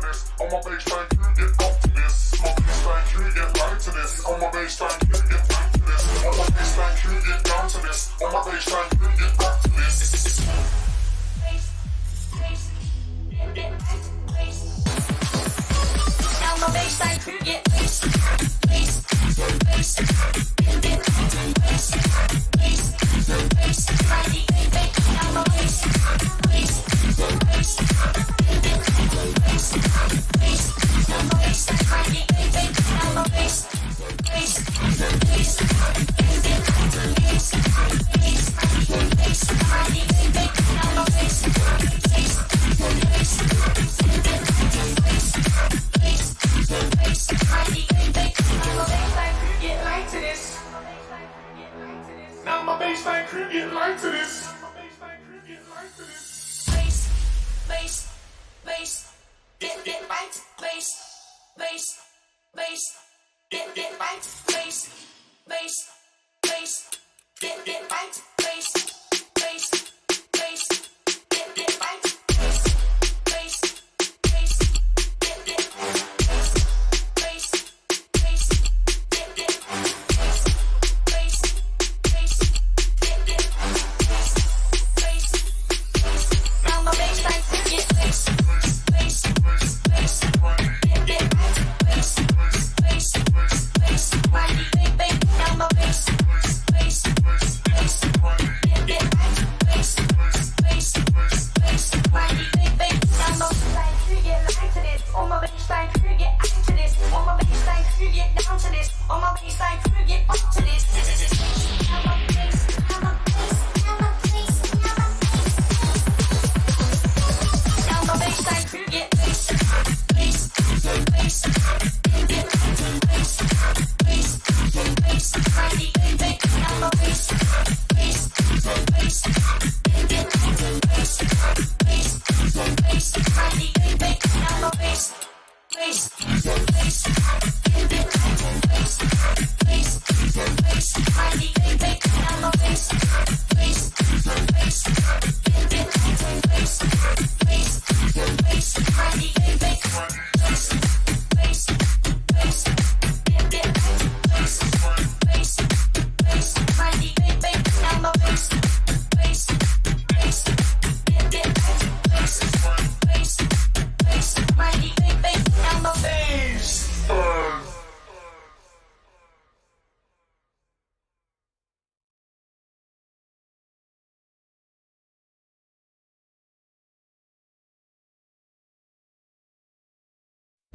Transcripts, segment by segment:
this. On my baseline crew, get up to this. My baseline crew, get live to this. On my baseline crew, get live to this. On my baseline crew, get down to this. On my baseline crew, get up to this. Now my baseline crew get bass, bass, bass, bass, bass, mighty bass. Now my bass, bass, bass, bass, bass. Now my bass, mighty bass. Now my bass, bass, bass, bass, bass, mighty bass. Now my bass, bass, bass, now my baseline crew get light to this. Bass, bass, bass, get light, bass, bass, bass, get light, bass, bass, bass, get light, bass, bass, bass, get light, bass, bass, bass, get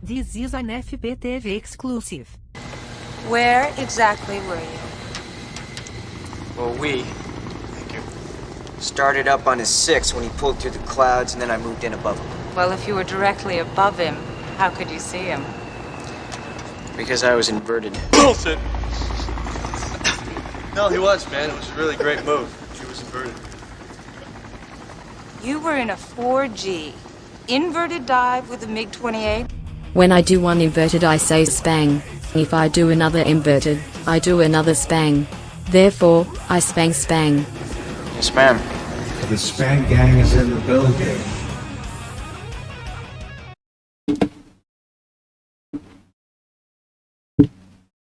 This is an FPTV exclusive. Where exactly were you? Well, started up on his 6 when he pulled through the clouds, and then I moved in above him. Well, if you were directly above him, how could you see him? Because I was inverted. Bullshit! No, he was, man. It was a really great move. He was inverted. You were in a 4G inverted dive with a MiG-28? When I do one inverted I say spang. If I do another inverted, I do another spang. Therefore, I spang spang. Yes, ma'am. The Spang Gang is in the building.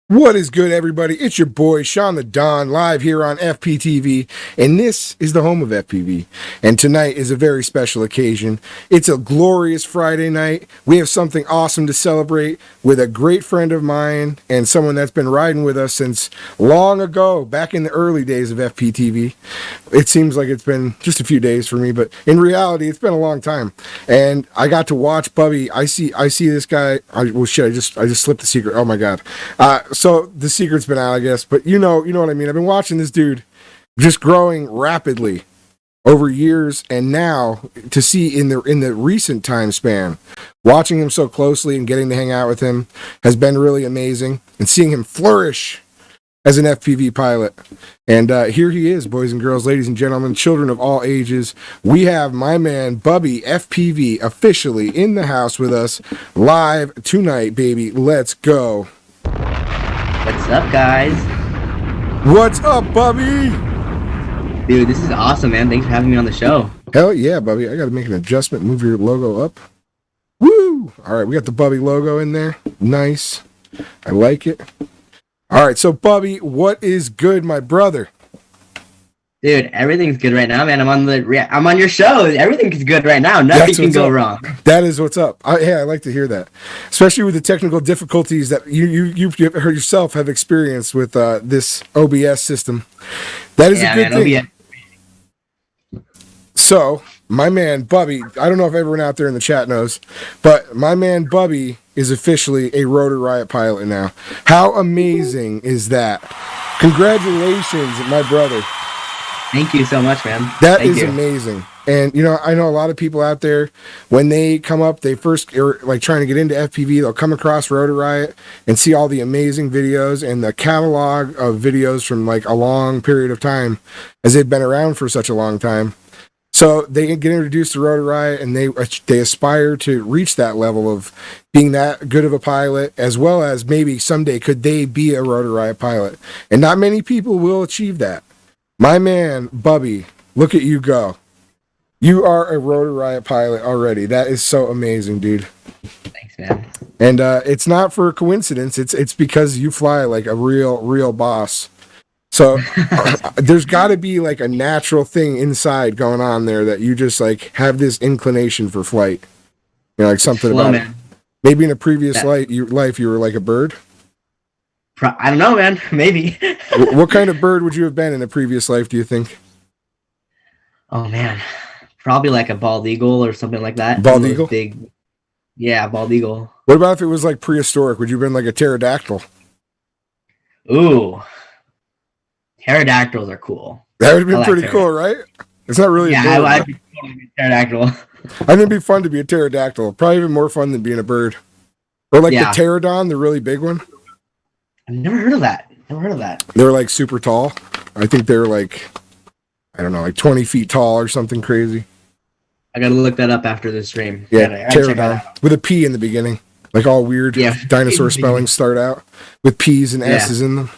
What is good, everybody? It's your boy, Sean the Don, live here on FPTV, and this is the home of FPV. And tonight is a very special occasion. It's a glorious Friday night. We have something awesome to celebrate with a great friend of mine and someone that's been riding with us since long ago, back in the early days of FPTV. It seems like it's been just a few days for me, but in reality, it's been a long time. And I got to watch Bubby. I see this guy. I just slipped the secret. Oh my God. So the secret's been out, I guess, but you know what I mean. I've been watching this dude just growing rapidly over years, and now to see in the recent time span, watching him so closely and getting to hang out with him has been really amazing, and seeing him flourish as an FPV pilot. And here he is, boys and girls, ladies and gentlemen, children of all ages. We have my man Bubby FPV officially in the house with us live tonight, baby. Let's go. What's up, guys? What's up, Bubby? Dude, this is awesome, man. Thanks for having me on the show. Hell yeah, Bubby. I gotta make an adjustment, move your logo up. Woo! All right, we got the Bubby logo in there. Nice. I like it. All right, so Bubby, what is good, my brother? Dude, everything's good right now, man. I'm on your show. Everything's good right now. Nothing can go wrong. That is what's up. I like to hear that, especially with the technical difficulties that you heard yourself have experienced with this OBS system. That is a good thing. OBS. So, my man Bubby, I don't know if everyone out there in the chat knows, but my man Bubby is officially a Rotor Riot pilot now. How amazing is that? Congratulations, my brother. Thank you so much, man. That is amazing. And, you know, I know a lot of people out there, when they come up, they first are like trying to get into FPV, they'll come across Rotor Riot and see all the amazing videos and the catalog of videos from like a long period of time, as they've been around for such a long time. So they get introduced to Rotor Riot and they aspire to reach that level of being that good of a pilot, as well as maybe someday could they be a Rotor Riot pilot. And not many people will achieve that. My man, Bubby, look at you go. You are a Rotor Riot pilot already. That is so amazing, dude. Thanks, man. And it's not for a coincidence. It's because you fly like a real boss. So there's got to be like a natural thing inside going on there that you just like have this inclination for flight. You know, like something about it. Maybe in a previous life you were like a bird. I don't know, man. Maybe. What kind of bird would you have been in a previous life, do you think? Oh, man. Probably like a bald eagle or something like that. Bald eagle? Big. Yeah, bald eagle. What about if it was like prehistoric? Would you have been like a pterodactyl? Ooh. Pterodactyls are cool. That would have been pretty cool, right? It's not really a bird. I'd be totally a pterodactyl. I think it'd be fun to be a pterodactyl. Probably even more fun than being a bird. Or like the pterodon, the really big one. I've never heard of that. They're like super tall. I think they're like, I don't know, like 20 feet tall or something crazy. I gotta look that up after this stream. Yeah, pterodon with a P in the beginning, like all weird dinosaur spellings start out with P's and S's in them.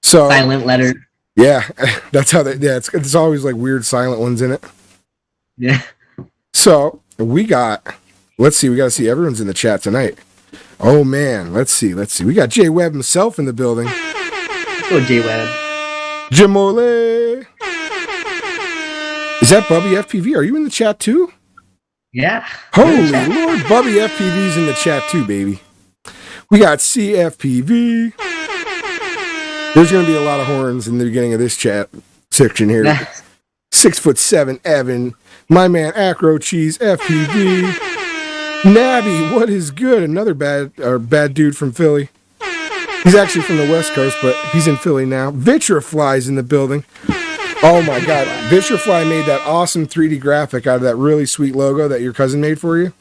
So silent letter. Yeah, that's how they. Yeah, it's always like weird silent ones in it. Yeah. So we got. Let's see. We got to see everyone's in the chat tonight. Oh man, let's see. We got Jay Webb himself in the building. Oh, Jay Webb. Jamole. Is that Bubby FPV? Are you in the chat too? Yeah. Holy Lord, Bubby FPV's in the chat too, baby. We got CFPV. There's going to be a lot of horns in the beginning of this chat section here. 6'7" Evan, my man Acro Cheese FPV. Nabby, what is good? Another bad dude from Philly. He's actually from the West Coast, but he's in Philly now. Vitrafly's in the building. Oh my God, Vitrafly made that awesome 3D graphic out of that really sweet logo that your cousin made for you.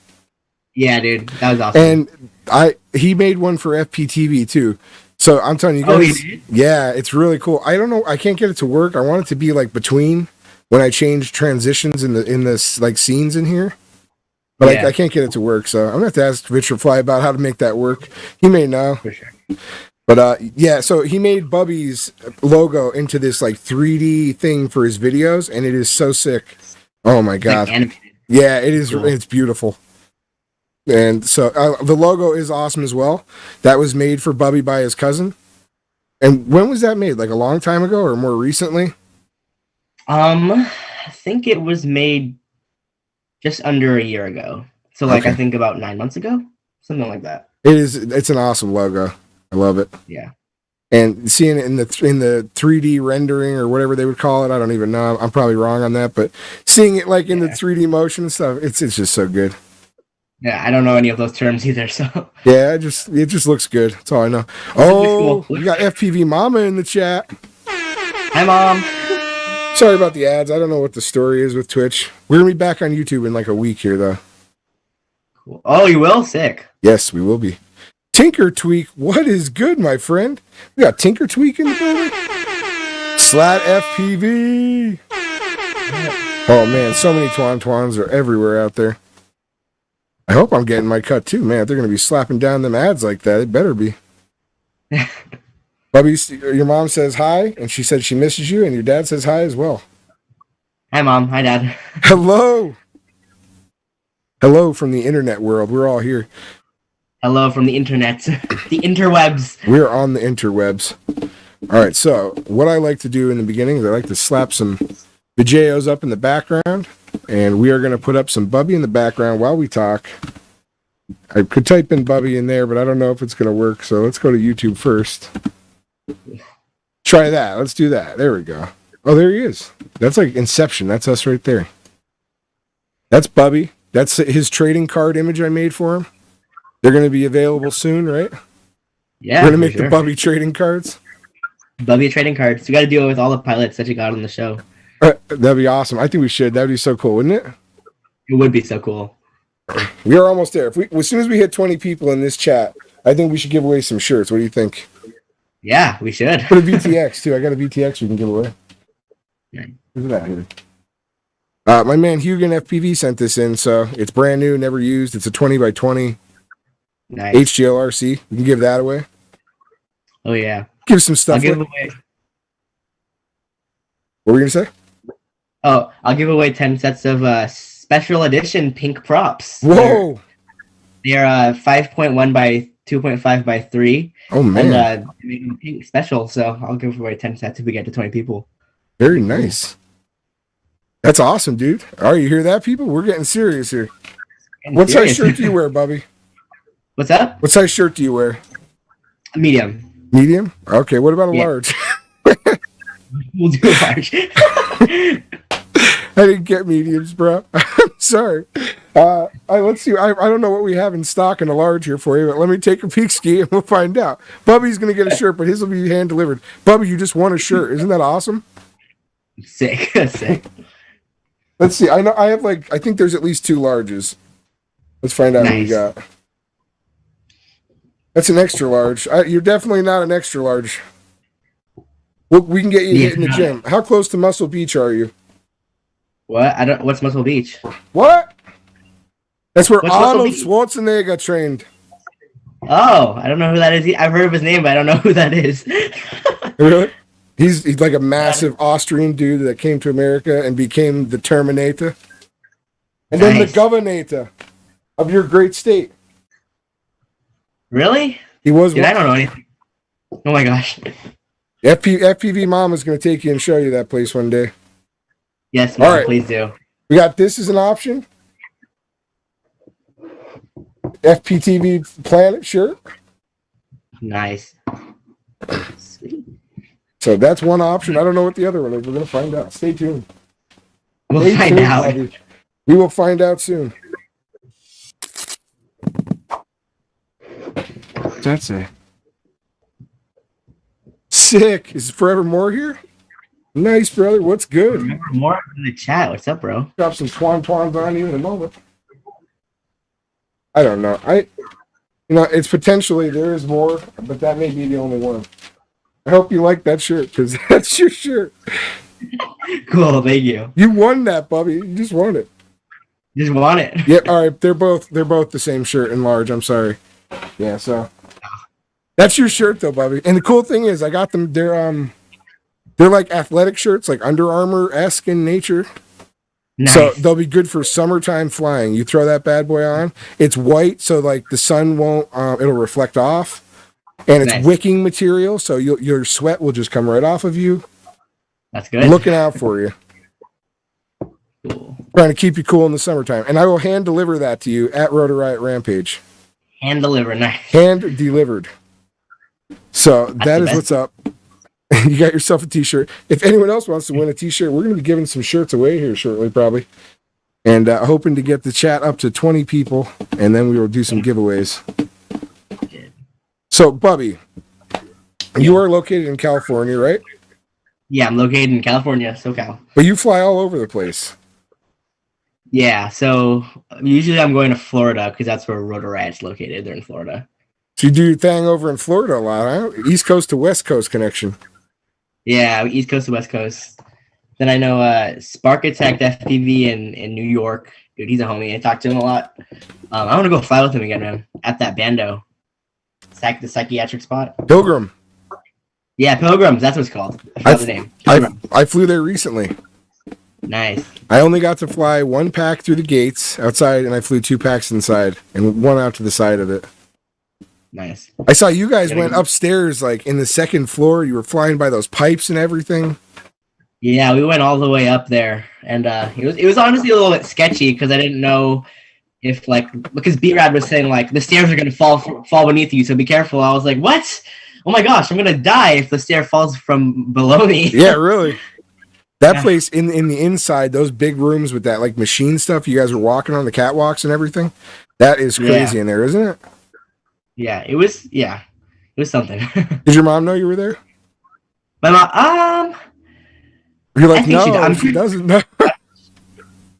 Yeah, dude, that was awesome. And he made one for FPTV too. So I'm telling you guys, yeah, it's really cool. I don't know, I can't get it to work. I want it to be like between when I change transitions in this like scenes in here. But I can't get it to work, so I'm going to have to ask Vitrafly about how to make that work. He may know. For sure. But yeah, so he made Bubby's logo into this like 3D thing for his videos, and it is so sick. Oh my God. Like yeah, it is. Cool. It's beautiful. And so the logo is awesome as well. That was made for Bubby by his cousin. And when was that made? Like a long time ago or more recently? I think it was made just under a year ago. So like I think about 9 months ago, something like that. It's an awesome logo. I love it. Yeah. And seeing it in the 3D rendering or whatever they would call it, I don't even know. I'm probably wrong on that, but seeing it like in the 3D motion and stuff, it's just so good. Yeah, I don't know any of those terms either, so. Yeah, it just looks good. That's all I know. Oh, we got FPV Mama in the chat. Hi, Mom. Sorry about the ads. I don't know what the story is with Twitch. We're going to be back on YouTube in like a week here, though. Cool. Oh, you will? Sick. Yes, we will be. Tinker Tweak, what is good, my friend? We got Tinker Tweak in the building. Slat FPV. Oh, man, so many Twans are everywhere out there. I hope I'm getting my cut, too, man. If they're going to be slapping down them ads like that, it better be. Bubby, your mom says hi, and she said she misses you, and your dad says hi as well. Hi, Mom. Hi, Dad. Hello. Hello from the internet world. We're all here. Hello from the internet, the interwebs. We're on the interwebs. All right, so what I like to do in the beginning is I like to slap some videos up in the background, and we are going to put up some Bubby in the background while we talk. I could type in Bubby in there, but I don't know if it's going to work, so let's go to YouTube first. Try that. Let's do that. There we go. Oh, there he is. That's like Inception. That's us right there. That's Bubby. That's his trading card image I made for him. They're going to be available soon, right? Yeah. We're going to make the Bubby trading cards. Bubby trading cards. We got to deal with all the pilots that you got on the show. That'd be awesome. I think we should. That'd be so cool, wouldn't it? It would be so cool. We are almost there. As soon as we hit 20 people in this chat, I think we should give away some shirts. What do you think? Yeah, we should. Put a VTX too. I got a VTX we can give away. Look at that here. My man Hugan FPV sent this in, so it's brand new, never used. It's a 20 by 20 Nice. HGLRC. We can give that away. Oh yeah. Give some stuff. I'll give away. What were you gonna say? Oh, I'll give away 10 sets of special edition pink props. Whoa! They're 5.1 by 2.5 by 3. Oh man! And made them pink special, so I'll give away 10 sets if we get to 20 people. Very nice. That's awesome, dude. All right, you hear that, people? We're getting serious here. What size shirt do you wear, Bubby? What's up? What size shirt do you wear? Medium. Medium? Okay, what about a Yeah. large? We'll do a large. I didn't get mediums, bro. I'm sorry. Let's see. I don't know what we have in stock in a large here for you, but let me take a peek ski and we'll find out. Bubby's going to get a shirt, but his will be hand delivered. Bubby, you just won a shirt. Isn't that awesome? Sick. Sick. Let's see. I think there's at least 2 larges. Let's find out what we Nice. got. That's an extra large. You're definitely not an extra large. We can get you hit in the gym. How close to Muscle Beach are you? What? What's Muscle Beach? What? That's where What's Muscle Arnold Beach? Schwarzenegger trained. Oh, I don't know who that is. I've heard of his name, but I don't know who that is. Really? He's like a massive Austrian dude that came to America and became the Terminator. And then the Nice. Governator of your great state. Really? He was Dude, I don't know anything. Oh my gosh. FPV Mom is going to take you and show you that place one day. Yes, Mom, All right. please do. We got this as an option. FPTV Planet shirt. Nice. Sweet. So that's one option. I don't know what the other one is. We're going to find out. Stay tuned. We'll Stay find tuned, out. buddy. We will find out soon. That's it. Sick. Is Forevermore here? Nice, brother. What's good? Remember more in the chat. What's up, bro? Drop some twans on you in a moment. I don't know. It's potentially there is more, but that may be the only one. I hope you like that shirt because that's your shirt. Cool, thank you. You won that, Bubby. You just won it. Just want it. Yeah. All right. They're both the same shirt in large. I'm sorry. Yeah. So that's your shirt, though, Bubby. And the cool thing is, I got them. They're like athletic shirts, like Under Armour-esque in nature. Nice. So they'll be good for summertime flying. You throw that bad boy on. It's white, so like the sun won't. It'll reflect off, and it's Nice. wicking material, so your sweat will just come right off of you. That's good. Looking out for you. Cool. Trying to keep you cool in the summertime, and I will hand deliver that to you at Rotor Riot Rampage. Hand deliver. Nice. Hand delivered. So that the is best. what's up. You got yourself a t-shirt. If anyone else wants to win a t-shirt, we're going to be giving some shirts away here shortly, probably. And hoping to get the chat up to 20 people, and then we will do some giveaways. So, Bubby, you are located in California, right? Yeah, I'm located in California, SoCal. But you fly all over the place. Yeah, so usually I'm going to Florida because that's where Rotor Riot's located. They're in Florida. So you do your thing over in Florida a lot, huh? East Coast to West Coast connection. Yeah, East Coast to West Coast. Then I know Sparkitect FPV in New York. Dude, he's a homie. I talk to him a lot. I want to go fly with him again, man. At that bando. The psychiatric spot. Pilgrim. Yeah, Pilgrims. That's what it's called. I forgot the name. Pilgrim. I flew there recently. Nice. I only got to fly one pack through the gates outside, and I flew 2 packs inside, and one out to the side of it. Nice. I saw you guys went upstairs, like in the second floor. You were flying by those pipes and everything. Yeah, we went all the way up there, and it was honestly a little bit sketchy because I didn't know if because B-Rad was saying like the stairs are gonna fall beneath you, so be careful. I was like, what? Oh my gosh, I'm gonna die if the stair falls from below me. Yeah, really. That place in the inside, those big rooms with that like machine stuff you guys were walking on the catwalks and everything. That is crazy in there, isn't it? Yeah, it was something. Did your mom know you were there? My mom, You're like, no, she doesn't know.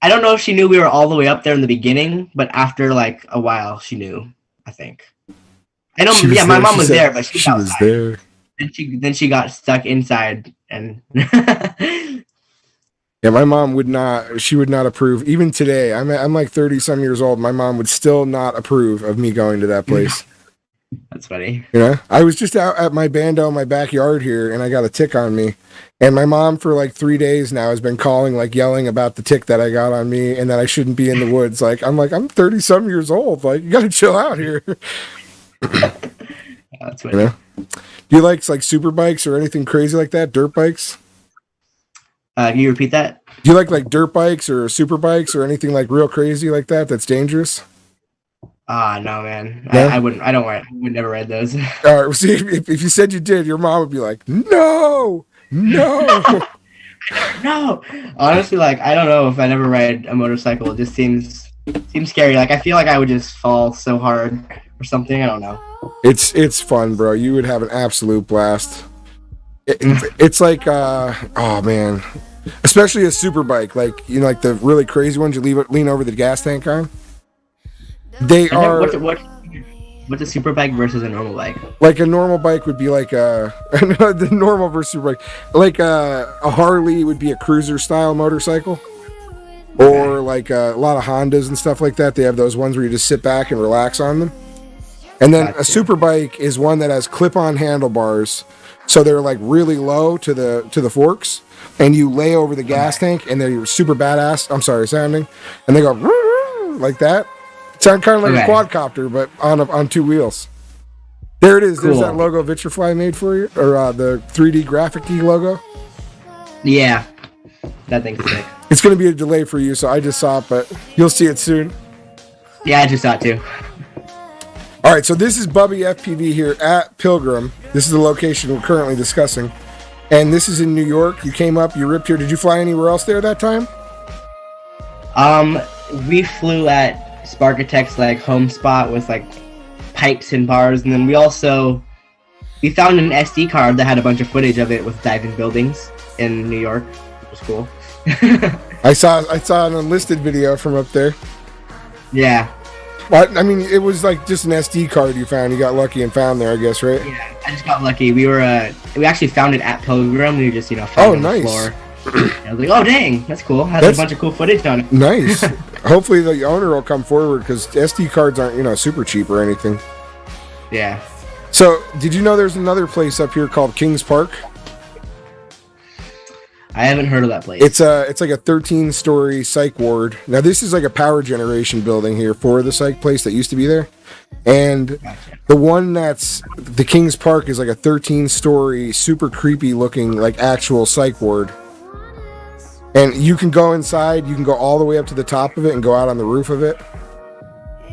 I don't know if she knew we were all the way up there in the beginning, but after like a while, she knew. I think. I know. Yeah, my mom was there, but she was there. Then she got stuck inside, and yeah, my mom would not. She would not approve. Even today, I'm like 30 some years old. My mom would still not approve of me going to that place. That's funny. You know, I was just out at my bando in my backyard here, and I got a tick on me. And my mom, for like 3 days now, has been calling, like yelling about the tick that I got on me, and that I shouldn't be in the woods. I'm 30 some years old. Like, you gotta chill out here. That's funny. You know? Do you like super bikes or anything crazy like that? Dirt bikes? Can you repeat that? Do you like dirt bikes or super bikes or anything like real crazy like that that's dangerous? No, man. No? I wouldn't. I would never ride those. All right. Well, see, if you said you did, your mom would be like, no. No. Honestly, I don't know if I never ride a motorcycle. It just seems scary. Like, I feel like I would just fall so hard or something. I don't know. It's fun, bro. You would have an absolute blast. It's like, oh man, especially a super bike, like the really crazy ones you lean over the gas tank on. They are. What's a super bike versus a normal bike? Like a normal bike would be like the normal versus super bike. Like a Harley would be a cruiser style motorcycle, or like a lot of Hondas and stuff like that. They have those ones where you just sit back and relax on them. And then a super bike is one that has clip-on handlebars, so they're like really low to the forks, and you lay over the gas tank, and they're super badass. I'm sorry, sounding, and they go like that. Sound kind of like a quadcopter, but on 2 wheels. There it is. Cool. There's that logo Vitrify made for you, or the 3D graphic key logo. Yeah, that thing's sick. It's going to be a delay for you, so I just saw it, but you'll see it soon. Yeah, I just saw it too. All right, so this is Bubby FPV here at Pilgrim. This is the location we're currently discussing. And this is in New York. You came up, you ripped here. Did you fly anywhere else there that time? We flew at Sparkitec's home spot with pipes and bars, and then we found an SD card that had a bunch of footage of it with diving buildings in New York. It was cool. I saw an unlisted video from up there. Yeah. Well, I mean, it was just an SD card you found. You got lucky and found there, I guess, right? Yeah, I just got lucky. We actually found it at Pilgrim. We just found it on the floor. I was like, oh dang, that's cool. Has a bunch of cool footage on it. Nice. Hopefully the owner will come forward, because SD cards aren't super cheap or anything. Yeah. So, did you know there's another place up here called Kings Park? I haven't heard of that place. It's like a 13-story psych ward. Now this is like a power generation building here for the psych place that used to be there. And the one that's the Kings Park is like a 13-story, super creepy looking actual psych ward. And you can go inside, you can go all the way up to the top of it and go out on the roof of it.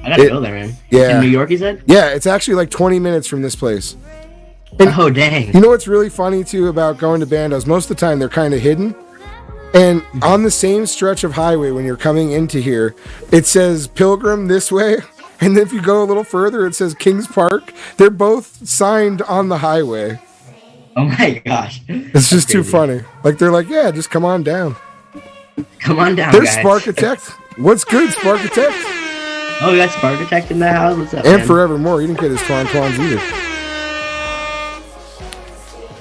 I gotta go there, man. Yeah. In New York, you said? Yeah, it's actually 20 minutes from this place. And oh, dang. You know what's really funny, too, about going to bandos? Most of the time, they're kind of hidden. And on the same stretch of highway, when you're coming into here, it says Pilgrim this way. And then if you go a little further, it says Kings Park. They're both signed on the highway. Oh, my gosh. It's just too funny. They're like, yeah, just come on down. Come on down, There's guys. Sparkitect. What's good, Sparkitect? Oh, we got Sparkitect in the house? What's up, And man? Forevermore. You didn't get his Twans either.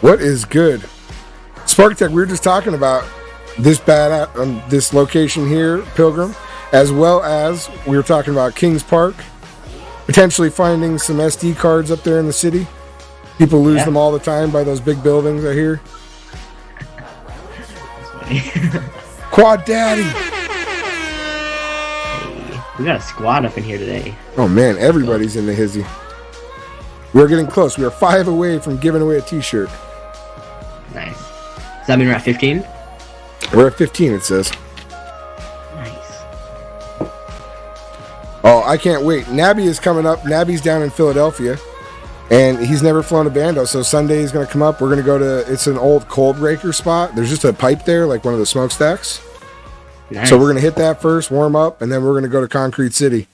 What is good? Sparkitect, we were just talking about this this location here, Pilgrim, as well as we were talking about Kings Park, potentially finding some SD cards up there in the city. People lose them all the time by those big buildings, I hear. That's funny. Quad Daddy. Hey, we got a squad up in here today. Oh man, everybody's in the hizzy. We're getting close. We are 5 away from giving away a t-shirt. Nice. Does that mean we're at 15? We're at 15, it says. Nice. Oh, I can't wait. Nabby is coming up. Nabby's down in Philadelphia, and he's never flown a bando, so Sunday he's going to come up. We're going to go to, it's an old cold breaker spot. There's just a pipe there, like one of the smokestacks. Nice. So we're going to hit that first, warm up, and then we're going to go to Concrete City.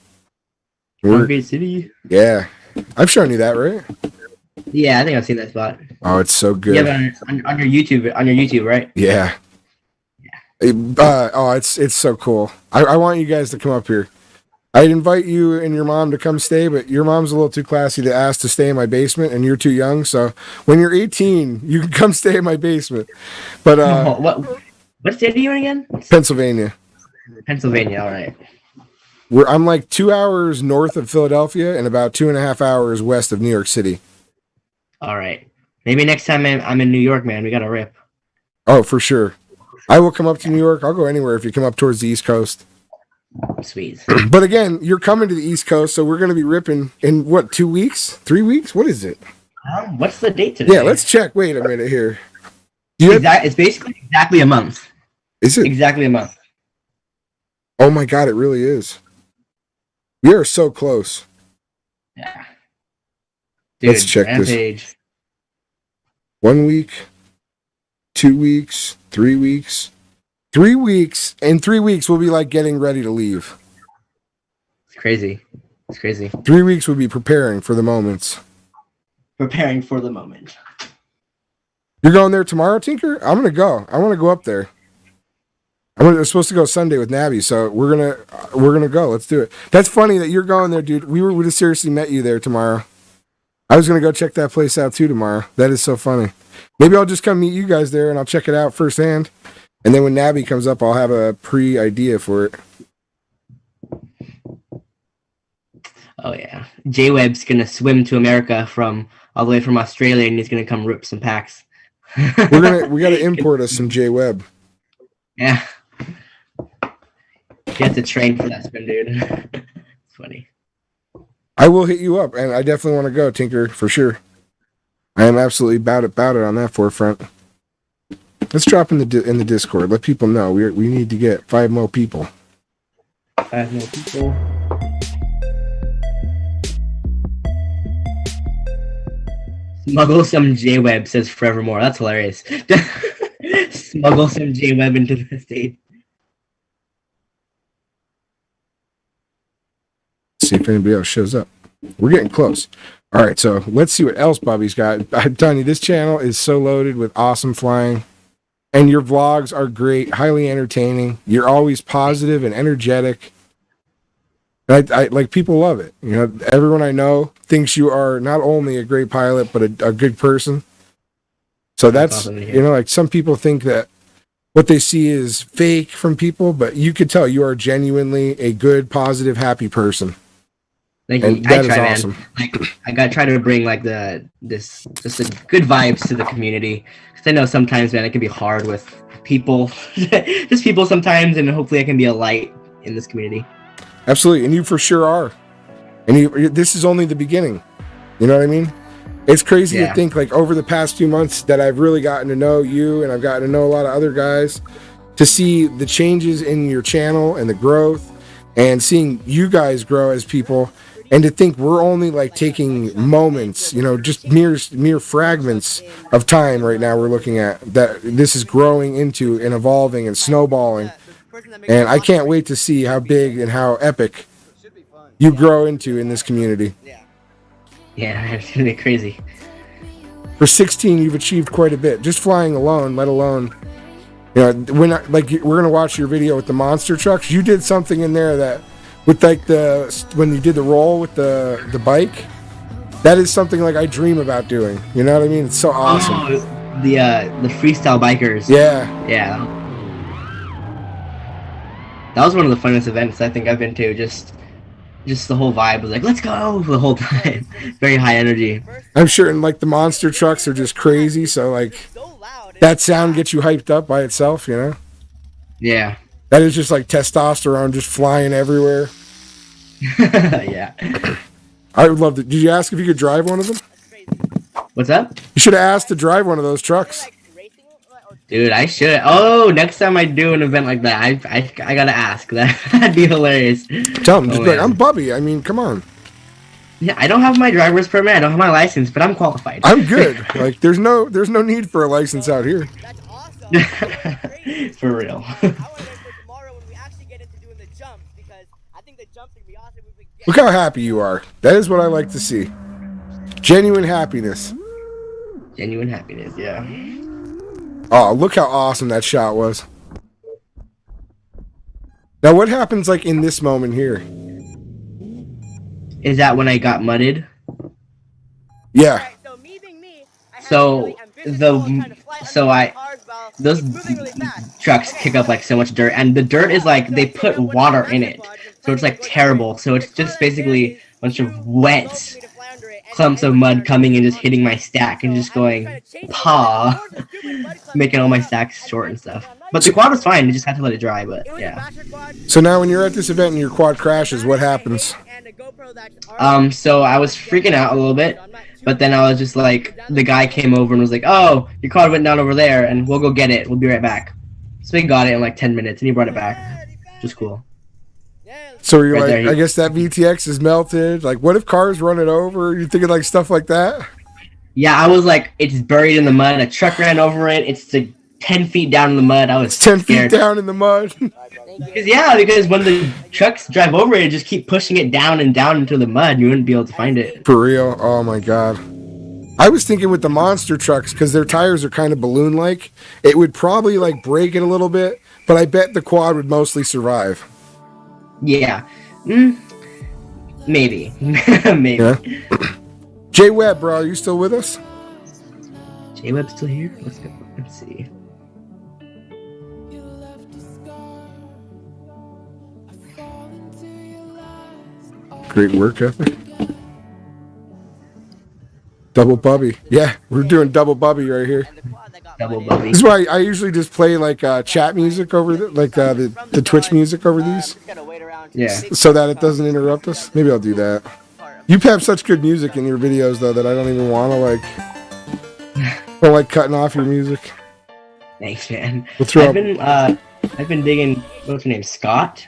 Concrete City? Yeah. I've shown you that, right? Yeah, I think I've seen that spot. Oh, it's so good. You have it on your YouTube, right? Yeah. It's so cool. I want you guys to come up here. I'd invite you and your mom to come stay, but your mom's a little too classy to ask to stay in my basement, and you're too young. So when you're 18, you can come stay in my basement. But what state are you in again? Pennsylvania. Pennsylvania. All right. I'm like 2 hours north of Philadelphia and about 2.5 hours west of New York City. All right. Maybe next time I'm in New York, man, we got to rip. Oh, for sure. I will come up to New York. I'll go anywhere if you come up towards the East Coast. Sweet. But again, you're coming to the East Coast, so we're going to be ripping in, 2 weeks? 3 weeks? What is it? What's the date today? Yeah, let's check. Wait a minute here. It's basically exactly a month. Is it? Exactly a month. Oh my God, it really is. We are so close. Yeah. Dude, let's check Rampage. this. 1 week, 2 weeks, 3 weeks. 3 weeks. In 3 weeks, we'll be like getting ready to leave. It's crazy. It's crazy. 3 weeks we'll be preparing for the moments. Preparing for the moment. You're going there tomorrow, Tinker? I'm going to go. I want to go up there. I'm supposed to go Sunday with Nabby, so we're gonna go. Let's do it. That's funny that you're going there, dude. We would have seriously met you there tomorrow. I was gonna go check that place out too tomorrow. That is so funny. Maybe I'll just come meet you guys there and I'll check it out firsthand. And then when Nabby comes up, I'll have a pre-idea for it. Oh yeah, J-Web's gonna swim to America all the way from Australia, and he's gonna come rip some packs. We gotta import us some J-Web. Yeah. You have to train for that spin, dude. It's funny. I will hit you up, and I definitely want to go, Tinker, for sure. I am absolutely about it on that forefront. Let's drop in the Discord. Let people know we need to get 5 more people. 5 more people. Smuggle some J-Web, says Forevermore. That's hilarious. Smuggle some J-Web into the state. See if anybody else shows up. We're getting close. All right, so let's see what else Bobby's got. I'm telling you, this channel is so loaded with awesome flying, and your vlogs are great, highly entertaining. You're always positive and energetic. I like, people love it. You know, everyone I know thinks you are not only a great pilot but a good person. So that's awesome to hear. you know, like, some people think that what they see is fake from people, but you could tell you are genuinely a good, positive, happy person. Like, And I that try, is man. awesome. Like, I gotta try to bring like just the good vibes to the community, because I know sometimes, man, it can be hard with people, just people sometimes, and hopefully I can be a light in this community. Absolutely, and you for sure are. And this is only the beginning. You know what I mean? It's crazy to think, like, over the past few months that I've really gotten to know you, and I've gotten to know a lot of other guys, to see the changes in your channel and the growth, and seeing you guys grow as people, and to think we're only like taking moments, you know, just mere fragments of time right now we're looking at, that this is growing into and evolving and snowballing. And I can't wait to see how big and how epic you grow into in this community. Yeah, it's gonna be crazy. For 16, you've achieved quite a bit. Just flying alone, let alone, you know, we're gonna watch your video with the monster trucks. You did something in there that, with like when you did the roll with the bike, that is something like I dream about doing. You know what I mean? It's so awesome. Oh, the freestyle bikers. Yeah. That was one of the funnest events I think I've been to. Just the whole vibe was like, let's go the whole time. Very high energy. I'm sure, and like the monster trucks are just crazy, so like that sound gets you hyped up by itself, you know? Yeah. That is just like testosterone just flying everywhere. Yeah. I would love to. Did you ask if you could drive one of them? What's up? You should have asked to drive one of those trucks. Dude, I should. Oh, next time I do an event like that, I gotta ask. That'd be hilarious. Tell them, just be like, I'm Bubby. I mean, come on. Yeah, I don't have my driver's permit. I don't have my license, but I'm qualified. I'm good. Like, there's no need for a license out here. That's awesome. For real. I want to wait for tomorrow when we actually get into doing the jumps because I think the jumps would be awesome if we get. Look how happy you are. That is what I like to see. Genuine happiness. Genuine happiness, yeah. Oh, look how awesome that shot was. Now, what happens like in this moment here? Is that when I got mudded? Yeah. So me being me, those trucks kick up like so much dirt, and the dirt is like they put water in it, so it's like terrible. So it's just basically a bunch of wet clumps of mud coming and just hitting my stack and just going paw, making all my stacks short and stuff. But the quad was fine. You just had to let it dry. But yeah. So now, when you're at this event and your quad crashes, what happens? So I was freaking out a little bit, but then I was just like, the guy came over and was like, "Oh, your quad went down over there, and we'll go get it. We'll be right back." So we got it in like 10 minutes, and he brought it back, which was cool. So you're Right like, there, I guess that VTX is melted. Like, what if cars run it over? You thinking like stuff like that? Yeah, I was like, it's buried in the mud. A truck ran over it. It's like 10 feet down in the mud. I was 10 scared. feet down in the mud. Because when the trucks drive over it, just keep pushing it down and down into the mud. You wouldn't be able to find it. For real? Oh my god. I was thinking with the monster trucks, because their tires are kind of balloon-like, it would probably like break it a little bit, but I bet the quad would mostly survive. Yeah. Maybe. Maybe. Yeah. Jay Webb, bro, are you still with us? Jay Webb's still here? Let's go. Let's see. Great work ethic. Double Bubby. Yeah, we're doing double Bubby right here. Double Bubby. This is why I usually just play like chat music over the Twitch music over these. Yeah. So that it doesn't interrupt us. Maybe I'll do that. You have such good music in your videos though that I don't even want to like cutting off your music. Thanks, man. We'll throw I've been digging, what's her name, Scott?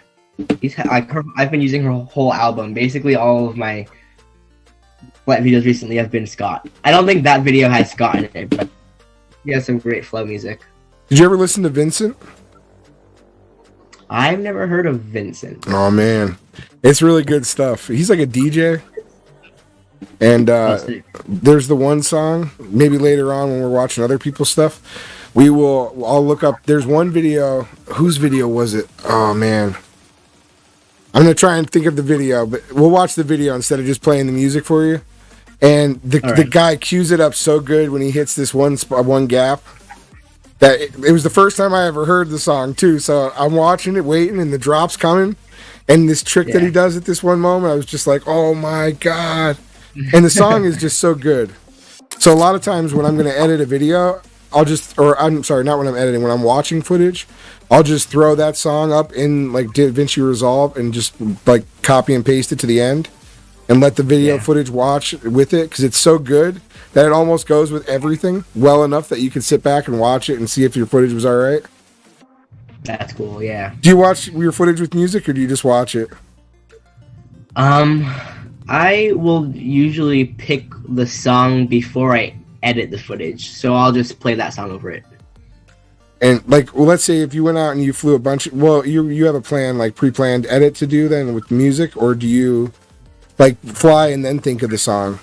I've been using her whole album. Basically, all of my videos recently have been Scott. I don't think that video has Scott in it, but he has some great flow music. Did you ever listen to Vincent? I've never heard of Vincent. Oh man, it's really good stuff. He's like a DJ, and there's the one song. Maybe later on when we're watching other people's stuff, I'll look up. There's one video. Whose video was it? Oh man. I'm going to try and think of the video, but we'll watch the video instead of just playing the music for you. And the guy cues it up so good when he hits this one gap that it was the first time I ever heard the song too. So I'm watching it, waiting, and the drop's coming. And this trick that he does at this one moment, I was just like, oh my God. And the song is just so good. So a lot of times when I'm going to edit a video, I'm sorry, not when I'm editing, when I'm watching footage, I'll just throw that song up in like DaVinci Resolve and just like copy and paste it to the end and let the video footage watch with it because it's so good that it almost goes with everything well enough that you can sit back and watch it and see if your footage was all right. That's cool, yeah. Do you watch your footage with music or do you just watch it? I will usually pick the song before I edit the footage, so I'll just play that song over it. And like, well, let's say if you went out and you flew a bunch of, well, you have a plan, like pre-planned edit to do then with music, or do you like fly and then think of the song?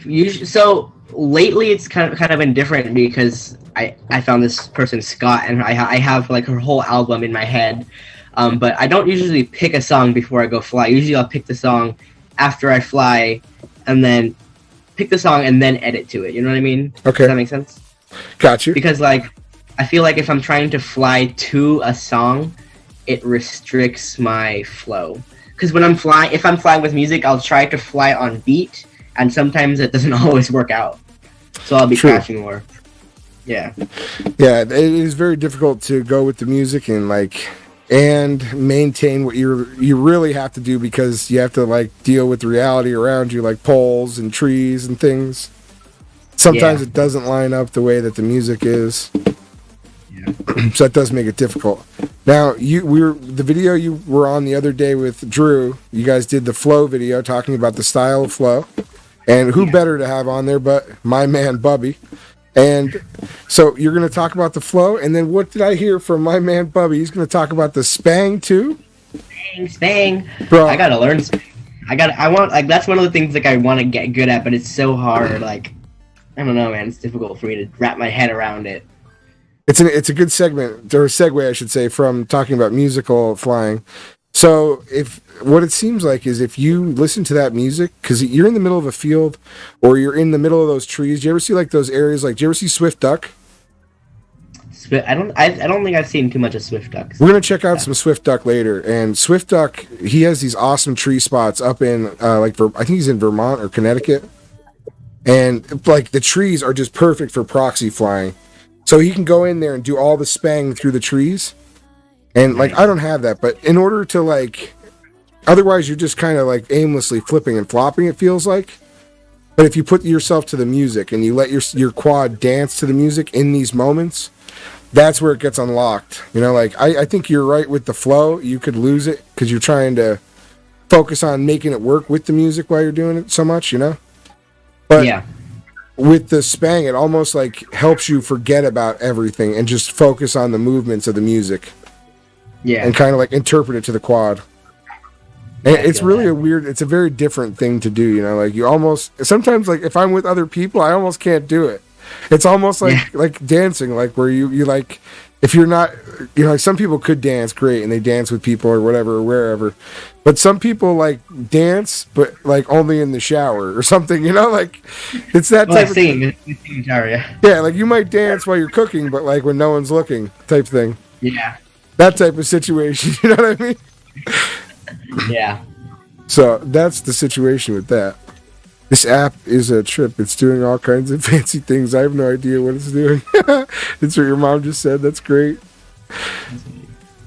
Usually, so lately it's kind of been different because I found this person Scott and I have like her whole album in my head, but I don't usually pick a song before I go fly. Usually I'll pick the song after I fly, and then pick the song and then edit to it. You know what I mean? Okay. Does that make sense? Got you. Because like I feel like if I'm trying to fly to a song, it restricts my flow. Because if I'm flying with music, I'll try to fly on beat, and sometimes it doesn't always work out. So I'll be crashing more. Yeah. Yeah, it is very difficult to go with the music and maintain what you really have to do, because you have to like deal with the reality around you, like poles and trees and things. Sometimes it doesn't line up the way that the music is. Yeah. So that does make it difficult. Now, the video you were on the other day with Drew, you guys did the flow video talking about the style of flow. And who better to have on there but my man Bubby. And so you're going to talk about the flow, and then what did I hear from my man Bubby? He's going to talk about the spang too. Spang. Bro, I gotta learn spang. That's one of the things like I want to get good at, but it's so hard. Like, I don't know, man. It's difficult for me to wrap my head around it. It's a good segment, or segue, I should say, from talking about musical flying. So what it seems like is if you listen to that music, because you're in the middle of a field or you're in the middle of those trees, do you ever see like those areas, like, do you ever see Swift Duck? I don't think I've seen too much of Swift Ducks. We're going to check out some Swift Duck later. And Swift Duck, he has these awesome tree spots up in, I think he's in Vermont or Connecticut. And like the trees are just perfect for proxy flying. So he can go in there and do all the spang through the trees. And like, I don't have that, but in order to like, otherwise you're just kind of like aimlessly flipping and flopping, it feels like. But if you put yourself to the music and you let your quad dance to the music in these moments, that's where it gets unlocked. You know, like I think you're right with the flow. You could lose it because you're trying to focus on making it work with the music while you're doing it so much, you know? But yeah. With the spang, it almost like helps you forget about everything and just focus on the movements of the music. Yeah. And kind of like interpret it to the quad. And it's really it's a very different thing to do, you know, like you almost, sometimes like if I'm with other people, I almost can't do it. It's almost like dancing, like where you like, if you're not, you know, like some people could dance great and they dance with people or whatever or wherever, but some people like dance but like only in the shower or something, you know, like it's that type of singing shower, yeah, like you might dance while you're cooking but like when no one's looking type thing. Yeah, that type of situation, you know what I mean? Yeah. So that's the situation with that. This app is a trip. It's doing all kinds of fancy things. I have no idea what it's doing. That's what your mom just said. That's great.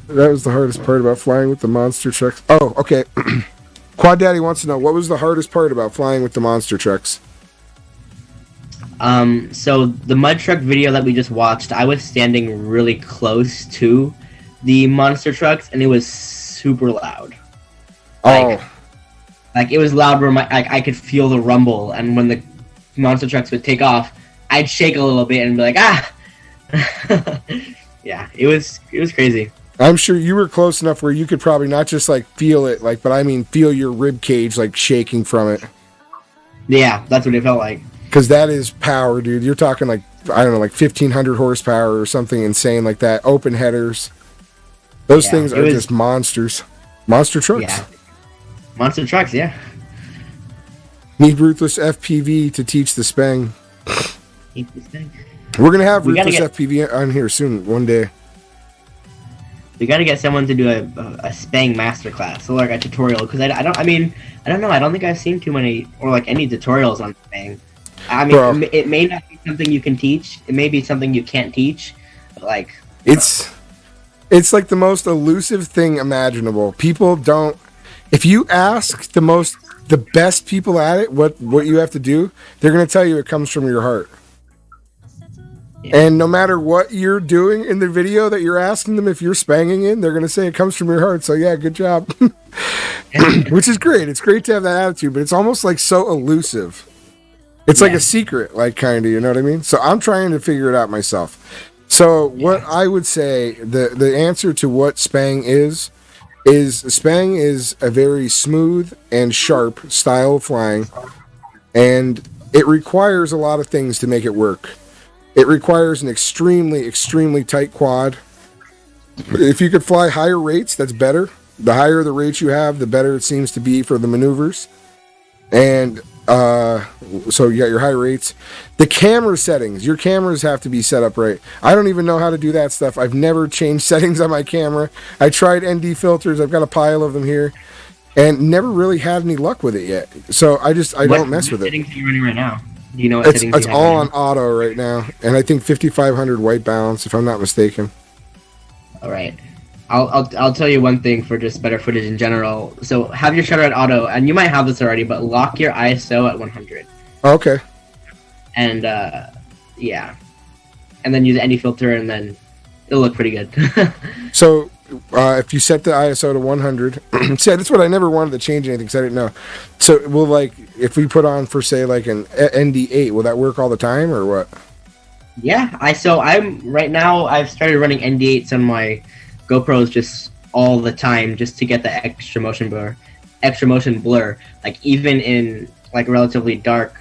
That was the hardest part about flying with the monster trucks. Oh, okay. Quad Daddy wants to know, what was the hardest part about flying with the monster trucks? So the mud truck video that we just watched, I was standing really close to the monster trucks, and it was super loud. Like it was loud where I could feel the rumble, and when the monster trucks would take off, I'd shake a little bit and be like, ah! Yeah, it was crazy. I'm sure you were close enough where you could probably not just like feel it, like, but I mean feel your rib cage like shaking from it. Yeah, that's what it felt like. Because that is power, dude. You're talking like, I don't know, like 1,500 horsepower or something insane like that. Open headers. Those things are just monsters. Monster trucks. Yeah. Monster trucks, yeah. Need Ruthless FPV to teach the spang. We're going to have Ruthless FPV on here soon, one day. We got to get someone to do a spang masterclass, or like a tutorial, because I don't know. I don't think I've seen too many, or like any tutorials on spang. I mean, it may not be something you can teach. It may be something you can't teach. But like, it's like the most elusive thing imaginable. People don't. If you ask the best people at it what you have to do, they're going to tell you it comes from your heart. Yeah. And no matter what you're doing in the video that you're asking them, if you're spanging in, they're going to say it comes from your heart. So yeah, good job. Which is great. It's great to have that attitude, but it's almost like so elusive. It's like a secret, like kind of, you know what I mean? So I'm trying to figure it out myself. So what I would say, the answer to what spang is spang is a very smooth and sharp style of flying, and it requires a lot of things to make it work. It requires an extremely, extremely tight quad. If you could fly higher rates, that's better. The higher the rates you have, the better it seems to be for the maneuvers. And so you got your high rates. The camera settings, your cameras have to be set up right. I don't even know how to do that stuff. I've never changed settings on my camera. I tried ND filters. I've got a pile of them here, and never really had any luck with it yet. So I don't mess with it. What settings are you running right now? Do you know what settings It's you have all now? on auto right now, and I think 5500 white balance, if I'm not mistaken. All right. I'll tell you one thing for just better footage in general. So have your shutter at auto, and you might have this already, but lock your ISO at 100. Okay. And yeah, and then use any filter, and then it'll look pretty good. So if you set the ISO to 100, see, that's what I never wanted to change anything because I didn't know. So will, like, if we put on for say like an ND8, will that work all the time or what? Yeah, I'm right now. I've started running ND8s on my GoPros just all the time, just to get the extra motion blur. Like even in like relatively dark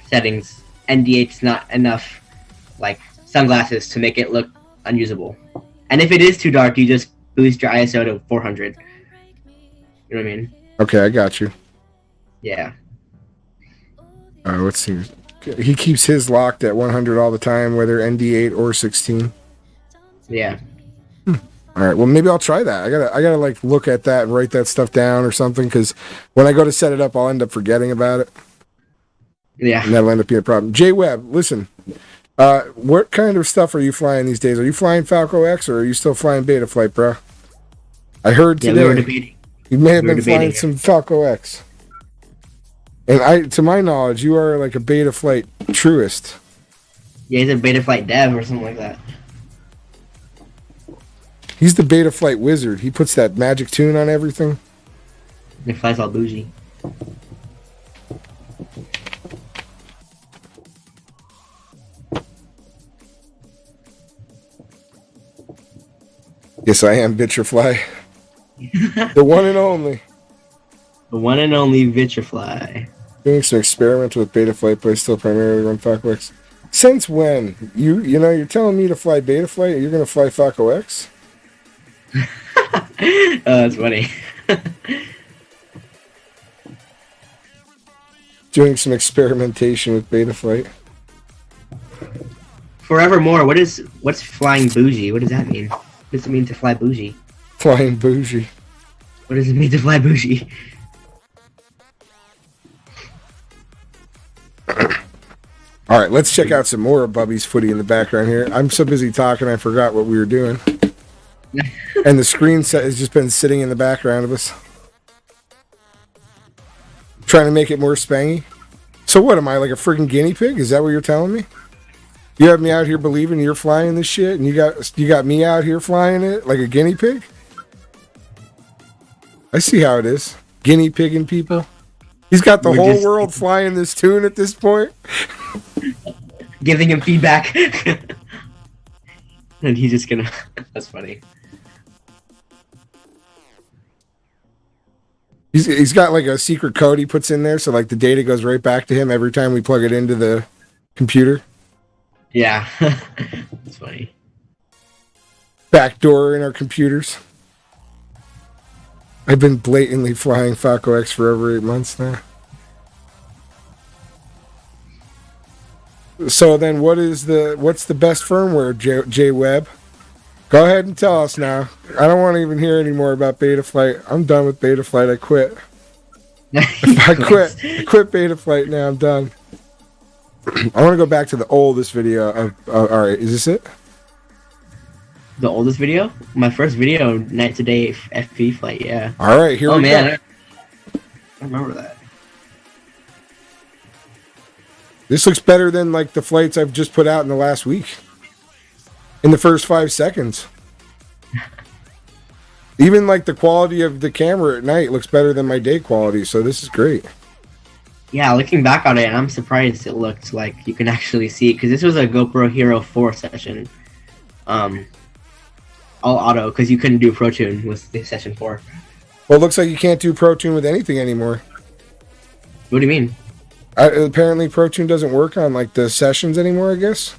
settings, ND8's not enough like sunglasses to make it look unusable. And if it is too dark, you just boost your ISO to 400. You know what I mean? Okay, I got you. Yeah. Let's see. He keeps his locked at 100 all the time, whether ND8 or 16. Yeah. All right. Well, maybe I'll try that. I gotta like look at that and write that stuff down or something, because when I go to set it up, I'll end up forgetting about it. Yeah. And that'll end up being a problem. J Webb, listen. What kind of stuff are you flying these days? Are you flying Falco X or are you still flying Beta Flight, bro? I heard today we were debating. you may have been flying some Falco X. And to my knowledge, you are like a Beta Flight truist. Yeah, he's a Beta Flight dev or something like that. He's the Beta Flight wizard. He puts that magic tune on everything. He flies all bougie. Yes, I am Bitcherfly. The one and only. The one and only Vitrifly. Doing some experiments with Beta Flight, but I still primarily run Falco X. Since when? You know, you're telling me to fly Beta Flight, you're going to fly Falco X? Oh, that's funny. Doing some experimentation with Beta Flight. Forevermore, what's flying bougie? What does that mean? What does it mean to fly bougie? Flying bougie. What does it mean to fly bougie? All right, let's check out some more of Bubby's footy in the background here. I'm so busy talking, I forgot what we were doing. And the screen set has just been sitting in the background of us. Trying to make it more spangy. So what, am I like a freaking guinea pig? Is that what you're telling me? You have me out here believing you're flying this shit, and you got me out here flying it like a guinea pig? I see how it is. Guinea pigging people. He's got the whole world flying this tune at this point. Giving him feedback. And he's just gonna... That's funny. He's got like a secret code he puts in there, so like the data goes right back to him every time we plug it into the computer. Yeah. That's funny. Backdoor in our computers. I've been blatantly flying Falco X for over 8 months now. So then what's the best firmware, J Webb? Go ahead and tell us now. I don't want to even hear any more about Beta Flight. I'm done with Beta Flight. I quit. I quit Beta Flight now. I'm done. I want to go back to the oldest video of all right, is this it? The oldest video? My first video, Night to Day FP Flight, yeah. All right, here we go. I remember that. This looks better than like the flights I've just put out in the last week. In the first 5 seconds. Even like the quality of the camera at night looks better than my day quality, so this is great. Yeah, looking back on it, I'm surprised it looked like you can actually see it, because this was a GoPro Hero 4 session. All auto, because you couldn't do Pro Tune with the session 4. Well, it looks like you can't do Pro Tune with anything anymore. What do you mean? Apparently Pro Tune doesn't work on like the sessions anymore, I guess.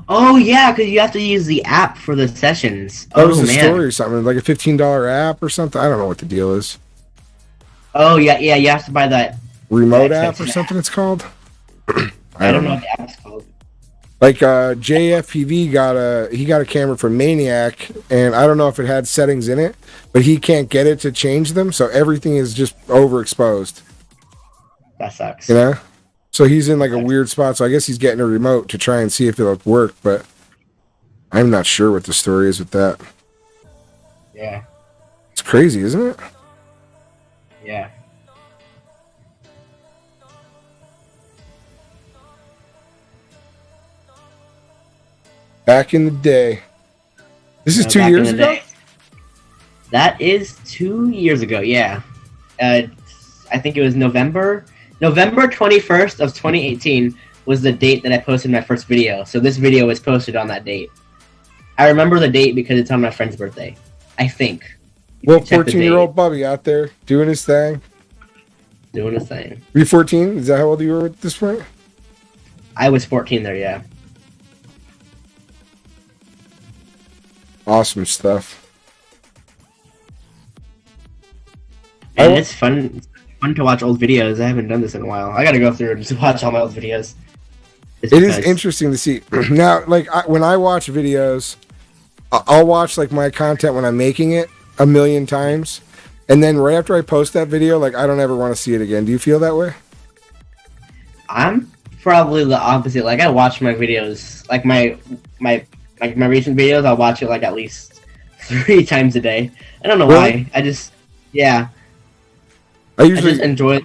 Oh yeah, because you have to use the app for the sessions. That was the story or something, like a $15 app or something. I don't know what the deal is. Oh yeah, you have to buy that remote app or something. It's called. I don't know what the app's called. Like JFPV got a camera from Maniac, and I don't know if it had settings in it, but he can't get it to change them, so everything is just overexposed. That sucks. You know? So he's in like a weird spot. So I guess he's getting a remote to try and see if it'll work. But I'm not sure what the story is with that. Yeah. It's crazy, isn't it? Yeah. Back in the day. This is 2 Back in years the ago? day. That is 2 years ago, yeah. I think it was November 21st of 2018 was the date that I posted my first video. So this video was posted on that date. I remember the date because it's on my friend's birthday. I think. Well, 14-year-old Bubby out there doing his thing. Doing his thing. Were you 14? Is that how old you were at this point? I was 14 there, yeah. Awesome stuff. And it's fun to watch old videos. I haven't done this in a while. I gotta go through and just watch all my old videos. It is interesting to see. Now, like, when I watch videos, I'll watch, like, my content when I'm making it a million times. And then right after I post that video, like, I don't ever want to see it again. Do you feel that way? I'm probably the opposite. Like, I watch my videos, like, my recent videos, I'll watch it, like, at least 3 times a day. I don't know why. I just enjoy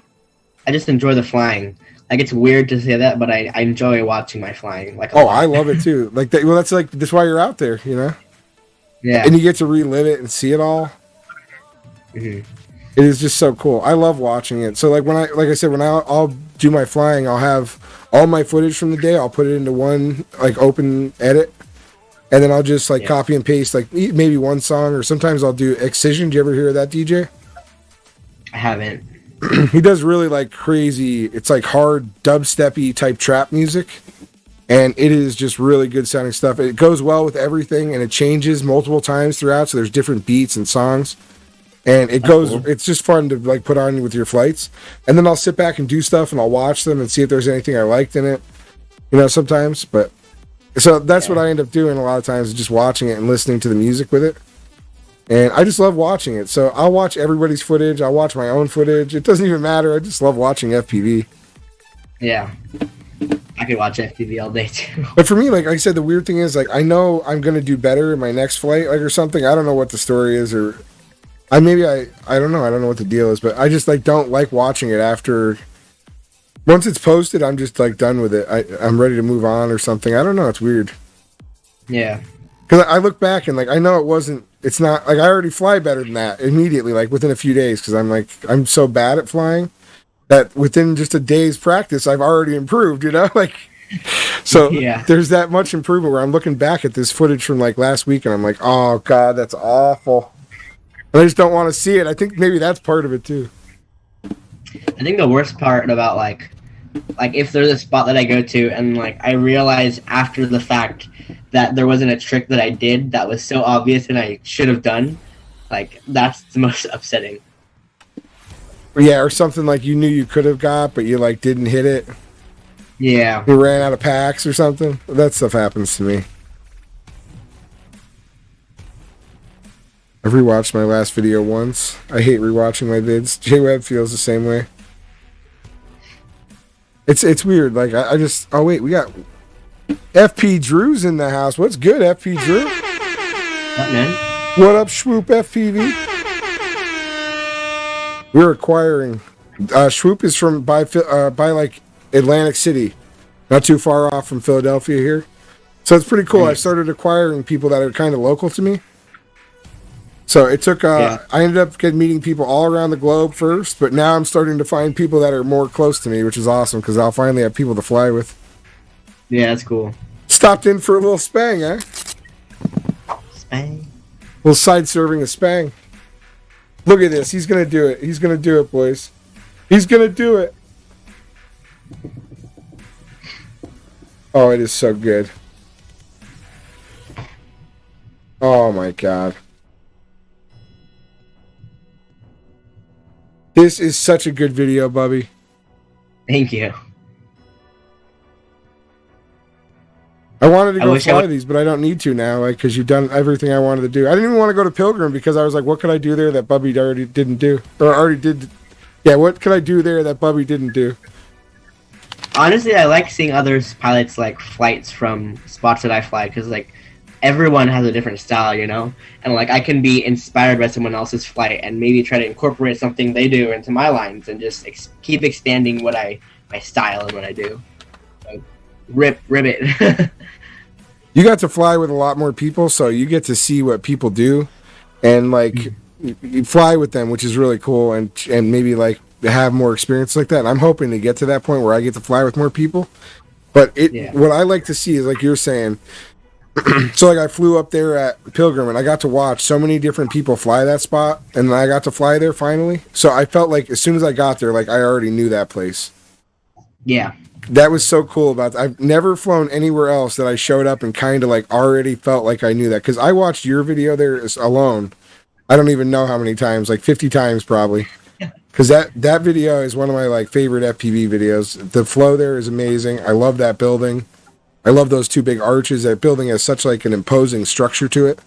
the flying. Like, it's weird to say that, but I enjoy watching my flying. Like, I love it too. Like that. Well, that's why you're out there, you know. Yeah. And you get to relive it and see it all. Mm-hmm. It is just so cool. I love watching it. So like when I'll do my flying, I'll have all my footage from the day. I'll put it into one like open edit, and then I'll just like copy and paste like maybe one song, or sometimes I'll do Excision. Do you ever hear of that DJ? I haven't. He does really like crazy. It's like hard dubsteppy type trap music, and it is just really good sounding stuff. It goes well with everything, and it changes multiple times throughout. So there's different beats and songs. And it goes, it's just fun to like put on with your flights. And then I'll sit back and do stuff and I'll watch them and see if there's anything I liked in it, you know, sometimes. But so that's what I end up doing a lot of times, is just watching it and listening to the music with it. And I just love watching it. So I'll watch everybody's footage. I'll watch my own footage. It doesn't even matter. I just love watching FPV. Yeah. I could watch FPV all day too. But for me, like I said, the weird thing is like, I know I'm going to do better in my next flight, like or something. I don't know what the story is, or I don't know. I don't know what the deal is, but I just like don't like watching it after. Once it's posted, I'm just like done with it. I'm ready to move on or something. I don't know. It's weird. Yeah. Because I look back and like I know it's not like I already fly better than that immediately, like within a few days. Because I'm so bad at flying that within just a day's practice, I've already improved. You know, like so. Yeah. There's that much improvement where I'm looking back at this footage from like last week and I'm like, oh god, that's awful. I just don't want to see it. I think maybe that's part of it too. I think the worst part about like if there's a spot that I go to and like I realize after the fact that there wasn't a trick that I did that was so obvious and I should have done, like that's the most upsetting. Yeah, or something like you knew you could have got, but you like didn't hit it. Yeah. You ran out of packs or something. That stuff happens to me. I've rewatched my last video once. I hate rewatching my vids. J-Web feels the same way. It's weird. Like I just. Oh wait, we got FP Drew's in the house. What's good, FP Drew? What, man? What up, Swoop FPV? We're acquiring. Swoop is from by like Atlantic City, not too far off from Philadelphia here. So it's pretty cool. I started acquiring people that are kind of local to me. So it took, I ended up meeting people all around the globe first, but now I'm starting to find people that are more close to me, which is awesome because I'll finally have people to fly with. Yeah, that's cool. Stopped in for a little spang, eh? Spang? A little side serving of spang. Look at this. He's going to do it. He's going to do it, boys. He's going to do it. Oh, it is so good. Oh, my God. This is such a good video, Bubby. Thank you. I wanted to go fly these, but I don't need to now, like, because you've done everything I wanted to do. I didn't even want to go to Pilgrim because I was like, what could I do there that Bubby already didn't do? Or already did. Yeah, what could I do there that Bubby didn't do? honestly, I like seeing other pilots like flights from spots that I fly because like everyone has a different style, you know, and like I can be inspired by someone else's flight and maybe try to incorporate something they do into my lines and just keep expanding my style and what I do. So, ribbit. You got to fly with a lot more people, so you get to see what people do, and like you fly with them, which is really cool, and maybe like have more experience like that. And I'm hoping to get to that point where I get to fly with more people. But what I like to see is like you're saying. So like I flew up there at Pilgrim, and I got to watch so many different people fly that spot, and then I got to fly there finally. So I felt like as soon as I got there, like I already knew that place. Yeah. That was so cool about that. I've never flown anywhere else that I showed up and kind of like already felt like I knew that. Because I watched your video there alone. I don't even know how many times, like 50 times probably. Because that video is one of my like favorite FPV videos. The flow there is amazing. I love that building. I love those two big arches. That building has such like an imposing structure to it.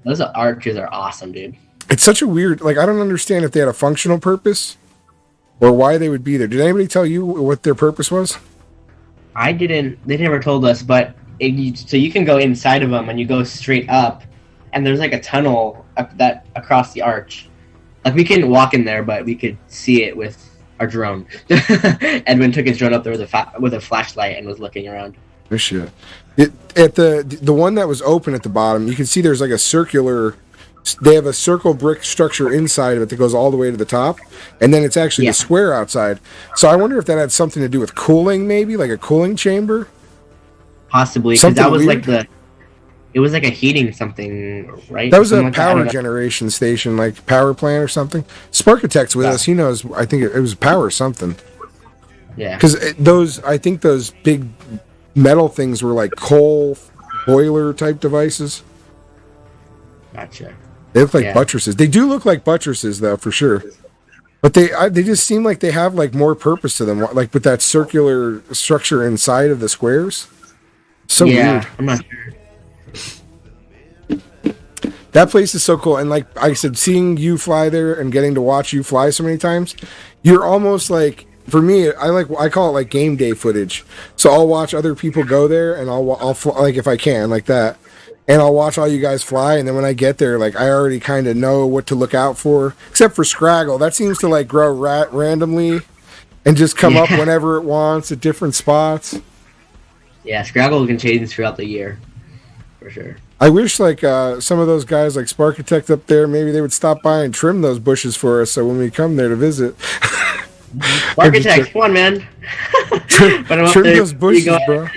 Those arches are awesome, dude. It's such a weird, like I don't understand if they had a functional purpose. Or why they would be there. Did anybody tell you what their purpose was? I didn't. They never told us, but so you can go inside of them and you go straight up, and there's like a tunnel across the arch. Like we couldn't walk in there, but we could see it with our drone. Edwin took his drone up there with a flashlight and was looking around. Oh shit! At the one that was open at the bottom, you can see there's like a circular. They have a circle brick structure inside of it that goes all the way to the top, and then it's actually the square outside. So I wonder if that had something to do with cooling, maybe like a cooling chamber. Possibly, because that was weird? It was like a heating something, right? That was a power generation station, like power plant or something. Sparkitect's with us. He knows. I think it was power something. Yeah. Because I think those big metal things were like coal boiler type devices. Gotcha. They look like buttresses. They do look like buttresses, though, for sure. But they just seem like they have like more purpose to them, like with that circular structure inside of the squares. So weird. I'm not sure. That place is so cool, and like I said, seeing you fly there and getting to watch you fly so many times, you're almost like. For me, I call it like game day footage. So I'll watch other people go there, and I'll fly, like if I can, like that. And I'll watch all you guys fly, and then when I get there, like I already kind of know what to look out for. Except for Scraggle, that seems to like grow randomly, and just come up whenever it wants at different spots. Yeah, Scraggle can change throughout the year, for sure. I wish like some of those guys like Sparkitect up there, maybe they would stop by and trim those bushes for us, so when we come there to visit. Architect, come on, man. Trim those bushes, bro.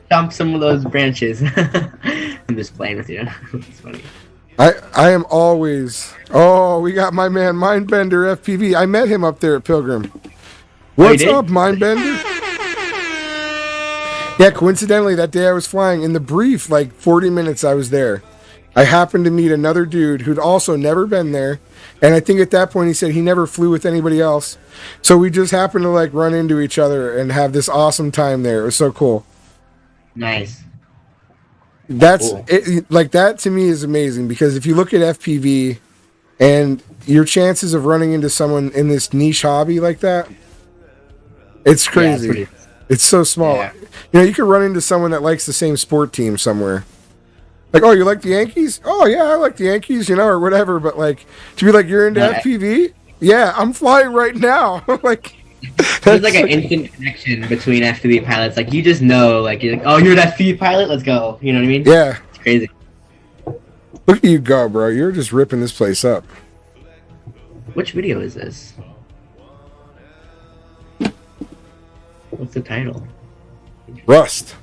Dump some of those branches. I'm just playing with you. It's funny. I am always. Oh, we got my man Mindbender FPV. I met him up there at Pilgrim. What's up, Mindbender? Yeah, coincidentally, that day I was flying in the brief, like 40 minutes I was there. I happened to meet another dude who'd also never been there, and I think at that point he said he never flew with anybody else. So we just happened to like run into each other and have this awesome time there. It was so cool. Nice. That's cool. Like that to me is amazing because if you look at FPV and your chances of running into someone in this niche hobby like that, it's crazy. Yeah, it's so small. Yeah. You know, you could run into someone that likes the same sport team somewhere. Like, oh, you like the Yankees? Oh, yeah, I like the Yankees, you know, or whatever. But, like, to be like, you're into FPV? Yeah, I'm flying right now. Like, there's like an instant connection between FPV pilots. Like, you just know, like, you're like, oh, you're an FPV pilot? Let's go. You know what I mean? Yeah. It's crazy. Look at you go, bro. You're just ripping this place up. Which video is this? What's the title? Rust.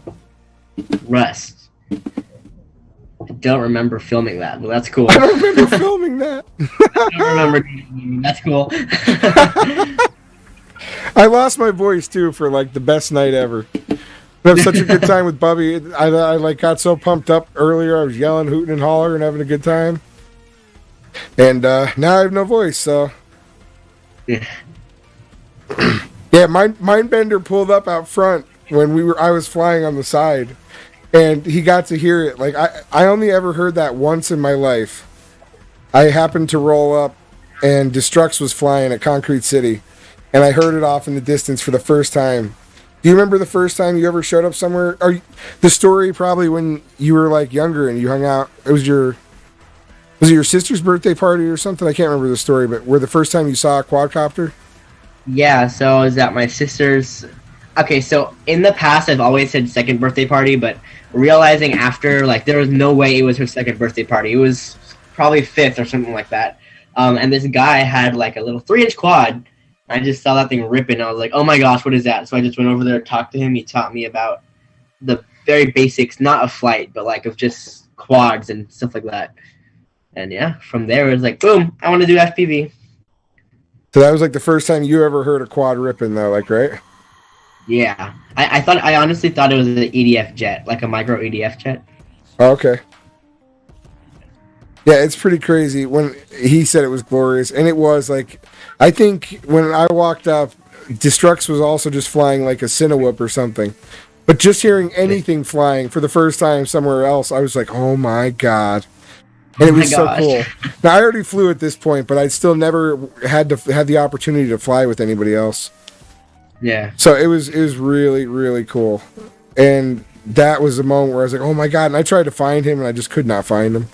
I don't remember filming that, but that's cool. I don't remember filming that. I don't remember. That's cool. I lost my voice too for like the best night ever. I had such a good time with Bubby. I like got so pumped up earlier. I was yelling, hooting, and hollering, and having a good time. And now I have no voice, so yeah. Mindbender pulled up out front when I was flying on the side. And he got to hear it. Like I only ever heard that once in my life. I happened to roll up, and Destructs was flying at Concrete City, and I heard it off in the distance for the first time. Do you remember the first time you ever showed up somewhere? Or the story probably when you were like younger and you hung out. Was it your sister's birthday party or something? I can't remember the story, but where the first time you saw a quadcopter? Yeah, so I was at my sister's. Okay, so in the past, I've always said second birthday party, but realizing after, like, there was no way it was her second birthday party. It was probably fifth or something like that. And this guy had, like, a little 3-inch quad. I just saw that thing ripping. I was like, oh my gosh, what is that? So I just went over there, talked to him. He taught me about the very basics, not of flight, but, like, of just quads and stuff like that. And, yeah, from there, it was like, boom, I want to do FPV. So that was, like, the first time you ever heard a quad ripping, though, like, right? Yeah, I honestly thought it was an EDF jet, like a micro EDF jet. Oh, okay. Yeah, it's pretty crazy when he said it was glorious, and it was like, I think when I walked up, Destructs was also just flying like a Cinewhoop or something, but just hearing anything flying for the first time somewhere else, I was like, oh my god. And it was so cool. Now I already flew at this point, but I'd still never had the opportunity to fly with anybody else. Yeah. So it was really, really cool. And that was the moment where I was like, oh my god, and I tried to find him and I just could not find him.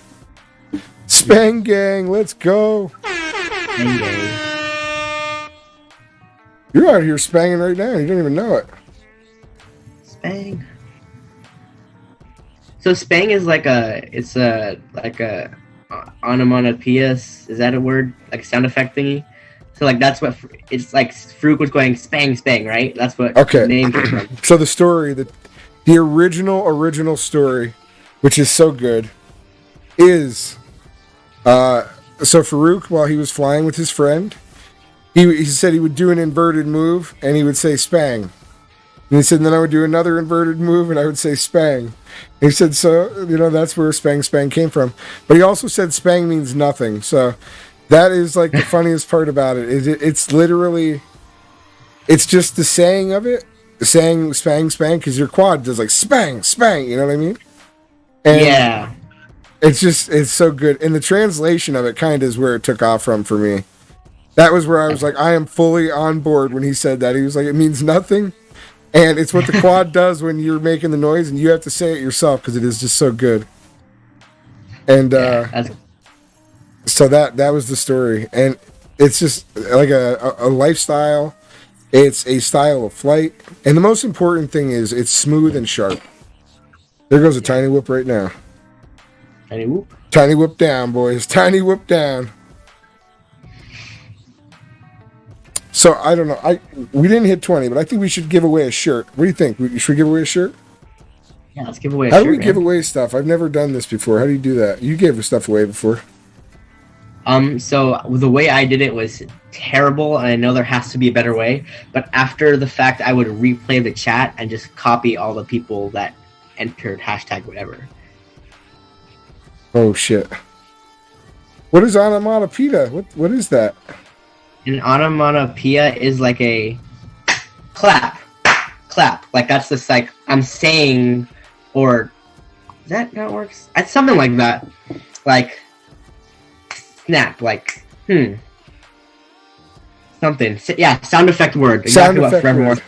Spang gang, let's go. Spang gang. You're out here spanging right now, you don't even know it. Spang. So spang is like a onomatopoeia, is that a word? Like a sound effect thingy? So, like, that's what, it's like Farouk was going spang, spang, right? That's what the name came from. So the story, the original story, which is so good, is, so Farouk, while he was flying with his friend, he said he would do an inverted move, and he would say spang. And he said, then I would do another inverted move, and I would say spang. And he said, so, that's where spang, spang came from. But he also said spang means nothing, so... That is like the funniest part about it. It's literally, it's just the saying of it, saying spang spang, because your quad does like spang spang. You know what I mean? And yeah. It's so good, and the translation of it kind of is where it took off from for me. That was where I was like, I am fully on board when he said that. He was like, it means nothing, and it's what the quad does when you're making the noise, and you have to say it yourself because it is just so good. And so that was the story, and it's just like a lifestyle. It's a style of flight, and the most important thing is it's smooth and sharp. There goes a tiny whoop right now. Tiny whoop. Tiny whoop down, boys. Tiny whoop down. So I don't know. We didn't hit 20, but I think we should give away a shirt. What do you think? Should we give away a shirt? Yeah, let's give away a shirt. How do we give away stuff? I've never done this before. How do you do that? You gave stuff away before. So the way I did it was terrible, and I know there has to be a better way, but after the fact, I would replay the chat and just copy all the people that entered hashtag whatever. Oh, shit. What is onomatopoeia? What is that? An onomatopoeia is like a clap. Like, that's just like, I'm saying, or, is that how it works? It's something like that. Like... snap, like, something. Yeah, sound effect word. Exactly sound effect word.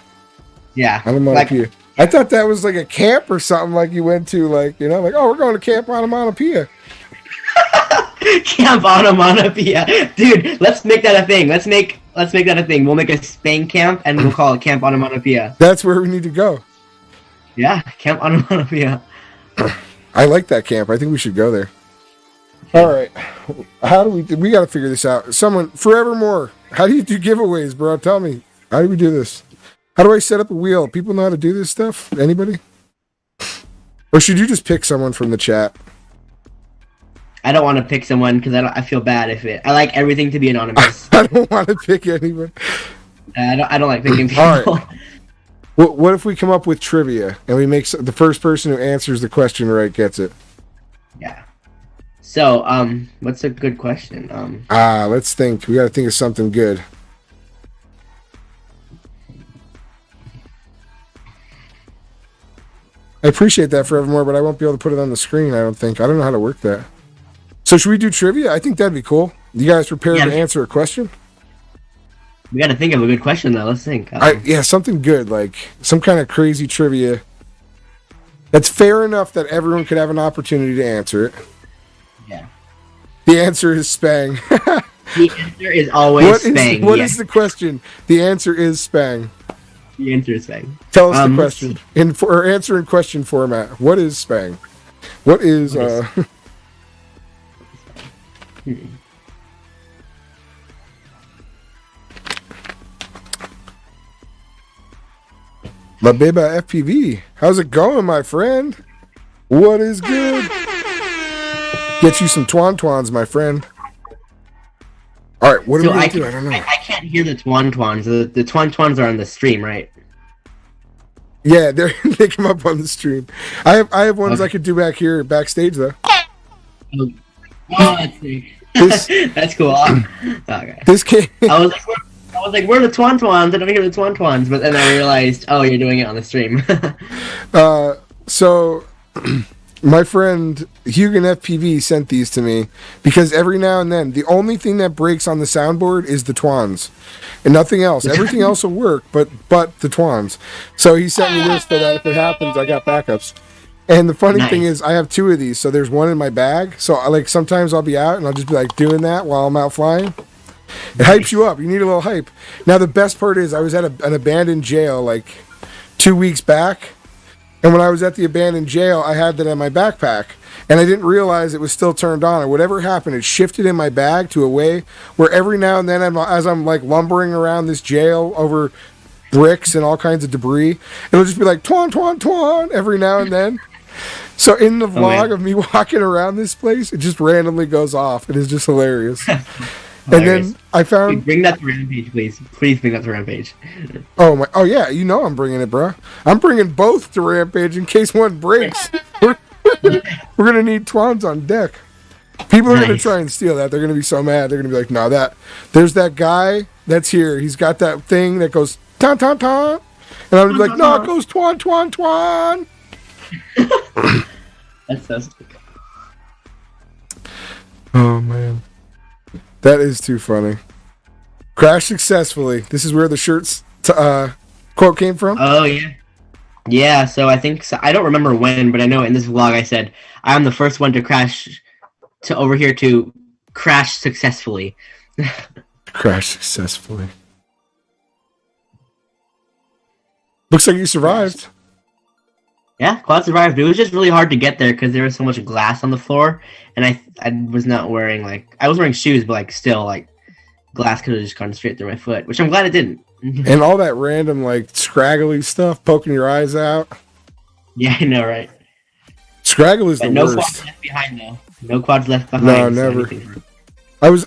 Yeah. Onomatopoeia. I thought that was like a camp or something like you went to, like, like, oh, we're going to Camp Onomatopoeia. Camp Onomatopoeia. Dude, let's make that a thing. Let's make that a thing. We'll make a Spang camp, and we'll call it Camp Onomatopoeia. That's where we need to go. Yeah, Camp Onomatopoeia. I like that camp. I think we should go there. All right. How do we got to figure this out. Someone, Forevermore, how do you do giveaways, bro? Tell me. How do we do this? How do I set up a wheel? People know how to do this stuff? Anybody? Or should you just pick someone from the chat? I don't want to pick someone because I feel bad if it. I like everything to be anonymous. I don't want to pick anyone. I don't like picking people. All right. What if we come up with trivia and we make the first person who answers the question right gets it? Yeah. So, what's a good question? Let's think. We got to think of something good. I appreciate that, Forevermore, but I won't be able to put it on the screen, I don't think. I don't know how to work that. So should we do trivia? I think that'd be cool. You guys prepared to answer a question? We got to think of a good question though. Let's think. Yeah, something good, like some kind of crazy trivia. That's fair enough that everyone could have an opportunity to answer it. Yeah. The answer is Spang. The answer is always Spang. What is the question? The answer is Spang. The answer is Spang. Tell us the question or answer in question format. What is Spang? What is La Beba FPV? How's it going, my friend? What is good? Get you some twans, my friend. All right, what do we do? I don't know. I can't hear the twans. The twans are on the stream, right? Yeah, they come up on the stream. I have ones I could do back here backstage though. Oh, that's sick. That's cool. Okay. This came. I was like, where are the twans? I don't hear the twans. But then I realized, oh, you're doing it on the stream. So my friend Hugan FPV sent these to me because every now and then the only thing that breaks on the soundboard is the twans and nothing else. Everything else will work, but the twans. So he sent me this so that if it happens, I got backups. And the funny thing is, I have 2 of these, so there's one in my bag. So sometimes I'll be out and I'll just be like doing that while I'm out flying. It hypes you up. You need a little hype. Now the best part is I was at an abandoned jail like 2 weeks back. And when I was at the abandoned jail, I had that in my backpack. And I didn't realize it was still turned on. And whatever happened, it shifted in my bag to a way where every now and then, as I'm like lumbering around this jail over bricks and all kinds of debris, it'll just be like, twan, every now and then. So in the vlog of me walking around this place, it just randomly goes off. It is just hilarious. And then I found... Bring that to Rampage, please. Please bring that to Rampage. Oh yeah, you know I'm bringing it, bro. I'm bringing both to Rampage in case one breaks. We're going to need twans on deck. People are going to try and steal that. They're going to be so mad. They're going to be like, no, there's that guy that's here. He's got that thing that goes, ton. And I'll be like, no, it goes twan. That's so sick. Oh, man. That is too funny. Crashed successfully. This is where the shirts quote came from? Oh, yeah. Yeah, so I think... I don't remember when, but I know in this vlog I said, I'm the first one to crash... over here to crash successfully. Crash successfully. Looks like you survived. Yeah, quad survived, but it was just really hard to get there because there was so much glass on the floor, and I was not wearing, I was wearing shoes, but, still, glass could have just gone straight through my foot, which I'm glad it didn't. And all that random, scraggly stuff poking your eyes out. Yeah, I know, right? Scraggle is the no worst. No quads left behind, though. No quads left behind. No, never.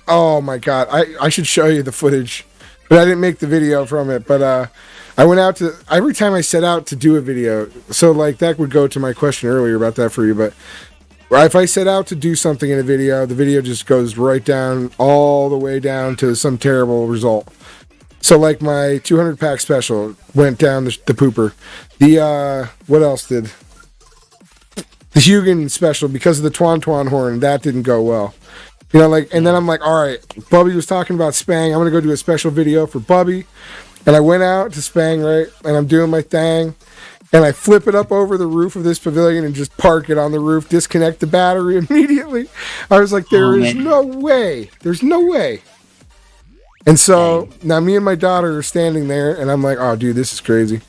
Oh my god, I should show you the footage, but I didn't make the video from it, but, I went out to, every time I set out to do a video, so that would go to my question earlier about that for you, but if I set out to do something in a video, the video just goes right down, all the way down to some terrible result. So my 200 pack special went down the pooper. What else did? The Hugan special, because of the twan horn, that didn't go well. And then I'm like, all right, Bubby was talking about Spang, I'm going to go do a special video for Bubby. And I went out to Spang, right? And I'm doing my thing. And I flip it up over the roof of this pavilion and just park it on the roof, disconnect the battery immediately. I was like, there is no way. There's no way. And so now me and my daughter are standing there and I'm like, oh, dude, this is crazy.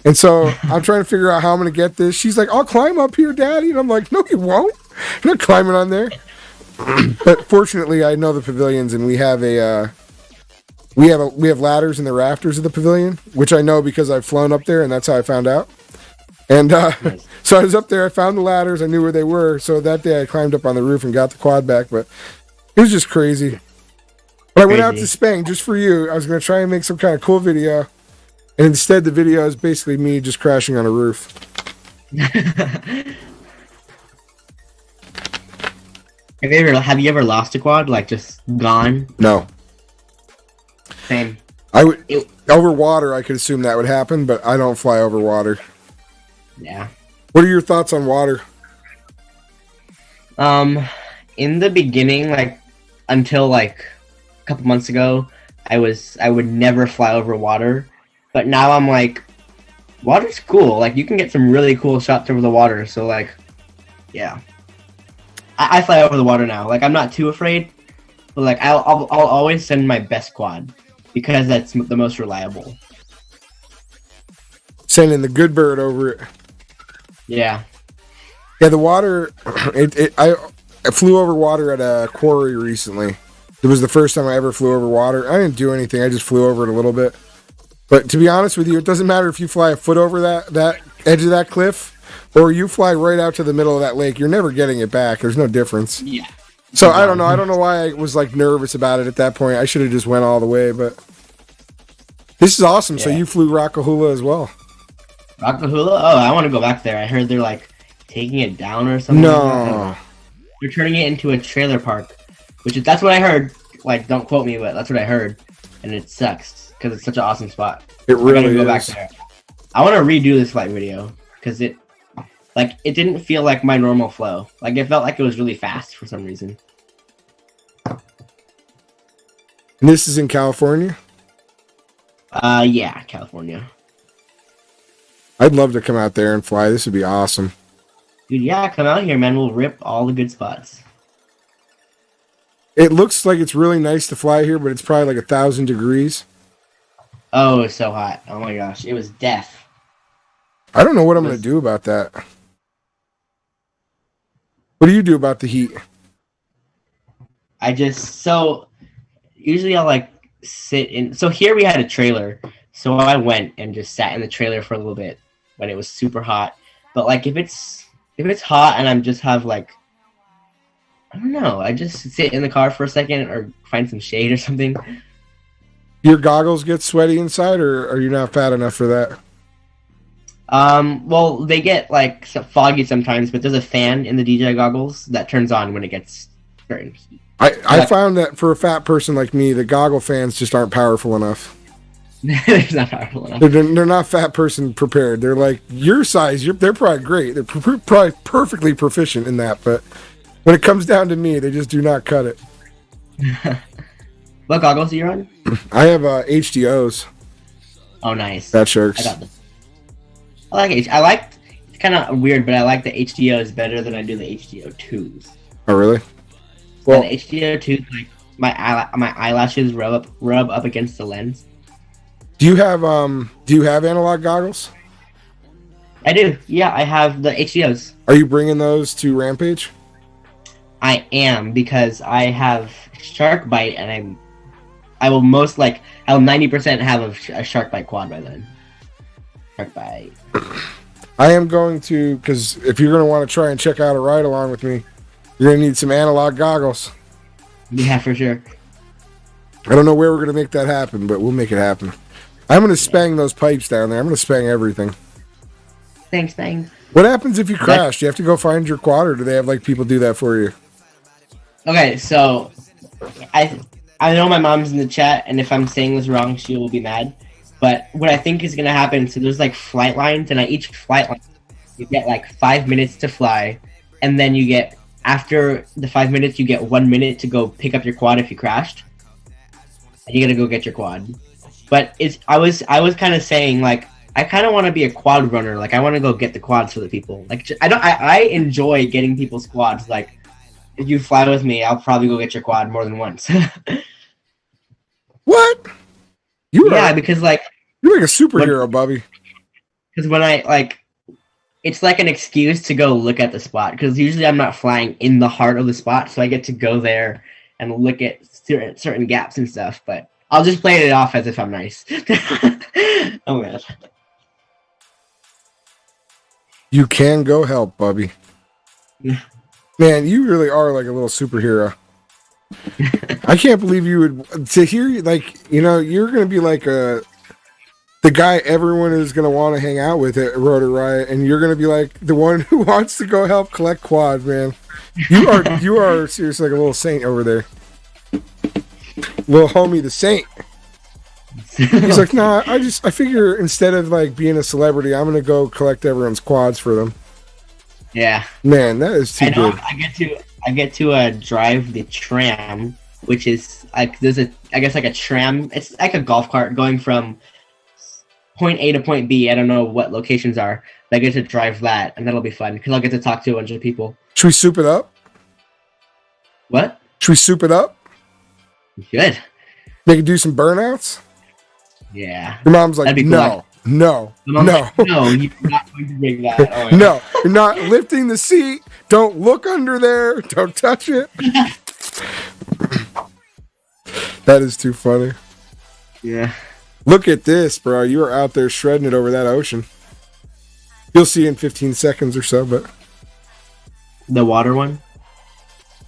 And so I'm trying to figure out how I'm going to get this. She's like, I'll climb up here, Daddy. And I'm like, no, you won't. You're not climbing on there. But fortunately, I know the pavilions and we have we have ladders in the rafters of the pavilion, which I know because I've flown up there, and that's how I found out. And so I was up there, I found the ladders, I knew where they were, so that day I climbed up on the roof and got the quad back, but it was just crazy. But I went out to Spang just for you. I was going to try and make some kind of cool video, and instead the video is basically me just crashing on a roof. Have you ever lost a quad? Just gone? No. Same. Over water, I could assume that would happen, but I don't fly over water. Yeah. What are your thoughts on water? In the beginning, until a couple months ago, I would never fly over water, but now I'm like, water's cool. Like you can get some really cool shots over the water. So like, yeah, I fly over the water now. Like I'm not too afraid, but like I'll always send my best quad because that's the most reliable. Sending the good bird over it. Yeah. Yeah, the water. I flew over water at a quarry recently. It was the first time I ever flew over water. I didn't do anything. I just flew over it a little bit. But to be honest with you, it doesn't matter if you fly a foot over that edge of that cliff or you fly right out to the middle of that lake. You're never getting it back. There's no difference. Yeah. So I don't know. I don't know why I was like nervous about it at that point. I should have just went all the way. But this is awesome. Yeah. So you flew Rockahula as well. Rockahula? Oh, I want to go back there. I heard they're like taking it down or something. No. They're turning it into a trailer park, that's what I heard. Like, don't quote me, but that's what I heard, and it sucks because it's such an awesome spot. It really I gotta go is. Back there. I want to redo this flight video because it didn't feel like my normal flow. Like it felt like it was really fast for some reason. And this is in California? Yeah, California. I'd love to come out there and fly. This would be awesome. Dude, yeah, come out here, man. We'll rip all the good spots. It looks like it's really nice to fly here, but it's probably like 1,000 degrees. Oh, it's so hot. Oh my gosh. It was death. I don't know what I'm going to do about that. What do you do about the heat? Usually I'll like sit in. So here we had a trailer. So I went and just sat in the trailer for a little bit when it was super hot. But like if it's hot and I'm just have like, I don't know, I just sit in the car for a second or find some shade or something. Your goggles get sweaty inside, or are you not fat enough for that? Well, they get like foggy sometimes, but there's a fan in the DJI goggles that turns on when it gets certain heat. I found that for a fat person like me, the goggle fans just aren't powerful enough. It's not powerful enough. They're not fat person prepared. They're like your size. They're probably great. They're probably perfectly proficient in that, but when it comes down to me, they just do not cut it. What goggles are you on? I have HDOs. Oh, nice. That sharks. I like it's kind of weird, but I like the HDOs better than I do the HDO2s. Oh, really? Well, the HDO2s, like my eyelashes rub up against the lens. Do you have analog goggles? I do. Yeah, I have the HDOs. Are you bringing those to Rampage? I am, because I have shark bite, and I'll 90% have a shark bite quad by then. Shark bite. I am going to, because if you're going to want to try and check out a ride along with me, you're going to need some analog goggles. Yeah, for sure. I don't know where we're going to make that happen, but we'll make it happen. I'm going to spang those pipes down there. I'm going to spang everything. Thanks, bang. What happens if you crash? Do you have to go find your quad, or do they have like people do that for you? Okay, so I know my mom's in the chat, and if I'm saying this wrong, she will be mad. But what I think is gonna happen, so there's like flight lines, and at each flight line, you get like 5 minutes to fly, and then you get, after the 5 minutes, you get 1 minute to go pick up your quad if you crashed, and you gotta go get your quad. But I was kind of saying, like, I kind of want to be a quad runner. Like, I want to go get the quads for the people. Like, I enjoy getting people's quads. Like, if you fly with me, I'll probably go get your quad more than once. What? Because like you're like a superhero, Bobby. Because when it's like an excuse to go look at the spot. Because usually I'm not flying in the heart of the spot, so I get to go there and look at certain gaps and stuff. But I'll just play it off as if I'm nice. Oh man. You can go help, Bubby. Man, you really are like a little superhero. I can't believe you would, to hear you, like, you know, you're going to be like the guy everyone is going to want to hang out with at Rotor Riot, and you're going to be like the one who wants to go help collect quads, man. You are seriously like a little saint over there. Little homie the saint. He's like, nah, I figure instead of like being a celebrity, I'm gonna go collect everyone's quads for them. Yeah. Man, that is too good. I get to drive the tram, which is like there's a I guess like a tram. It's like a golf cart going from point A to point B. I don't know what locations are. But I get to drive that, and that'll be fun because I'll get to talk to a bunch of people. Should we soup it up? What? Should we soup it up? Good. Make it do some burnouts? Yeah. Your mom's like, That'd be cool. no, no, My mom's no. like, no, you're not going to make that. Oh, No, you're not lifting the seat. Don't look under there. Don't touch it. That is too funny. Yeah. Look at this, bro. You are out there shredding it over that ocean. You'll see in 15 seconds or so, but... The water one?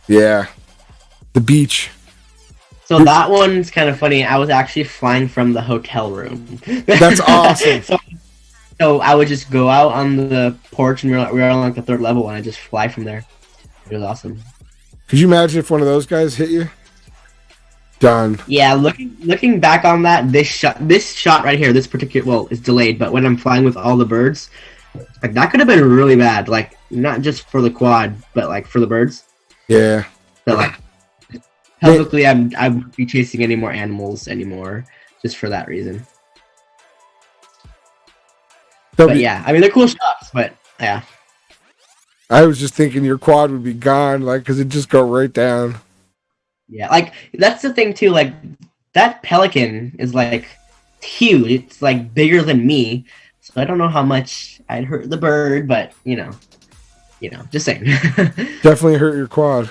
Yeah. The beach. So that one's kind of funny. I was actually flying from the hotel room. That's awesome. So I would just go out on the porch, and we were on like the 3rd level, and I just fly from there. It was awesome. Could you imagine if one of those guys hit you? Done. Yeah, looking back on that, this shot right here, this particular, well, it's delayed, but when I'm flying with all the birds, like that could have been really bad. Like not just for the quad, but like for the birds. Yeah. So like, publicly, I wouldn't be chasing any more animals anymore, just for that reason. But yeah, I mean they're cool shots, but yeah. I was just thinking your quad would be gone, like, because it'd just go right down. Yeah, like that's the thing too. Like that pelican is like huge. It's like bigger than me. So I don't know how much I'd hurt the bird, but you know, just saying. Definitely hurt your quad.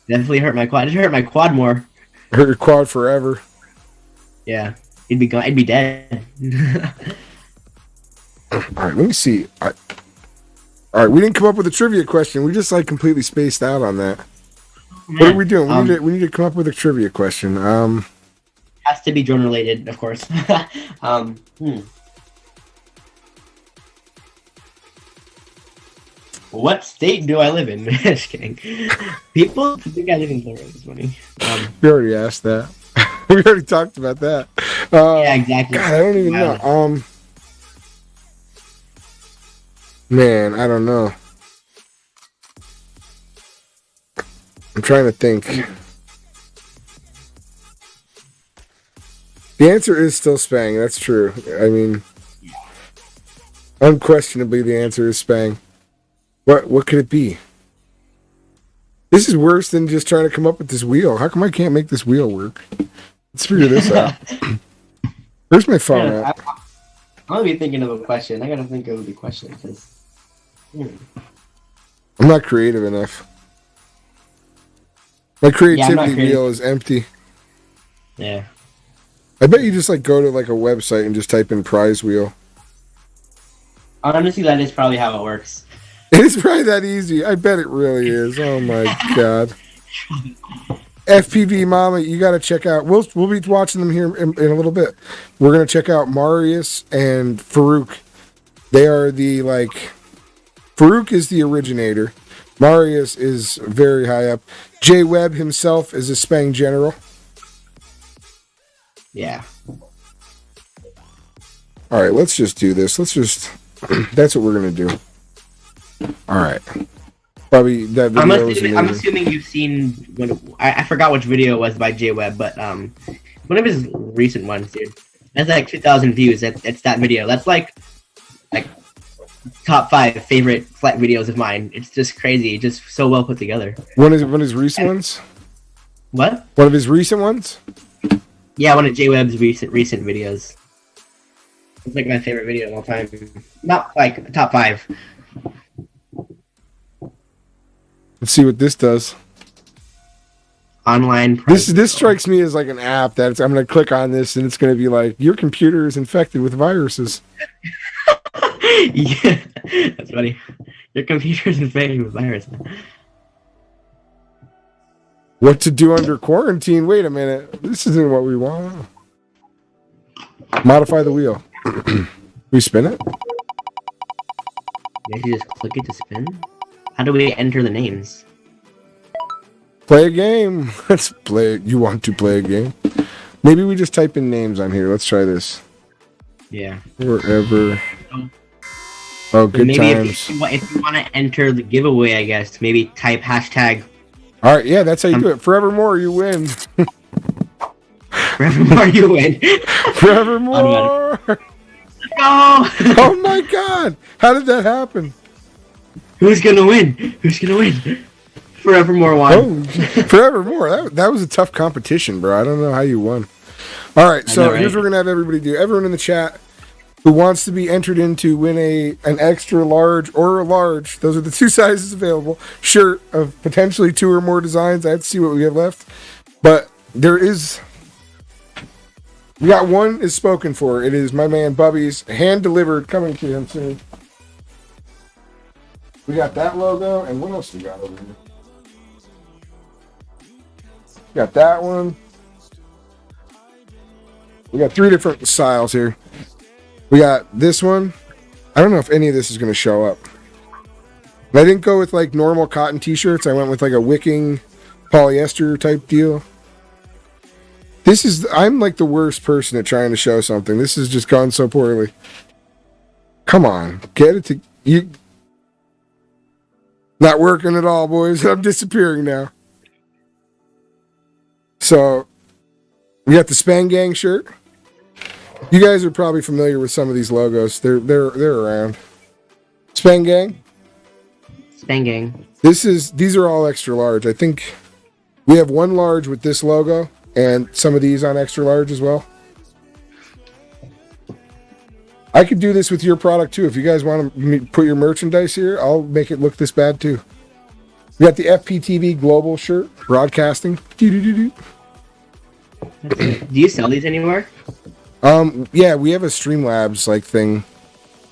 Definitely hurt my quad. It hurt my quad more. Hurt your quad forever. Yeah, it'd be gone. It'd be dead. All right, let me see. All right, we didn't come up with a trivia question. We just like completely spaced out on that. Man, what are we doing? We need to come up with a trivia question. Has to be drone related, of course. What state do I live in? Just kidding. People think I live in Florida. It's funny. We already asked that. We already talked about that. Yeah, exactly. God, I don't even know. Man, I don't know. I'm trying to think. The answer is still Spang. That's true. I mean, unquestionably, the answer is Spang. What could it be? This is worse than just trying to come up with this wheel. How come I can't make this wheel work? Let's figure this out. Where's my phone at? I'm gonna be thinking of a question. I gotta think of the question because I'm not creative enough. My creativity wheel is empty. Yeah. I bet you just like go to like a website and just type in prize wheel. Honestly, that is probably how it works. It's probably that easy. I bet it really is. Oh my god. FPV Mama, you got to check out. We'll be watching them here in a little bit. We're going to check out Marius and Farouk. They are the Farouk is the originator. Marius is very high up. Jay Webb himself is a Spang general. Yeah. All right, let's just do this. That's what we're going to do. All right. Probably that video. I'm assuming you've seen I forgot which video it was by Jay Webb, but one of his recent ones, dude. That's like 2,000 views. It's that video. That's like top 5 favorite flight videos of mine. It's just crazy. Just so well put together. One of his recent ones? What? One of his recent ones? Yeah, one of Jay Webb's recent videos. It's like my favorite video of all time. Not like top 5. Let's see what this does. Online. This strikes me as like an app that I'm going to click on this and it's going to be like, your computer is infected with viruses. Yeah, that's funny. Your computer is infected with viruses. What to do under quarantine? Wait a minute. This isn't what we want. Modify the wheel. We spin it? You just click it to spin? How do we enter the names? Play a game. Let's play. You want to play a game? Maybe we just type in names on here. Let's try this. Yeah. Wherever. Oh, good maybe times. If you want to enter the giveaway, I guess, maybe type hashtag. All right, yeah, that's how you do it. Forevermore, you win. Forevermore, you win. Forevermore. Go. Oh my God! How did that happen? Who's gonna win? Who's gonna win? Forevermore won. Oh, Forevermore. That was a tough competition, bro. I don't know how you won. All right, so here's what we're gonna have everybody do. Everyone in the chat who wants to be entered in to win an extra large or a large, those are the two sizes available, shirt of potentially 2 or more designs. I have to see what we have left. But we got one is spoken for. It is my man Bubby's, hand delivered, coming to him soon. We got that logo, and what else we got over here? Got that one. We got 3 different styles here. We got this one. I don't know if any of this is going to show up. I didn't go with like normal cotton t-shirts. I went with like a wicking polyester type deal. I'm like the worst person at trying to show something. This has just gone so poorly. Come on. Get it to you. Not working at all, boys. I'm disappearing now. So we got the Spang Gang shirt. You guys are probably familiar with some of these logos. They're around. Spang Gang. Spang Gang. These are all extra large. I think we have 1 large with this logo and some of these on extra large as well. I could do this with your product too. If you guys want to put your merchandise here, I'll make it look this bad too. We got the FPTV Global shirt, broadcasting. Do you sell these anywhere? Yeah, we have a Streamlabs like thing.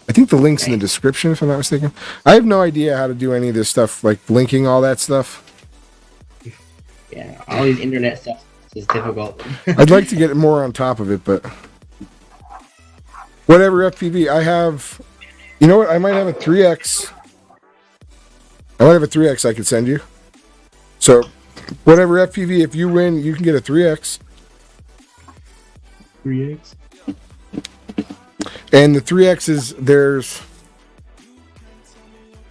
I think the link's in the description, if I'm not mistaken. I have no idea how to do any of this stuff, like linking all that stuff. Yeah, all these internet stuff is difficult. I'd like to get more on top of it, but whatever FPV. I have, you know what? I might have a 3X. I might have a 3X I could send you. So, whatever FPV, if you win, you can get a 3X. 3X? And the 3Xs,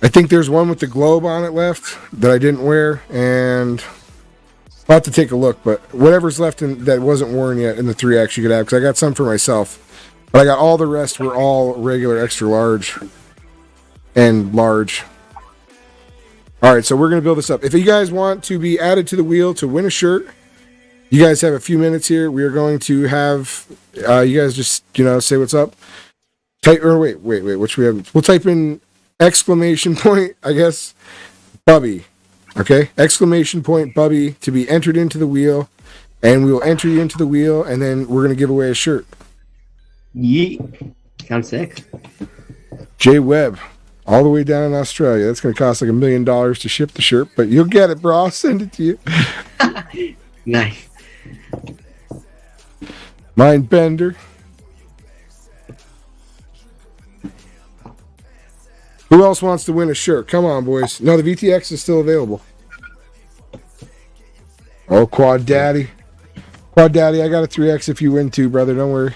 I think there's one with the globe on it left that I didn't wear, and I'll have to take a look, but whatever's left that wasn't worn yet in the 3X you could have, because I got some for myself. But I got all the rest were all regular extra large and large. All right, so we're going to build this up. If you guys want to be added to the wheel to win a shirt, you guys have a few minutes here. We are going to have you guys just, say what's up. Wait, which we have. We'll type in exclamation point, I guess, Bubby. Okay? Exclamation point Bubby to be entered into the wheel, and we will enter you into the wheel, and then we're going to give away a shirt. Yeet. Sounds sick. J Webb, all the way down in Australia. That's going to cost like $1 million to ship the shirt, but you'll get it, bro. I'll send it to you. Nice. Mind Bender. Who else wants to win a shirt? Come on, boys. No, the VTX is still available. Oh, Quad Daddy. Quad Daddy, I got a 3X if you win too, brother. Don't worry.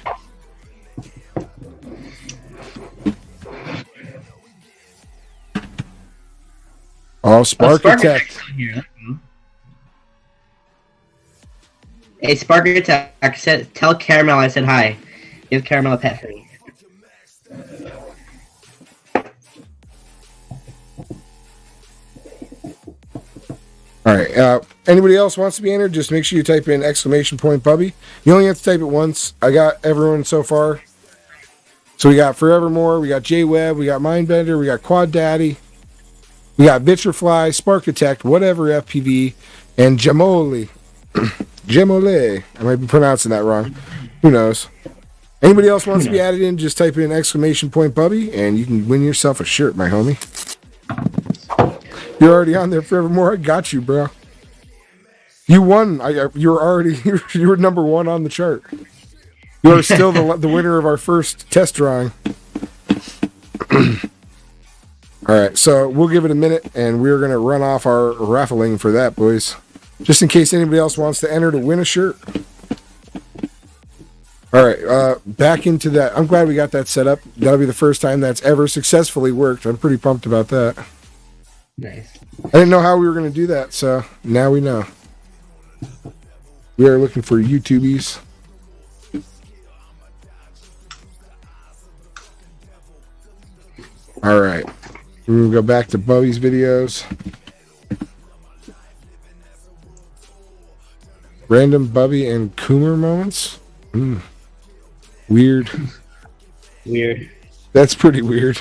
Oh, Spark Attack. Hey, Spark Attack, tell Caramel I said hi. Give Caramel a pet for me. All right. Anybody else wants to be entered? Just make sure you type in exclamation point Bubby. You only have to type it once. I got everyone so far. So we got Forevermore, we got J Webb, we got Mindbender, we got Quad Daddy, we got Bitcherfly, Spark Detect, whatever FPV, and Jamoli. Jamole. I might be pronouncing that wrong. Who knows? Anybody else wants to be added in, just type in exclamation point Bubby, and you can win yourself a shirt, my homie. You're already on there, Forevermore. I got you, bro. You won. You were number 1 on the chart. You are still the winner of our first test drawing. All right, so we'll give it a minute, and we're going to run off our raffling for that, boys. Just in case anybody else wants to enter to win a shirt. All right, back into that. I'm glad we got that set up. That'll be the first time that's ever successfully worked. I'm pretty pumped about that. Nice. I didn't know how we were going to do that, so now we know. We are looking for YouTubies. All right. We'll go back to Bubby's videos. Random Bubby and Coomer moments. Weird. Weird. That's pretty weird.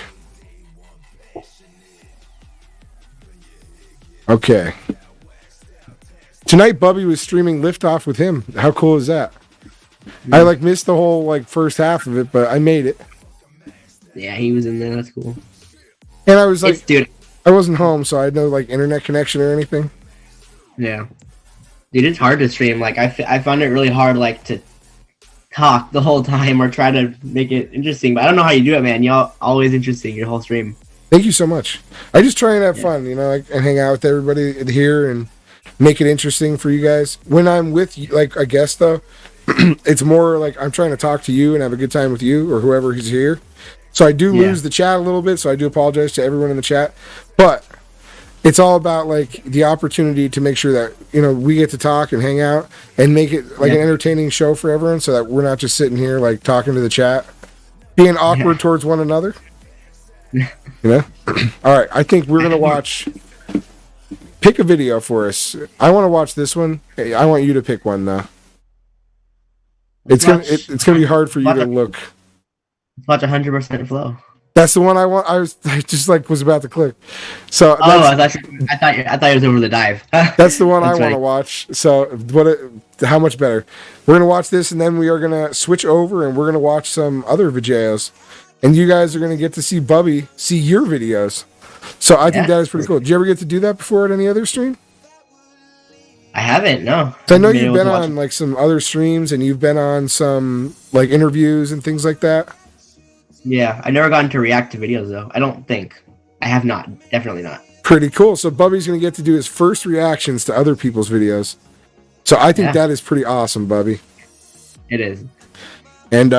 Okay. Tonight, Bubby was streaming Liftoff with him. How cool is that? I missed the whole first half of it, but I made it. Yeah, he was in there. That's cool. And I was dude. I wasn't home, so I had no internet connection or anything. Yeah, dude, it's hard to stream. I found it really hard to talk the whole time or try to make it interesting. But I don't know how you do it, man. Y'all always interesting your whole stream. Thank you so much. I just try and have fun, and hang out with everybody here and make it interesting for you guys. When I'm with you, a guest though, it's more I'm trying to talk to you and have a good time with you or whoever is here. So I do lose the chat a little bit, so I do apologize to everyone in the chat. But it's all about the opportunity to make sure that we get to talk and hang out and make it an entertaining show for everyone, so that we're not just sitting here talking to the chat, being awkward towards one another. All right, I think we're gonna watch. Pick a video for us. I want to watch this one. Hey, I want you to pick one though. It's gonna be hard for you to look. Let's watch 100% flow. That's the one I want. I just was about to click. So I thought it was over the dive. That's the one I want to watch. So how much better? We're gonna watch this, and then we are gonna switch over, and we're gonna watch some other videos, and you guys are gonna get to see Bubby see your videos. So I think that is pretty cool. Did you ever get to do that before at any other stream? I haven't. No. I know you've been on some other streams, and you've been on some interviews and things like that. Yeah, I never gotten to react to videos though. I don't think. I have not. Definitely not. Pretty cool. So Bubby's going to get to do his first reactions to other people's videos. So I think that is pretty awesome, Bubby. It is. And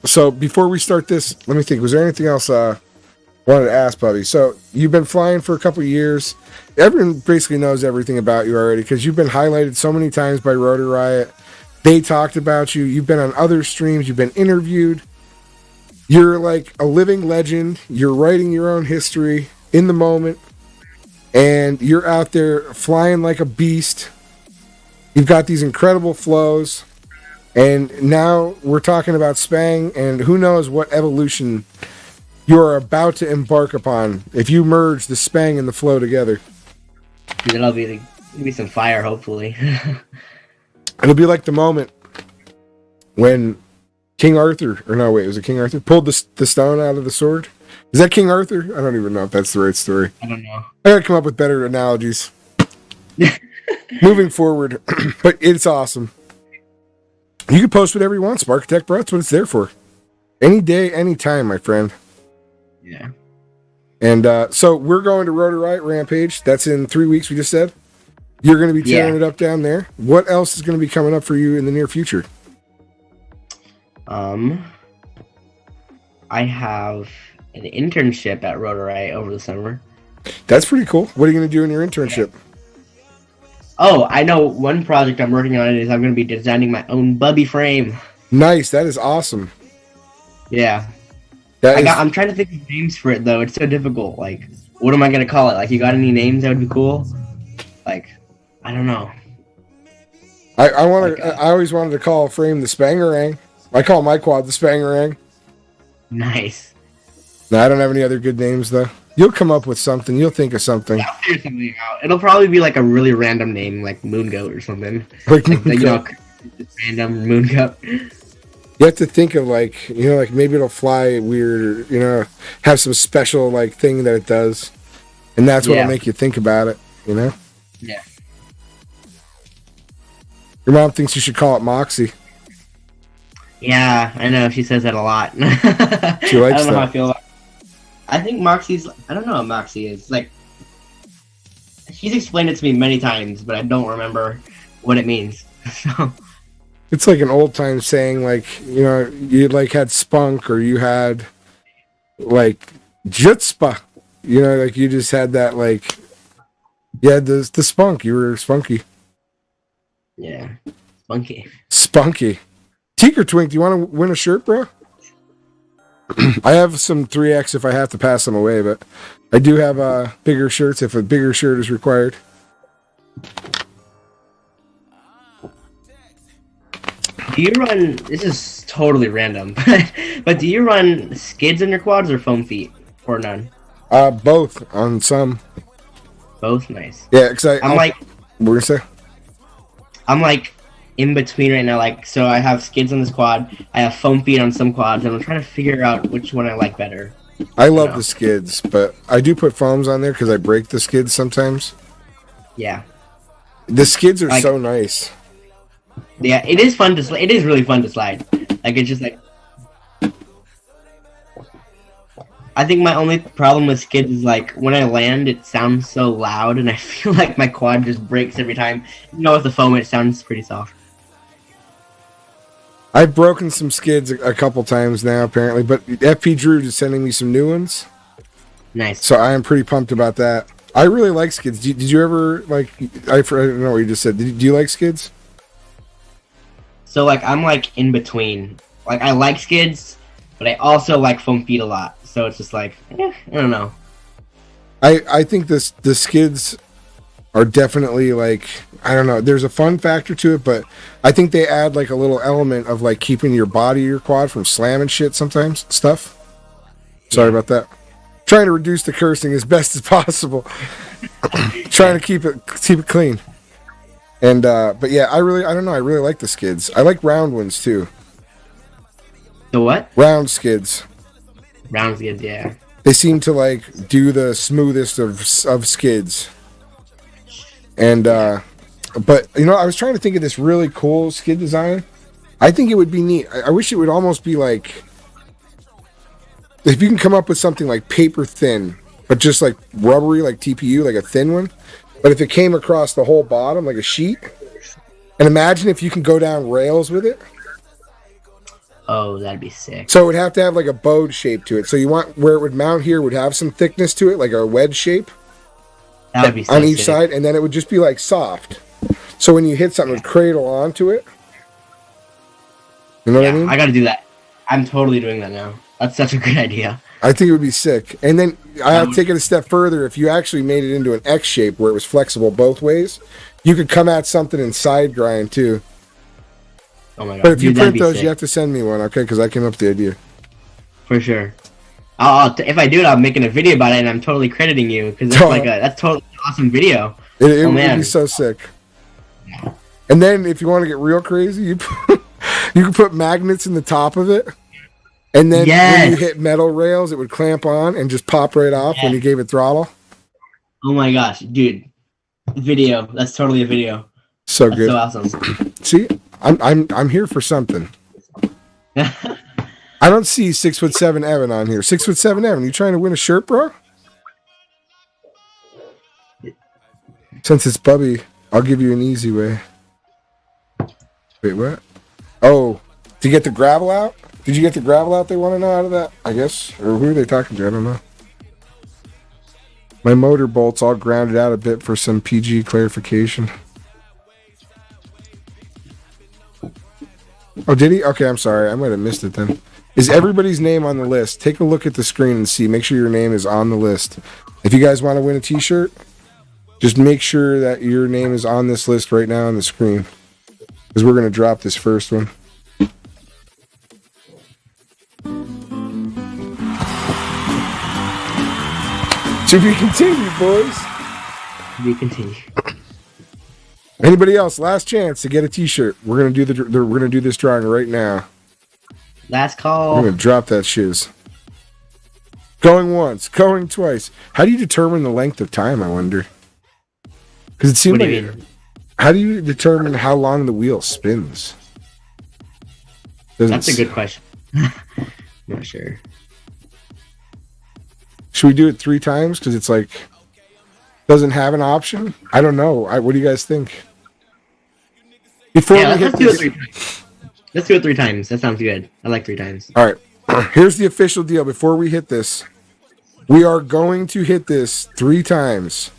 so before we start this, let me think. Was there anything else I wanted to ask, Bubby? So you've been flying for a couple of years. Everyone basically knows everything about you already because you've been highlighted so many times by Rotor Riot. They talked about you. You've been on other streams. You've been interviewed. You're a living legend. You're writing your own history in the moment. And you're out there flying like a beast. You've got these incredible flows. And now we're talking about Spang. And who knows what evolution you're about to embark upon if you merge the Spang and the flow together. It'll be some fire, hopefully. It'll be like the moment when King Arthur, or no, wait, was it King Arthur? Pulled the stone out of the sword? Is that King Arthur? I don't even know if that's the right story. I don't know. I gotta come up with better analogies. Moving forward, but it's awesome. You can post whatever you want, Sparkitech, bro. That's what it's there for. Any day, any time, my friend. Yeah. And so we're going to Rotor Riot Rampage. That's in 3 weeks, we just said. You're going to be tearing it up down there. What else is going to be coming up for you in the near future? I have an internship at Rotor Riot over the summer. That's pretty cool. What are you going to do in your internship? Oh, I know one project I'm working on is I'm going to be designing my own Bubby frame. Nice. That is awesome. Yeah. I'm trying to think of names for it, though. It's so difficult. What am I going to call it? You got any names that would be cool? I don't know. I always wanted to call a frame the Spangarang. I call my quad the Spangarang. Nice. No, I don't have any other good names, though. You'll come up with something. You'll think of something. Yeah, I'll figure something out. It'll probably be a really random name, like Moongoat or something. Random Moongoat. You have to think of maybe it'll fly weird, or, have some special thing that it does. And that's what'll make you think about it, Yeah. Your mom thinks you should call it Moxie. Yeah, I know. She says that a lot. She likes I don't know that. how I feel about it. I think Moxie's... I don't know what Moxie is. She's explained it to me many times, but I don't remember what it means. So... It's like an old time saying, you had spunk or you had jutzpah. You just had that you had the spunk. You were spunky. Yeah, spunky. Spunky. Teaker Twink, do you want to win a shirt, bro? I have some 3X if I have to pass them away, but I do have bigger shirts if a bigger shirt is required. Do you run? This is totally random, but do you run skids in your quads or foam feet or none? Both on some. Both, nice. Yeah, because I'm like, what were you gonna say? I'm like in between right now. Like, so I have skids on this quad. I have foam feet on some quads, and I'm trying to figure out which one I like better. I love the skids, but I do put foams on there because I break the skids sometimes. Yeah. The skids are so nice. Yeah, it is fun to. It is really fun to slide. Like it's just like. I think my only problem with skids is like when I land, it sounds so loud, and I feel like my quad just breaks every time. You know, with the foam, it sounds pretty soft. I've broken some skids a couple times now, apparently, but FP Drew is sending me some new ones. Nice. So I am pretty pumped about that. I really like skids. Did you ever like? I don't know what you just said. Do you like skids? So like I'm like in between. Like I like skids, but I also like foam feet a lot. So it's just like I don't know. I think the skids are definitely like, I don't know. There's a fun factor to it, but I think they add like a little element of like keeping your body, your quad from slamming shit sometimes. Stuff. Sorry about that. Trying to reduce the cursing as best as possible. Trying to keep it clean. And but yeah, I don't know. I really like the skids. I like round ones too. The what? Round skids. Round skids, yeah. They seem to like do the smoothest of skids. And but you know, I was trying to think of this really cool skid design. I think it would be neat. I wish it would almost be like, if you can come up with something like paper thin, but just like rubbery, like TPU, like a thin one. But if it came across the whole bottom, like a sheet, and imagine if you can go down rails with it. Oh, that'd be sick. So it would have to have like a bowed shape to it. So you want where it would mount here would have some thickness to it, like a wedge shape. That would be so on each sick. side, and then it would just be like soft. So when you hit something, it would cradle onto it. You know what I mean? I gotta do that. I'm totally doing that now. That's such a good idea. I think it would be sick. And then I'll take it a step further. If you actually made it into an X shape where it was flexible both ways, you could come at something and side grind too. Oh my god! But if you print those, sick. you have to send me one, okay? Because I came up with the idea. For sure. If I do it, I'm making a video about it, and I'm totally crediting you because that's totally awesome video. It would be so sick. And then if you want to get real crazy, you can put magnets in the top of it. And then when you hit metal rails, it would clamp on and just pop right off when you gave it throttle. Oh my gosh, dude! Video. That's totally a video. So that's good. So awesome. See, I'm here for something. I don't see 6'7" Evan on here. 6'7" Evan, you trying to win a shirt, bro? Since it's Bubby, I'll give you an easy way. Wait, what? Oh, to get the gravel out? Did you get the gravel out they want to know out of that? I guess. Or who are they talking to? I don't know. My motor bolts all grounded out a bit for some PG clarification. Oh, did he? Okay, I'm sorry. I might have missed it then. Is everybody's name on the list? Take a look at the screen and see. Make sure your name is on the list. If you guys want to win a t-shirt, just make sure that your name is on this list right now on the screen. Because we're going to drop this first one. To be continued, boys. To be continued. Anybody else? Last chance to get a T-shirt. We're gonna do this drawing right now. Last call. I'm gonna drop that shiz. Going once, going twice. How do you determine the length of time? I wonder. Because it seems what like. Do you mean? How do you determine how long the wheel spins? That's a good question. I'm not sure. Should we do it 3 times? Because it's like doesn't have an option. I don't know. What do you guys think? Before we hit let's do it 3 times. Let's do it 3 times. That sounds good. I like 3 times. All right. Here's the official deal. Before we hit this, we are going to hit this 3 times.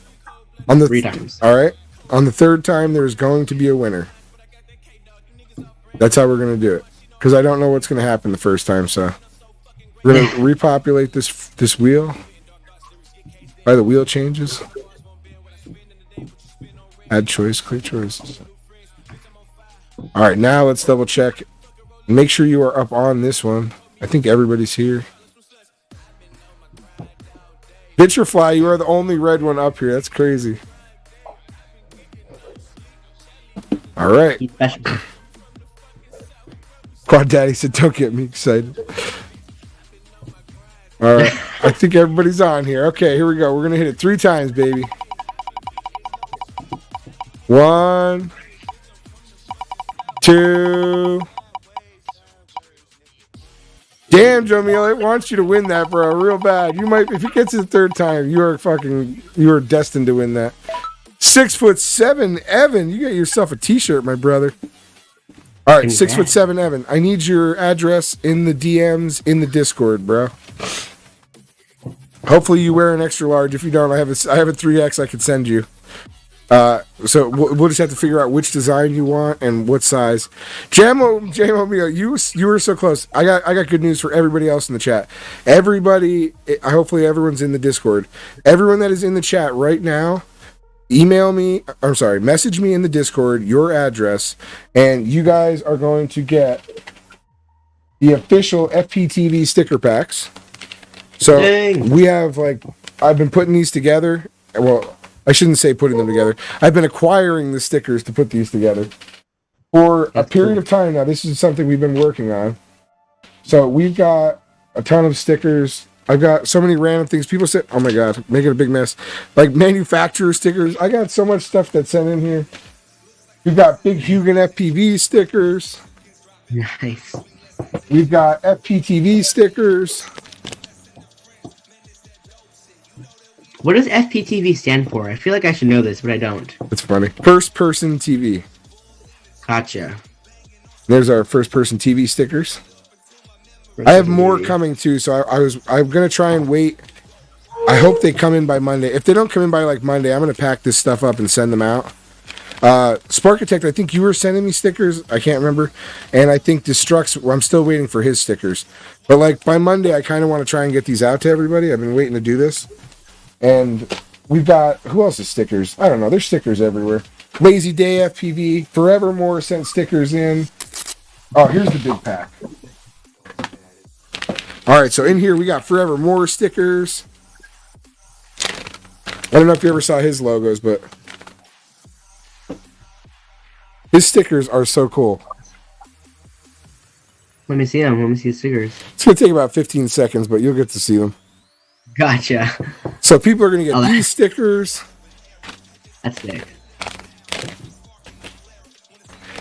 On the 3 times. All right. On the 3rd time, there's going to be a winner. That's how we're going to do it. Because I don't know what's going to happen the first time. So We're gonna repopulate this wheel. By the wheel changes. Add choice, clear choices. All right, now let's double check. Make sure you are up on this one. I think everybody's here. Bitcherfly, you are the only red one up here. That's crazy. All right. He's special. Quad Daddy said, don't get me excited. All right. I think everybody's on here. Okay, here we go. We're going to hit it 3 times, baby. 1, 2. Damn, Jamil, it wants you to win that, bro, real bad. You might, if it gets to the 3rd time, you are destined to win that. 6'7", Evan. You get yourself a T-shirt, my brother. All right, 6'7", Evan. I need your address in the DMs in the Discord, bro. Hopefully you wear an extra large. If you don't, I have a 3X I could send you. So we'll just have to figure out which design you want and what size. JMO Mio, you were so close. I got good news for everybody else in the chat. Everybody, hopefully everyone's in the Discord. Everyone that is in the chat right now, message me in the Discord your address, and you guys are going to get the official FPTV sticker packs. So we have, like, I've been putting these together. Well, I shouldn't say putting them together. I've been acquiring the stickers to put these together for a period of time now. This is something we've been working on. So we've got a ton of stickers. I've got so many random things. People say, oh my God, making a big mess. Like manufacturer stickers. I got so much stuff that's sent in here. We've got Big Hugin FPV stickers. Nice. We've got FPTV stickers. What does FPTV stand for? I feel like I should know this, but I don't. It's funny. First person TV. Gotcha. There's our first person TV stickers. I have more coming too, so I'm gonna try and wait. I hope they come in by Monday. If they don't come in by like Monday, I'm gonna pack this stuff up and send them out. Sparkitect, I think you were sending me stickers. I can't remember. And I think Destructs, I'm still waiting for his stickers. But like by Monday, I kind of want to try and get these out to everybody. I've been waiting to do this. And we've got, who else's stickers? I don't know. There's stickers everywhere. Lazy Day FPV. Forevermore sent stickers in. Oh, here's the big pack. All right, so in here we got Forevermore stickers. I don't know if you ever saw his logos, but his stickers are so cool. Let me see them. Let me see the stickers. It's going to take about 15 seconds, but you'll get to see them. Gotcha. So people are going to get these stickers. That's sick.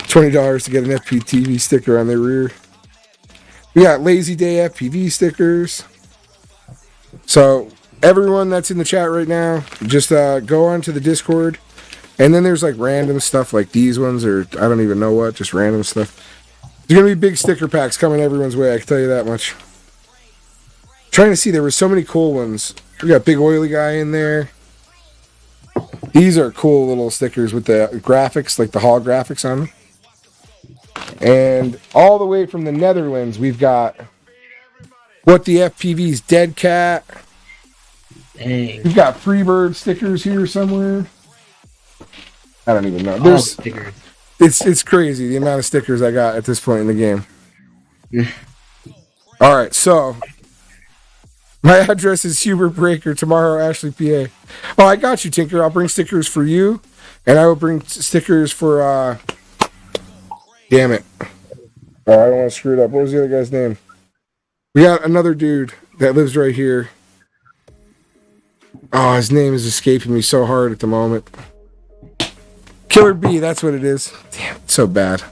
$20 to get an FPTV sticker on their rear. We got Lazy Day FPV stickers. So everyone that's in the chat right now, just go onto the Discord. And then there's like random stuff like these ones, or I don't even know what, just random stuff. There's going to be big sticker packs coming everyone's way, I can tell you that much. Trying to see, there were so many cool ones. We got Big Oily Guy in there. These are cool little stickers with the graphics, like the holographics on them. And all the way from the Netherlands, we've got What the FPV's Dead Cat. Dang. We've got Freebird stickers here somewhere. I don't even know. There's stickers. It's crazy the amount of stickers I got at this point in the game. All right, so my address is Hubert Breaker, tomorrow Ashley, PA. Oh, I got you, Tinker. I'll bring stickers for you, and I will bring stickers for, damn it. Oh, I don't want to screw it up. What was the other guy's name? We got another dude that lives right here. Oh, his name is escaping me so hard at the moment. Killer B, that's what it is. Damn, it's so bad.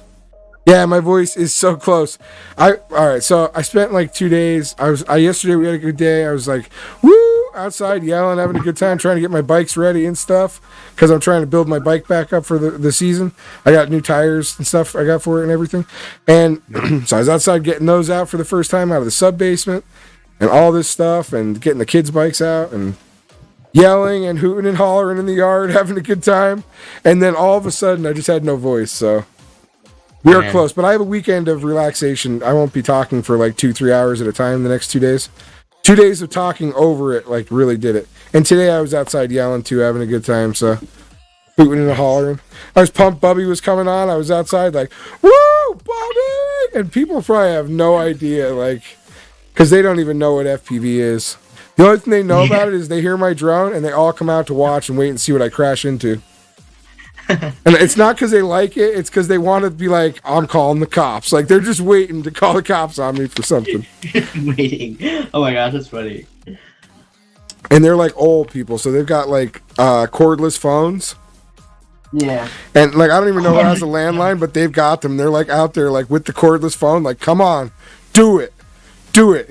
Yeah, my voice is so close. All right, so I spent like 2 days. Yesterday we had a good day. I was like, woo, outside yelling, having a good time, trying to get my bikes ready and stuff, because I'm trying to build my bike back up for the season. I got new tires and stuff I got for it and everything. And so I was outside getting those out for the first time out of the sub basement and all this stuff, and getting the kids' bikes out and yelling and hooting and hollering in the yard, having a good time. And then all of a sudden I just had no voice, so We are Man. close, but I have a weekend of relaxation. I won't be talking for like 2-3 hours at a time the next 2 days. 2 days of talking over it, like really did it. And today I was outside yelling too, having a good time, so hooting and hollering. I was pumped Bubby was coming on. I was outside like, woo, Bubby! And people probably have no idea, like, because they don't even know what FPV is. The only thing they know about it is they hear my drone and they all come out to watch and wait and see what I crash into. And it's not because they like it, it's because they want to be like, I'm calling the cops. Like, they're just waiting to call the cops on me for something. Waiting. Oh my gosh, that's funny. And they're like old people, so they've got like cordless phones. Yeah. And like, I don't even know who has a landline, but they've got them. They're like out there like with the cordless phone, like, come on, do it,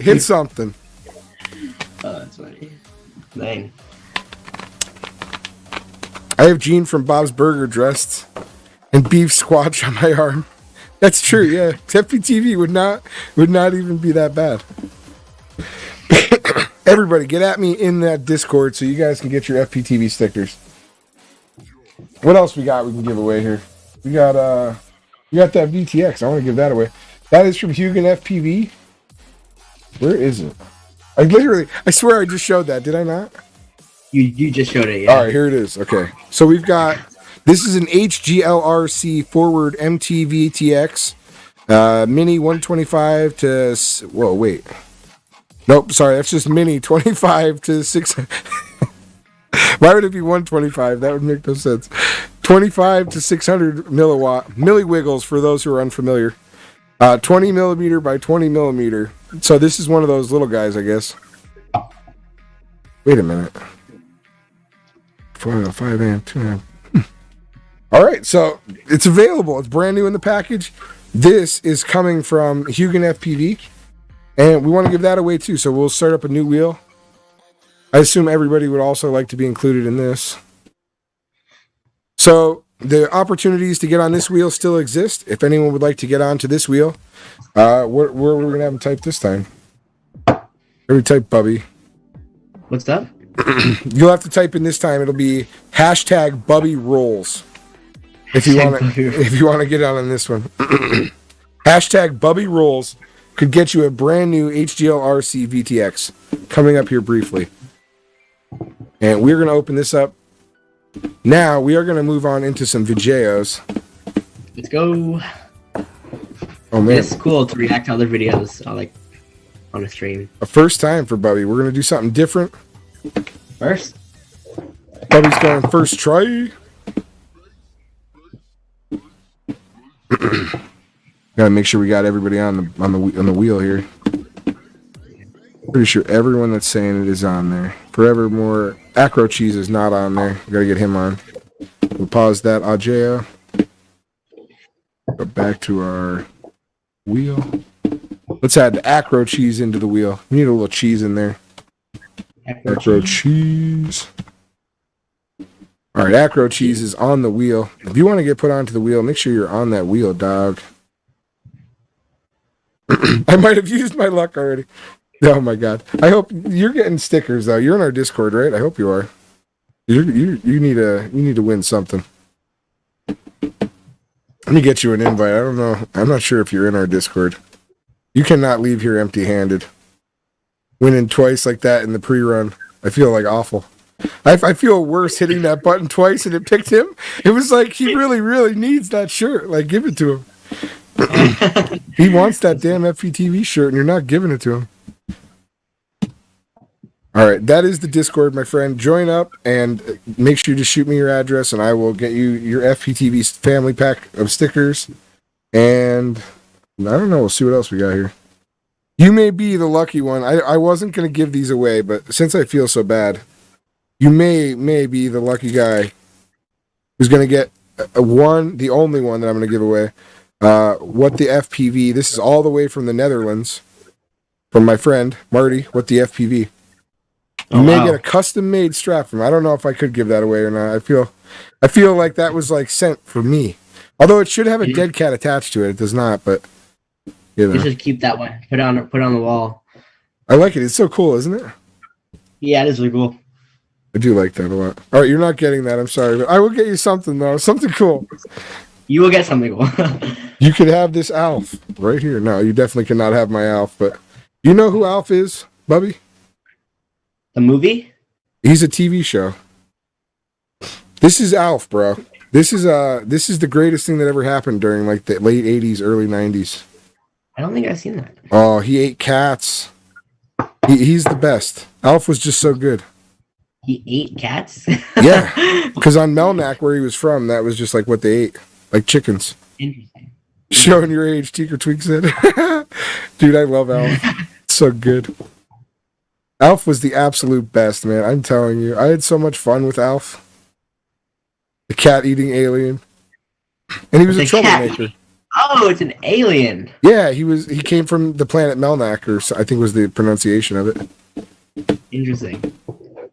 hit something. Oh, that's funny. Dang. I have Gene from Bob's Burger dressed in beef squash on my arm. That's true, yeah. FPTV would not even be that bad. Everybody, get at me in that Discord so you guys can get your FPTV stickers. What else we got we can give away here? We got that VTX. I want to give that away. That is from Hugan FPV. Where is it? I swear I just showed that. Did I not? You just showed it, yeah. All right, here it is. Okay. So we've got, this is an HGLRC forward MTV TX. Mini 125 to, whoa, wait. Nope, sorry, that's just mini 25 to 600. Why would it be 125? That would make no sense. 25 to 600 milliwiggles for those who are unfamiliar. 20 millimeter by 20 millimeter. So this is one of those little guys, I guess. Wait a minute. 5 amp, 2 amp. All right, so it's available. It's brand new in the package. This is coming from Hugan FPV, and we want to give that away too. So we'll start up a new wheel. I assume everybody would also like to be included in this. So the opportunities to get on this wheel still exist. If anyone would like to get onto this wheel, where we're going to have them type this time. Every type Bubby. What's that? You'll have to type in this time. It'll be hashtag Bubby Rolls. If you want to get on this one. Hashtag Bubby Rolls could get you a brand new HGL-RC VTX coming up here briefly. And we're going to open this up. Now we are going to move on into some videos. Let's go. Oh man, It's cool to react to other videos on a stream. a first time for Bubby. We're going to do something different. First? Bubby's going first try. Gotta make sure we got everybody on the wheel here. Pretty sure everyone that's saying it is on there. Forevermore, Acro Cheese is not on there. We gotta get him on. We'll pause that. Ajaya. Go back to our wheel. Let's add the Acro Cheese into the wheel. We need a little cheese in there. Acro cheese. All right, Acro Cheese is on the wheel. If you want to get put onto the wheel, make sure you're on that wheel, dog. I might have used my luck already. Oh my god! I hope you're getting stickers though. You're in our Discord, right? I hope you are. You need to win something. Let me get you an invite. I don't know. I'm not sure if you're in our Discord. You cannot leave here empty-handed. Winning twice like that in the pre-run, I feel like awful. I feel worse hitting that button twice and it picked him. It was like he really, really needs that shirt. Like, give it to him. He wants that damn FPTV shirt and you're not giving it to him. All right, that is the Discord, my friend. Join up and make sure to shoot me your address and I will get you your FPTV family pack of stickers. And I don't know, we'll see what else we got here. You may be the lucky one. I wasn't going to give these away, but since I feel so bad, you may be the lucky guy who's going to get the only one that I'm going to give away. What the FPV. This is all the way from the Netherlands, from my friend Marty. What the FPV. You may get a custom-made strap from him. I don't know if I could give that away or not. I feel like that was like sent for me. Although it should have a dead cat attached to it. It does not, but you know. You should keep that one. Put it on the wall. I like it. It's so cool, isn't it? Yeah, it is really cool. I do like that a lot. All right, you're not getting that. I'm sorry, but I will get you something though. Something cool. You will get something cool. You could have this Alf right here. No, you definitely cannot have my Alf, but you know who Alf is, Bubby? The movie? He's a TV show. This is Alf, bro. This is the greatest thing that ever happened during like the late 80s, early 90s. I don't think I've seen that. Oh, he ate cats. He's the best. Alf was just so good. He ate cats? Yeah, because on Melknack, where he was from, that was just like what they ate, like chickens. Interesting. Showing your age, Teaker Tweak said. Dude, I love Alf. It's so good. Alf was the absolute best, man. I'm telling you. I had so much fun with Alf. The cat-eating alien. And he was a troublemaker. Oh, it's an alien. Yeah, he came from the planet Melknack, or I think was the pronunciation of it. Interesting.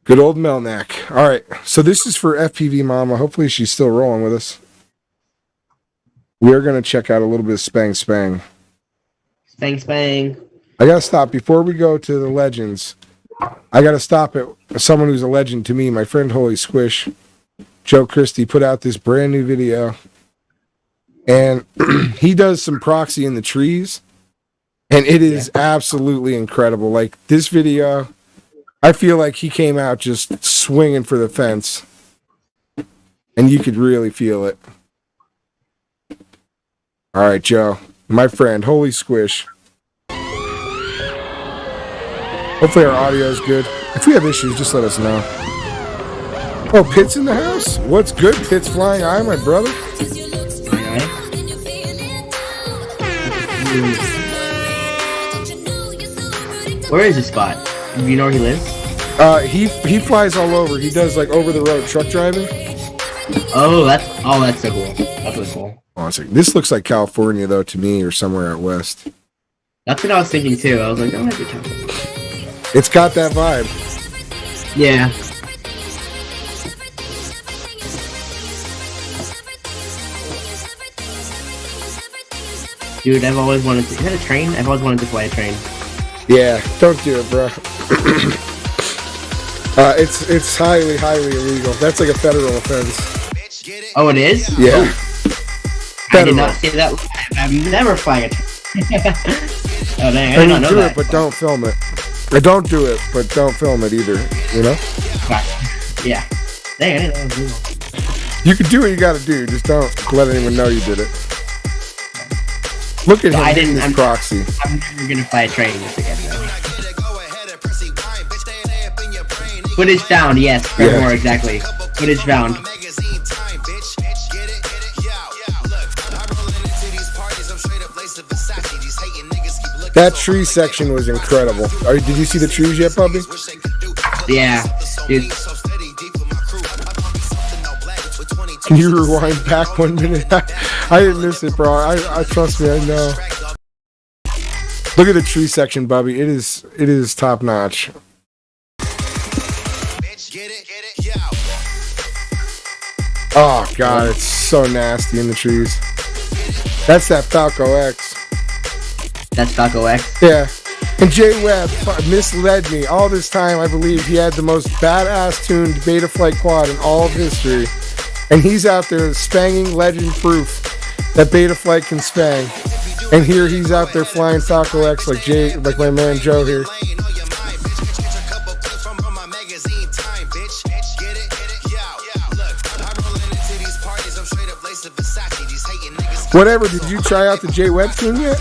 Good old Melknack. All right, so this is for FPV Mama. Hopefully she's still rolling with us. We are going to check out a little bit of Spang Spang. Spang Spang. I got to stop. Before we go to the legends, I got to stop at someone who's a legend to me. My friend Holy Squish, Joe Christie, put out this brand new video. And he does some proxy in the trees. And it is absolutely incredible. Like, this video, I feel like he came out just swinging for the fence. And you could really feel it. All right, Joe. My friend, Holy Squish. Hopefully our audio is good. If we have issues, just let us know. Oh, Pitt's in the house? What's good, Pitt's Flying Eye, my brother? Where is this spot? Do you know where he lives? He flies all over. He does like over the road truck driving. Oh, that's so cool. That's really cool. Oh, this looks like California though to me, or somewhere out west. That's what I was thinking too. I was like, that might be California. It's got that vibe. Yeah. Dude, I've always wanted to. Is that a train? I've always wanted to fly a train. Yeah, don't do it, bro. It's highly illegal. That's like a federal offense. Oh, it is? Yeah. I did not see that. I've never flown a train. Oh, dang, I did not know do that. it, but don't film it. Don't do it, but don't film it either. You know? Yeah. Dang, I didn't know it was legal. You can do what you gotta do. Just don't let anyone know you did it. Look at him in his proxy. I'm never gonna fly a train just again, though. Footage found, yes. For more exactly. Footage found. That tree section was incredible. Did you see the trees yet, puppy? Yeah, dude. Can you rewind back 1 minute? I didn't miss it, bro. I trust me, I know. Look at the tree section, Bubby. It is top notch. Oh god, it's so nasty in the trees. That's that Falco X. That's Falco X? Yeah. And Jay Webb misled me. All this time, I believe he had the most badass tuned Betaflight quad in all of history. And he's out there spanging legend proof that Betaflight can spang. And here he's out there flying Falco X like my man Joe here. Whatever, did you try out the Jay Webb tune yet?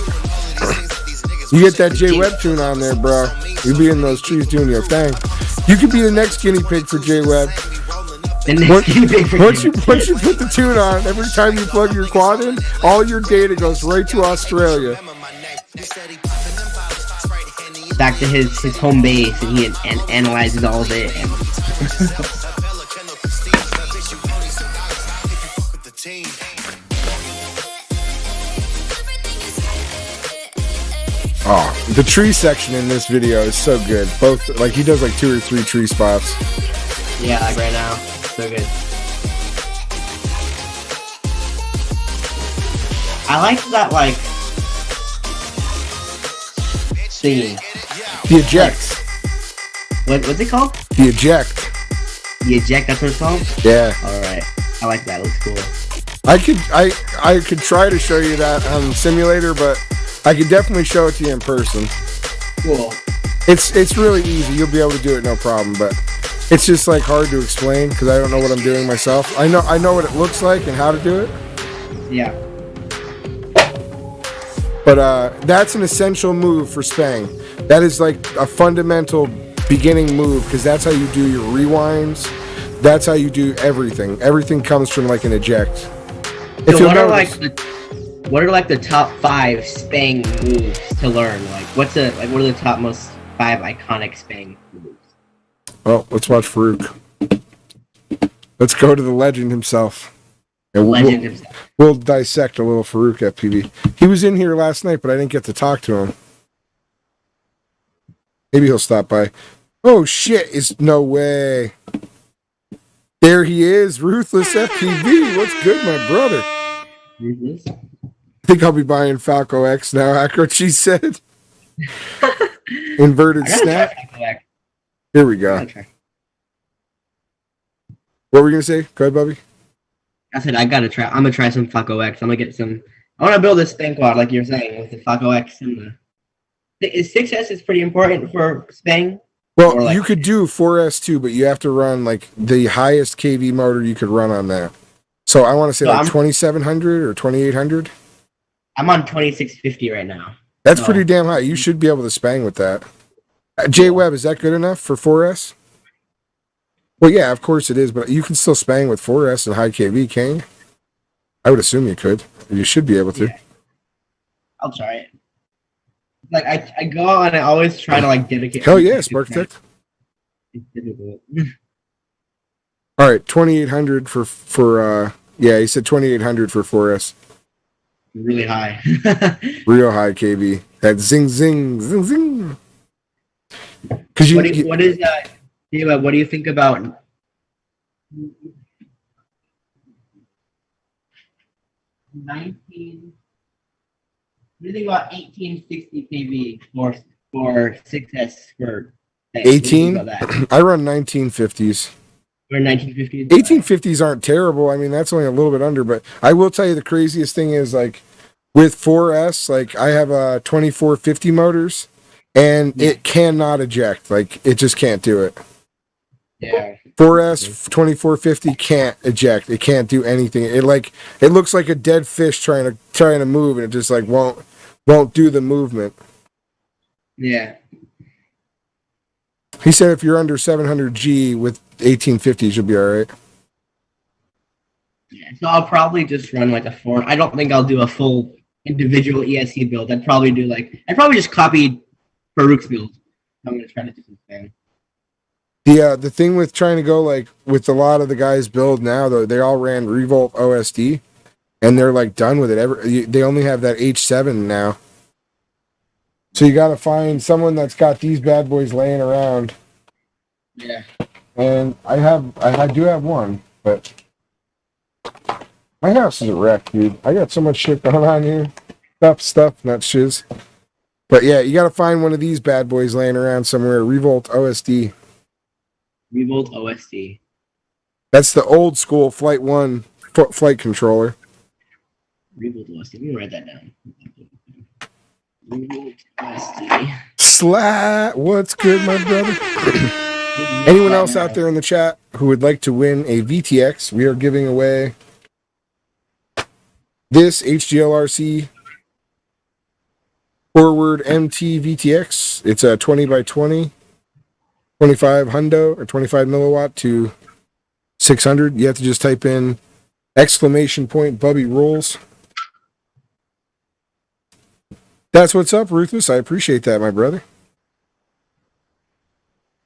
You get that Jay Webb tune on there, bro. You be in those trees doing your thing. You could be the next guinea pig for Jay Webb. Once you put the tune on, every time you plug your quad in, all your data goes right to Australia. Back to his home base, and he analyzes all of it. Oh, the tree section in this video is so good. Both, like, he does like 2 or 3 tree spots. Yeah, like right now. So good. I like that, like, thingy. The eject. What's it called? The eject. The eject, that's what it's called? Yeah. Alright. I like that. It looks cool. I could try to show you that on the simulator, but I could definitely show it to you in person. Cool. It's really easy. You'll be able to do it no problem, but it's just like hard to explain because I don't know what I'm doing myself. I know what it looks like and how to do it. Yeah. But that's an essential move for Spang. That is like a fundamental beginning move because that's how you do your rewinds. That's how you do everything. Everything comes from like an eject. So what are like the top 5 Spang moves to learn? What are the top most 5 iconic Spang moves? Well, let's watch Farouk. Let's go to the legend himself. And we'll dissect a little Farouk FPV. He was in here last night, but I didn't get to talk to him. Maybe he'll stop by. Oh shit! Is no way. There he is, Ruthless FPV. What's good, my brother? Ruthless. I think I'll be buying Falco X now. After what she said. Inverted snap. Here we go. What were we gonna say? Go ahead, Bubby. I said I'm gonna try some Falco X. I'm gonna get some. I want to build a Spang quad like you're saying with the Falco X and the 6S is pretty important for Spang. Well, you could do 4S too, but you have to run like the highest KV motor you could run on that. So I want to say like 2700 or 2800. I'm on 2650 right now. That's pretty damn high. You should be able to Spang with that. J Webb, is that good enough for 4S? Well, yeah, of course it is, but you can still Spang with 4S and high KV, can't you? I would assume you could. You should be able to. Yeah. I'll try it. Like I go and I always try to like dedicate. Hell yeah, Sparkitect. It's difficult. All right, 2800 for yeah, he said 2800 for 4S. Really high. Real high KV. That zing zing zing zing. Because what do you think about 19? What do you think about 1860 kV for 6S for 18? I run 1950s. Or 1950s? 1850s aren't terrible. I mean, that's only a little bit under, but I will tell you the craziest thing is like with 4S, like I have a 2450 motors and it cannot eject. Like it just can't do it. Yeah. 4S 2450 can't eject. It can't do anything. It looks like a dead fish trying to move and it just like won't do the movement. Yeah. He said if you're under 700G with 1850s, you'll be all right. Yeah, so I'll probably just run like a 4. I don't think I'll do a full individual ESC build. I'd probably just copy Farouk's build. I'm gonna try to do something. The thing with trying to go like with a lot of the guys build now though, they all ran Revolt OSD, and they're like done with it. They only have that H7 now. So you got to find someone that's got these bad boys laying around. Yeah. And I do have one, but my house is a wreck, dude. I got so much shit going on here. Stuff, not shiz. But yeah, you got to find one of these bad boys laying around somewhere. Revolt OSD. Revolt OSD. That's the old school Flight 1 flight controller. Revolt OSD. Let me write that down. Revolt OSD. Slat. What's good, my brother? Anyone else out there in the chat who would like to win a VTX? We are giving away this HGLRC Forward MT VTX. It's a 20 by 20, 25 hundo or 25 milliwatt to 600. You have to just type in exclamation point Bubby Rules. That's what's up, Ruthless. I appreciate that, my brother.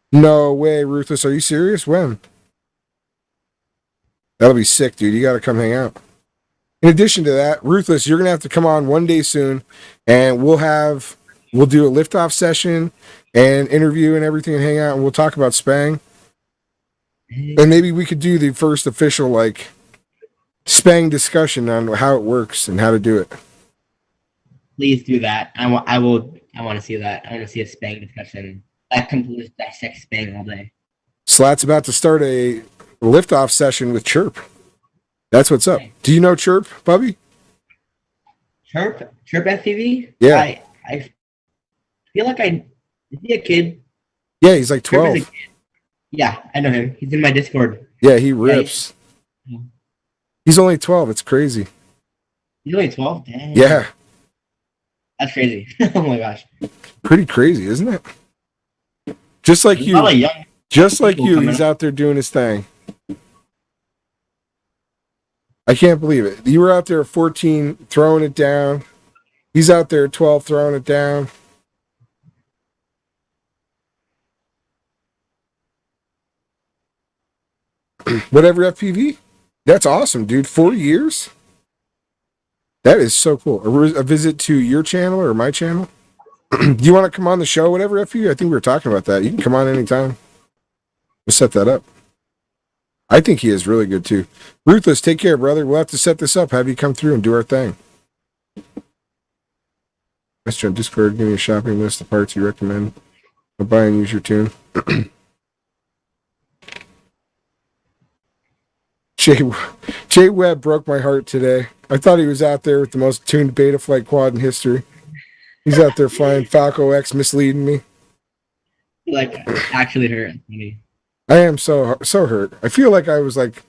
No way, Ruthless. Are you serious? When? That'll be sick, dude. You got to come hang out. In addition to that, Ruthless, you're going to have to come on one day soon, and we'll do a liftoff session and interview and everything and hang out, and we'll talk about Spang. And maybe we could do the first official, like, Spang discussion on how it works and how to do it. Please do that. I want to see that. I want to see a Spang discussion. I completely dissect Spang all day. Slat's about to start a liftoff session with Chirp. That's what's up. Do you know Chirp, Bubby? Chirp FPV? Yeah. I feel like is he a kid? Yeah, he's like Chirp is 12. a kid. Yeah, I know him. He's in my Discord. Yeah, he rips. Yeah, He's only 12. It's crazy. he's only 12? Dang. Yeah. That's crazy. Oh my gosh. Pretty crazy, isn't it? Just like There's a lot of you. young Just like people you, coming he's up. out there doing his thing. I can't believe it. You were out there at 14 throwing it down. He's out there at 12 throwing it down. Whatever FPV. That's awesome, dude. 4 years? That is so cool. A visit to your channel or my channel? Do you want to come on the show, whatever FPV? I think we were talking about that. You can come on anytime. We'll set that up. I think he is really good too. Ruthless, take care, brother. We'll have to set this up, have you come through and do our thing. Mr. Discord, give me a shopping list of parts you recommend. I'll buy and use your tune. Jay Webb broke my heart today. I thought he was out there with the most tuned beta flight quad in history. He's out there flying Falco X, misleading me. Like actually hurt me. I am so hurt. I feel like it was like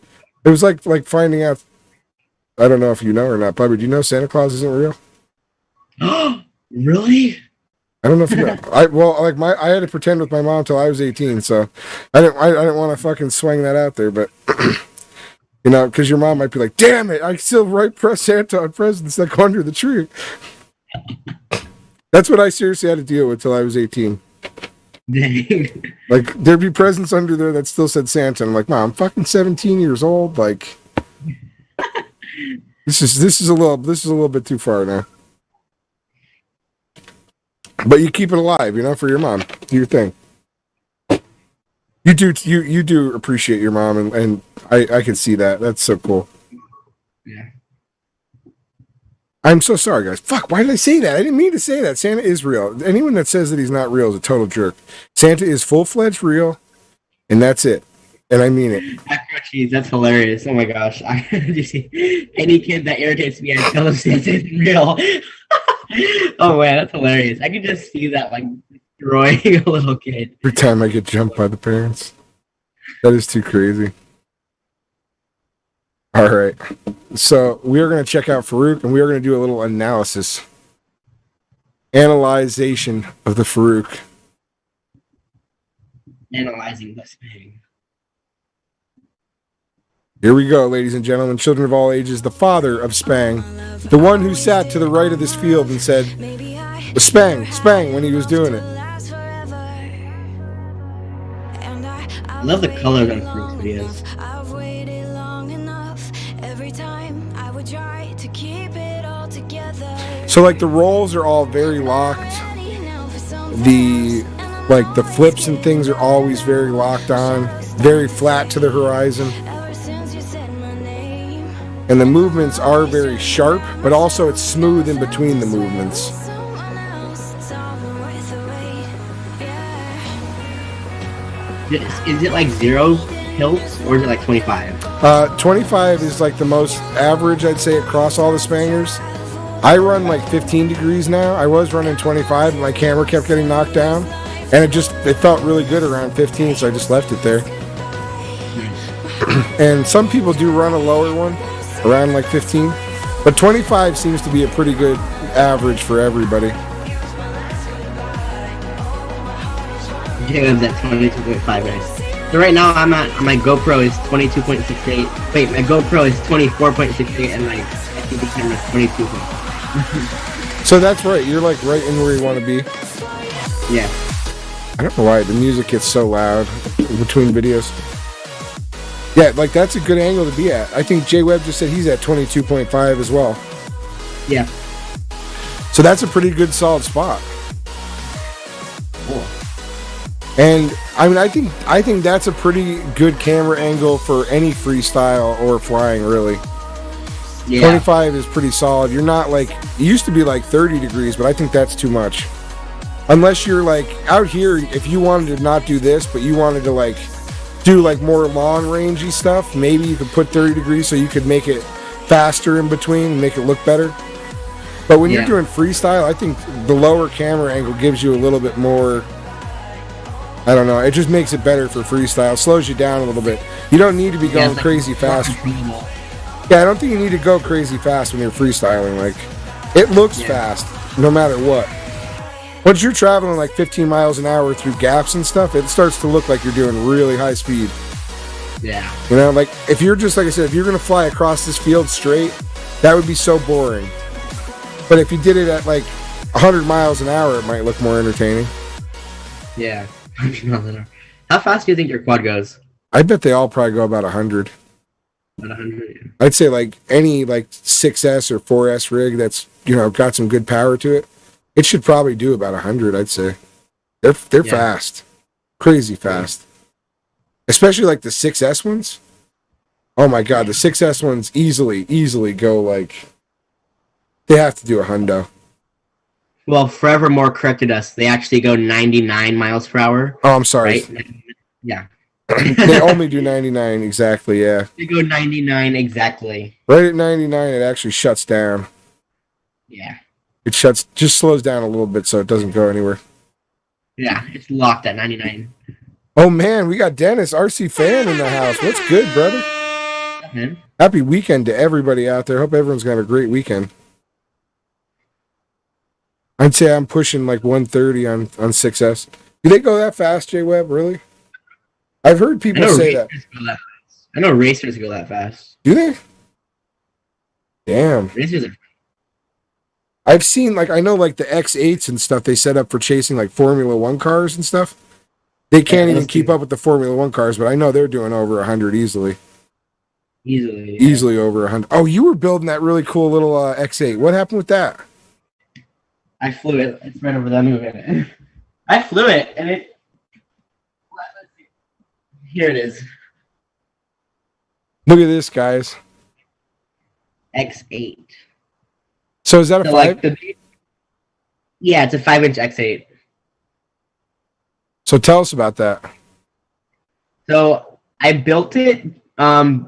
finding out. I don't know if you know or not, Bobby. Do you know Santa Claus isn't real? Really? I don't know if you know. I had to pretend with my mom till I was 18, so I didn't want to fucking swing that out there, but you know, because your mom might be like, "Damn it, I still press Santa on presents that go under the tree." That's what I seriously had to deal with till I was 18. Dang. Like there'd be presents under there that still said Santa. And I'm like, Mom, I'm fucking 17 years old. Like, this is a little bit too far now. But you keep it alive, you know, for your mom. Do your thing. You do appreciate your mom, and I can see that. That's so cool. Yeah. I'm so sorry, guys. Fuck, why did I say that? I didn't mean to say that. Santa is real. Anyone that says that he's not real is a total jerk. Santa is full-fledged real, and that's it. And I mean it. Macaroni cheese, that's hilarious. Oh my gosh. Any kid that irritates me, I tell them Santa isn't real. Oh man, that's hilarious. I can just see that like destroying a little kid. Every time I get jumped by the parents. That is too crazy. All right. So we are going to check out Farouk, and we are going to do a little analysis. Analyzation of the Farouk. Analyzing this thing. Here we go, ladies and gentlemen, children of all ages, the father of Spang, the one who sat to the right of this field and said, Spang, Spang, when he was doing it. I love the colors on Farouk's videos. So like the rolls are all very locked. The flips and things are always very locked on, very flat to the horizon. And the movements are very sharp, but also it's smooth in between the movements. Is it like 0 hilts or is it like 25? 25 is like the most average, I'd say, across all the Spangers. I run like 15 degrees now. I was running 25, and my camera kept getting knocked down. And it felt really good around 15, so I just left it there. And some people do run a lower one, around like 15. But 25 seems to be a pretty good average for everybody. Jacob's at 22.5, guys. So right now my GoPro is 22.68. Wait, my GoPro is 24.68 and my FPV camera is 22. So that's right. You're like right in where you want to be. Yeah. I don't know why the music gets so loud between videos. Yeah, like that's a good angle to be at. I think Jay Webb just said he's at 22.5 as well. Yeah. So that's a pretty good solid spot. Cool. And I mean, I think that's a pretty good camera angle for any freestyle or flying, really. Yeah. 25 is pretty solid. You're not like, it used to be like 30 degrees, but I think that's too much. Unless you're like out here, if you wanted to not do this, but you wanted to like do like more long rangey stuff, maybe you could put 30 degrees so you could make it faster in between and make it look better. But when you're doing freestyle, I think the lower camera angle gives you a little bit more, I don't know, it just makes it better for freestyle. Slows you down a little bit. You don't need to be going crazy fast. Yeah, I don't think you need to go crazy fast when you're freestyling. Like, it looks fast no matter what. Once you're traveling like 15 miles an hour through gaps and stuff, it starts to look like you're doing really high speed. Yeah. You know, like if you're just, like I said, if you're going to fly across this field straight, that would be so boring. But if you did it at like 100 miles an hour, it might look more entertaining. Yeah. 100 miles an hour. How fast do you think your quad goes? I bet they all probably go about 100. About 100, yeah. I'd say like any like 6S or 4S rig that's, you know, got some good power to it, it should probably do about 100, I'd say. They're fast. Crazy fast. Especially like the 6S ones. Oh my god, the 6S ones easily go like, they have to do a hundo. Well, Forevermore corrected us. They actually go 99 miles per hour. Oh, I'm sorry. Right? Yeah. They only do 99 exactly, yeah. They go 99 exactly. Right at 99, it actually shuts down. Yeah. It just slows down a little bit so it doesn't go anywhere. Yeah, it's locked at 99. Oh man, we got Dennis, RC fan in the house. What's good, brother? Man. Happy weekend to everybody out there. Hope everyone's got a great weekend. I'd say I'm pushing like 130 on 6S. Do they go that fast, J-Web? Really? I've heard people say that. I know racers go that fast. Do they? Damn. Racers are... I've seen, like, I know, like, the X8s and stuff they set up for chasing, like, Formula 1 cars and stuff. They can't even keep up with the Formula 1 cars, but I know they're doing over 100 easily. Easily. Yeah. Easily over 100. Oh, you were building that really cool little X8. What happened with that? I flew it. It's right over there. Moving. I flew it, and it... Here it is. Look at this, guys. X8. So is that a 5? Like yeah, it's a 5-inch X8. So tell us about that. So I built it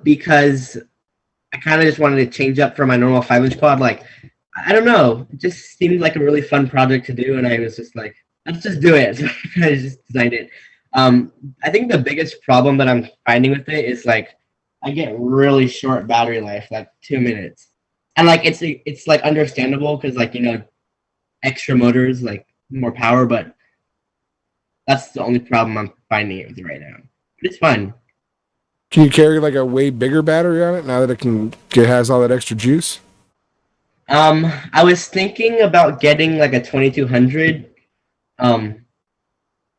because I kind of just wanted to change up from my normal 5-inch quad. Like, I don't know, it just seemed like a really fun project to do, and I was just like, let's just do it. So I just designed it. I think the biggest problem that I'm finding with it is like I get really short battery life, like 2 minutes, and like it's like understandable because like, you know, extra motors, like more power, but that's the only problem I'm finding with it right now. But it's fun. Can you carry like a way bigger battery on it now that it has all that extra juice? I was thinking about getting like a 2200, but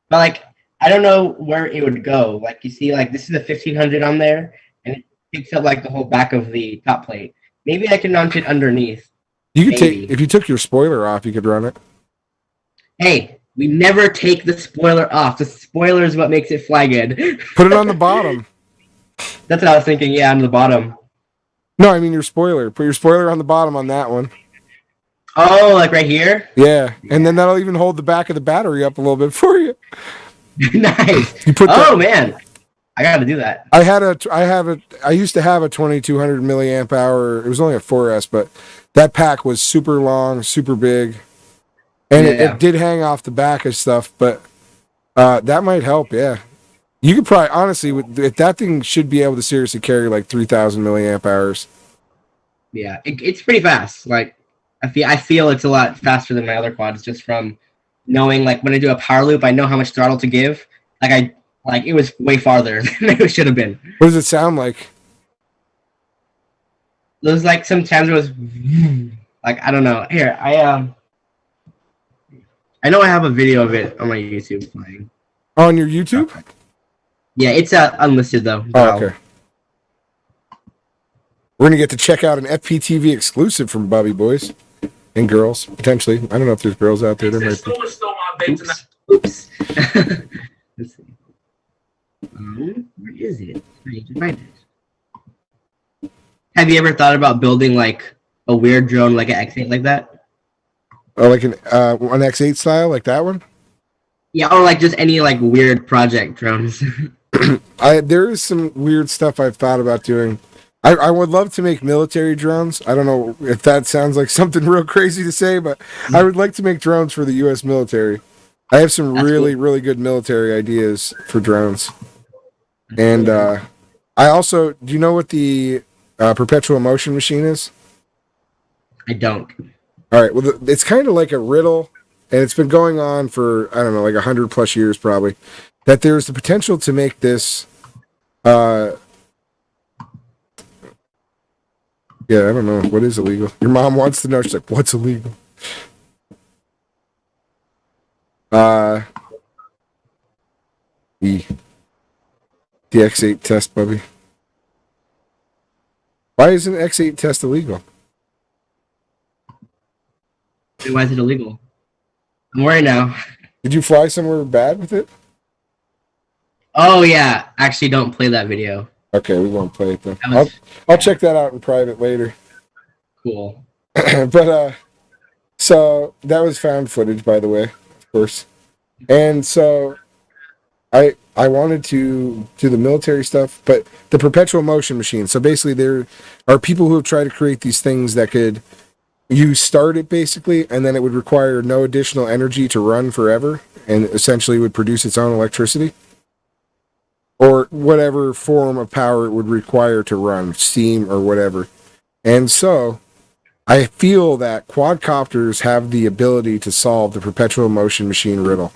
like I don't know where it would go. Like, you see, like this is a 1500 on there, and it picks up like the whole back of the top plate. Maybe I can mount it underneath. You could if you took your spoiler off, you could run it. Hey, we never take the spoiler off. The spoiler is what makes it fly good. Put it on the bottom. That's what I was thinking. Yeah, on the bottom. No, I mean your spoiler. Put your spoiler on the bottom on that one. Oh, like right here? Yeah, and then that'll even hold the back of the battery up a little bit for you. Nice. You put man, I gotta do that. I used to have a 2200 milliamp hour. It was only a 4S, but that pack was super long, super big, and it did hang off the back of stuff. But that might help. Yeah, you could probably honestly, if that thing should be able to seriously carry like 3000 milliamp hours. Yeah, it's pretty fast. Like I feel it's a lot faster than my other quads, just from knowing, like, when I do a power loop, I know how much throttle to give. Like it was way farther than it should have been. What does it sound like? It was like sometimes it was like, I don't know. Here, I know I have a video of it on my YouTube playing. On your YouTube? Yeah, it's unlisted though. Oh, okay. We're gonna get to check out an FPTV exclusive from Bobby Boys and girls, potentially. I don't know if there's girls out there. There might be. Oops. Let's see. Where is it? I need to find it. Have you ever thought about building like a weird drone, like an X8 like that? Oh, like an X8 style, like that one? Yeah, or like just any like weird project drones. There is some weird stuff I've thought about doing. I would love to make military drones. I don't know if that sounds like something real crazy to say, but I would like to make drones for the U.S. military. I have some really good military ideas for drones. And I also, do you know what the perpetual motion machine is? I don't. All right. Well, it's kind of like a riddle, and it's been going on for, I don't know, like 100+ years probably, that there's the potential to make this. Yeah, I don't know. What is illegal? Your mom wants to know. She's like, what's illegal? The X8 test, Bubby. Why isn't X8 test illegal? Why is it illegal? I'm worried now. Did you fly somewhere bad with it? Oh yeah, actually, don't play that video. Okay, we won't play it then. Was, I'll check that out in private later. Cool. But so that was found footage, by the way, of course. And so I wanted to do the military stuff, but the perpetual motion machine. So basically, there are people who have tried to create these things that could you start it basically, and then it would require no additional energy to run forever, and essentially would produce its own electricity. Or whatever form of power it would require to run, steam or whatever. And so, I feel that quadcopters have the ability to solve the perpetual motion machine riddle.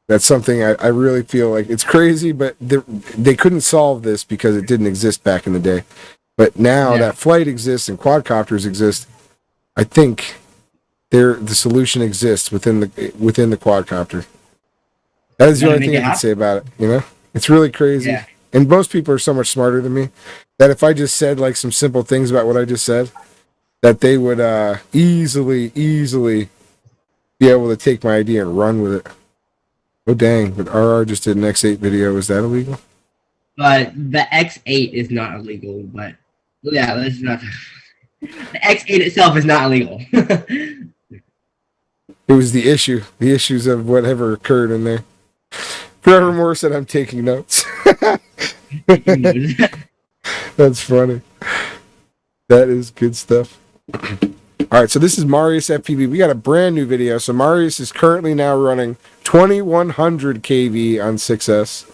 That's something I really feel like, it's crazy, but they couldn't solve this because it didn't exist back in the day. But now that flight exists and quadcopters exist, I think the solution exists within the quadcopter. That is the only thing I can say about it, you know? It's really crazy. Yeah. And most people are so much smarter than me that if I just said like some simple things about what I just said, that they would easily be able to take my idea and run with it. Oh dang, but RR just did an X8 video. Is that illegal? But the X8 is not illegal, but yeah, that's not the X8 itself is not illegal. It was the issues of whatever occurred in there. Forevermore said, I'm taking notes. That's funny. That is good stuff. All right, so this is Marius FPV. We got a brand new video. So Marius is currently now running 2100 kV on 6S.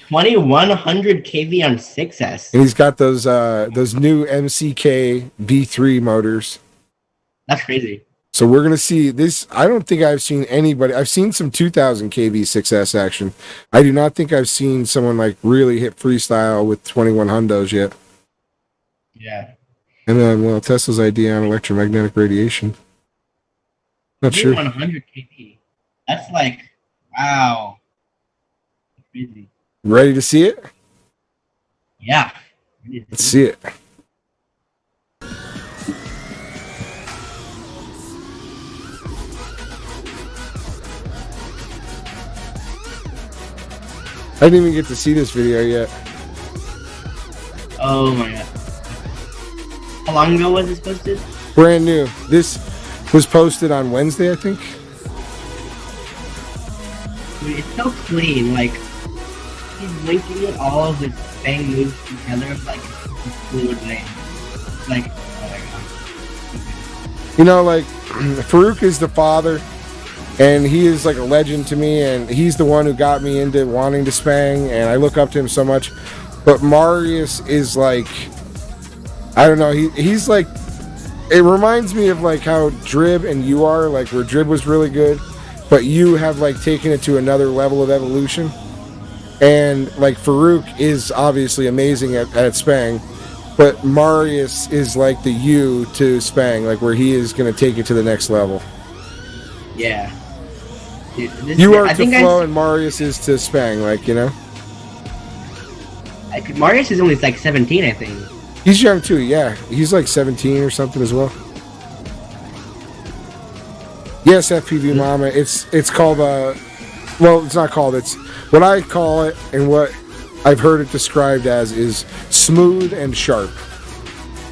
2100 kV on 6S. And he's got those new MCK V3 motors. That's crazy. So we're going to see this. I don't think I've seen anybody. I've seen some 2000 kV 6S action. I do not think I've seen someone like really hit freestyle with 2100s yet. Yeah. And then, well, Tesla's idea on electromagnetic radiation. Not sure. 100 kV. That's like, wow. Crazy. Ready to see it? Yeah. Let's see it. I didn't even get to see this video yet. Oh my god. How long ago was this posted? Brand new. This was posted on Wednesday, I think. Dude, it's so clean. Like, he's linking it all of the bang moves together like a fluid name. Like, oh my god. You know, like, Farouk is the father, and he is like a legend to me, and he's the one who got me into wanting to spang, and I look up to him so much. But Marius is like, I don't know, he's like, it reminds me of like how Drib and you are, like where Drib was really good, but you have like taken it to another level of evolution. And like Farouk is obviously amazing at spang, but Marius is like the you to spang, like where he is going to take it to the next level. Yeah. Dude, you are to flow and Marius is to spang, like, you know? Marius is only like 17, I think. He's young too, yeah. He's like 17 or something as well. Yes, FPV Mama. It's called well, it's not called. It's what I call it, and what I've heard it described as is smooth and sharp.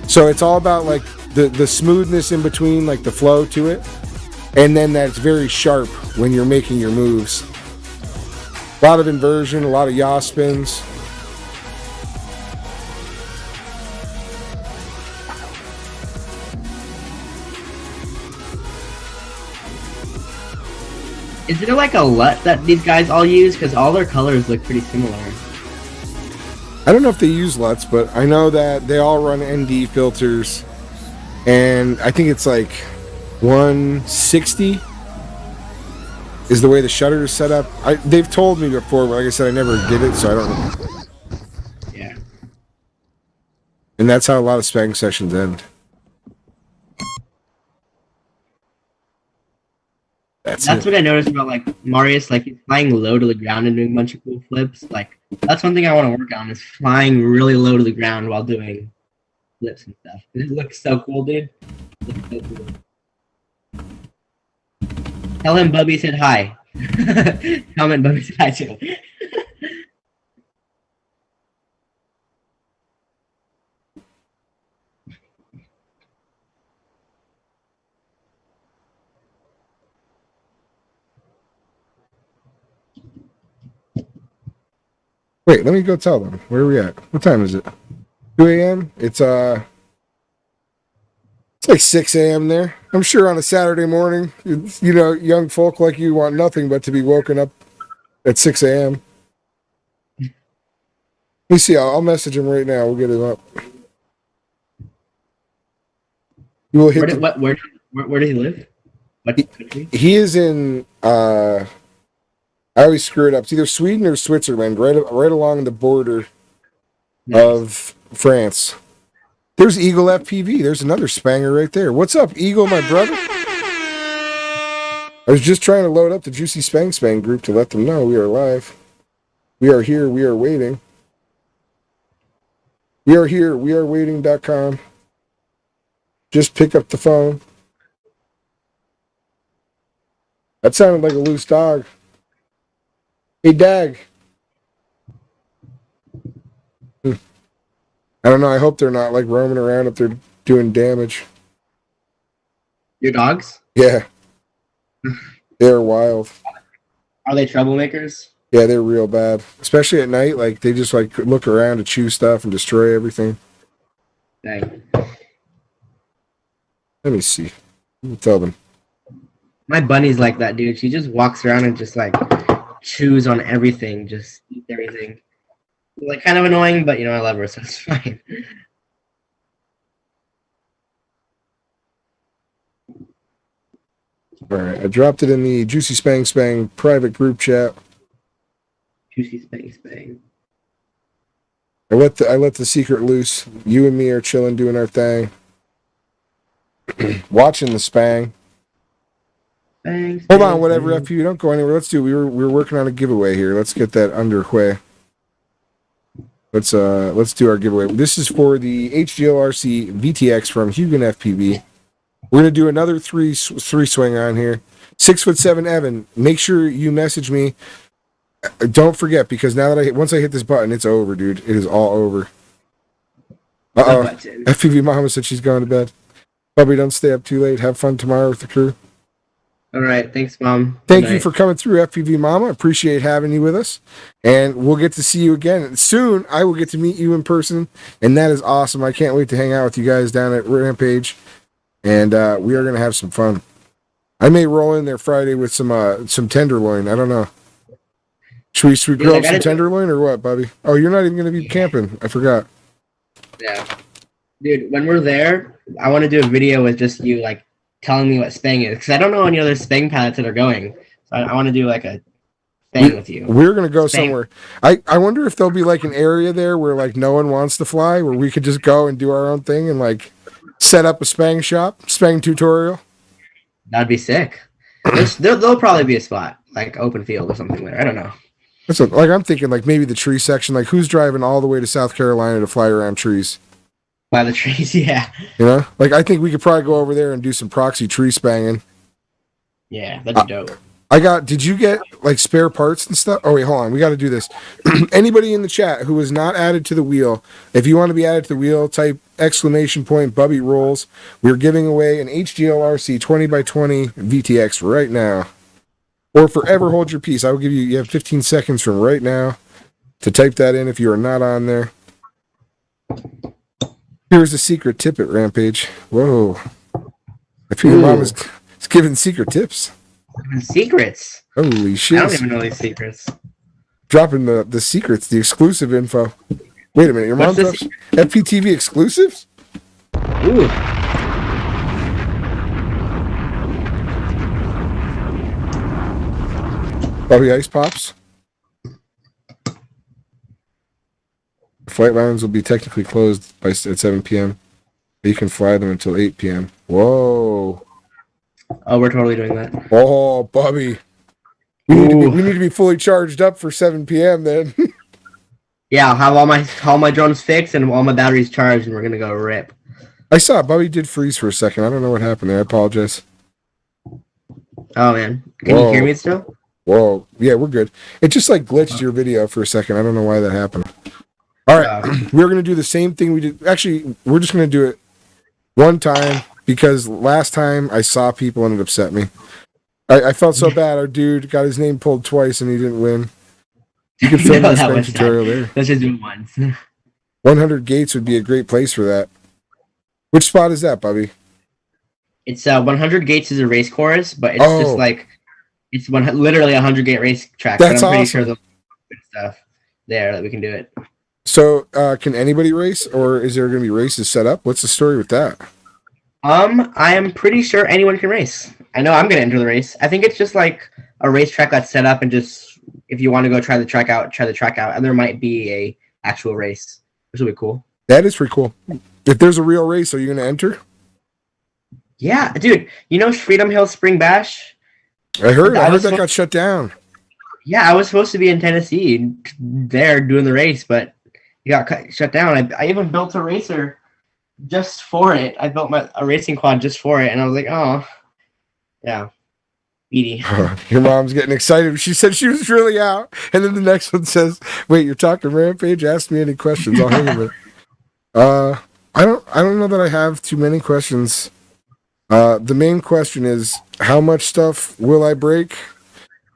So it's all about like the smoothness in between, like the flow to it, and then that's very sharp when you're making your moves. A lot of inversion, a lot of yaw spins. Is there like a LUT that these guys all use? Because all their colors look pretty similar. I don't know if they use LUTs, but I know that they all run ND filters. And I think it's like 160 is the way the shutter is set up. They've told me before, but like I said, I never did it, so I don't know. Yeah. And that's how a lot of spang sessions end. That's what I noticed about like Marius, like he's flying low to the ground and doing a bunch of cool flips. Like that's one thing I want to work on is flying really low to the ground while doing flips and stuff. It looks so cool, dude. It looks so cool. Tell him Bubby said hi. Comment Bubby said hi too. Wait, let me go tell them. Where are we at? What time is it? 2 a.m.? It's like 6 a.m. there. I'm sure on a Saturday morning, it's, you know, young folk like you want nothing but to be woken up at 6 a.m. Let me see. I'll message him right now. We'll get him up. You will hit. Where does he live? What country? He is in. I always screw it up. It's either Sweden or Switzerland, right along the border of France. There's Eagle FPV. There's another spanger right there. What's up, Eagle, my brother? I was just trying to load up the Juicy Spang group to let them know we are live. We are here. We are waiting. We are here. We are waiting.com. Just pick up the phone. That sounded like a loose dog. Hey, Dag. I don't know. I hope they're not like roaming around if they're doing damage. Your dogs? Yeah. They're wild. Are they troublemakers? Yeah, they're real bad. Especially at night. Like, they just like look around to chew stuff and destroy everything. Dang. Let me see. Let me tell them. My bunny's like that, dude. She just walks around and just like chews on everything, just eats everything. Like kind of annoying, but you know I love her, so it's fine. All right, I dropped it in the Juicy Spang private group chat. Juicy Spang. I let the secret loose. You and me are chilling, doing our thing, watching the spang. Hold on, whatever, FPV, don't go anywhere. Let's do. We're working on a giveaway here. Let's get that underway. Let's do our giveaway. This is for the HGLRC VTX from Hugon FPV. We're gonna do another three swing on here. 6'7" Evan. Make sure you message me. Don't forget, because now that once I hit this button, it's over, dude. It is all over. FPV Mama said she's going to bed. Probably don't stay up too late. Have fun tomorrow with the crew. All right, thanks, Mom. Thank you for coming through, FPV Mama. Appreciate having you with us, and we'll get to see you again soon. I will get to meet you in person, and that is awesome. I can't wait to hang out with you guys down at Rampage, and we are going to have some fun. I may roll in there Friday with some tenderloin. I don't know. Should we grill up some tenderloin or what, Bobby? Oh, you're not even going to be camping. I forgot. Yeah, dude. When we're there, I want to do a video with just you, like, telling me what spang is, because I don't know any other spang pilots that are going. So I want to do like a thing with you. We're gonna go somewhere. I wonder if there'll be like an area there where like no one wants to fly, where we could just go and do our own thing and like set up a spang shop, spang tutorial. That'd be sick. There'll probably be a spot like open field or something there. I don't know. That's what, like I'm thinking like maybe the tree section. Like who's driving all the way to South Carolina to fly around trees? By the trees, yeah. You know, like I think we could probably go over there and do some proxy tree spanging. Yeah, that'd be dope. Did you get like spare parts and stuff? Oh wait, hold on. We got to do this. Anybody in the chat who was not added to the wheel, if you want to be added to the wheel, type ! Bubby rolls. We're giving away an HGLRC 20x20 VTX right now. or forever hold your peace. I will give you have 15 seconds from right now to type that in if you are not on there. Here's a secret tip at Rampage. Whoa. I feel your mom is giving secret tips. Secrets. Holy shit. I don't even know these secrets. Dropping the secrets, the exclusive info. Wait a minute, your mom drops FPTV exclusives? Ooh. Bobby Ice Pops. Flight lines will be technically closed at 7 p.m. But you can fly them until 8 p.m. Whoa. Oh, we're totally doing that. Oh, Bobby. We need to be fully charged up for 7 p.m. then. Yeah, I'll have all my drones fixed and all my batteries charged, and we're gonna go rip. I saw it. Bobby did freeze for a second. I don't know what happened there. I apologize. Oh man, can you hear me still? Whoa. Yeah, we're good. It just like glitched your video for a second. I don't know why that happened. All right. We're going to do the same thing we did. Actually, we're just going to do it one time because last time I saw people and it upset me. I felt so bad. Our dude got his name pulled twice and he didn't win. You can film that Spang tutorial there. Let's just do it once. 100 Gates would be a great place for that. Which spot is that, Bobby? It's 100 Gates is a race course, but it's just like it's literally a 100 gate race track. That's but I'm pretty awesome. sure the stuff there that we can do it. So, can anybody race, or is there going to be races set up? What's the story with that? I am pretty sure anyone can race. I know I'm going to enter the race. I think it's just like a racetrack that's set up, and just if you want to go try the track out, and there might be a actual race, which will be cool. That is pretty cool. If there's a real race, are you going to enter? Yeah, dude. You know Freedom Hill Spring Bash? I heard that got shut down. Yeah, I was supposed to be in Tennessee there doing the race, but it got shut down. I even built a racer just for it. I built a racing quad just for it, and I was like, oh, yeah, Edie. Your mom's getting excited. She said she was really out, and then the next one says, "Wait, you're talking Rampage? Ask me any questions. I'll hang a minute." I don't know that I have too many questions. The main question is, how much stuff will I break?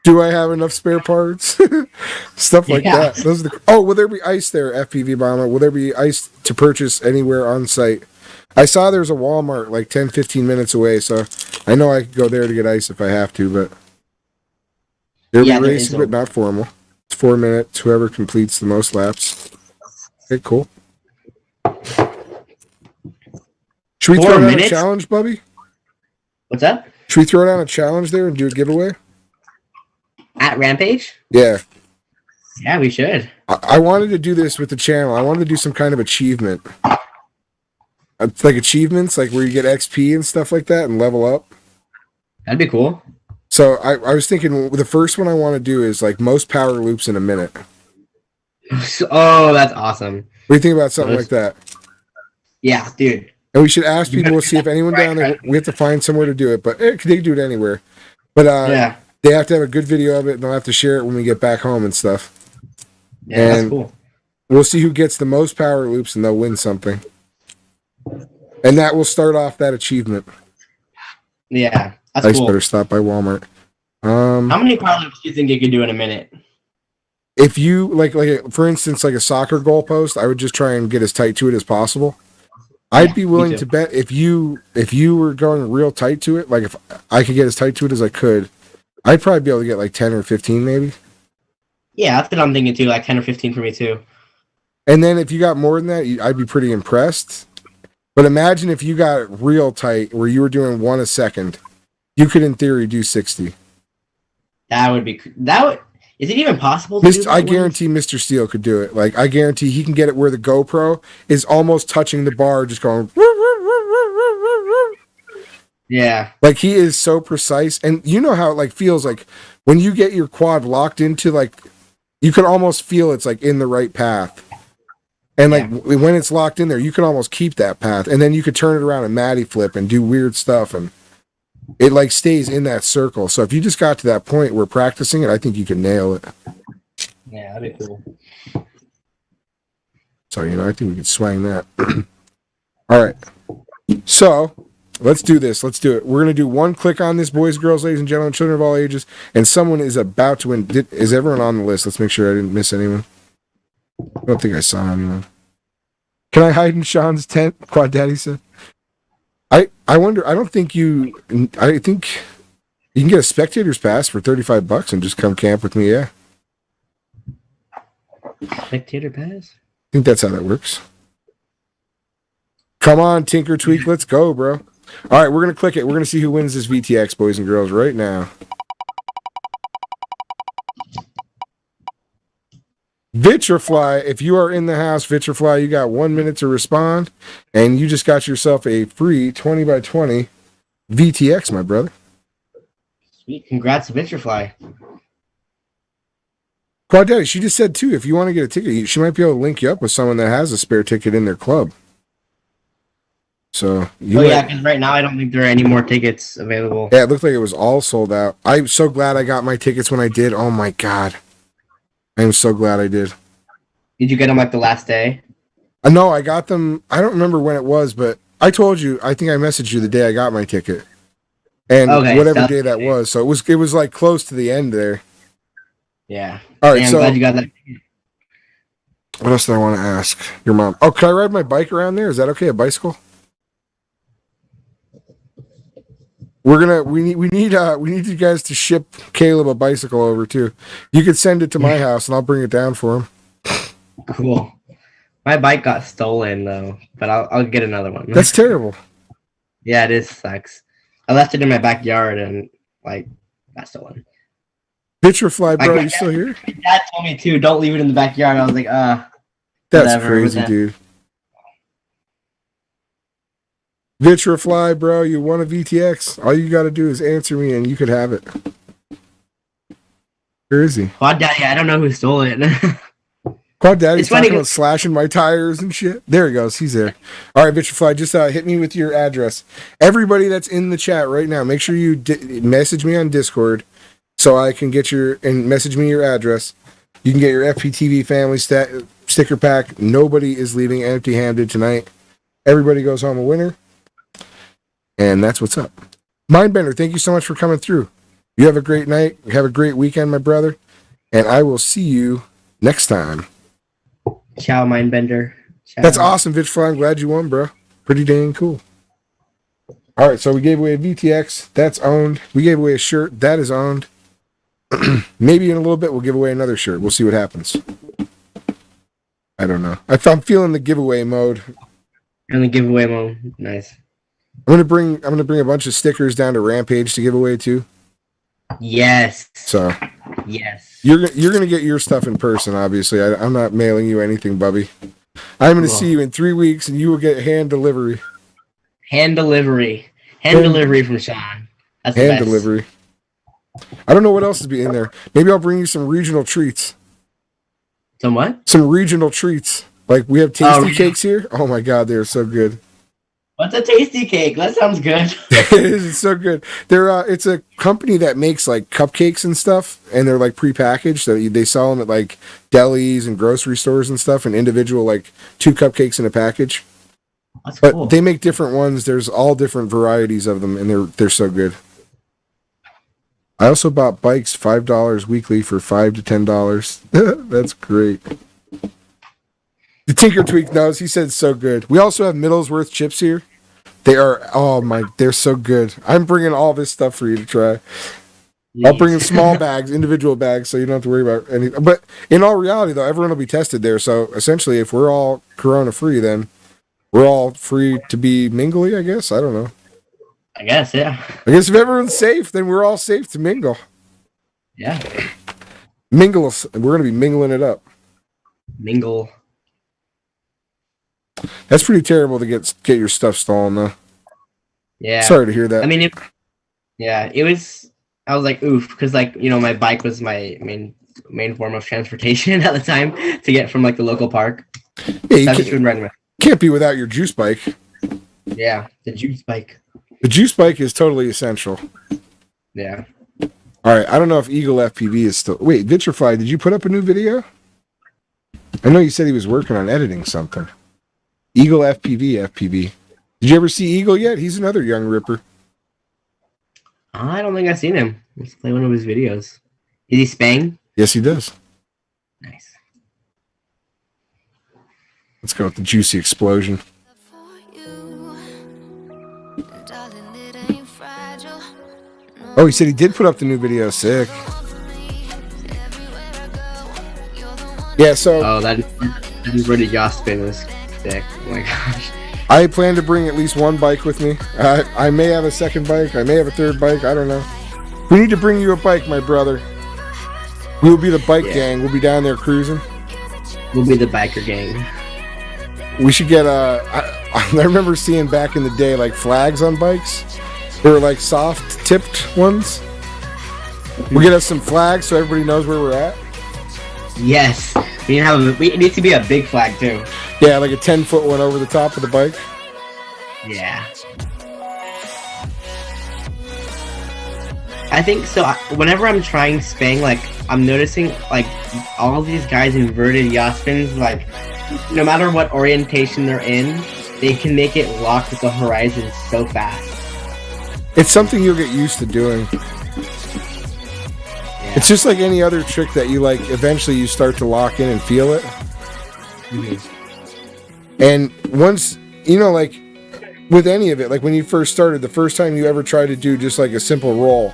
Do I have enough spare parts? Stuff like that. Those are will there be ice there, FPV Bomber? Will there be ice to purchase anywhere on site? I saw there's a Walmart like 10, 15 minutes away, so I know I could go there to get ice if I have to, but there'll be racing, but not formal. It's 4 minutes, whoever completes the most laps. Okay, cool. Should we throw down a challenge, Bubby? What's that? Should we throw down a challenge there and do a giveaway? At Rampage? Yeah. Yeah, we should. I wanted to do this with the channel. I wanted to do some kind of achievement. Like achievements, like where you get XP and stuff like that and level up. That'd be cool. So I was thinking the first one I want to do is like most power loops in a minute. Oh, that's awesome. What do you think about something like that? Yeah, dude. And we should ask people to see if anyone down there, we have to find somewhere to do it, but they can do it anywhere. But yeah. They have to have a good video of it, and they'll have to share it when we get back home and stuff. Yeah, that's cool. We'll see who gets the most power loops, and they'll win something. And that will start off that achievement. Yeah, that's Ice cool. better stop by Walmart. How many power loops do you think you could do in a minute? If you like for instance, like a soccer goalpost, I would just try and get as tight to it as possible. I'd be willing to bet if you were going real tight to it, like if I could get as tight to it as I could, I'd probably be able to get like 10 or 15 maybe. Yeah, that's what I'm thinking too, like 10 or 15 for me too. And then if you got more than that, I'd be pretty impressed. But imagine if you got real tight where you were doing 1 a second, you could in theory do 60. Is it even possible to do that? I guarantee Mr. Steele could do it. Like I guarantee he can get it where the GoPro is almost touching the bar, just going. Yeah. Like he is so precise, and you know how it like feels like when you get your quad locked into like, you can almost feel it's like in the right path. And like when it's locked in there, you can almost keep that path, and then you could turn it around and Matty flip and do weird stuff, and it like stays in that circle. So if you just got to that point where practicing it, I think you can nail it. Yeah, that'd be cool. So I think we could swing that. All right. So let's do this. Let's do it. We're gonna do one click on this, boys, girls, ladies and gentlemen, children of all ages, and someone is about to win. Is everyone on the list? Let's make sure I didn't miss anyone. I don't think I saw anyone. Can I hide in Sean's tent? Quad Daddy said. I wonder. I don't think you. I think you can get a spectator's pass for $35 and just come camp with me. Yeah. Spectator pass? I think that's how that works. Come on, Tinker Tweak, let's go, bro. All right, we're going to click it. We're going to see who wins this VTX, boys and girls, right now. Vitrafly, if you are in the house, Vitrafly, you got 1 minute to respond, and you just got yourself a free 20x20 VTX, my brother. Sweet, congrats, Vitrafly. Quad Daddy, she just said, too, if you want to get a ticket, she might be able to link you up with someone that has a spare ticket in their club. So yeah, because right now I don't think there are any more tickets available. Yeah, it looked like it was all sold out. I'm so glad I got my tickets when I did. Oh my god, I'm so glad I did. Did you get them like the last day? No, I got them. I don't remember when it was, but I told you. I think I messaged you the day I got my ticket, and whatever day that was. So it was like close to the end there. Yeah. All right. I'm so glad you got that. What else do I want to ask your mom? Oh, can I ride my bike around there? Is that okay? A bicycle? We need you guys to ship Caleb a bicycle over too. You could send it to my house and I'll bring it down for him. Cool. My bike got stolen though, but I'll get another one. That's terrible. Yeah, it is sucks. I left it in my backyard and got stolen. Vitrafly, bro, you still here? My dad told me too, don't leave it in the backyard. I was like, That's whatever, crazy, dude. Vitrafly, bro, you won a VTX. All you got to do is answer me and you could have it. Where is he? Quad Daddy, I don't know who stole it. Quad Daddy's talking about slashing my tires and shit. There he goes. He's there. All right, Vitrafly, just hit me with your address. Everybody that's in the chat right now, make sure you message me on Discord so I can get and message me your address. You can get your FPTV family sticker pack. Nobody is leaving empty-handed tonight. Everybody goes home a winner. And that's what's up. Mindbender, thank you so much for coming through. You have a great night. Have a great weekend, my brother. And I will see you next time. Ciao, Mindbender. Ciao. That's awesome, Vitrafly. I'm glad you won, bro. Pretty dang cool. All right, so we gave away a VTX. That's owned. We gave away a shirt. That is owned. Maybe in a little bit we'll give away another shirt. We'll see what happens. I don't know. I'm feeling the giveaway mode. And the giveaway mode. Nice. I'm gonna bring a bunch of stickers down to Rampage to give away too. Yes. So. Yes. You're gonna get your stuff in person. Obviously, I'm not mailing you anything, Bubby. I'm gonna see you in 3 weeks, and you will get hand delivery. Hand delivery from Sean. That's the hand best. delivery. I don't know what else to be in there. Maybe I'll bring you some regional treats. Some what? Some regional treats. Like we have tasty cakes here. Oh my god, they're so good. What's a tasty cake? That sounds good. It is. It's so good. It's a company that makes like cupcakes and stuff, and they're like prepackaged. So they sell them at like delis and grocery stores and stuff, and individual like 2 cupcakes in a package. That's but cool. They make different ones. There's all different varieties of them, and they're so good. I also bought bikes $5 weekly for $5 to $10. That's great. The Tinker Tweak knows. He said so good. We also have Middlesworth chips here. They're so good. I'm bringing all this stuff for you to try. I'll bring in small bags, individual bags, so you don't have to worry about anything. But in all reality, though, everyone will be tested there. So essentially, if we're all corona-free, then we're all free to be mingly, I guess. I don't know. I guess, yeah. I guess if everyone's safe, then we're all safe to mingle. Yeah. Mingle. We're going to be mingling it up. Mingle. That's pretty terrible to get your stuff stolen, though. Yeah. Sorry to hear that. I mean, it was. I was like, oof, because my bike was my main form of transportation at the time to get from like the local park. Yeah, you can't be without your juice bike. Yeah, the juice bike. The juice bike is totally essential. Yeah. All right, I don't know if Eagle FPV is still. Wait, Vitrafly, did you put up a new video? I know you said he was working on editing something. Eagle FPV. Did you ever see Eagle yet? He's another young ripper. I don't think I've seen him. Let's play one of his videos. Is he Spang? Yes, he does. Nice. Let's go with the juicy explosion. Oh, he said he did put up the new video. Sick. Yeah, so Oh, that inverted yaw spin was sick. Oh my gosh. I plan to bring at least one bike with me. I may have a second bike. I may have a third bike. I don't know. We need to bring you a bike, my brother. We will be the bike gang. We'll be down there cruising. We'll be the biker gang. We should get I remember seeing back in the day like flags on bikes. They were like soft tipped ones. We'll get us some flags so everybody knows where we're at. Yes. It needs to be a big flag too. Yeah, like a 10-foot one over the top of the bike. Yeah. I think so. Whenever I'm trying Spang, like I'm noticing like all these guys inverted yaw spins, like no matter what orientation they're in, they can make it lock with the horizon so fast. It's something you'll get used to doing. Yeah. It's just like any other trick that you like. Eventually, you start to lock in and feel it. Mm-hmm. And once like with any of it, like when you first started, the first time you ever tried to do just like a simple roll,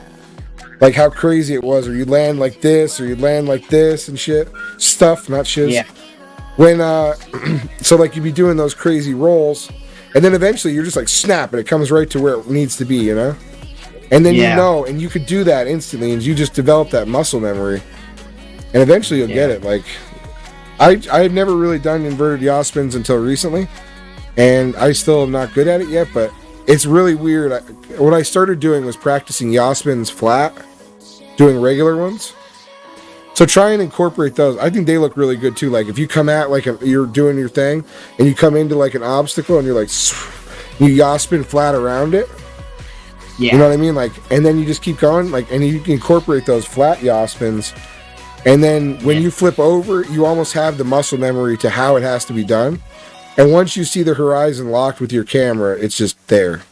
like how crazy it was, or you'd land like this, or you'd land like this and shit. Stuff, not shiz. Yeah. When so like you'd be doing those crazy rolls, and then eventually you're just like snap, and it comes right to where it needs to be, And then and you could do that instantly, and you just develop that muscle memory, and eventually you'll get it. Like I've never really done inverted yaw spins until recently, and I still am not good at it yet. But it's really weird. What I started doing was practicing yaw spins flat, doing regular ones. So try and incorporate those. I think they look really good too. Like if you come at you're doing your thing, and you come into like an obstacle, and you're like, you yaw spin flat around it. Yeah. You know what I mean? Like, and then you just keep going, like, and you can incorporate those flat yaw spins. And then when you flip over, you almost have the muscle memory to how it has to be done. And once you see the horizon locked with your camera, it's just there.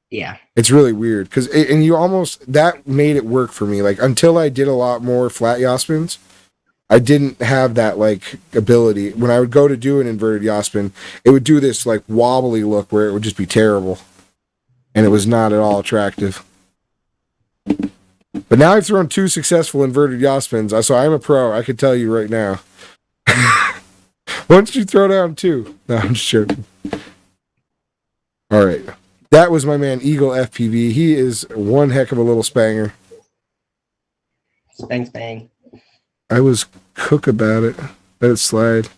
Yeah. It's really weird that made it work for me. Like until I did a lot more flat yaw spins, I didn't have that like ability. When I would go to do an inverted yaw spin, it would do this like wobbly look where it would just be terrible. And it was not at all attractive. But now I've thrown 2 successful inverted yaw spins, so I'm a pro. I can tell you right now. Why don't you throw down 2? No, I'm just joking. All right. That was my man, Eagle FPV. He is one heck of a little spanger. Spang. I was cook about it. Let it slide.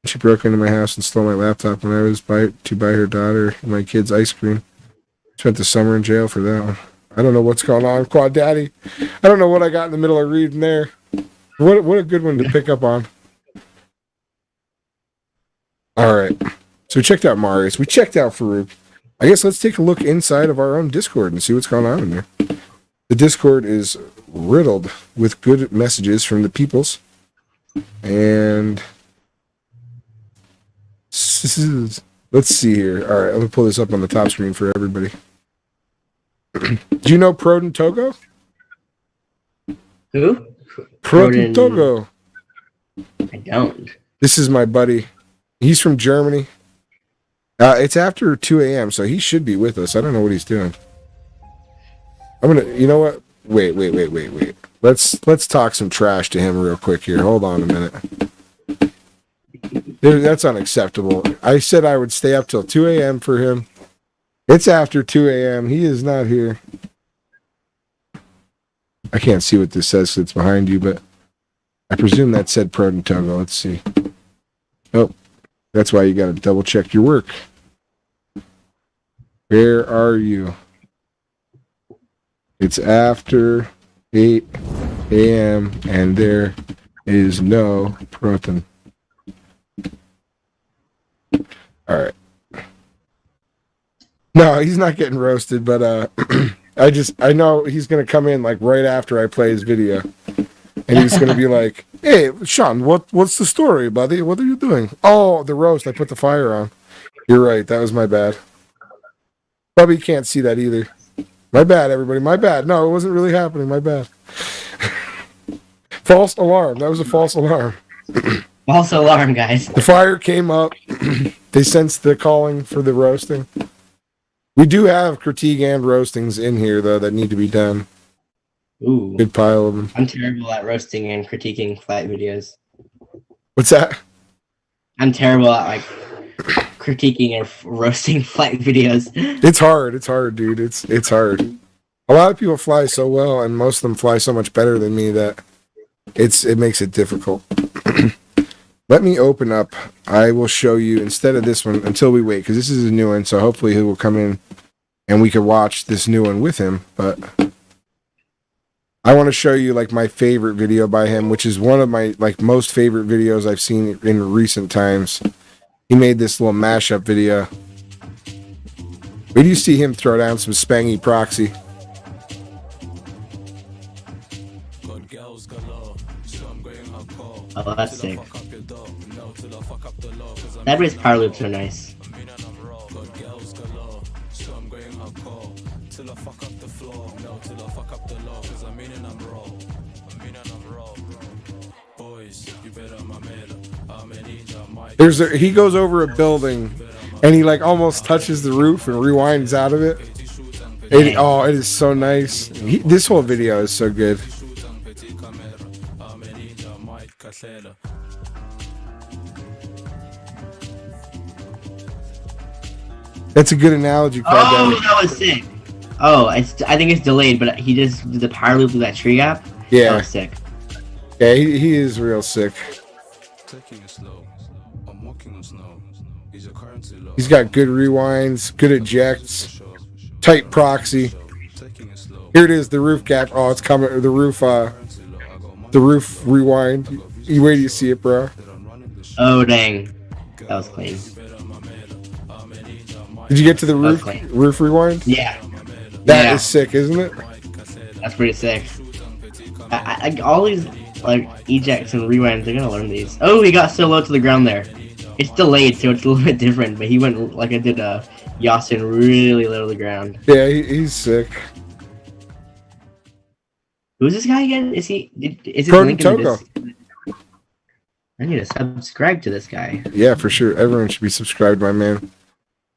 She broke into my house and stole my laptop when I was to buy her daughter and my kids ice cream. Spent the summer in jail for that one. I don't know what's going on, Quad Daddy. I don't know what I got in the middle of reading there. What a good one to pick up on. All right. So we checked out Marius. We checked out Farouk. I guess let's take a look inside of our own Discord and see what's going on in there. The Discord is riddled with good messages from the peoples. And let's see here. All right, let me pull this up on the top screen for everybody. Do you know Proden Togo? Who? Proden Togo. I don't. This is my buddy. He's from Germany. It's after 2 a.m., so he should be with us. I don't know what he's doing. You know what? Wait. Let's talk some trash to him real quick here. Hold on a minute. Dude, that's unacceptable. I said I would stay up till 2 a.m. for him. It's after 2 a.m. He is not here. I can't see what this says, so it's behind you, but I presume that said Proden Togo. Let's see. Oh, that's why you got to double check your work. Where are you? It's after 8 a.m. and there is no Proton. All right. No, he's not getting roasted, but I know he's gonna come in like right after I play his video, and he's gonna be like, "Hey, Sean, what's the story, buddy? What are you doing?" Oh, the roast. I put the fire on. You're right. That was my bad. Probably can't see that either. My bad, everybody. My bad. No, it wasn't really happening. My bad. False alarm. That was a false alarm. False alarm, guys. The fire came up. They sensed the calling for the roasting. We do have critique and roastings in here, though, that need to be done. Ooh. Good pile of them. I'm terrible at roasting and critiquing flight videos. What's that? I'm terrible at like critiquing and roasting flight videos. It's hard. It's hard, dude. It's hard. A lot of people fly so well, and most of them fly so much better than me that it makes it difficult. Let me open up. I will show you instead of this one until we wait, because this is a new one. So hopefully he will come in and we can watch this new one with him. But I want to show you like my favorite video by him, which is one of my like most favorite videos I've seen in recent times. He made this little mashup video. Where do you see him throw down some spangy proxy? Oh, that's sick. That race power loops are nice. He goes over a building and he like almost touches the roof and rewinds out of it. It is so nice. This whole video is so good. That's a good analogy. Oh, that was sick. Oh, I think it's delayed, but he just did the power loop with that tree gap. Yeah. That was sick. Yeah, he is real sick. He's got good rewinds, good ejects, tight proxy. Here it is, the roof gap. Oh, it's coming. The roof rewind. Where do you see it, bro? Oh, dang. That was clean. Did you get to the roof rewind? Yeah. That is sick, isn't it? That's pretty sick. I all these like ejects and rewinds, they're gonna learn these. Oh, he got so low to the ground there. It's delayed, so it's a little bit different. But he went like I did Yasin really low to the ground. Yeah, he's sick. Who's this guy again? Is he? Is his link in this? I need to subscribe to this guy. Yeah, for sure. Everyone should be subscribed, my man.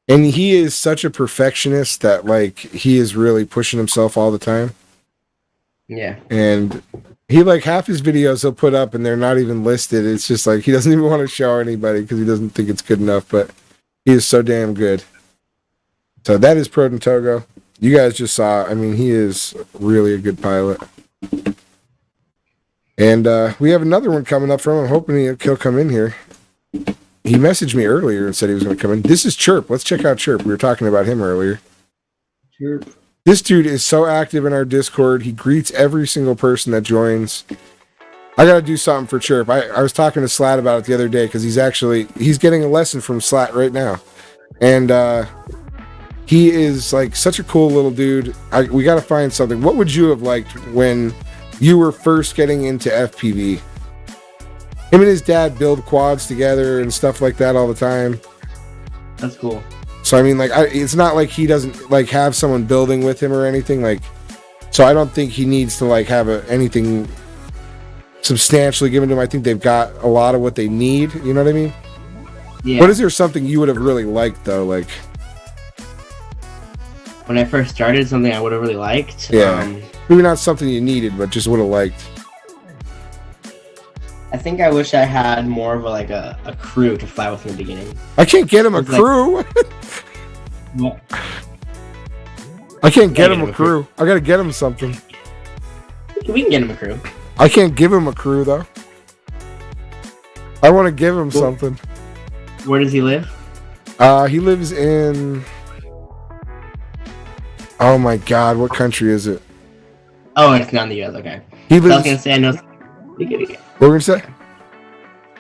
And he is such a perfectionist that like he is really pushing himself all the time. Yeah. And he like half his videos he'll put up and they're not even listed. It's just like he doesn't even want to show anybody because he doesn't think it's good enough. But he is so damn good. So that is Proton Togo. You guys just saw. I mean, he is really a good pilot. And we have another one coming up from him. I'm hoping he'll come in here. He messaged me earlier and said he was going to come in. This is Chirp. Let's check out Chirp. We were talking about him earlier. Chirp. This dude is so active in our Discord. He greets every single person that joins. I got to do something for Chirp. I was talking to Slat about it the other day because he's getting a lesson from Slat right now. And he is like such a cool little dude. We got to find something. What would you have liked when you were first getting into FPV? Him and his dad build quads together and stuff like that all the time. That's cool. So I mean, like, it's not like he doesn't like have someone building with him or anything. Like, so I don't think he needs to like have anything substantially given to him. I think they've got a lot of what they need. You know what I mean? Yeah. What is there something you would have really liked though? Like, when I first started, something I would have really liked. Yeah. Maybe not something you needed, but just would have liked. I think I wish I had more of a crew to fly with in the beginning. I can't get him a crew. I can't get him a crew. I gotta get him something. We can get him a crew. I can't give him a crew though. I want to give him something. Where does he live? He lives in. Oh my God! What country is it? Oh, it's not in the US. Okay. He lives. I was gonna say I know. What were you gonna say?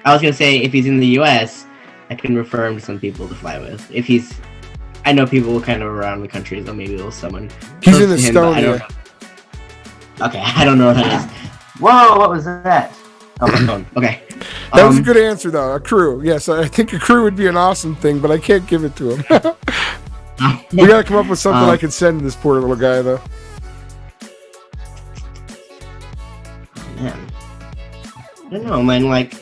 I was gonna say if he's in the US, I can refer him to some people to fly with. If he's, I know people kind of around the country, so maybe we'll someone. He's in Estonia. Okay, I don't know what that is. Whoa, what was that? Oh, my phone. Okay. That was a good answer though. A crew. Yes, I think a crew would be an awesome thing, but I can't give it to him. We gotta come up with something I can send to this poor little guy, though. Man. I don't know, man. Like,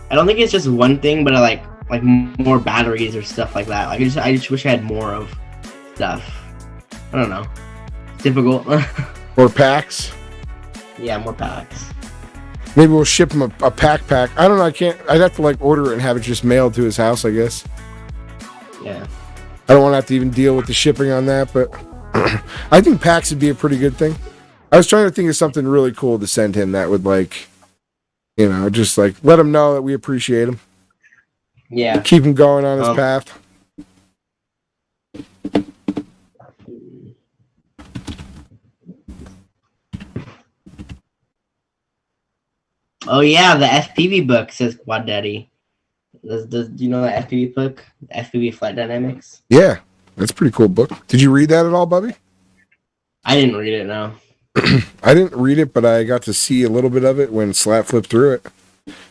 I don't think it's just one thing, but I like more batteries or stuff like that. Like, I just wish I had more of stuff. I don't know. It's difficult. Or packs. Yeah, more packs. Maybe we'll ship him a pack. I don't know. I'd have to like order it and have it just mailed to his house, I guess. Yeah. I don't want to have to even deal with the shipping on that, but I think packs would be a pretty good thing. I was trying to think of something really cool to send him that would like, you know, just like let him know that we appreciate him. Yeah. Keep him going on his path. Oh yeah, the FPV book, says Quad Daddy. Do you know the FPV book? The FPV Flight Dynamics? Yeah, that's a pretty cool book. Did you read that at all, Bubby? I didn't read it, no. I didn't read it, but I got to see a little bit of it when Slap flipped through it.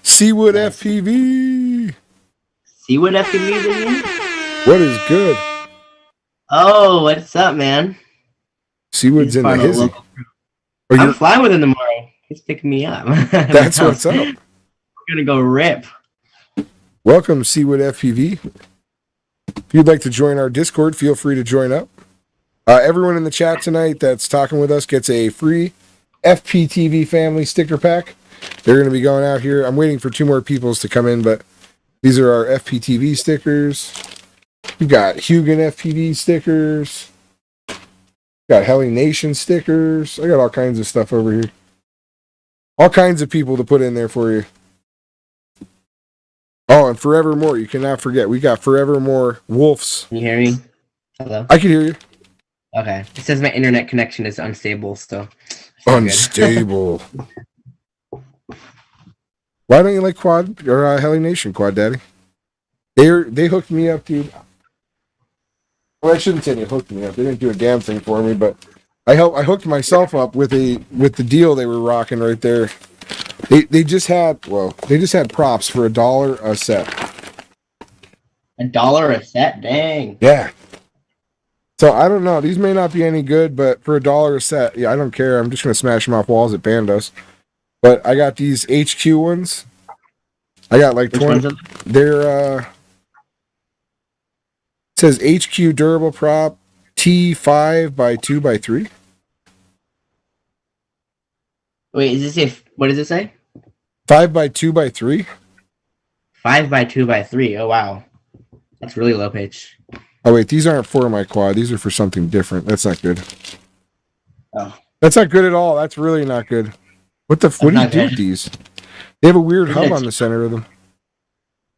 Seawood FPV! Seawood FPV, did you? What is good? Oh, what's up, man? Seawood's in the hizzy. I'm flying with him tomorrow. He's picking me up. That's what's up. We're gonna go rip. Welcome, Seawood FPV. If you'd like to join our Discord, feel free to join up. Everyone in the chat tonight that's talking with us gets a free FPTV family sticker pack. They're going to be going out here. I'm waiting for 2 more peoples to come in, but these are our FPTV stickers. We got Hugin FPV stickers. Got Heli Nation stickers. I got all kinds of stuff over here. All kinds of people to put in there for you. Oh, and Forevermore. You cannot forget. We got Forevermore Wolves. Can you hear me? Hello? I can hear you. Okay. It says my internet connection is unstable still. Unstable. Why don't you like Quad or Heli Nation, Quad Daddy? They hooked me up, dude. Well, I shouldn't say they hooked me up. They didn't do a damn thing for me, but I hooked myself up with the deal they were rocking right there. They just had props for $1 a set. $1 a set? Dang. Yeah. So I don't know. These may not be any good, but for $1 a set, yeah, I don't care. I'm just gonna smash them off walls at Bandos. But I got these HQ ones. I got like 20. They're it says HQ durable prop T5 by 2 by 3. Wait, is this what does it say? 5 by 2 by 3. 5 by 2 by 3. Oh wow, that's really low pitch. Oh wait, these aren't for my quad. These are for something different. That's not good. Oh, that's not good at all. That's really not good. What do you do with these? They have a weird hub on the center of them.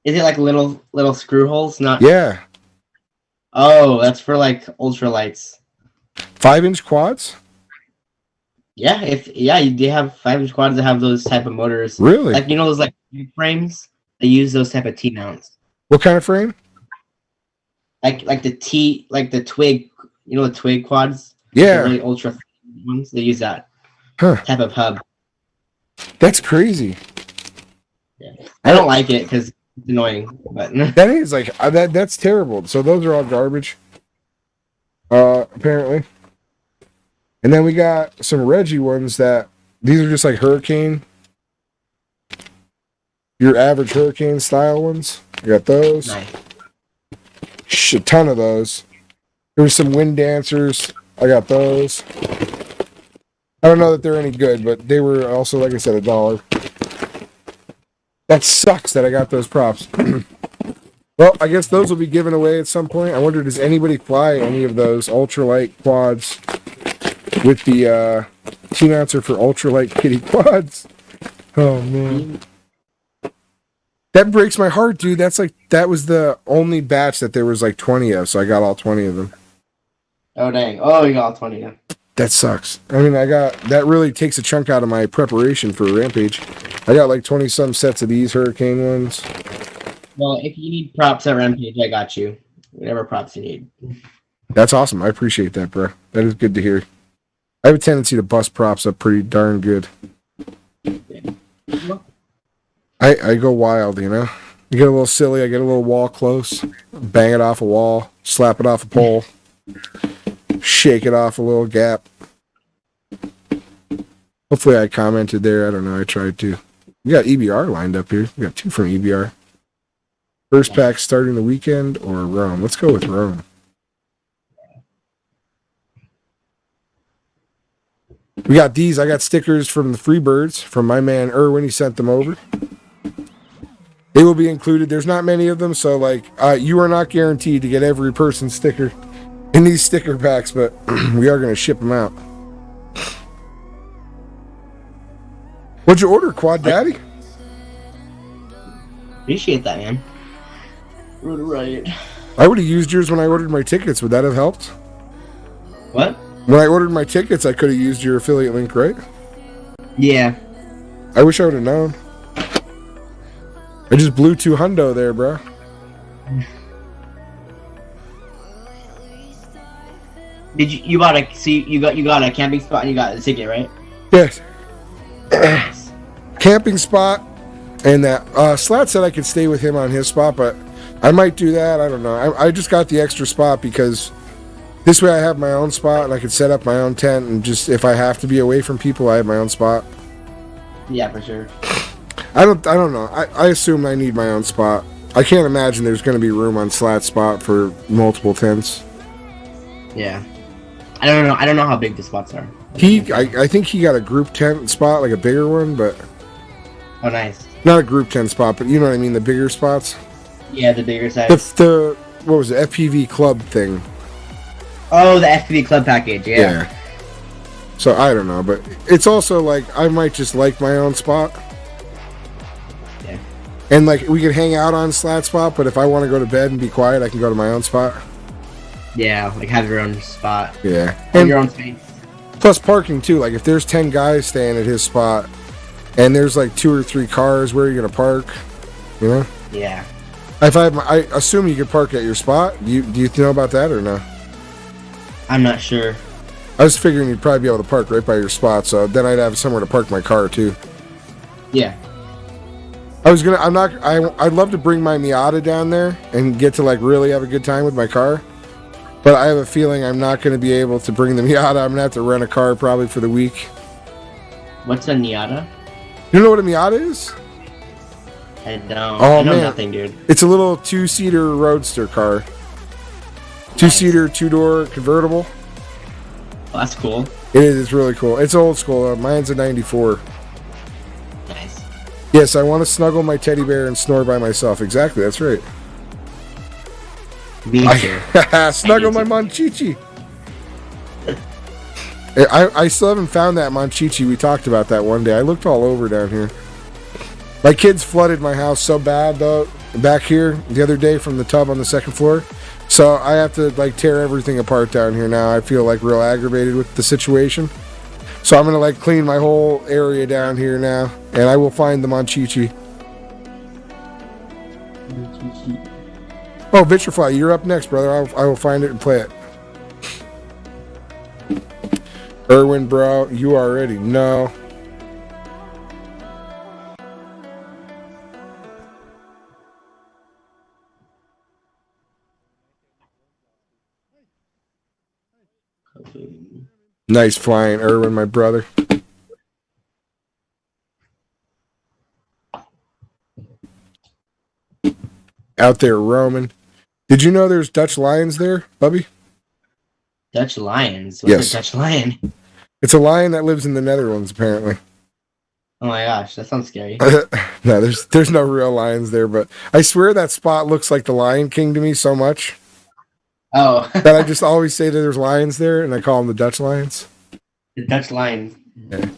Is it like little screw holes? Not. Yeah. Oh, that's for like ultralights. 5-inch quads? Yeah, they have 5-inch quads that have those type of motors. Really? Like those like frames. They use those type of T mounts. What kind of frame? Like the twig. You know the twig quads. Yeah. The really ultra ones. They use that type of hub. That's crazy. Yeah. I don't like it because it's annoying. But that is like that's terrible. So those are all garbage. Apparently. And then we got some Reggie ones that these are just like Hurricane. Your average Hurricane style ones. I got those. Nice. A ton of those. There's some Wind Dancers. I got those. I don't know that they're any good, but they were also, like I said, $1. That sucks that I got those props. Well, I guess those will be given away at some point. I wonder, does anybody fly any of those ultralight quads with the T-mounts are for ultralight kitty quads? Oh, man. That breaks my heart, dude. That was the only batch that there was like 20 of, so I got all 20 of them. Oh, dang. Oh, you got all 20 of them. That sucks. I mean, that really takes a chunk out of my preparation for Rampage. I got like 20-some sets of these Hurricane ones. Well, if you need props at Rampage, I got you. Whatever props you need. That's awesome. I appreciate that, bro. That is good to hear. I have a tendency to bust props up pretty darn good. I go wild, you know? You get a little silly, I get a little wall close, bang it off a wall, slap it off a pole. Shake it off a little gap. Hopefully I commented there. I don't know. I tried to. We got EBR lined up here. We got 2 from EBR. First pack starting the weekend or Rome? Let's go with Rome. We got these. I got stickers from the Freebirds from my man Erwin. He sent them over. They will be included. There's not many of them, so like you are not guaranteed to get every person's sticker in these sticker packs, but we are going to ship them out. What'd you order, Quad Daddy? Appreciate that, man. Right. I would have used yours when I ordered my tickets. Would that have helped? What? When I ordered my tickets, I could have used your affiliate link, right? Yeah. I wish I would have known. I just blew 2 hundo there, bro. Did you got a you got a camping spot and you got a ticket, right? Yes. Camping spot, and that Slat said I could stay with him on his spot, but I might do that. I don't know. I just got the extra spot because this way I have my own spot and I could set up my own tent, and just if I have to be away from people, I have my own spot. Yeah, for sure. I don't know. I assume I need my own spot. I can't imagine there's going to be room on Slat's spot for multiple tents. Yeah. I don't know. I don't know how big the spots are. I think he got a group tent spot, like a bigger one, but Oh, nice. not a group tent spot, but you know what I mean, the bigger spots. Yeah, the bigger size. The what was it, FPV club thing? Oh, the FPV club package. Yeah. So I don't know, but it's also like I might just like my own spot. Yeah. And like we could hang out on Slat spot, but if I want to go to bed and be quiet, I can go to my own spot. Yeah, like have your own spot. Yeah. Have And your own space. plus parking too. Like if there's 10 guys staying at his spot, and there's like 2 or 3 cars, where are you gonna park? You know? Yeah. I assume you could park at your spot. Do you know about that or no? I'm not sure. I was figuring you'd probably be able to park right by your spot, so then I'd have somewhere to park my car too. Yeah. I'd love to bring my Miata down there and get to like really have a good time with my car. But I have a feeling I'm not going to be able to bring the Miata. I'm going to have to rent a car probably for the week. What's a Miata? You know what a Miata is? I don't. Oh, I know man. nothing, dude. It's a little 2-seater roadster car. 2-seater, 2-door convertible. Oh, that's cool. It is. It's really cool. It's old school. Mine's a 94. Nice. Yes, I want to snuggle my teddy bear and snore by myself. Exactly. That's right. Me too. Snuggle my Monchichi. I still haven't found that Monchichi. We talked about that one day. I looked all over down here. My kids flooded my house so bad though back here the other day from the tub on the second floor. So I have to like tear everything apart down here now. I feel like real aggravated with the situation. So I'm gonna like clean my whole area down here now, and I will find the Monchichi. Oh, Vitrify, you're up next, brother. I will find it and play it. Erwin, bro, you already know. Nice flying, Erwin, my brother. Out there roaming. Did you know there's Dutch lions there, Bubby? Dutch lions? What's Yes. a Dutch lion? It's a lion that lives in the Netherlands, apparently. Oh my gosh, that sounds scary. No, there's no real lions there, but I swear that spot looks like the Lion King to me so much Oh, that I just always say that there's lions there, and I call them the Dutch lions. the Dutch lion. Yeah.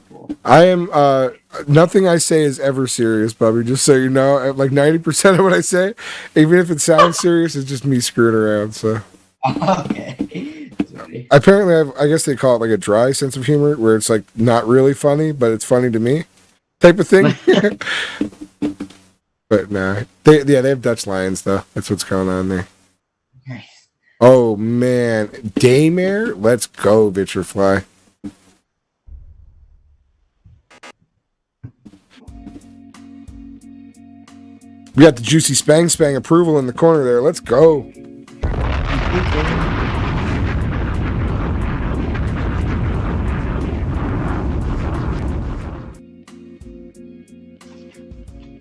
I am, nothing I say is ever serious, Bubby, just so you know. Like 90% of what I say, even if it sounds serious, is just me screwing around, so. Okay. Sorry. Apparently, I guess they call it like a dry sense of humor, where it's like not really funny, but it's funny to me, type of thing. But nah, they have Dutch lions though. That's what's going on there. Nice. Oh man, Daymare, let's go, Vitrifly. We got the juicy spang approval in the corner there. Let's go.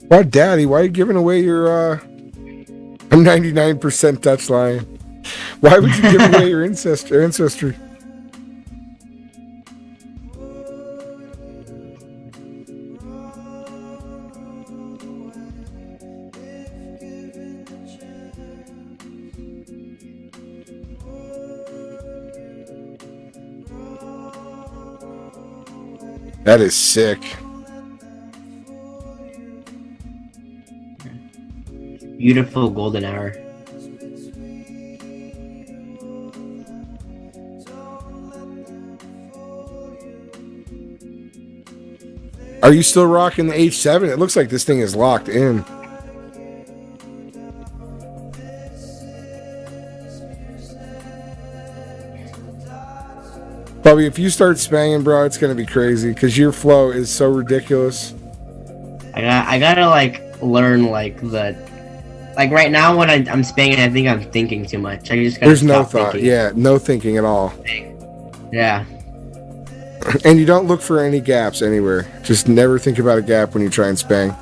Why, Daddy? Why are you giving away your? I'm 99% Dutch lion. Why would you give away your ancestry? That is sick. Beautiful golden hour. Are you still rocking the H7? It looks like this thing is locked in. Bobby, if you start spanging, bro, it's going to be crazy because your flow is so ridiculous. I gotta like learn like the right now when I'm spanging, I think I'm thinking too much. I just gotta There's no stop thought. thinking. Yeah, no thinking at all. Yeah. And you don't look for any gaps anywhere. Just never think about a gap when you try and spang.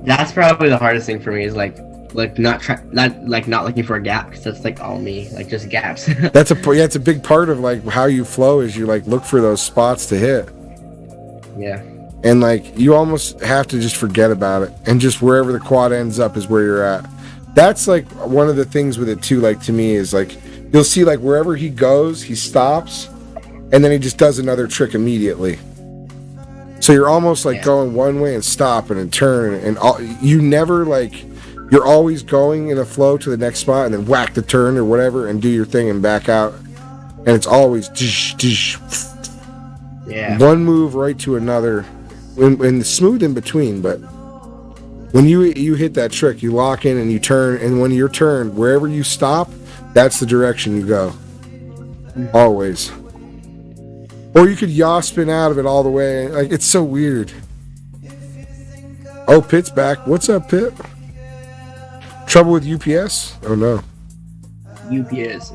That's probably the hardest thing for me is not looking for a gap because that's like all me, like just gaps. It's a big part of like how you flow is you like look for those spots to hit. Yeah. And like you almost have to just forget about it and just wherever the quad ends up is where you're at. That's like one of the things with it too, like to me is like you'll see like wherever he goes, he stops and then he just does another trick immediately. So you're almost like going one way and stopping and turning and you never like you're always going in a flow to the next spot and then whack the turn or whatever and do your thing and back out. And it's always one move right to another. And smooth in between, but when you hit that trick, you lock in and you turn, and when you're turned, wherever you stop, that's the direction you go. Always. Or you could yaw spin out of it all the way. Like it's so weird. Oh, Pitt's back. What's up, Pitt? Trouble with UPS? Oh no. UPS.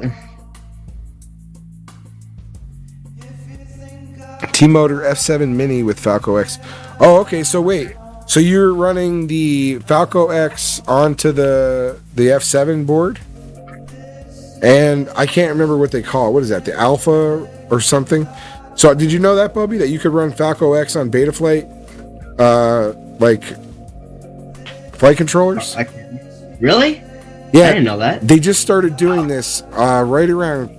T-Motor F7 Mini with Falco X. Oh, okay. So wait. So you're running the Falco X onto the F7 board? And I can't remember what they call it. What is that? The Alpha or something? So did you know that, Bubby? That you could run Falco X on Betaflight? Like flight controllers? Really? Yeah. I didn't know that. They just started doing this right around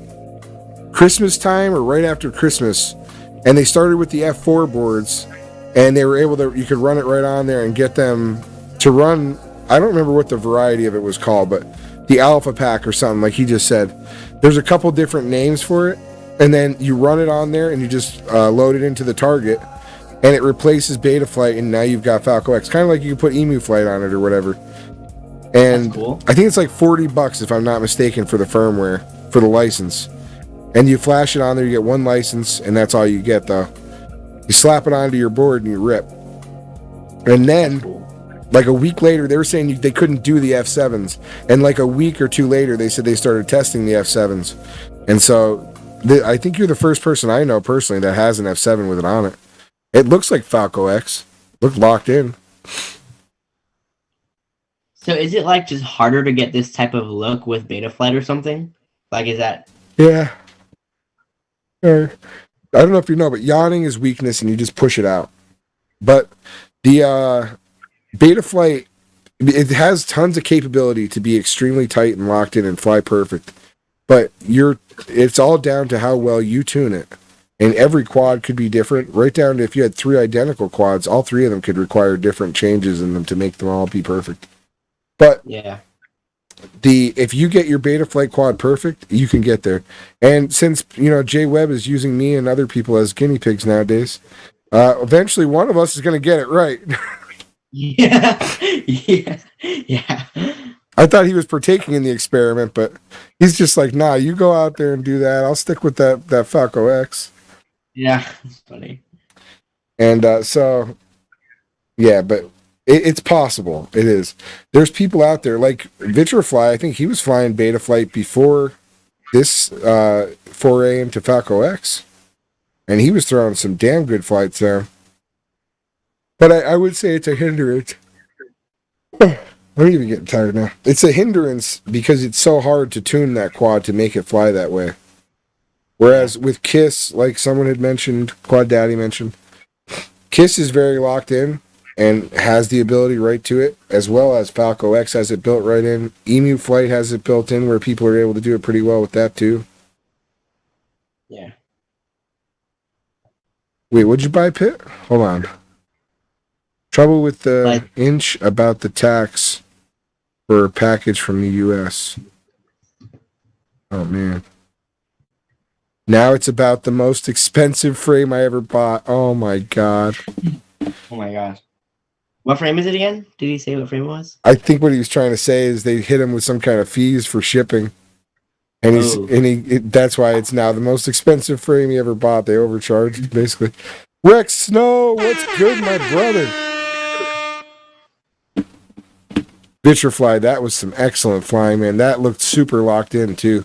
Christmas time or right after Christmas. And they started with the F4 boards, and they were able to, you could run it right on there and get them to run, I don't remember what the variety of it was called, but the Alpha Pack or something, like he just said. There's a couple different names for it, and then you run it on there, and you just load it into the target, and it replaces Betaflight, and now you've got Falco X. Kind of like you can put Emu Flight on it or whatever. And that's cool. I think it's like $40, if I'm not mistaken, for the firmware, for the license. And you flash it on there, you get one license, and that's all you get, though. You slap it onto your board and you rip. And then, like a week later, they were saying they couldn't do the F7s. And like a week or two later, they said they started testing the F7s. And so, I think you're the first person I know personally that has an F7 with it on it. It looks like Falco X. Look locked in. So is it like just harder to get this type of look with Betaflight or something? Like, is that... Yeah. I don't know if you know, but yawning is weakness and you just push it out. But the Betaflight, it has tons of capability to be extremely tight and locked in and fly perfect. But it's all down to how well you tune it. And every quad could be different, right down to if you had 3 identical quads, all 3 of them could require different changes in them to make them all be perfect. But yeah. If you get your Betaflight quad perfect, you can get there. And since Jay Webb is using me and other people as guinea pigs nowadays, eventually one of us is going to get it right. Yeah. I thought he was partaking in the experiment, but he's just like, nah, you go out there and do that. I'll stick with that Falco X. Yeah, that's funny. And yeah, but it's possible. It is. There's people out there like Vitrafly. I think he was flying Betaflight before this foray into Falco X, and he was throwing some damn good flights there. But I would say it's a hindrance. I'm even getting tired now. It's a hindrance because it's so hard to tune that quad to make it fly that way. Whereas with Kiss, like someone had mentioned, Quad Daddy mentioned, Kiss is very locked in and has the ability right to it, as well as Falco X has it built right in. Emu Flight has it built in where people are able to do it pretty well with that too. Yeah. Wait, what'd you buy, Pitt? Hold on. Trouble with the inch about the tax for a package from the U.S. Oh, man. Now it's about the most expensive frame I ever bought. Oh, my God. Oh, my gosh. What frame is it again? Did he say what frame it was? I think what he was trying to say is they hit him with some kind of fees for shipping. And that's why it's now the most expensive frame he ever bought. They overcharged, basically. Rex Snow, what's good, my brother? Vitrafly, that was some excellent flying, man. That looked super locked in, too.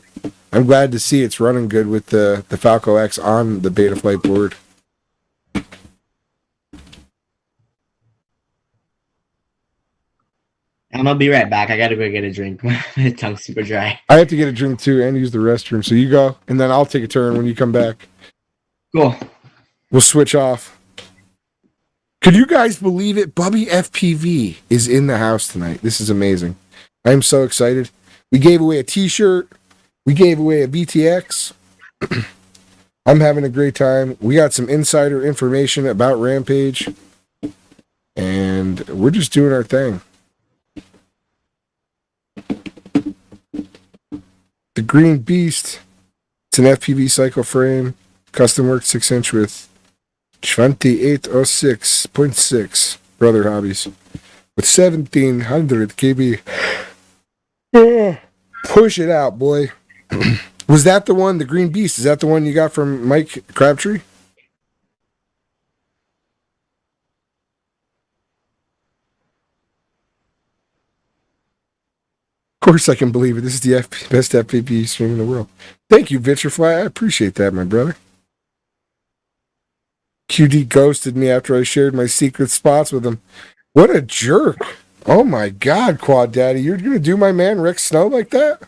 I'm glad to see it's running good with the Falco X on the Betaflight board. I'm gonna be right back. I gotta go get a drink. My tongue's super dry. I have to get a drink, too, and use the restroom. So you go, and then I'll take a turn when you come back. Cool. We'll switch off. Could you guys believe it? Bubby FPV is in the house tonight. This is amazing. I'm so excited. We gave away a t-shirt. We gave away a VTX. I'm having a great time. We got some insider information about Rampage. And we're just doing our thing. The Green Beast. It's an FPV cycle frame. Custom worked 6-inch with 2806.6 Brother Hobbies with 1700 KB. Push it out, boy. Was that the one, the Green Beast? Is that the one you got from Mike Crabtree? Of course I can believe it. This is the best FPV stream in the world. Thank you, Vitrafly. I appreciate that, my brother. QD ghosted me after I shared my secret spots with him. What a jerk. Oh my God, Quad Daddy. You're going to do my man Rick Snow like that?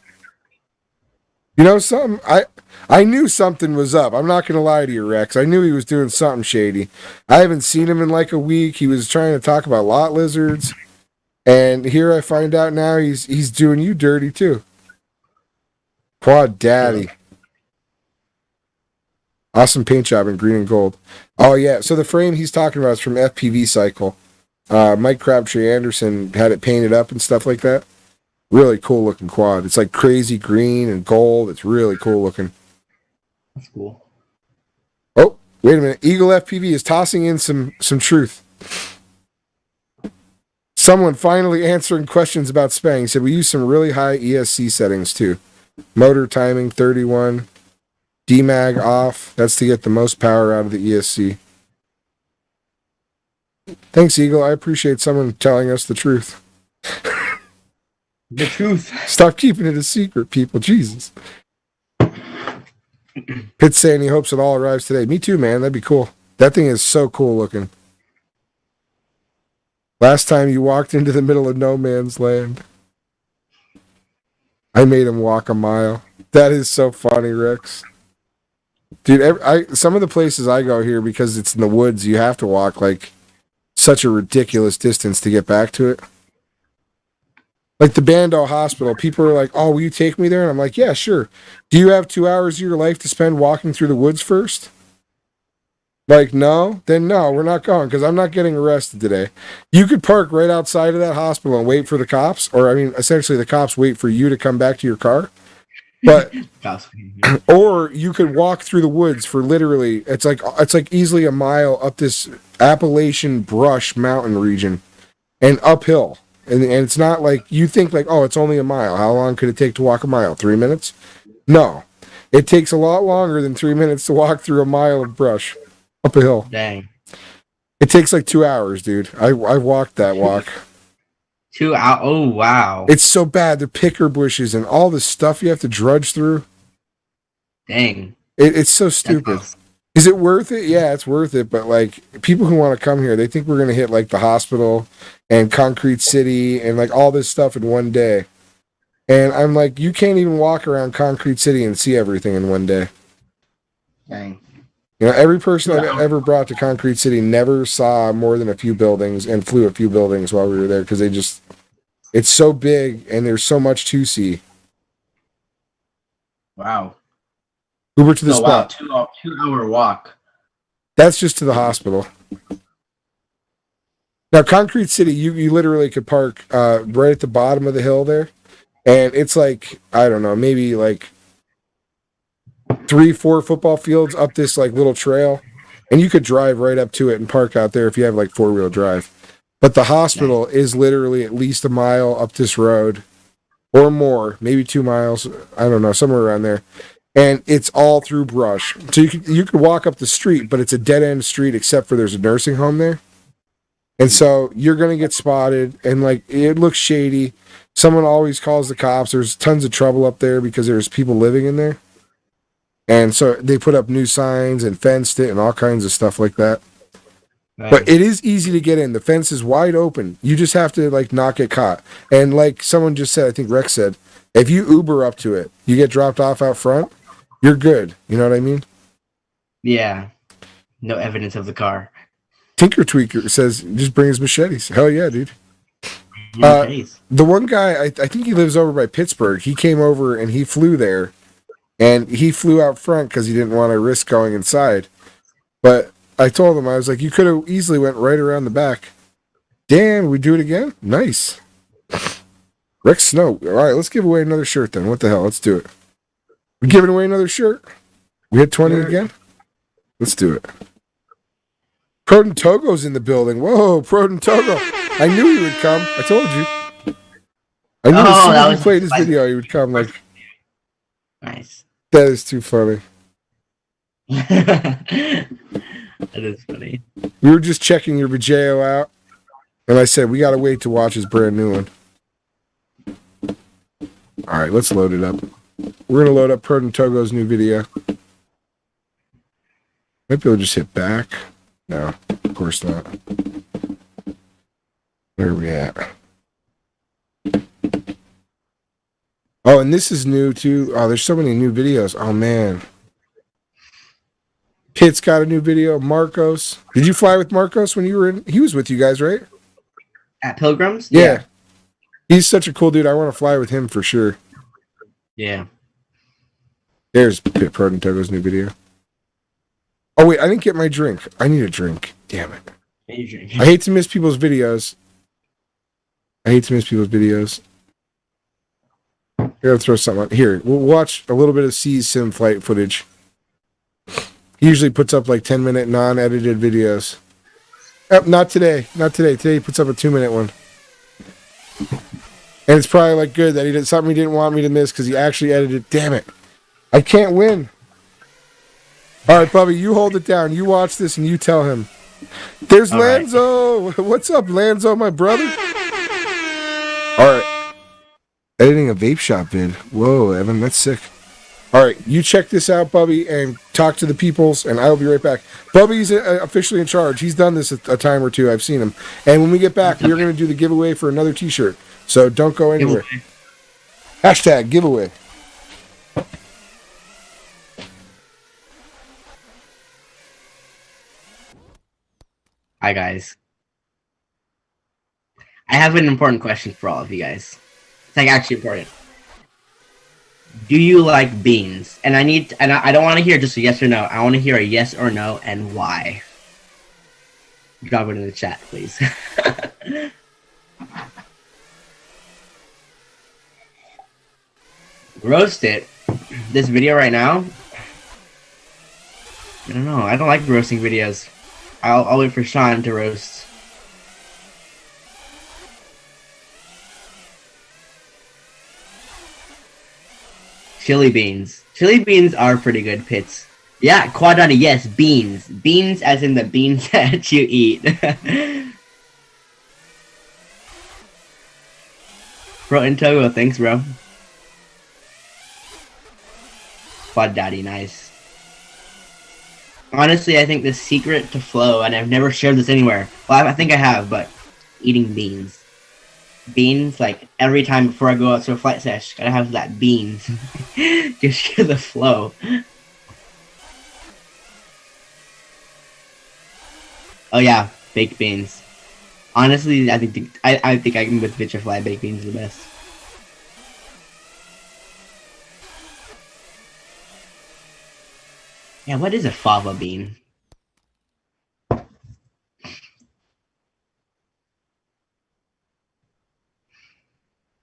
You know something? I knew something was up. I'm not going to lie to you, Rex. I knew he was doing something shady. I haven't seen him in like a week. He was trying to talk about lot lizards. And here I find out now he's doing you dirty too. Quad Daddy. Awesome paint job in green and gold. Oh, yeah. So the frame he's talking about is from FPV Cycle. Mike Crabtree Anderson had it painted up and stuff like that. Really cool looking quad. It's like crazy green and gold. It's really cool looking. That's cool. Oh, wait a minute. Eagle FPV is tossing in some truth. Someone finally answering questions about Spang. He said we use some really high ESC settings too. Motor timing 31. DMAG off. That's to get the most power out of the ESC. Thanks, Eagle. I appreciate someone telling us the truth. The truth. Stop keeping it a secret, people. Jesus. Pitt's saying he hopes it all arrives today. Me too, man. That'd be cool. That thing is so cool looking. Last time you walked into the middle of no man's land, I made him walk a mile. That is so funny, Rex. Dude, some of the places I go here, because it's in the woods, you have to walk like such a ridiculous distance to get back to it. Like the Bando Hospital, people are like, oh, will you take me there? And I'm like, yeah, sure. Do you have 2 hours of your life to spend walking through the woods first? Like, no? Then no, we're not going, because I'm not getting arrested today. You could park right outside of that hospital and wait for the cops, or, I mean, essentially the cops wait for you to come back to your car. But or you could walk through the woods for literally it's like easily a mile up this Appalachian brush mountain region and uphill. And it's not like you think like, oh, it's only a mile. How long could it take to walk a mile? 3 minutes? No. It takes a lot longer than 3 minutes to walk through a mile of brush up a hill. Dang. It takes like 2 hours, dude. I walked that walk. 2 hours. Oh, wow. It's so bad. The picker bushes and all the stuff you have to drudge through. Dang. It's so stupid. Is it worth it? Yeah, it's worth it. But like people who want to come here, they think we're gonna hit like the hospital and Concrete City and like all this stuff in one day. And I'm like, you can't even walk around Concrete City and see everything in one day. Dang. You know, every person I've ever brought to Concrete City never saw more than a few buildings and flew a few buildings while we were there because it's so big and there's so much to see. Wow. Uber to the spot. Wow, 2 hour walk. That's just to the hospital. Now, Concrete City, you literally could park right at the bottom of the hill there. And it's like, I don't know, maybe like 3-4 football fields up this like little trail. And you could drive right up to it and park out there if you have like 4-wheel drive. But the hospital is literally at least a mile up this road or more, maybe 2 miles. I don't know, somewhere around there. And it's all through brush. So you could walk up the street, but it's a dead end street except for there's a nursing home there. And so you're going to get spotted and like it looks shady. Someone always calls the cops. There's tons of trouble up there because there's people living in there. And so they put up new signs and fenced it and all kinds of stuff like that. Nice. But it is easy to get in. The fence is wide open. You just have to like not get caught. And like someone just said, I think Rex said, if you Uber up to it, you get dropped off out front, you're good. You know what I mean? Yeah. No evidence of the car. Tinker Tweaker says, just bring his machetes. Hell yeah, dude. The one guy, I think he lives over by Pittsburgh. He came over and he flew there. And he flew out front because he didn't want to risk going inside. But I told him, I was like, you could have easily went right around the back. Damn, we do it again? Nice. Rex Snow. All right, let's give away another shirt then. What the hell? Let's do it. We're giving away another shirt. We hit 20 again? Let's do it. Proton Togo's in the building. Whoa, Proton Togo. I knew he would come. I told you. I knew as soon as we played this video, he would come. Like, nice. That is too funny. That is funny. We were just checking your Vijeo out, and I said, we got to wait to watch his brand new one. All right, let's load it up. We're going to load up Proton Togo's new video. Might be able to just hit back. No, of course not. Where are we at? Oh, and this is new too. Oh, there's so many new videos. Oh, man. Pitt's got a new video. Marcos. Did you fly with Marcos when you were in? He was with you guys, right? At Pilgrims? Yeah. He's such a cool dude. I want to fly with him for sure. Yeah. There's Pitt Proton Togo's new video. Oh, wait. I didn't get my drink. I need a drink. Damn it. I hate to miss people's videos. Here, I'll throw something on. Here, we'll watch a little bit of C's sim flight footage. He usually puts up like 10-minute non-edited videos. Not today. Today he puts up a 2-minute one. And it's probably like good that he did something he didn't want me to miss because he actually edited. Damn it. I can't win. All right, Bubby, you hold it down. You watch this and you tell him. There's Lanzo. Right. What's up, Lanzo, my brother? All right. Editing a vape shop vid. Whoa, Evan, that's sick. All right, you check this out, Bubby, and talk to the peoples, and I'll be right back. Bubby's officially in charge. He's done this a time or two. I've seen him. And when we get back, we're going to do the giveaway for another T-shirt. So don't go anywhere. Hashtag giveaway. Hi, guys. I have an important question for all of you guys. It's like actually important. Do you like beans? And I don't want to hear just a yes or no. I want to hear a yes or no and why. Drop it in the chat, please. Roast it. This video right now. I don't know. I don't like roasting videos. I'll wait for Sean to roast. Chili beans. Chili beans are pretty good, Pits. Yeah, Quadrati, yes, beans. Beans as in the beans that you eat. Proton Togo, thanks, bro. Quad Daddy, nice. Honestly, I think the secret to flow, and I've never shared this anywhere. Well, I think I have, but eating beans. Beans, like every time before I go out to a flight sesh, gotta have that beans. Just for the flow. Oh yeah, baked beans. Honestly, I think I think I can with Vitrify baked beans the best. Yeah, what is a fava bean?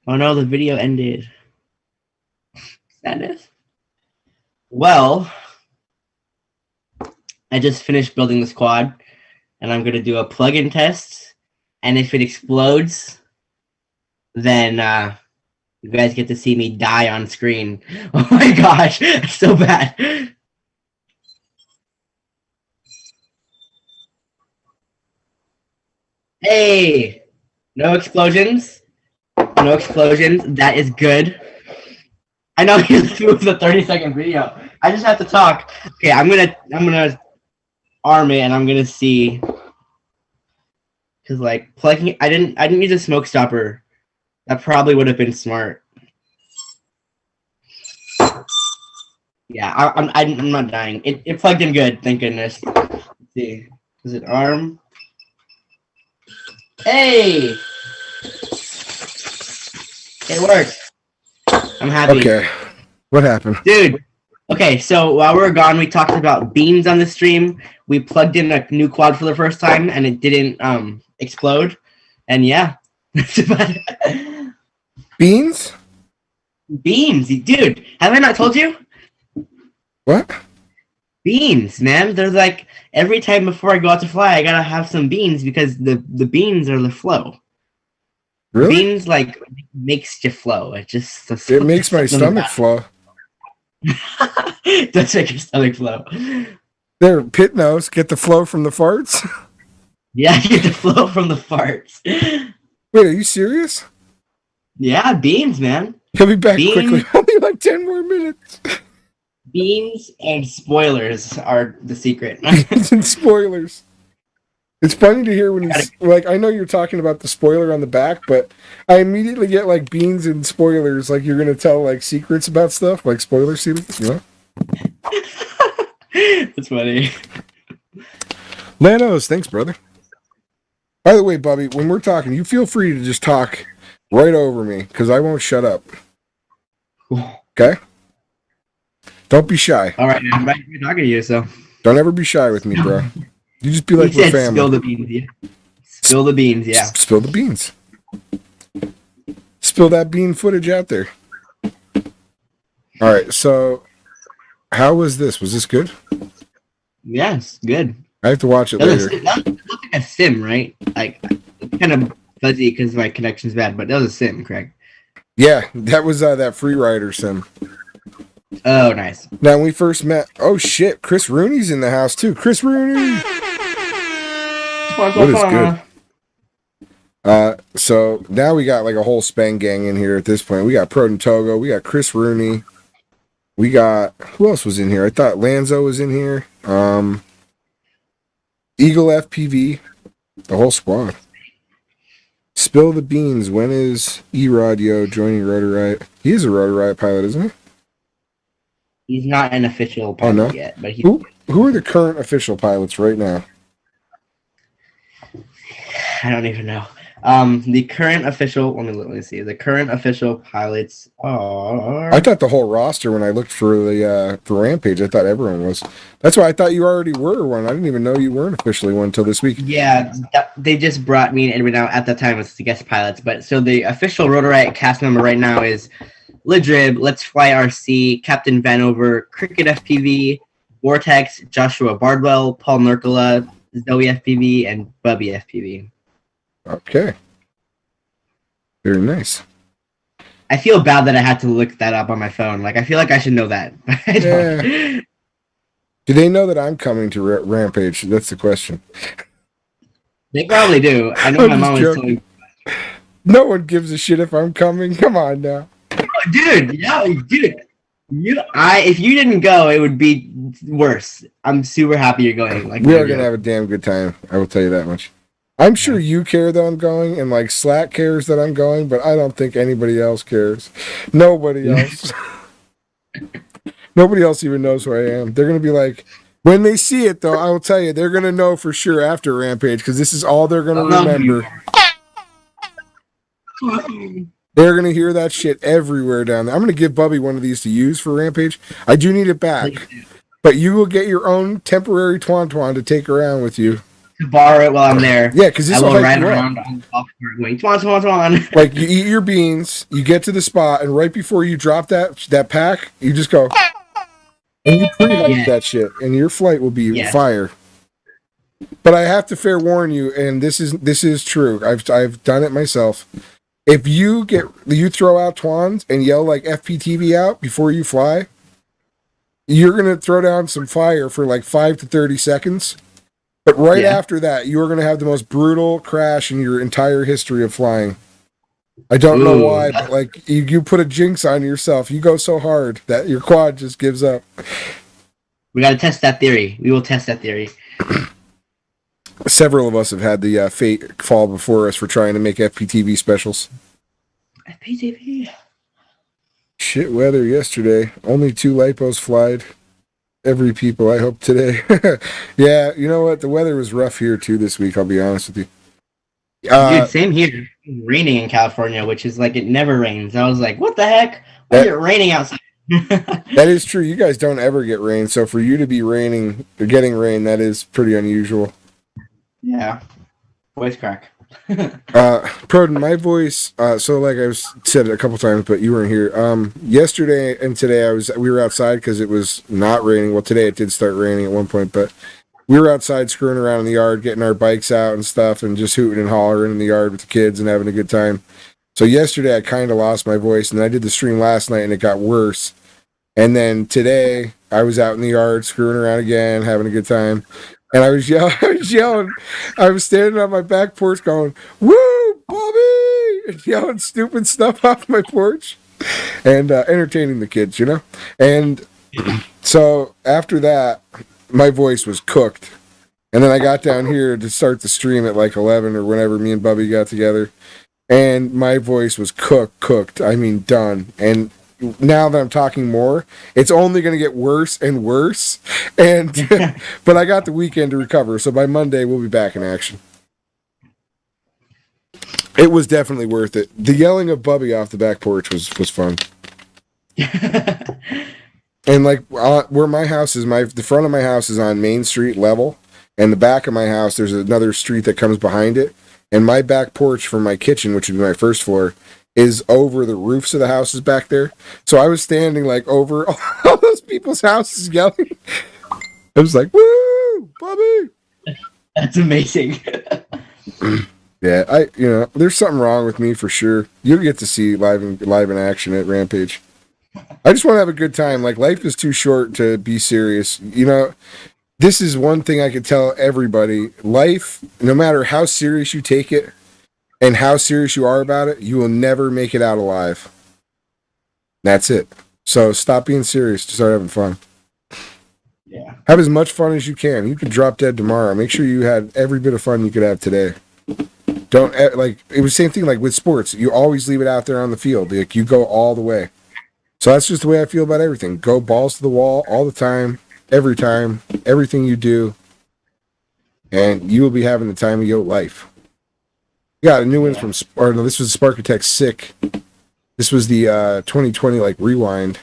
Oh no, the video ended. Sadness. Well, I just finished building this quad, and I'm gonna do a plug-in test. And if it explodes, then you guys get to see me die on screen. Oh my gosh, that's so bad. Hey, no explosions. No explosions. That is good. I know this was a 30-second video. I just have to talk. Okay, I'm gonna arm it and I'm gonna see. Cause like plugging, I didn't use a smoke stopper. That probably would have been smart. Yeah, I'm not dying. It plugged in good. Thank goodness. Let's see, is it arm? Hey. It worked. I'm happy. Okay. What happened? Dude. Okay, so while we were gone, we talked about beans on the stream. We plugged in a new quad for the first time, and it didn't explode. And yeah, that's about it. Beans? Beans, dude. Have I not told you? What? Beans, man. They're like every time before I go out to fly, I gotta have some beans because the beans are the flow. Really? Beans like makes you flow. It makes my stomach flow. Does make your stomach flow. There, pit nose, get the flow from the farts. Yeah, get the flow from the farts. Wait, are you serious? Yeah, beans, man. He'll be back quickly. Only like 10 more minutes. Beans and spoilers are the secret. Beans and spoilers. It's funny to hear when he's like, I know you're talking about the spoiler on the back, but I immediately get like beans and spoilers, like you're gonna tell like secrets about stuff, like spoiler secrets, you know? That's funny. Lanos, thanks, brother. By the way, Bubby, when we're talking, you feel free to just talk right over me, because I won't shut up. Okay? Don't be shy. All right, I'm right here talking to you, so. Don't ever be shy with me, bro. You just be like, we're family. Spill the beans, yeah. Spill the beans, yeah. Spill the beans. Spill that bean footage out there. All right, so how was this? Was this good? Yes, good. I have to watch it later. That was like a sim, right? Like, it's kind of fuzzy because my connection's bad, but that was a sim, correct? Yeah, that was that free rider sim. Oh, nice. Now, when we first met, oh shit, Chris Rooney's in the house too. Chris Rooney! What is good? So now we got like a whole Spang gang in here at this point. We got Proton Togo, we got Chris Rooney, we got, who else was in here? I thought Lanzo was in here. Eagle FPV, the whole squad. Spill the beans. When is E-Rod Yo joining Rotor Riot? He is a Rotor Riot pilot, isn't he? He's not an official pilot yet, but he's... Who are the current official pilots right now? I don't even know. The current official, let me see. The current official pilots are... I thought the whole roster when I looked for the for Rampage, I thought everyone was. That's why I thought you already were one. I didn't even know you weren't officially one until this week. Yeah, they just brought me and Edwin out at that time as the guest pilots. But so the official Rotor Riot cast member right now is Lidrib, Let's Fly RC, Captain Vanover, Cricket FPV, Vortex, Joshua Bardwell, Paul Nurkala, Zoe FPV, and Bubby FPV. Okay. Very nice. I feel bad that I had to look that up on my phone. Like, I feel like I should know that. I don't. Yeah. Do they know that I'm coming to Rampage? That's the question. They probably do. I know my mom was telling me. No one gives a shit if I'm coming. Come on now. Dude, yeah, dude. If you didn't go, it would be worse. I'm super happy you're going. Like We are gonna have a damn good time. I will tell you that much. I'm sure you care that I'm going, and like Slack cares that I'm going, but I don't think anybody else cares. Nobody else. Nobody else even knows who I am. They're gonna be like, when they see it, though, I will tell you, they're gonna know for sure after Rampage because this is all they're gonna remember. They're gonna hear that shit everywhere down there. I'm gonna give Bubby one of these to use for Rampage. I do need it back, but you will get your own temporary Twan to take around with you. To borrow it while I'm there. Yeah, because this I will will hype ride you up. around on the golf cart going, Twan. Like you eat your beans, you get to the spot, and right before you drop that pack, you just go, and you pre-hype that shit, and your flight will be fire. But I have to fair warn you, and this is true. I've done it myself. If you throw out Twans and yell like FPTV out before you fly, you're gonna throw down some fire for like 5 to 30 seconds. But right after that, you are gonna have the most brutal crash in your entire history of flying. I don't know why, but like you put a jinx on yourself. You go so hard that your quad just gives up. We gotta test that theory. We will test that theory. Several of us have had the fate fall before us for trying to make FPTV specials. FPTV. Shit weather yesterday. Only 2 lipos flied. Every people, I hope today. Yeah, you know what? The weather was rough here too this week, I'll be honest with you. Dude, same here. It's raining in California, which is like it never rains. I was like, what the heck? Why is it raining outside? That is true. You guys don't ever get rain, so for you to be raining or getting rain, that is pretty unusual. Yeah. Voice crack. Proden, my voice, so like I've said it a couple times, but you weren't here. Yesterday and today we were outside because it was not raining. Well, today it did start raining at one point, but we were outside screwing around in the yard, getting our bikes out and stuff, and just hooting and hollering in the yard with the kids and having a good time. So yesterday I kind of lost my voice, and I did the stream last night and it got worse. And then today I was out in the yard screwing around again, having a good time. And I was yelling. I was standing on my back porch going, "Woo, Bobby!" and yelling stupid stuff off my porch and entertaining the kids, you know? And so after that, my voice was cooked. And then I got down here to start the stream at like 11 or whenever me and Bubby got together. And my voice was cooked. I mean, done. And now that I'm talking more, it's only going to get worse and worse. And but I got the weekend to recover, so by Monday we'll be back in action. It was definitely worth it. The yelling of Bubby off the back porch was fun. And like where my house is, the front of my house is on Main Street level, and the back of my house there's another street that comes behind it. And my back porch from my kitchen, which would be my first floor, is over the roofs of the houses back there. So I was standing like over all those people's houses yelling. I was like, "Woo, Bobby!" That's amazing. Yeah, there's something wrong with me for sure. You'll get to see live in action at Rampage. I just want to have a good time. Like, life is too short to be serious. You know, this is one thing I could tell everybody. Life, no matter how serious you take it, and how serious you are about it, you will never make it out alive. That's it. So stop being serious to start having fun. Yeah. Have as much fun as you can. You could drop dead tomorrow. Make sure you had every bit of fun you could have today. Don't like it was the same thing like with sports. You always leave it out there on the field. Like you go all the way. So that's just the way I feel about everything. Go balls to the wall all the time, everything you do, and you will be having the time of your life. Yeah, a new one from, this was Sparkatech Sick. This was the 2020 like rewind.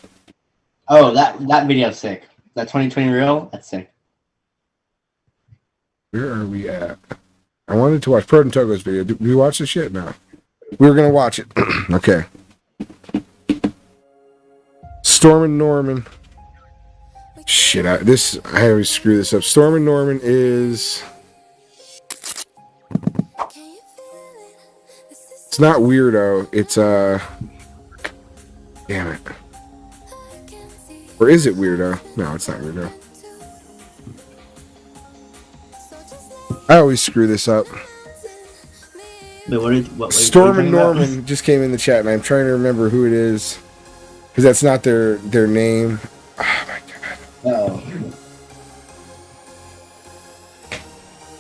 Oh, that video's sick. That 2020 reel, that's sick. Where are we at? I wanted to watch Proton Togo's video. Did we watch this shit? No. We were gonna watch it. Okay. Storm and Norman. Shit, I always screw this up. Storm and Norman is. It's not Weirdo. It's damn it. Or is it Weirdo? No, it's not Weirdo. I always screw this up. Wait, what Storm and Norman just came in the chat, and I'm trying to remember who it is. because that's not their name. Oh my god. Oh.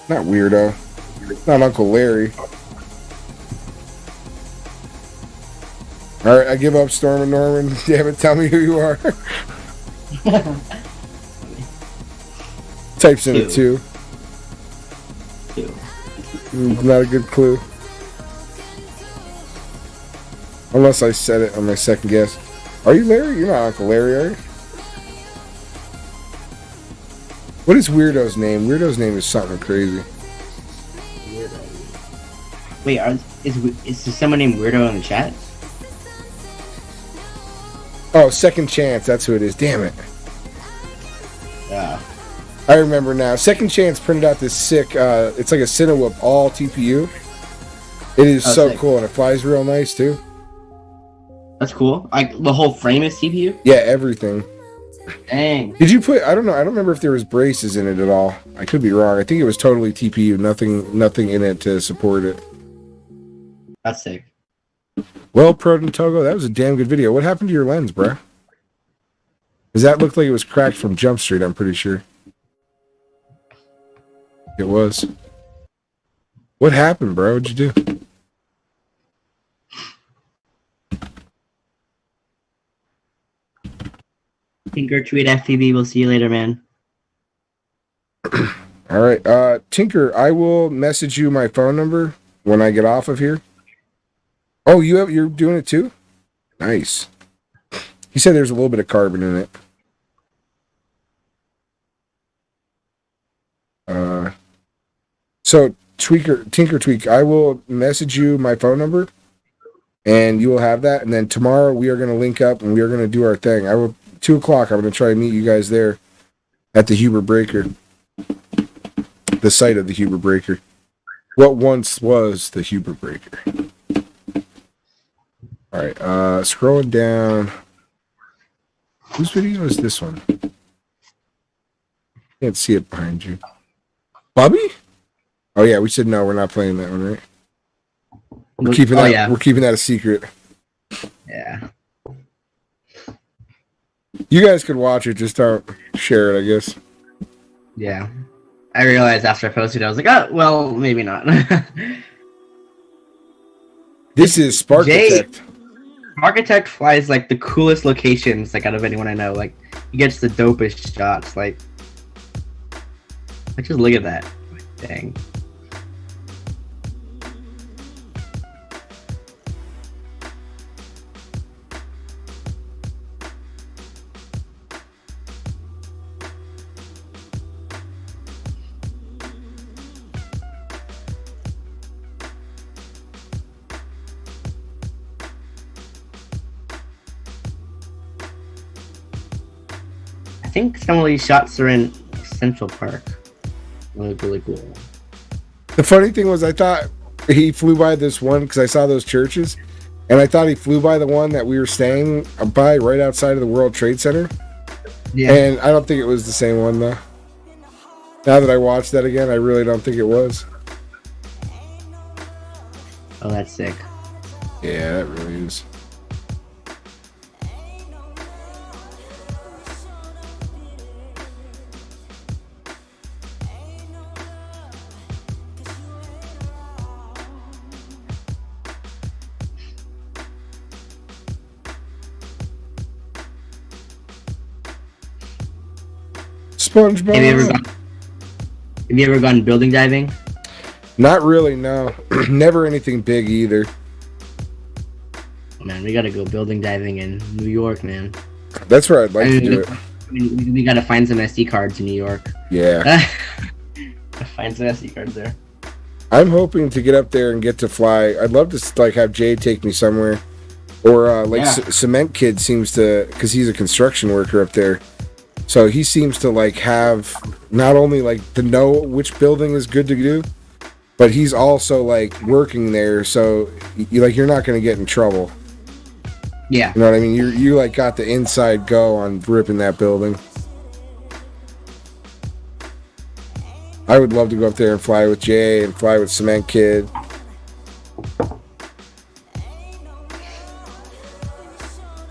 Not Weirdo. Not Uncle Larry. Alright, I give up, Storm and Norman. Damn it, tell me who you are. Types in it too. Not a good clue. Unless I said it on my second guess. Are you Larry? You're not Uncle Larry, are you? What is Weirdo's name? Weirdo's name is something crazy. Wait, is there someone named Weirdo in the chat? Oh, Second Chance. That's who it is. Damn it. Yeah. I remember now. Second Chance printed out this sick, it's like a Cinewhoop all TPU. It is so sick. cool, and it flies real nice, too. That's cool. Like, the whole frame is CPU? Yeah, everything. Dang. Did you put, I don't know, I don't remember if there was braces in it at all. I could be wrong. I think it was totally TPU, nothing in it to support it. That's sick. Well, Proton Togo, that was a damn good video. What happened to your lens, bruh? Does that look like it was cracked from Jump Street, I'm pretty sure. It was. What happened, bro? What'd you do? Tinker tweet FPV. We'll see you later, man. All right, Tinker, I will message you my phone number when I get off of here. Oh, you're doing it too? Nice. He said there's a little bit of carbon in it. So Tinker Tweak, I will message you my phone number, and you will have that. And then tomorrow we are going to link up and we are going to do our thing. 2 o'clock. I'm going to try to meet you guys there at the Huber Breaker, the site of the Huber Breaker. What once was the Huber Breaker. All right, scrolling down. Whose video is this one? Can't see it behind you. Bobby? Oh yeah, we said no. We're not playing that one, right? We're keeping that. Yeah. We're keeping that a secret. Yeah. You guys could watch it, just don't share it, I guess. Yeah. I realized after I posted it, I was like, oh, well, maybe not. This is Sparkitect. Sparkitect flies like the coolest locations, like out of anyone I know. Like he gets the dopest shots. Like just look at that. Dang. I think some of these shots are in Central Park. Look really cool. The funny thing was, I thought he flew by this one because I saw those churches, and I thought he flew by the one that we were staying by right outside of the World Trade Center. Yeah. And I don't think it was the same one though. Now that I watched that again, I really don't think it was. Oh, that's sick. Yeah, that really is. SpongeBob. Have you ever gone building diving? Not really, no. Never anything big either. Man, we gotta go building diving in New York, man. That's where I'd like to do it. We gotta find some SD cards in New York. Yeah. Find some SD cards there. I'm hoping to get up there and get to fly. I'd love to like have Jay take me somewhere, or Cement Kid seems to, because he's a construction worker up there. So he seems to like have not only like to know which building is good to do, but he's also like working there. So you're not going to get in trouble. Yeah. You know what I mean? You like got the inside go on ripping that building. I would love to go up there and fly with Jay and fly with Cement Kid.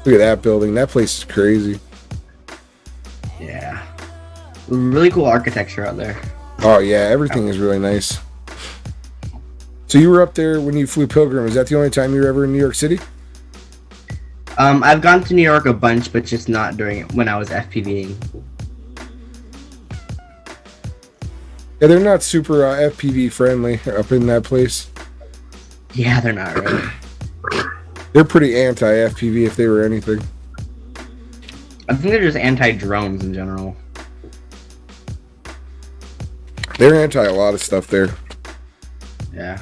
Look at that building. That place is crazy. Yeah. Really cool architecture out there. Oh yeah, everything is really nice. So you were up there when you flew Pilgrim. Is that the only time you were ever in New York City? I've gone to New York a bunch, but just not when I was FPVing. Yeah, they're not super FPV friendly up in that place. Yeah, they're not really. They're pretty anti FPV if they were anything. I think they're just anti-drones in general. They're anti a lot of stuff there. Yeah.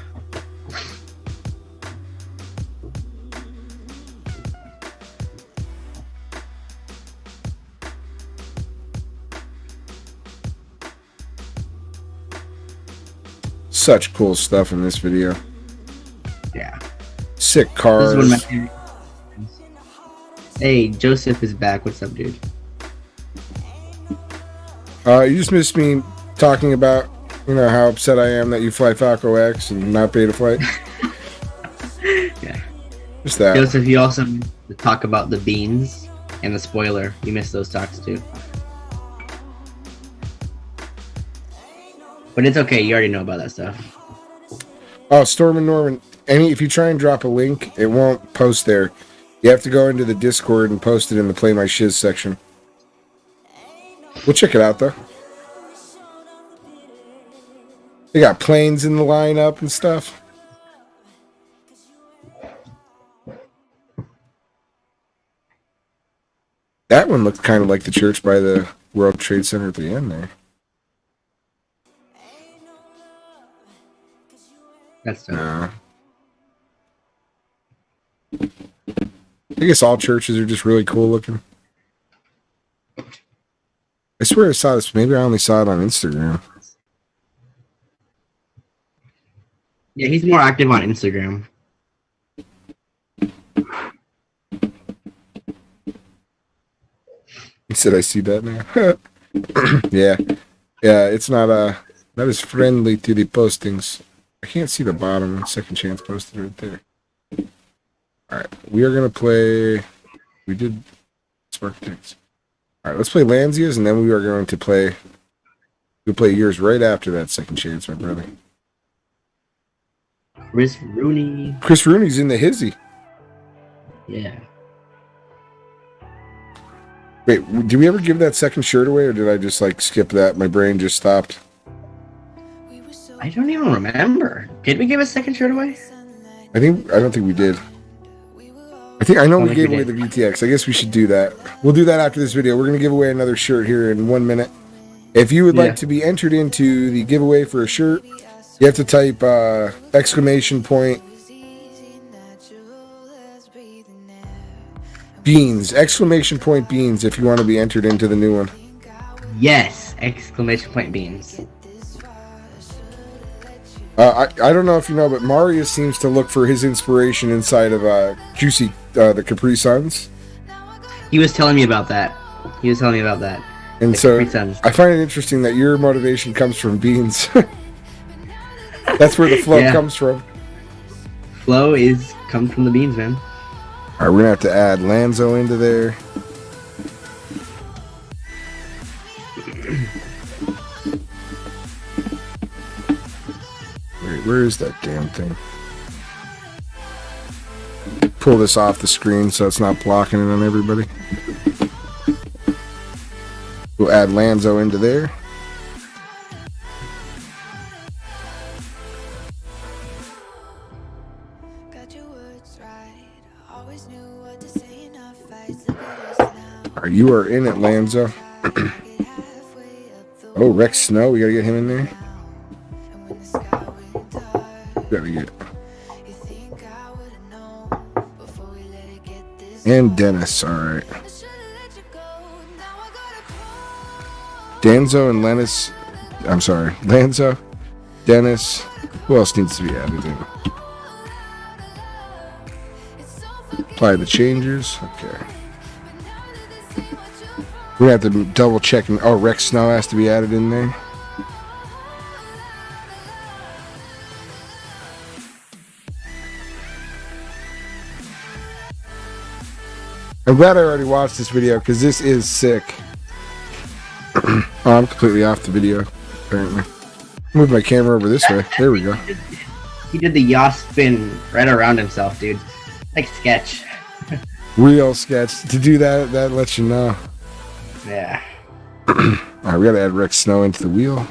Such cool stuff in this video. Yeah. Sick cars. This is one of my favorite. Hey, Joseph is back. What's up, dude? You just missed me talking about, how upset I am that you fly Falco X and not Beta Flight. Yeah. Just that. Joseph, you also talk about the beans and the spoiler. You missed those talks too. But it's okay. You already know about that stuff. Oh, Storm and Norman. If you try and drop a link, it won't post there. You have to go into the Discord and post it in the Play My Shiz section. We'll check it out, though. They got planes in the lineup and stuff. That one looked kind of like the church by the World Trade Center at the end there. That's dope. I guess all churches are just really cool looking. I swear I saw this. Maybe I only saw it on Instagram. Yeah, he's more active on Instagram. He said, "I see that now." Yeah, it's not as friendly to the postings. I can't see the bottom. Second Chance posted right there. All right, we are gonna play. We did Spark Ticks. All right, let's play Lanzia's, and then we are going to play. We'll play yours right after that. Second Chance, my brother. Chris Rooney. Chris Rooney's in the hizzy. Yeah. Wait, did we ever give that second shirt away, or did I just skip that? My brain just stopped. I don't even remember. Did we give a second shirt away? I don't think we did. I know we gave away the VTX. I guess we should do that. We'll do that after this video. We're going to give away another shirt here in 1 minute. If you would like to be entered into the giveaway for a shirt, you have to type ! Beans! ! Beans if you want to be entered into the new one. Yes! ! Beans. I don't know if you know, but Marius seems to look for his inspiration inside of Juicy, the Capri Suns. He was telling me about that. And so I find it interesting that your motivation comes from beans. That's where the flow comes from. Flow comes from the beans, man. Alright, we're gonna have to add Lanzo into there. Wait, where is that damn thing? Pull this off the screen so it's not blocking it on everybody. We'll add Lanzo into there. Alright, you are in it, Lanzo. Oh, Rex Snow, we gotta get him in there. Gotta get. And Dennis, alright. Danzo and Lanzo, Dennis. Who else needs to be added in? Apply the changes. Okay. We're gonna have to double check. Oh, Rex Snow has to be added in there. I'm glad I already watched this video because this is sick. Oh, I'm completely off the video, apparently. Move my camera over this way. There we go. He did the yaw spin right around himself, dude. Like sketch. Real sketch. To do that, that lets you know. Yeah. Alright, we gotta add Rex Snow into the wheel.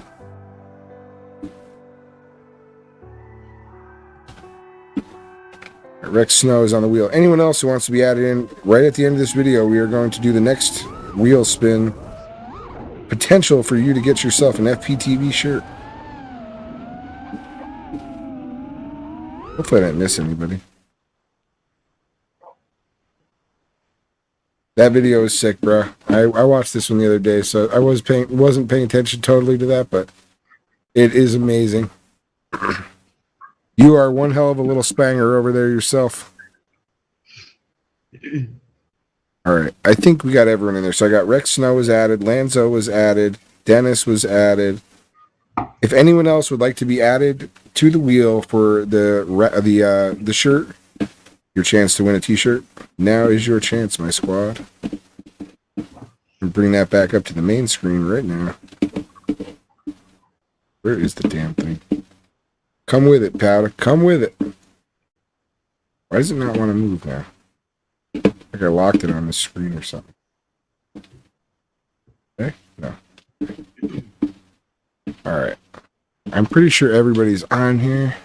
Rex Snow is on the wheel. Anyone else who wants to be added in, right at the end of this video, we are going to do the next wheel spin. Potential for you to get yourself an FPTV shirt. Hopefully I didn't miss anybody. That video is sick, bro. I watched this one the other day, so I wasn't paying attention totally to that, but it is amazing. You are one hell of a little spanger over there yourself. All right, I think we got everyone in there. So I got Rex Snow was added, Lanzo was added, Dennis was added. If anyone else would like to be added to the wheel for the shirt, your chance to win a T-shirt, now is your chance, my squad. And bring that back up to the main screen right now. Where is the damn thing? Come with it, Powder. Come with it. Why does it not want to move now? Like I locked it on the screen or something. Okay? No. Alright. I'm pretty sure everybody's on here.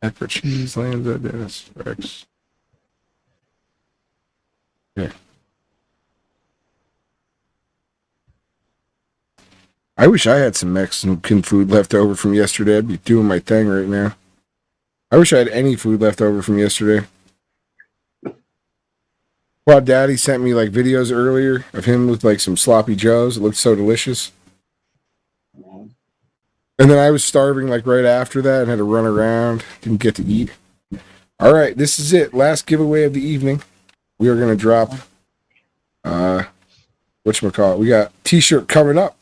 Pepper cheese, Lanza, Dennis, Rex. Okay. I wish I had some Mexican food left over from yesterday. I'd be doing my thing right now. I wish I had any food left over from yesterday. Well, Daddy sent me like videos earlier of him with like some sloppy joes. It looked so delicious. And then I was starving like right after that and had to run around. Didn't get to eat. All right, this is it. Last giveaway of the evening. We are going to drop, whatchamacallit. We got T-shirt coming up.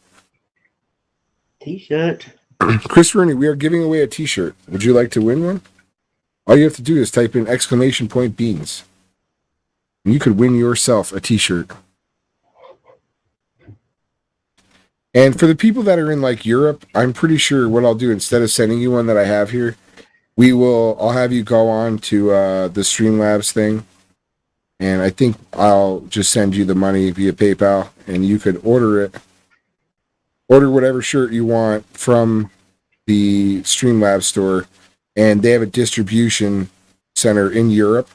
T-shirt. Chris Rooney, we are giving away a T-shirt. Would you like to win one? All you have to do is type in !beans. And you could win yourself a T-shirt. And for the people that are in like Europe, I'm pretty sure what I'll do instead of sending you one that I have here, I'll have you go on to the Streamlabs thing. And I think I'll just send you the money via PayPal and you could order it. Order whatever shirt you want from the Streamlabs store, and they have a distribution center in Europe,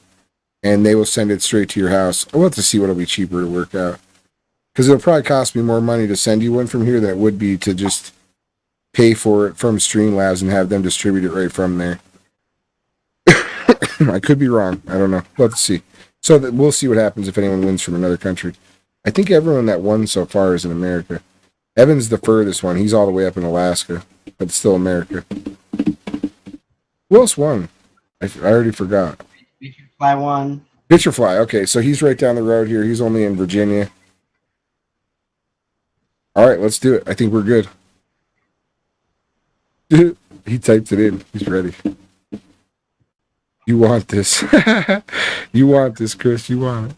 and they will send it straight to your house. I'll have to see what'll be cheaper to work out, because it'll probably cost me more money to send you one from here than it would be to just pay for it from Streamlabs and have them distribute it right from there. I could be wrong. I don't know. We'll have to see. So we'll see what happens if anyone wins from another country. I think everyone that won so far is in America. Evan's the furthest one. He's all the way up in Alaska, but it's still America. Who else won? I already forgot. Fly one. Fly. Okay, so he's right down the road here. He's only in Virginia. All right, let's do it. I think we're good. He typed it in. He's ready. You want this. You want this, Chris. You want it.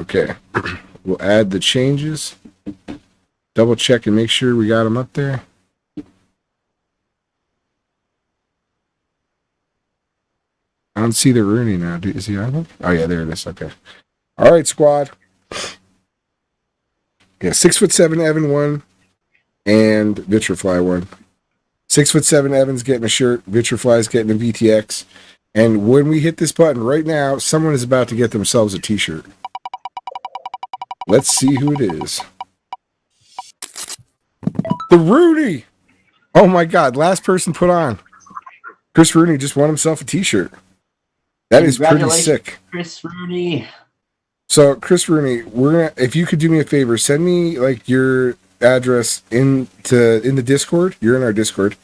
Okay, we'll add the changes. Double check and make sure we got them up there. I don't see the Rooney now. Is he on it? Oh yeah, there it is. Okay. All right, squad. Yeah, 6'7" Evan won, and Vitrafly won. 6'7" Evan's getting a shirt. Vitrafly's getting a VTX. And when we hit this button right now, someone is about to get themselves a T-shirt. Let's see who it is. The Rooney! Oh my God, last person put on. Chris Rooney just won himself a T-shirt. That is pretty sick. Chris Rooney. So, Chris Rooney, if you could do me a favor, send me like your address in the Discord. You're in our Discord.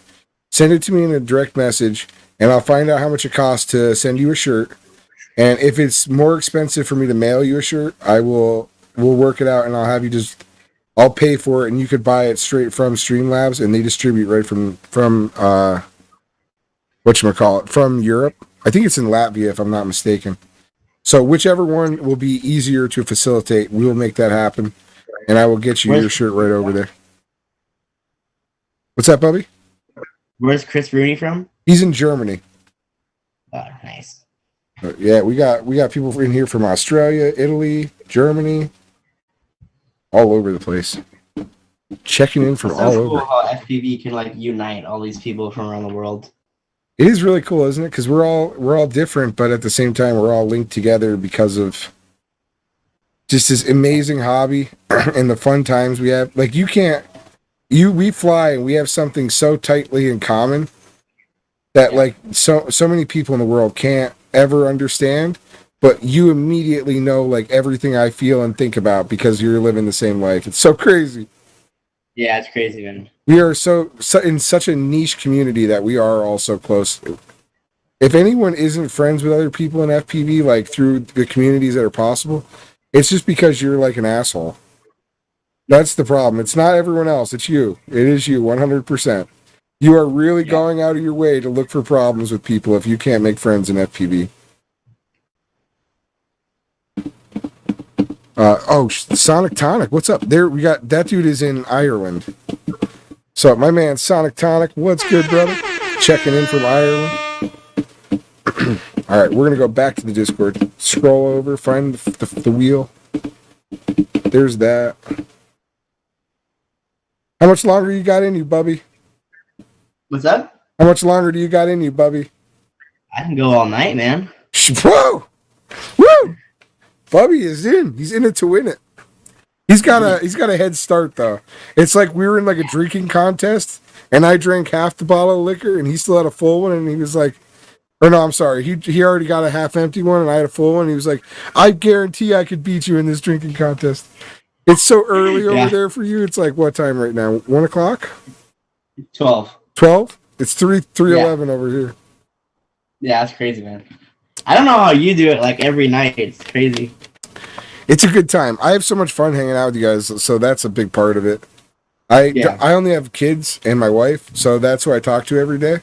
Send it to me in a direct message, and I'll find out how much it costs to send you a shirt. And if it's more expensive for me to mail you a shirt, we'll work it out, and I'll I'll pay for it, and you could buy it straight from Streamlabs, and they distribute right from whatchamacallit, from Europe. I think it's in Latvia, if I'm not mistaken. So whichever one will be easier to facilitate, we will make that happen, and I will get you your shirt right over there. What's that, Bubby? Where's Chris Rooney from? He's in Germany. Oh, nice. Yeah, we got people in here from Australia, Italy, Germany, all over the place. Checking in from all cool over. How FPV can like unite all these people from around the world. It is really cool, isn't it? Because we're all different, but at the same time, we're all linked together because of just this amazing hobby and the fun times we have. Like we fly and we have something so tightly in common that like so many people in the world can't ever understand, but you immediately know like everything I feel and think about because you're living the same life. It's so crazy. Yeah, it's crazy, man. We are so in such a niche community that we are all so close. If anyone isn't friends with other people in FPV, like through the communities that are possible, it's just because you're like an asshole. That's the problem. It's not everyone else. It's you. It is you, 100%. You are really going out of your way to look for problems with people if you can't make friends in FPV. Sonic Tonic, what's up? There, we got that dude is in Ireland. So my man Sonic Tonic, what's good, brother? Checking in from Ireland. All right, we're gonna go back to the Discord. Scroll over, find the wheel. There's that. How much longer you got in you, Bubby? What's up? How much longer do you got in you, Bubby? I can go all night, man. Whoa! Woo! Bubby is in. He's in it to win it. He's got a head start though. It's like we were in like a drinking contest, and I drank half the bottle of liquor, and he still had a full one, and he was like, or no, I'm sorry, he already got a half empty one, and I had a full one. And he was like, I guarantee I could beat you in this drinking contest. It's so early over there for you. It's like what time right now? 1 o'clock? 12. 12? It's 3:11 over here. Yeah, that's crazy, man. I don't know how you do it like every night. It's crazy. It's a good time. I have so much fun hanging out with you guys, so that's a big part of it. I only have kids and my wife, so that's who I talk to every day.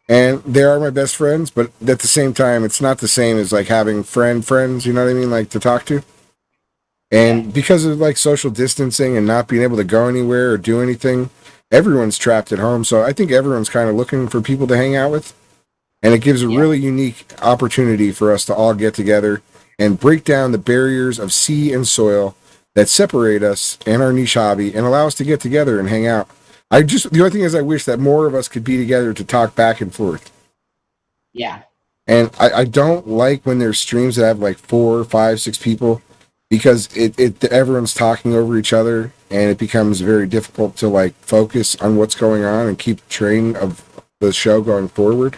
And they are my best friends, but at the same time, it's not the same as like having friends, you know what I mean, like to talk to. And because of like social distancing and not being able to go anywhere or do anything, everyone's trapped at home. So I think everyone's kind of looking for people to hang out with. And it gives a really unique opportunity for us to all get together and break down the barriers of sea and soil that separate us and our niche hobby and allow us to get together and hang out. The only thing is I wish that more of us could be together to talk back and forth. Yeah. And I don't like when there's streams that have like 4, 5, 6 people because everyone's talking over each other and it becomes very difficult to like focus on what's going on and keep train of the show going forward.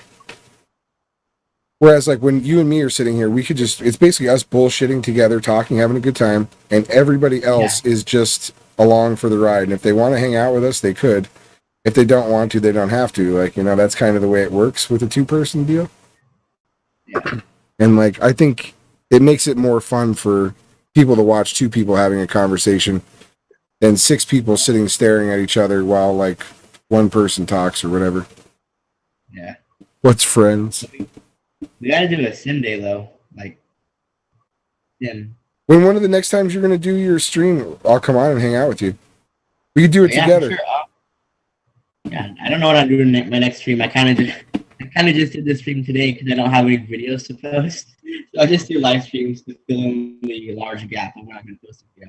Whereas, like, when you and me are sitting here, we could it's basically us bullshitting together, talking, having a good time, and everybody else is just along for the ride. And if they want to hang out with us, they could. If they don't want to, they don't have to. Like, that's kind of the way it works with a 2-person deal. Yeah. And, like, I think it makes it more fun for people to watch 2 people having a conversation than 6 people sitting staring at each other while, like, 1 person talks or whatever. Yeah. What's friends? We gotta do a sim day though, like sim. When one of the next times you're gonna do your stream, I'll come on and hang out with you. We could do it together. Sure. Yeah, I don't know what I'm doing my next stream. I kind of just did this stream today because I don't have any videos to post, so I just do live streams to fill in the large gap of what I'm gonna post. Yeah.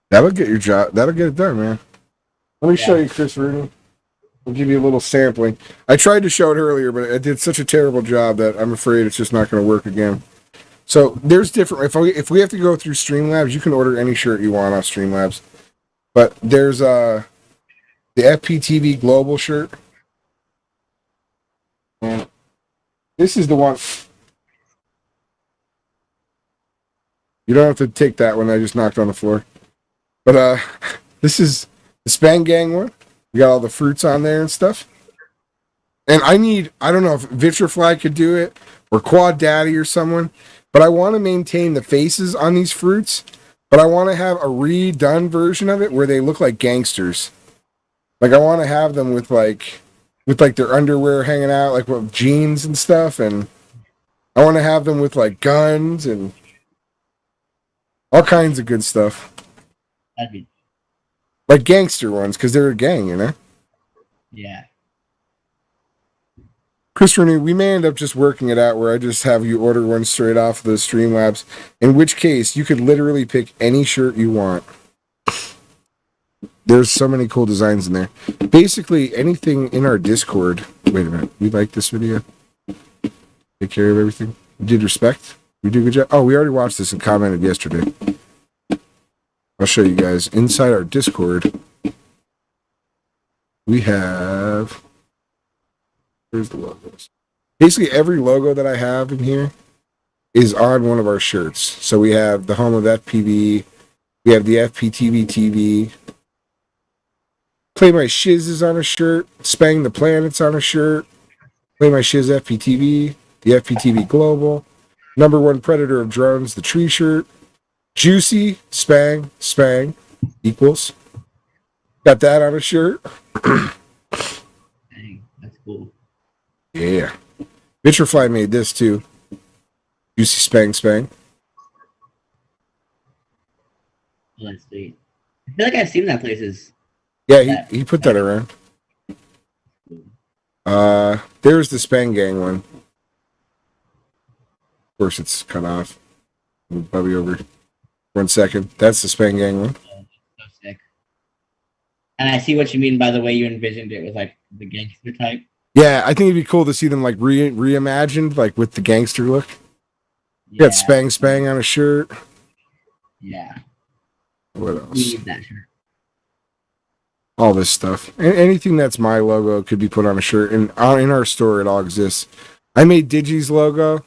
That'll get your job. That'll get it done, man. Let me show you Chris Rooney. I'll give you a little sampling. I tried to show it earlier, but I did such a terrible job that I'm afraid it's just not going to work again. So there's different. If we have to go through Streamlabs, you can order any shirt you want off Streamlabs. But there's the FPTV Global shirt. And this is the one. You don't have to take that one. I just knocked on the floor. But this is the Spang Gang one. We got all the fruits on there and stuff. And I don't know if Vitrafly could do it or Quad Daddy or someone, but I want to maintain the faces on these fruits, But I want to have a redone version of it where they look like gangsters. Like I want to have them with their underwear hanging out, like with jeans and stuff, and I want to have them with like guns and all kinds of good stuff. That'd be. Like gangster ones, because they're a gang, you know? Yeah. Chris Renee, we may end up just working it out where I just have you order one straight off the Streamlabs, in which case you could literally pick any shirt you want. There's so many cool designs in there. Basically, anything in our Discord. Wait a minute. We like this video? Take care of everything? We did respect? We do a good job? Oh, we already watched this and commented yesterday. I'll show you guys. Inside our Discord, we have... Here's the logos. Basically, every logo that I have in here is on one of our shirts. So we have the Home of FPV. We have the FPTV TV. Play My Shiz is on a shirt. Spang the Planet's on a shirt. Play My Shiz FPTV. The FPTV Global. Number One Predator of Drones, the tree shirt. Juicy, Spang, equals. Got that on a shirt. Dang, that's cool. Yeah. Vitrifly made this too. Juicy Spang. Oh, that's sweet. I feel like I've seen that places. Yeah, he put that around. There's the Spang Gang one. Of course, it's cut off. Move Bubby over. 1 second. That's the Spang Gang one. Oh, so sick. And I see what you mean by the way you envisioned it with like the gangster type. Yeah, I think it'd be cool to see them like reimagined, like with the gangster look. You got Spang on a shirt. Yeah. What else? We need that shirt. All this stuff. Anything that's my logo could be put on a shirt. And in our store, it all exists. I made Digi's logo.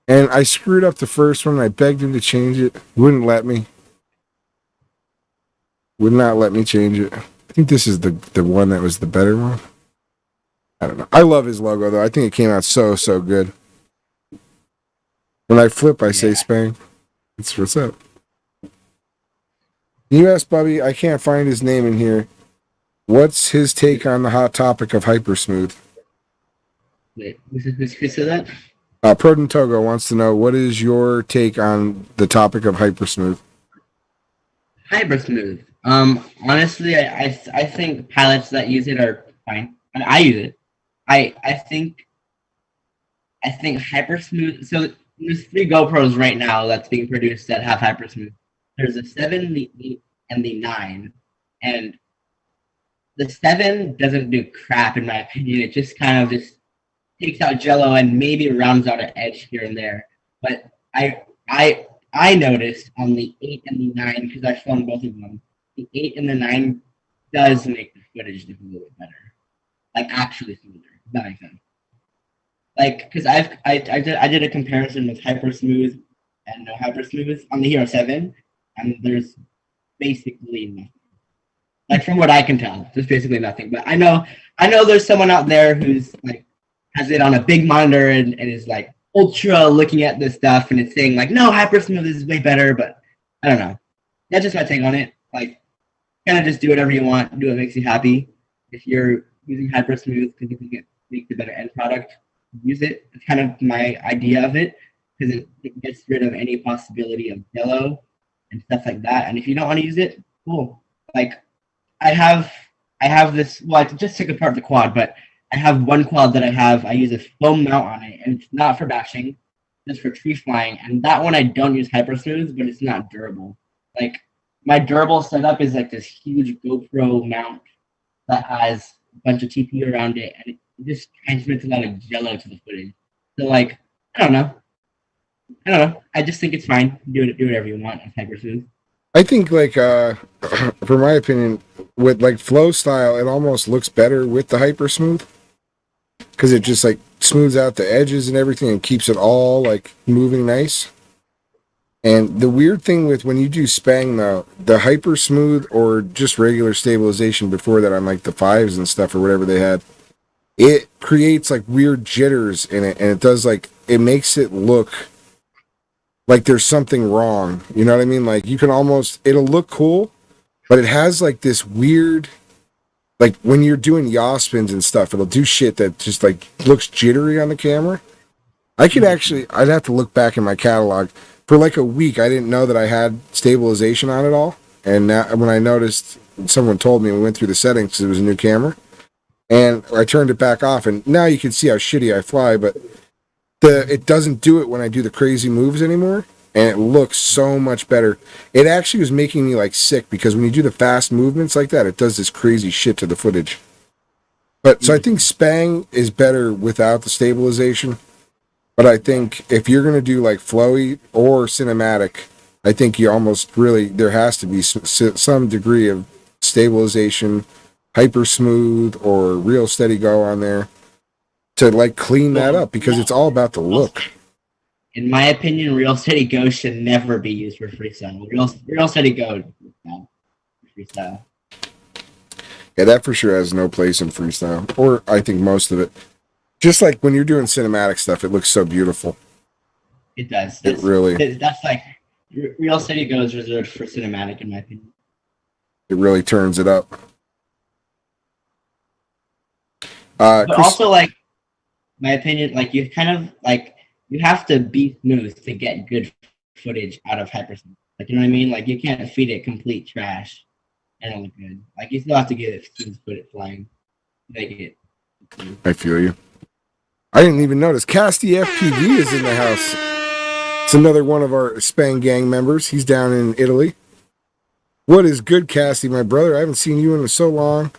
And I screwed up the first one. I begged him to change it. Wouldn't let me. Would not let me change it. I think this is the one that was the better one. I don't know. I love his logo, though. I think it came out so good. When I flip, I say Spang. It's what's up. You asked Bubby, I can't find his name in here. What's his take on the hot topic of hypersmooth? Wait, who said that? Proden Togo wants to know, what is your take on the topic of hypersmooth? Hypersmooth. Honestly, I think pilots that use it are fine. I use it. I think hypersmooth. So there's 3 GoPros right now that's being produced that have hypersmooth. There's a 7, the 8, and the 9. And the 7 doesn't do crap in my opinion. It just kind of just takes out jello and maybe rounds out an edge here and there. But I noticed on the 8 and the 9, because I've flown both of them, the 8 and the 9 does make the footage look a little bit better. Like actually smoother. If that makes sense. Like, because I did a comparison with hypersmooth and no hypersmooth on the Hero 7, and there's basically nothing. Like from what I can tell, there's basically nothing. But I know there's someone out there who's like has it on a big monitor and is like ultra looking at this stuff and it's saying like, no, hypersmooth is way better. But I don't know. That's just my take on it. Like, kind of just do whatever you want, do what makes you happy. If you're using hypersmooth because you think it makes a better end product, use it. It's kind of my idea of it because it gets rid of any possibility of yellow and stuff like that. And if you don't want to use it, cool. Like I have this. Well, I just took apart the quad, but I have one quad that I use a foam mount on it, and it's not for bashing, just for tree flying. And that one I don't use hypersmooth, but it's not durable. Like my durable setup is like this huge GoPro mount that has a bunch of TP around it, and it just transmits a lot of jello to the footage. So like, I don't know. I just think it's fine. Do whatever you want with hypersmooth. I think like for my opinion, with like flow style, it almost looks better with the hypersmooth because it just like smooths out the edges and everything and keeps it all like moving nice. And the weird thing with when you do Spang though, the hypersmooth or just regular stabilization before that on like the 5s and stuff or whatever they had, it creates like weird jitters in it, and it does like it makes it look like there's something wrong. You know what I mean? Like you can almost, it'll look cool, but it has like this weird, like when you're doing yaw spins and stuff, it'll do shit that just like looks jittery on the camera. I could actually, I'd have to look back in my catalog. For like a week, I didn't know that I had stabilization on it all. And now, when I noticed, someone told me, we went through the settings because it was a new camera. And I turned it back off, and now you can see how shitty I fly, but it doesn't do it when I do the crazy moves anymore. And it looks so much better. It actually was making me like sick because when you do the fast movements like that, it does this crazy shit to the footage. But so I think Spang is better without the stabilization. But I think if you're going to do like flowy or cinematic, I think you almost really, there has to be some degree of stabilization, hyper smooth or real steady go on there to like clean that up because it's all about the look. In my opinion, real steady go should never be used for freestyle. Real steady go for freestyle. Yeah, that for sure has no place in freestyle, or I think most of it. Just like when you're doing cinematic stuff, it looks so beautiful. It does. That's like real steady go is reserved for cinematic, in my opinion. It really turns it up. But also, like, my opinion, like you kind of like you have to be smooth to get good footage out of hypersync. Like, you know what I mean? Like, you can't feed it complete trash and it'll look good. Like, you still have to get it smooth, put it flying, make it. I feel you. I didn't even notice. Casty FPV is in the house. It's another one of our Spang gang members. He's down in Italy. What is good, Casty, my brother? I haven't seen you in so long.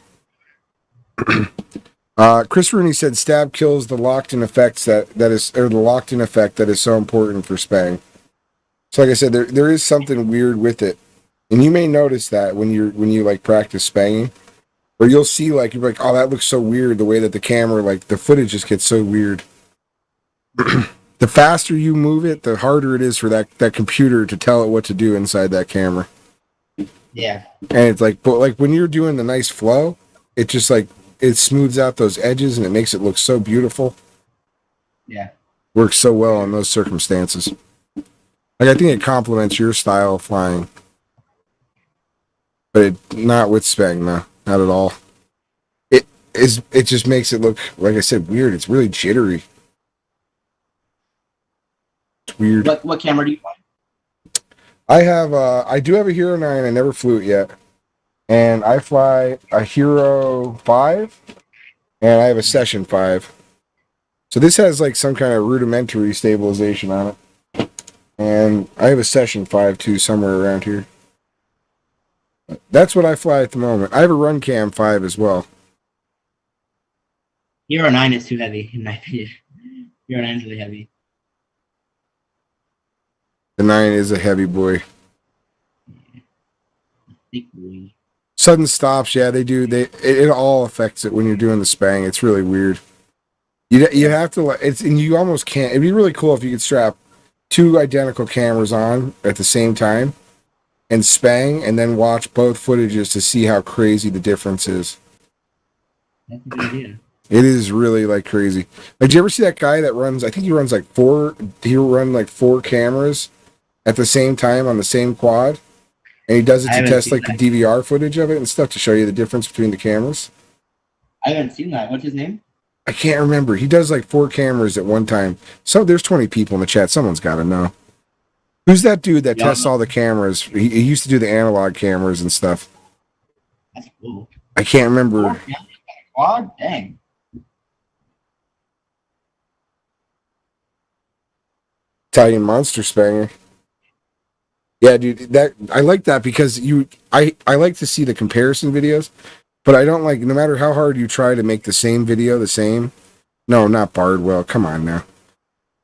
Chris Rooney said stab kills the locked-in effects the locked-in effect that is so important for Spang. So like I said, there is something weird with it. And you may notice that when you like practice Spanging. Or you'll see, like, you're like, oh, that looks so weird, the way that the camera, like, the footage just gets so weird. The faster you move it, the harder it is for that computer to tell it what to do inside that camera. Yeah. And it's like, but like when you're doing the nice flow, it just like, it smooths out those edges and it makes it look so beautiful. Yeah. Works so well in those circumstances. Like, I think it complements your style of flying. But not with Spang, no. Not at all. It just makes it look, like I said, weird. It's really jittery. It's weird. What camera do you fly? I do have a Hero 9. I never flew it yet. And I fly a Hero 5. And I have a Session 5. So this has like some kind of rudimentary stabilization on it. And I have a Session 5 too, somewhere around here. That's what I fly at the moment. I have a Run Cam 5 as well. Hero 9 is too heavy, in my opinion. Hero 9 is really heavy. The 9 is a heavy boy. Big boy. Sudden stops, yeah, they do. It all affects it when you're doing the Spang. It's really weird. You have to, and you almost can't. It'd be really cool if you could strap two identical cameras on at the same time and Spang, and then watch both footages to see how crazy the difference is. That's a good idea. It is really like crazy. Like, did you ever see that guy that runs? I think he runs like he'll run like 4 cameras at the same time on the same quad, and he does it to test like the DVR footage of it and stuff to show you the difference between the cameras. I haven't seen that. What's his name? I can't remember. He does like 4 cameras at one time. So there's 20 people in the chat. Someone's got to know. Who's that dude that tests all the cameras? He used to do the analog cameras and stuff. That's cool. I can't remember. Quad? Dang. Italian Monster Spanger. Yeah, dude, that I like that because I like to see the comparison videos, but I don't like, no matter how hard you try to make the same video the same. No, not Bardwell. Come on now.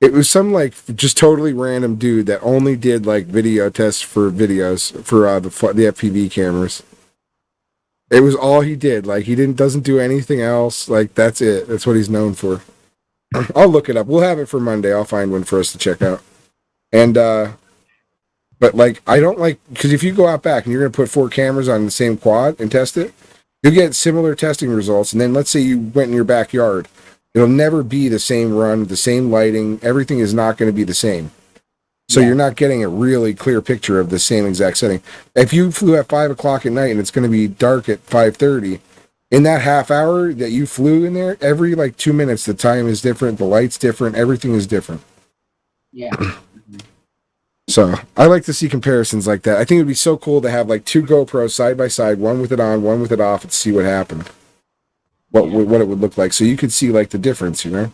It was some like just totally random dude that only did like video tests for videos for the FPV cameras. It was all he did. Like, he doesn't do anything else. Like, that's it. That's what he's known for. I'll look it up. We'll have it for Monday. I'll find one for us to check out. And but like, I don't like, because if you go out back and you're gonna put 4 cameras on the same quad and test it, you'll get similar testing results. And then let's say you went in your backyard. It'll never be the same run, the same lighting. Everything is not going to be the same. So Yeah. you're not getting a really clear picture of the same exact setting. If you flew at 5 o'clock at night and it's going to be dark at 5:30, in that half hour that you flew in there, every like 2 minutes, the time is different, the light's different, everything is different. Yeah. So I like to see comparisons like that. I think it would be so cool to have like 2 GoPros side by side, one with it on, one with it off, and see what happened. What it would look like. So you could see like the difference, you know?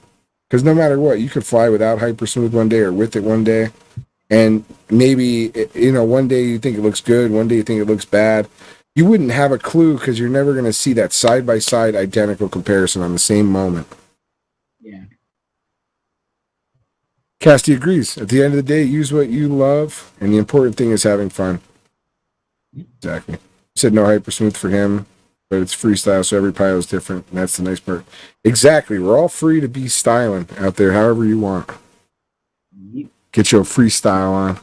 Because no matter what, you could fly without hypersmooth one day or with it one day. And maybe, you know, one day you think it looks good, one day you think it looks bad. You wouldn't have a clue because you're never going to see that side by side identical comparison on the same moment. Yeah. Casty agrees. At the end of the day, use what you love, and the important thing is having fun. Exactly. He said no hypersmooth for him, but it's freestyle, so every pilot is different, and that's the nice part. Exactly. We're all free to be styling out there however you want. Get your freestyle on.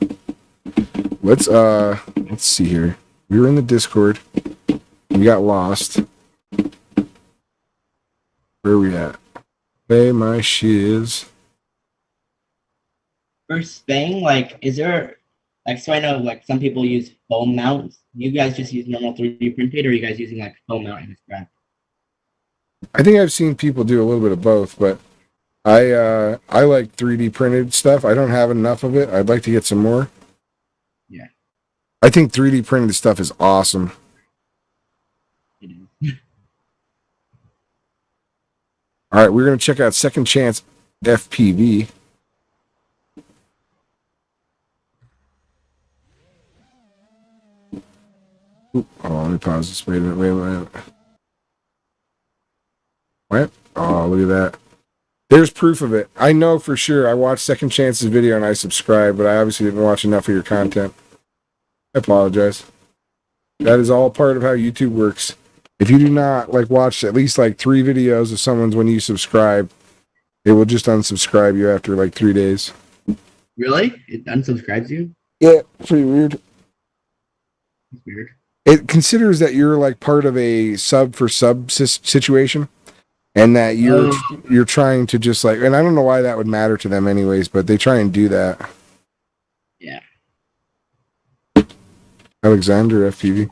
Let's see here. We were in the Discord. We got lost. Where are we at? Hey, my shiz. For Spang, like, is there, like, so I know, like, some people use foam mounts. You guys just use normal 3D printed, or are you guys using, like, foam mount and scrap? I think I've seen people do a little bit of both, but I like 3D printed stuff. I don't have enough of it. I'd like to get some more. Yeah. I think 3D printed stuff is awesome. It is. All right, we're going to check out Second Chance FPV. Oop, oh, let me pause this. Wait a minute. What? Oh, look at that. There's proof of it. I know for sure. I watched Second Chance's video and I subscribed, but I obviously didn't watch enough of your content. I apologize. That is all part of how YouTube works. If you do not like watch at least like 3 videos of someone's when you subscribe, it will just unsubscribe you after like 3 days. Really? It unsubscribes you? Yeah, pretty weird. That's weird. It considers that you're like part of a sub for sub situation, and that you're trying to just like, and I don't know why that would matter to them anyways, but they try and do that. Yeah. Alexander FPV.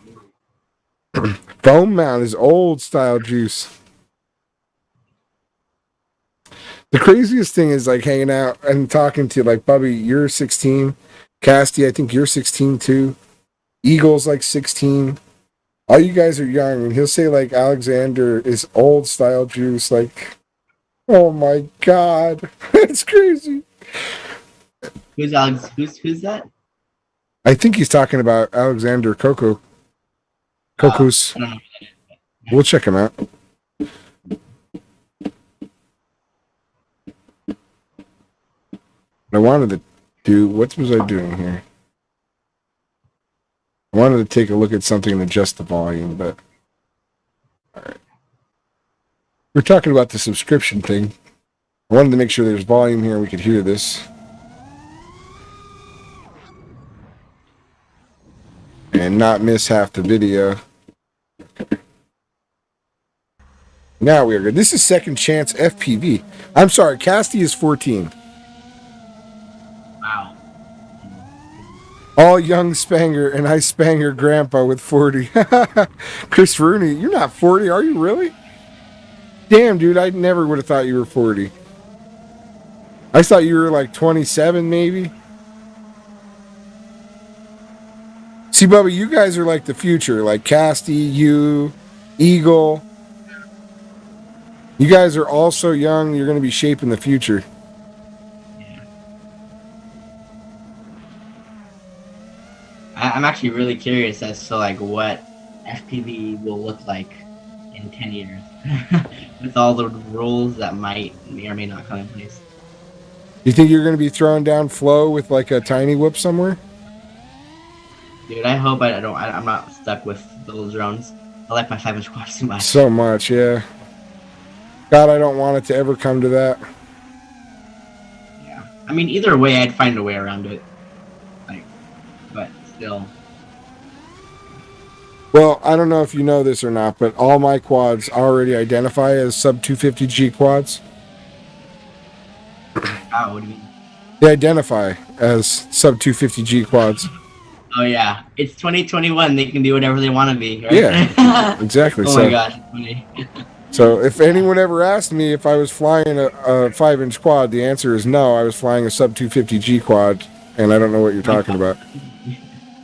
Foam mount is old style juice. The craziest thing is like hanging out and talking to like Bubby, you're 16. Casty, I think you're 16 too. Eagle's like 16. All you guys are young, and he'll say like Alexander is old style juice. Like, oh my god, it's crazy. Who's Alex? Who's that? I think he's talking about Alexander Coco. Cocos. I don't know. We'll check him out. I wanted to do, what was I doing here? I wanted to take a look at something and adjust the volume, but all right. We're talking about the subscription thing. I wanted to make sure there's volume here and we could hear this. And not miss half the video. Okay. Now we are good. This is Second Chance FPV. I'm sorry, Casty is 14. Wow. All young Spanger, and I spang your grandpa with 40. Chris Rooney, you're not 40, are you really? Damn, dude, I never would have thought you were 40. I thought you were like 27, maybe. See, Bubba, you guys are like the future. Like Casty, you, Eagle. You guys are all so young, you're going to be shaping the future. I'm actually really curious as to like what FPV will look like in 10 years with all the rules that may or may not come in place. You think you're going to be throwing down flow with like a tiny whoop somewhere? Dude, I hope I'm not stuck with the little drones. I like my 5-inch quads too much. So much, yeah. God, I don't want it to ever come to that. Yeah. I mean, either way, I'd find a way around it. Like, but still. Well, I don't know if you know this or not, but all my quads already identify as sub 250G quads. Oh, what do you mean? They identify as sub 250G quads. Oh yeah, it's 2021. They can be whatever they want to be. Right? Yeah, exactly. Oh so, my gosh, funny. So if anyone ever asked me if I was flying a 5-inch quad, the answer is no. I was flying a sub 250G quad, and I don't know what you're talking about.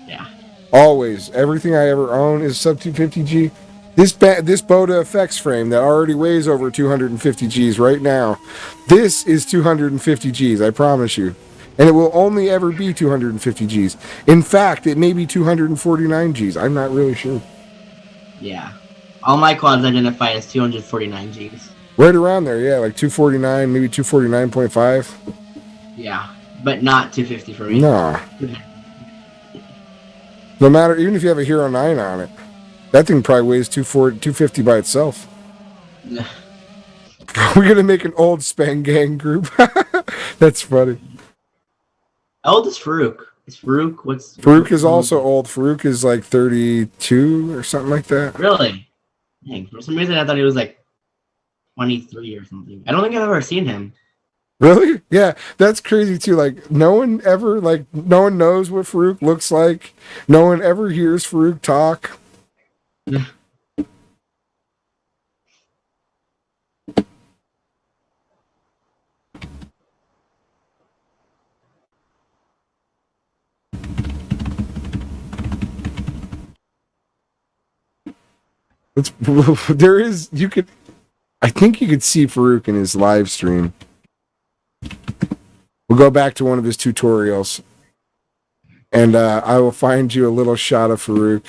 Yeah. Always, everything I ever own is sub 250G. This Boda effects frame that already weighs over 250 Gs right now, this is 250 Gs, I promise you. And it will only ever be 250 Gs. In fact, it may be 249 Gs. I'm not really sure. Yeah. All my quads identify as 249 Gs. Right around there, yeah, like 249, maybe 249.5. Yeah, but not 250 for me. No. No matter, even if you have a Hero 9 on it, that thing probably weighs 250 by itself. We're gonna make an old Spang Gang group. That's funny. How old is Farouk? Is Farouk what's Farouk is also old. Farouk is like 32 or something like that. Really? Dang, for some reason I thought he was like 23 or something. I don't think I've ever seen him. Really? Yeah, that's crazy too. Like no one knows what Farouk looks like. No one ever hears Farouk talk. I think you could see Farouk in his live stream. We'll go back to one of his tutorials, and I will find you a little shot of Farouk.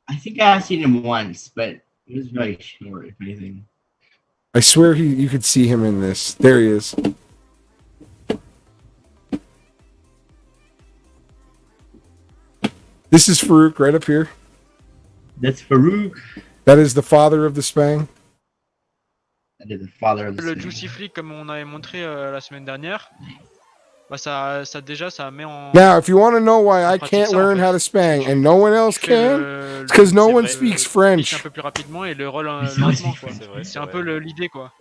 I think I've seen him once, but it was very short, if anything. I swear you could see him in this. There he is. This is Farouk right up here. That's Farouk. That is the father of the Spang. That is the father of the Le Spang. Juicy Flick, comme on avait montré la semaine dernière, bah ça met en... Now, if you want to know why I pratique can't ça, learn en fait. how to Spang and no one else Tu fais can, le- it's because no c'est one vrai, speaks le French. pitch un peu plus rapidement et le roll C'est vrai, lentement, quoi. C'est vrai, C'est un peu l'idée, quoi.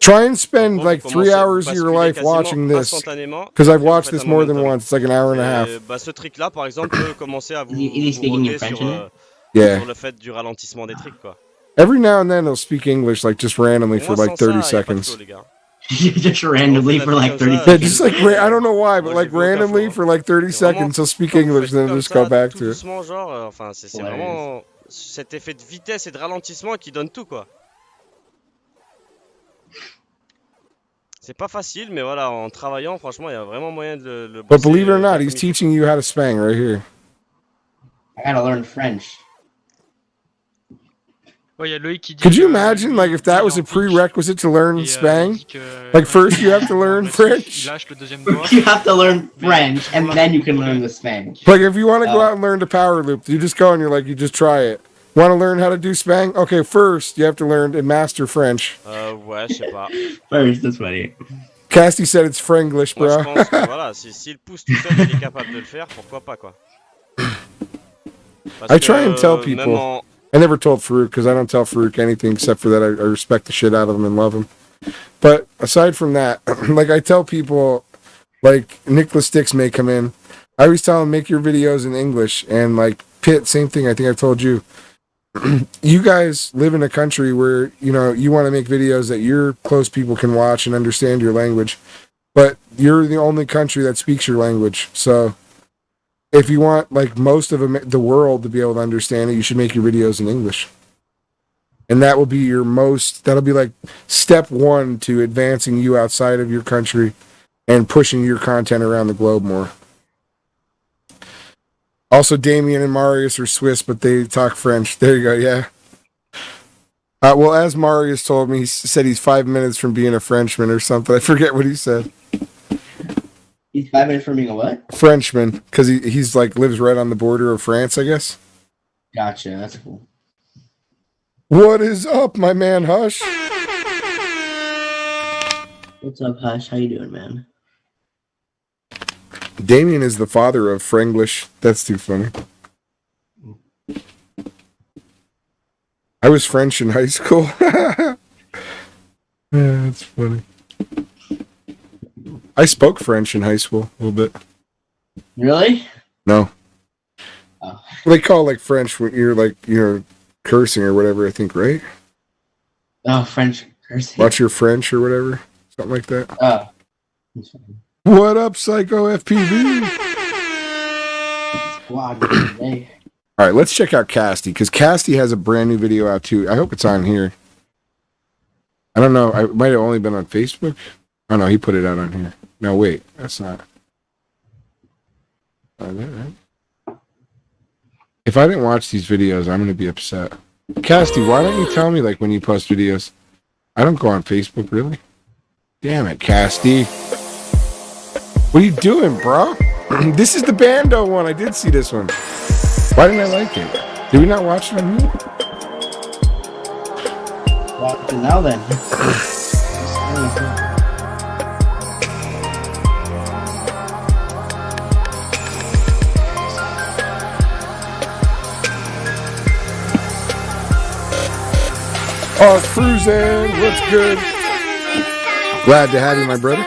Try and En spend gros, like vous 3 commencez- hours vous of your basculez life quasiment watching this. instantanément, Because I've et vous watched faites this un more than momentum. once. It's like an hour and a half. Bah, ce trick-là, par exemple, peut commencer à vous, Is he vous speaking in roder French sur, in it? Yeah. sur le fait du ralentissement des tricks, quoi. Every now and then he'll speak English like just randomly Pour for moi, like sans 30 ça, y a pas de seconds. flow, les gars. Just randomly for like 30 Yeah, seconds. just like I don't know why, but Moi, like j'ai vu aucun randomly flow. for like 30 C'est vraiment seconds he'll speak quand vous English, faites then he'll comme just ça, go back tout to it. doucement, genre, enfin, c'est Ouais. vraiment cet effet de vitesse et de ralentissement qui donne tout, quoi. C'est pas facile, mais voilà, en travaillant, franchement, il y a vraiment moyen de le But bosser, believe it or not, comme he's il faut. teaching you how to Spang right here. I gotta learn French. Ouais, y a Loïc qui dit Could you que imagine lui, like if that il est was en a pitch, prerequisite to learn et, il Spang? dit que Like quand first il you have to est learn agressif, French. Il lâche le deuxième doigt. You have to learn French, and then you can learn the Spanish. Like if you want to go out and learn to power loop, you just go and you're like, you just try it. Want to learn how to do Spang? Okay, first you have to learn and master French. Ouais, je sais pas. First, that's funny. Casty said it's Franglish, Moi, bro. je pense que voilà, s'il pousse tout seul, il est capable de le faire, pourquoi pas, quoi. Parce I try and tell même people. en- I never told Farouk because I don't tell Farouk anything except for that I respect the shit out of him and love him. But aside from that, like I tell people, like Nicholas Sticks may come in. I always tell him make your videos in English, and like Pitt, same thing. I think I've told you. You guys live in a country where you want to make videos that your close people can watch and understand your language, but you're the only country that speaks your language. So if you want like most of the world to be able to understand it, you should make your videos in English. And that'll be like step 1 to advancing you outside of your country and pushing your content around the globe more. Also, Damien and Marius are Swiss, but they talk French. There you go, yeah. Well, as Marius told me, he said he's 5 minutes from being a Frenchman or something. I forget what he said. He's 5 minutes from being a what? Frenchman, because he's like lives right on the border of France, I guess. Gotcha, that's cool. What is up, my man Hush? What's up, Hush? How you doing, man? Damien is the father of Franglish. That's too funny. I was French in high school. Yeah, that's funny. I spoke French in high school a little bit. Really? No. Oh. They call like French when you're like, cursing or whatever, I think, right? Oh, French cursing. Watch your French or whatever. Something like that. Oh. What up, Psycho FPV? Squad today. All right, let's check out Casty, because Casty has a brand new video out too. I hope it's on here. I don't know. It might have only been on Facebook. Oh no, he put it out on here. No, wait, that's not. Is that right? If I didn't watch these videos, I'm going to be upset. Casty, why don't you tell me like when you post videos? I don't go on Facebook, really. Damn it, Casty. What are you doing, bro? This is the Bando one. I did see this one. Why didn't I like it? Did we not watch it on here? Watch it now then. Oh, cruising. What's good? Glad to have you, my brother.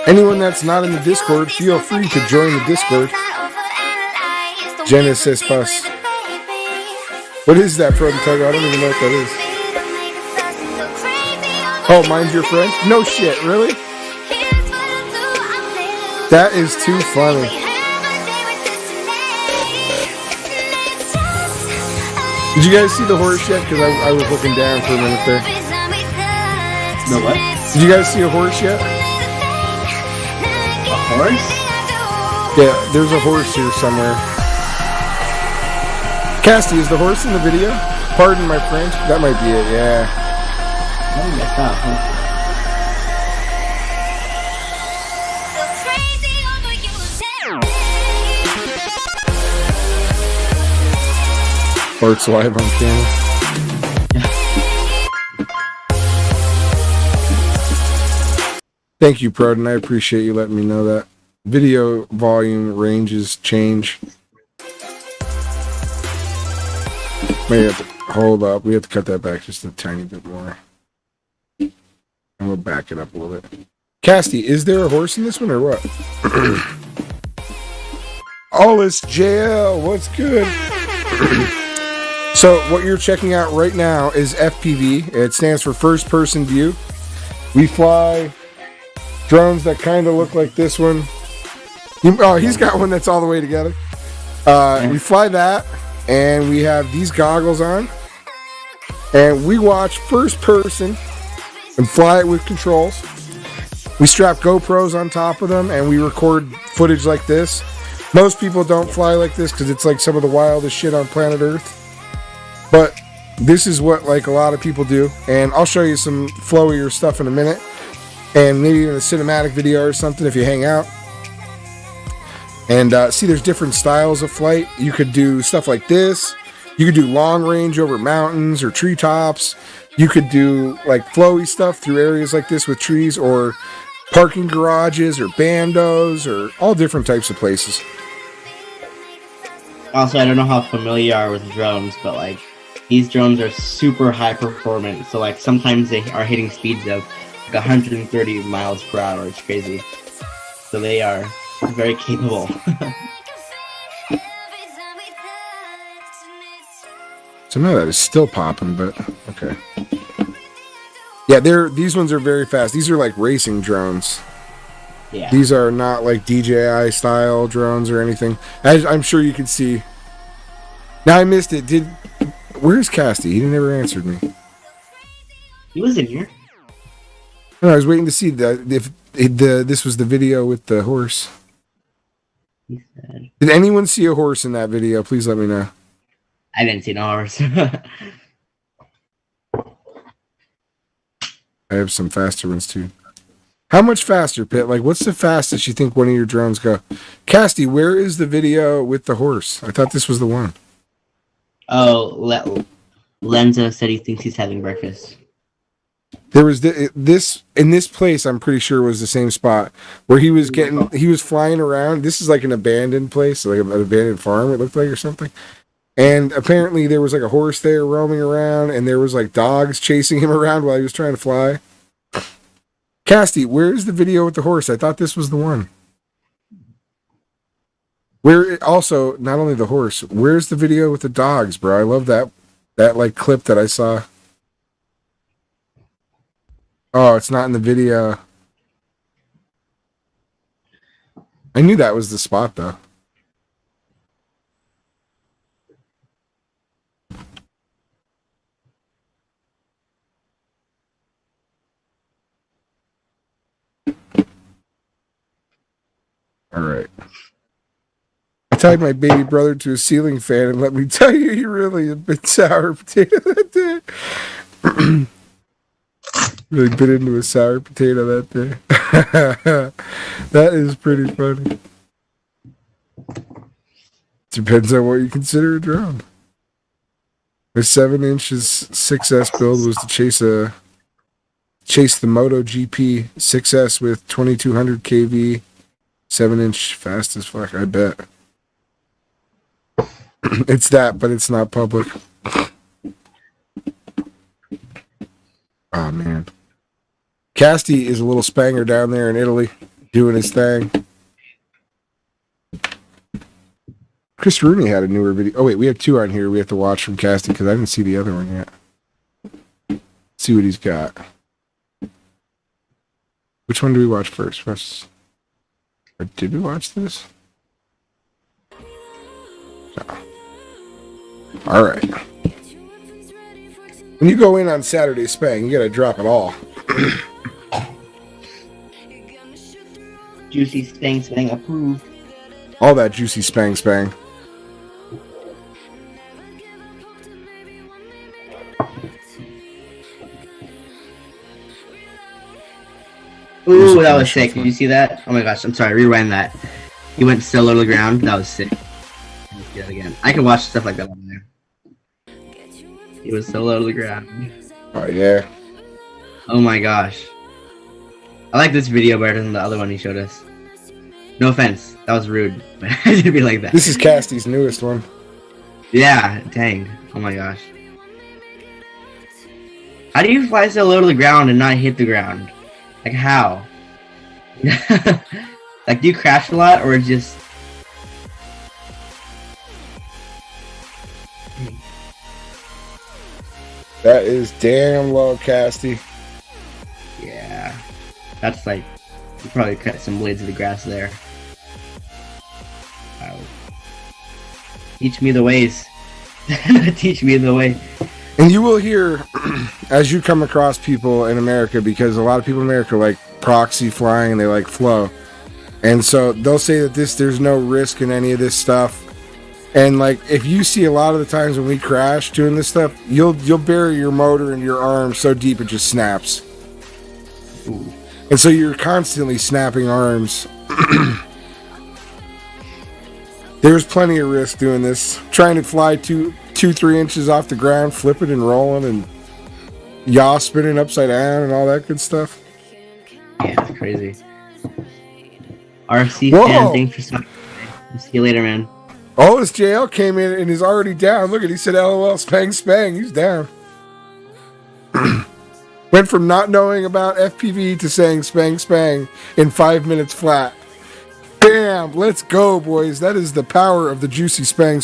Anyone that's not in the Discord, feel free to join the Discord. Genesis Bus. What is that, Prototype? I don't even know what that is. Oh, mine's your friend? No shit, really? That is too funny. Did you guys see the horse yet? Because I was looking down for a minute there. No what? Did you guys see a horse yet? A horse? Yeah, there's a horse here somewhere. Casty, is the horse in the video? Pardon my French. That might be it, yeah. Oh, that's not, huh? Bart's live on camera. Thank you, Proden. I appreciate you letting me know that. Video volume ranges change. Maybe have to hold up. We have to cut that back just a tiny bit more. And we'll back it up a little bit. Casty, is there a horse in this one or what? Alles JL, what's good? So what you're checking out right now is FPV. It stands for first person view. We fly drones that kind of look like this one. Oh, he's got one that's all the way together. We fly that, and we have these goggles on, and we watch first person and fly it with controls. We strap GoPros on top of them, and we record footage like this. Most people don't fly like this because it's like some of the wildest shit on planet Earth. But this is what like a lot of people do, and I'll show you some flowier stuff in a minute, and maybe even a cinematic video or something if you hang out. And see, there's different styles of flight. You could do stuff like this. You could do long range over mountains or treetops. You could do like flowy stuff through areas like this with trees, or parking garages, or bandos, or all different types of places. Also, I don't know how familiar you are with drones, but like these drones are super high performance. So like sometimes they are hitting speeds of like 130 miles per hour. It's crazy. So they are very capable. Somehow that is still popping, but okay. Yeah, these ones are very fast. These are like racing drones. Yeah. These are not like DJI style drones or anything. As I'm sure you can see. Now I missed it. Where's Casty? He never answered me. He was in here. No, I was waiting to see if this was the video with the horse. He said, Did anyone see a horse in that video? Please let me know. I didn't see no horse. I have some faster ones too. How much faster, Pitt? Like, what's the fastest you think one of your drones go? Casty, where is the video with the horse? I thought this was the one. Oh, Lenza said he thinks he's having breakfast. There was this in this place. I'm pretty sure was the same spot where he was flying around. This is like an abandoned place, like an abandoned farm. It looked like or something. And apparently there was like a horse there roaming around, and there was like dogs chasing him around while he was trying to fly. Casty, where's the video with the horse? I thought this was the one. Where also, not only the horse, where's the video with the dogs, bro? I love that like clip that I saw. Oh, it's not in the video. I knew that was the spot though. All right. I tied my baby brother to a ceiling fan, and let me tell you, he really a bit sour potato that day. Really bit into a sour potato that day. That is pretty funny. Depends on what you consider a drone. My 7 inches 6S build was to chase the MotoGP 6S with 2200 kV, 7-inch fast as fuck. I bet. It's that, but it's not public. Oh man, Casty is a little spanger down there in Italy, doing his thing. Chris Rooney had a newer video. Oh wait, we have 2 on here. We have to watch from Casty because I didn't see the other one yet. Let's see what he's got. Which one do we watch first? Or did we watch this? No. All right. When you go in on Saturday Spang, you gotta drop it all. Juicy Spang approved. All that juicy spang. Ooh, that was sick. Did you see that? Oh my gosh, I'm sorry, rewind that. He went so low to the ground. That was sick. Let's do that again. I can watch stuff like that on there. He was so low to the ground. Oh yeah. Oh my gosh. I like this video better than the other one he showed us. No offense, that was rude, but I didn't be like that. This is Casty's newest one. Yeah, dang. Oh my gosh. How do you fly so low to the ground and not hit the ground? Like how? Like do you crash a lot or just... That is damn low, Casty. Yeah. That's like... You probably cut some blades of the grass there. Wow. Teach me the ways. Teach me the way. And you will hear, as you come across people in America, because a lot of people in America like proxy flying and they like flow. And so they'll say that there's no risk in any of this stuff. And like, if you see a lot of the times when we crash doing this stuff, you'll bury your motor in your arm so deep it just snaps. Ooh. And so you're constantly snapping arms. There's plenty of risk doing this. Trying to fly 2-3 inches off the ground, flipping and rolling, and yaw spinning upside down and all that good stuff. Yeah, it's crazy. RFC fan, thanks for stopping by. See you later, man. Oh, this JL came in and is already down. Look at, he said LOL, spang. He's down. Went from not knowing about FPV to saying spang in 5 minutes flat. Bam! Let's go, boys. That is the power of the juicy spang.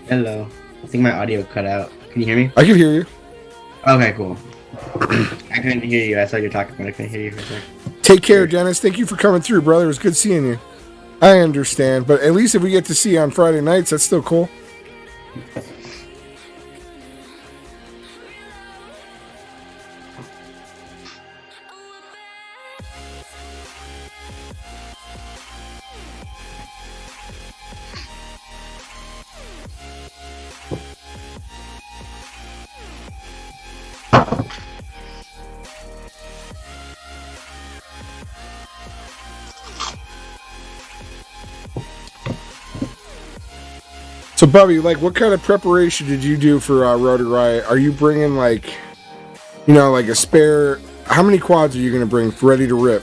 Hello. I think my audio cut out. Can you hear me? I can hear you. Okay, cool. I couldn't hear you. I saw you talking, but I couldn't hear you for a second. Take care, Dennis. Thank you for coming through, brother. It was good seeing you. I understand, but at least if we get to see you on Friday nights, that's still cool. So, Bubby, like, what kind of preparation did you do for Rotor Riot? Are you bringing, like, like a spare... How many quads are you going to bring ready to rip?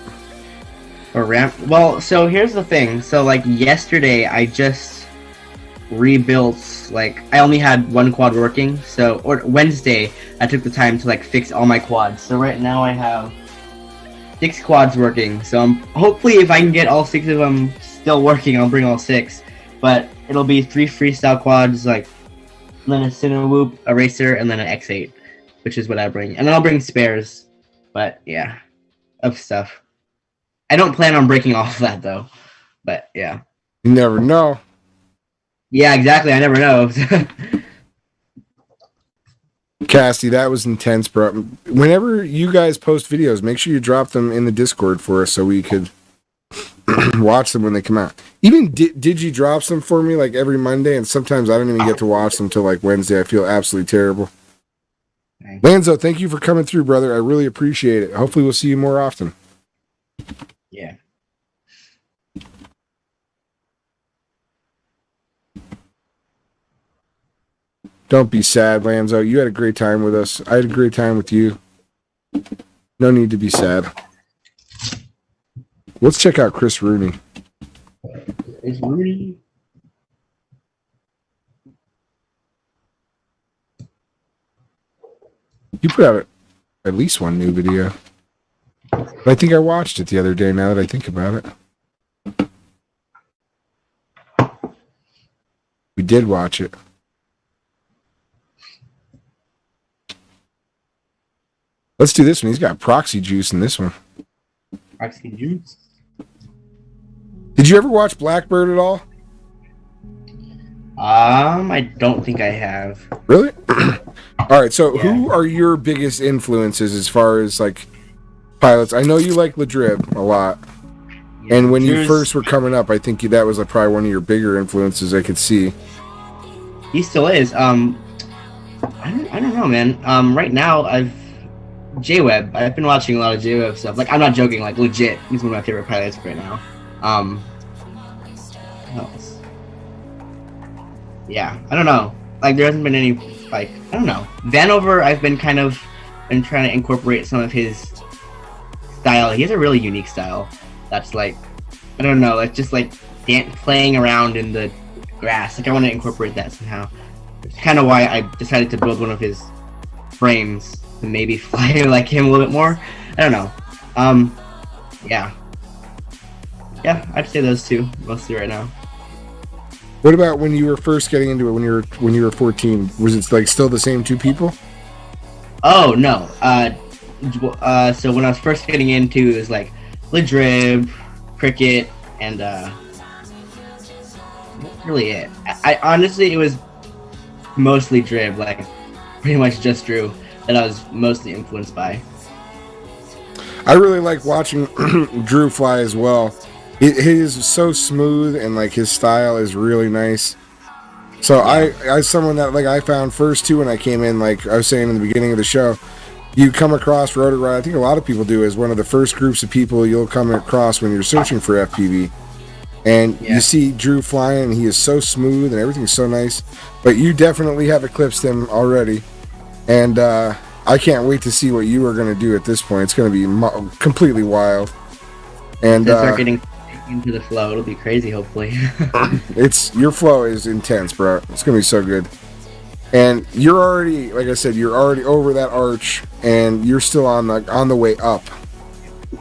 Or ramp? Well, so here's the thing. So, like, yesterday, I just rebuilt, like I only had one quad working, so or Wednesday I took the time to like fix all my quads. So right now I have 6 quads working. So I'm hopefully if I can get all 6 of them still working, I'll bring all 6. But it'll be 3 freestyle quads, like and then a Cinewhoop, a racer, and then an X8, which is what I bring. And then I'll bring spares. But yeah, of stuff. I don't plan on breaking all of that though. But yeah. You never know. Yeah, exactly. I never know. Cassie, that was intense, bro. Whenever you guys post videos, make sure you drop them in the Discord for us so we could watch them when they come out. Even Digi drops them for me like every Monday, and sometimes I don't even get to watch them till like Wednesday. I feel absolutely terrible. Okay. Lanzo, thank you for coming through, brother. I really appreciate it. Hopefully we'll see you more often. Yeah. Don't be sad, Lanzo. You had a great time with us. I had a great time with you. No need to be sad. Let's check out Chris Rooney. Is Rooney? You put out at least one new video. But I think I watched it the other day now that I think about it. We did watch it. Let's do this one. He's got proxy juice in this one. Proxy juice? Did you ever watch Blackbird at all? I don't think I have. Really? All right, so Yeah. who are your biggest influences as far as like pilots? I know you like Ledrib a lot. And when you first were coming up, I think that was probably one of your bigger influences I could see. He still is. I don't know, man. Right now J-Web. I've been watching a lot of J-Web stuff. Like, I'm not joking. Like, legit, he's one of my favorite pilots right now. What else? Yeah, I don't know. Like, there hasn't been any. Like, I don't know. Vanover, I've been trying to incorporate some of his style. He has a really unique style. That's like, I don't know. Like, just like playing around in the grass. Like, I want to incorporate that somehow. It's kind of why I decided to build one of his frames. And maybe fly like him a little bit more. I don't know. Yeah, I'd say those two mostly right now. What about when you were first getting into it? When you were 14, was it like still the same 2 people? Oh no. So when I was first getting into it was like Ledrib, Cricket, and that's really it. I honestly it was mostly Drib, like pretty much just Drew. That I was mostly influenced by. I really like watching Drew fly as well. He is so smooth and like his style is really nice. So yeah. I someone that like I found first too when I came in, like I was saying in the beginning of the show, you come across Rotor Ride. I think a lot of people do as one of the first groups of people you'll come across when you're searching for FPV. And you see Drew flying and he is so smooth and everything's so nice. But you definitely have eclipsed him already. And I can't wait to see what you are going to do at this point. It's going to be completely wild. And start getting into the flow. It'll be crazy, hopefully. Your flow is intense, bro. It's going to be so good. And you're already, like I said, you're already over that arch, and you're still on the way up. You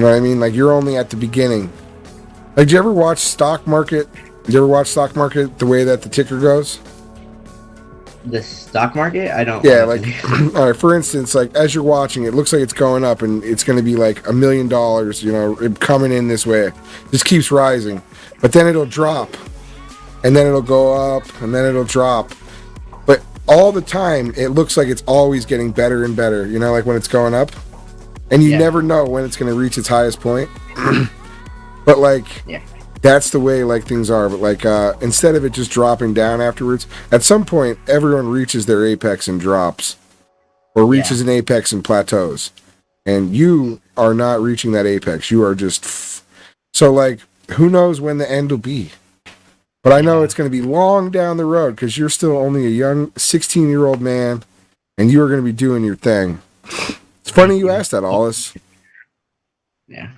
know what I mean? Like you're only at the beginning. Like, did you ever watch Stock Market? Did you ever watch Stock Market? The way that the ticker goes. The stock market? I don't. Yeah, like, all right, for instance, like, as you're watching, it looks like it's going up, and it's going to be like $1 million, you know, coming in this way. Just keeps rising. But then it'll drop, and then it'll go up, and then it'll drop. But all the time, it looks like it's always getting better and better, you know, like when it's going up. And you never know when it's going to reach its highest point. But, like, that's the way like things are. But like instead of it just dropping down afterwards, at some point everyone reaches their apex and drops, or reaches an apex and plateaus, and you are not reaching that apex. You are just so like, who knows when the end will be. But I know it's going to be long down the road because you're still only a young 16-year-old man, and you are going to be doing your thing. It's funny you asked that, Alice. Yeah.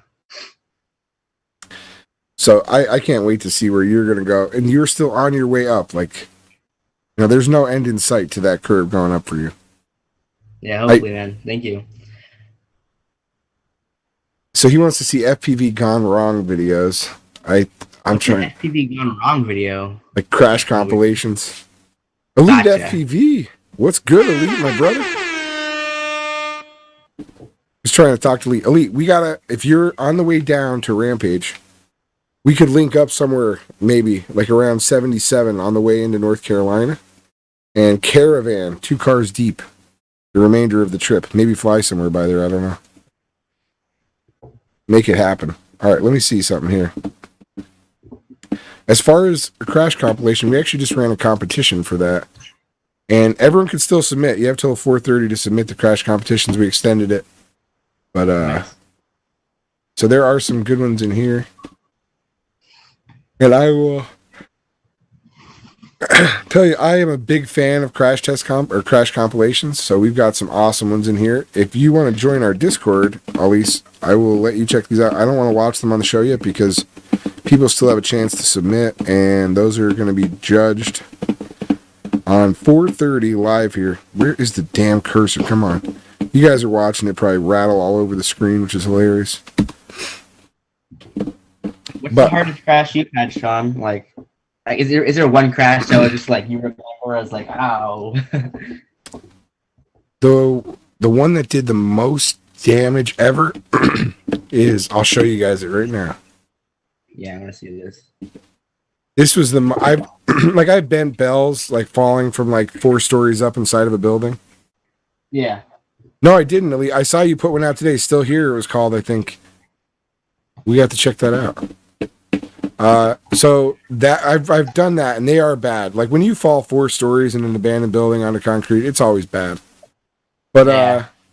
So I can't wait to see where you're gonna go, and you're still on your way up. Like, there's no end in sight to that curve going up for you. Yeah, hopefully, man. Thank you. So he wants to see FPV gone wrong videos. I'm trying FPV gone wrong video. like crash compilations. Elite Gotcha. FPV. What's good, Elite, my brother? Just trying to talk to Elite. Elite, we gotta. If you're on the way down to Rampage, we could link up somewhere, maybe like around 77 on the way into North Carolina, and caravan 2 cars deep. The remainder of the trip. Maybe fly somewhere by there. I don't know. Make it happen. All right, let me see something here. As far as a crash compilation, we actually just ran a competition for that. And everyone can still submit. You have till 4:30 to submit the crash competitions. We extended it. But Nice. so there are some good ones in here. And I will tell you, I am a big fan of crash compilations. So we've got some awesome ones in here. If you want to join our Discord, at least I will let you check these out. I don't want to watch them on the show yet because people still have a chance to submit, and those are going to be judged on 4:30 live here. Where is the damn cursor? Come on. You guys are watching it probably rattle all over the screen, which is hilarious. What's the hardest crash you've had, Sean? Like is there one crash that was just like you remember as like, ow? The one that did the most damage ever is, I'll show you guys it right now. Yeah, I want to see this. This was I've bent bells like falling from like 4 stories up inside of a building. Yeah. No, I didn't. I saw you put one out today. Still Here it was called, I think. We got to check that out. So that I've done that, and they are bad. Like when you fall 4 stories in an abandoned building onto concrete, it's always bad. But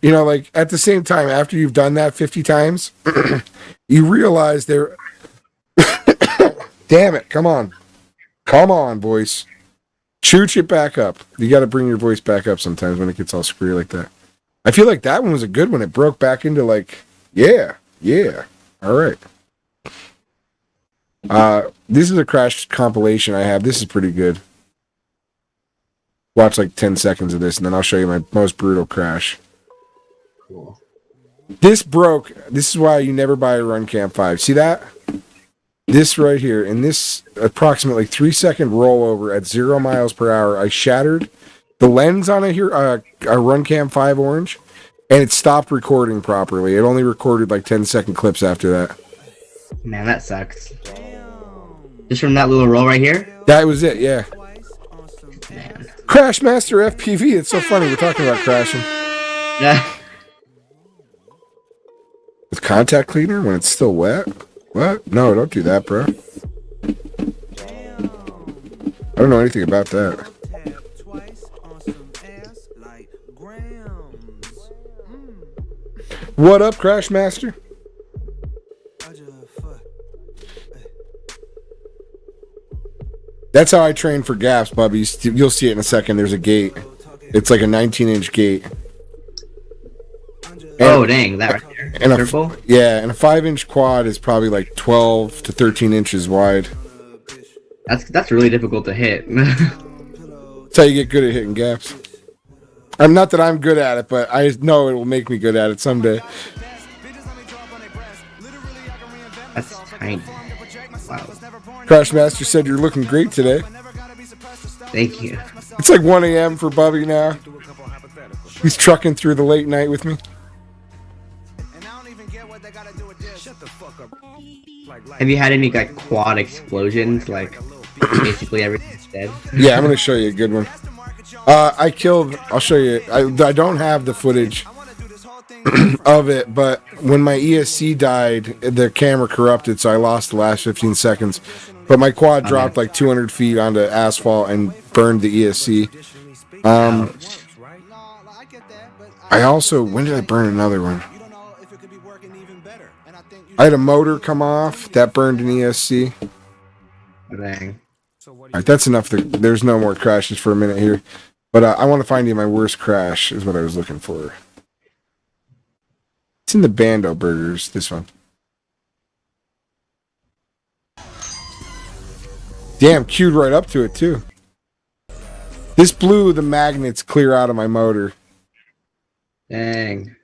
like at the same time, after you've done that 50 times, you realize there. Damn it! Come on, voice. Chooch it back up. You got to bring your voice back up sometimes when it gets all screwy like that. I feel like that one was a good one. It broke back into like, yeah. All right. This is a crash compilation I have. This is pretty good. Watch like 10 seconds of this, and then I'll show you my most brutal crash. Cool. This broke. This is why you never buy a Run Cam 5. See that? This right here, in this approximately 3-second rollover at 0 miles per hour, I shattered the lens on a Run Cam 5 orange, and it stopped recording properly. It only recorded like 10-second clips after that. Man, that sucks. Just from that little roll right here? That was it, yeah. Man. Crash Master FPV. It's so funny. We're talking about crashing. Yeah. With contact cleaner when it's still wet? What? No, don't do that, bro. I don't know anything about that. What up, Crash Master? That's how I train for gaps, bubbies. You'll see it in a second. There's a gate. It's like a 19-inch gate. Oh, dang. That right there. And Circle? and a 5-inch quad is probably like 12 to 13 inches wide. That's really difficult to hit. That's how you get good at hitting gaps. I'm not that I'm good at it, but I know it will make me good at it someday. That's tiny. Wow. Crash Master said you're looking great today. Thank you. It's like 1 a.m. for Bubby now. He's trucking through the late night with me. Have you had any like quad explosions? Like basically everything's dead? Yeah, I'm gonna show you a good one. I'll show you. I don't have the footage of it, but when my ESC died, the camera corrupted, so I lost the last 15 seconds. But my quad dropped like 200 feet onto asphalt and burned the ESC. I also, when did I burn another one? I had a motor come off that burned an ESC. Dang. Alright, that's enough. There's no more crashes for a minute here. But I want to find you my worst crash, is what I was looking for. It's in the Bando Burgers, this one. Damn, queued right up to it too. This blew the magnets clear out of my motor. Dang.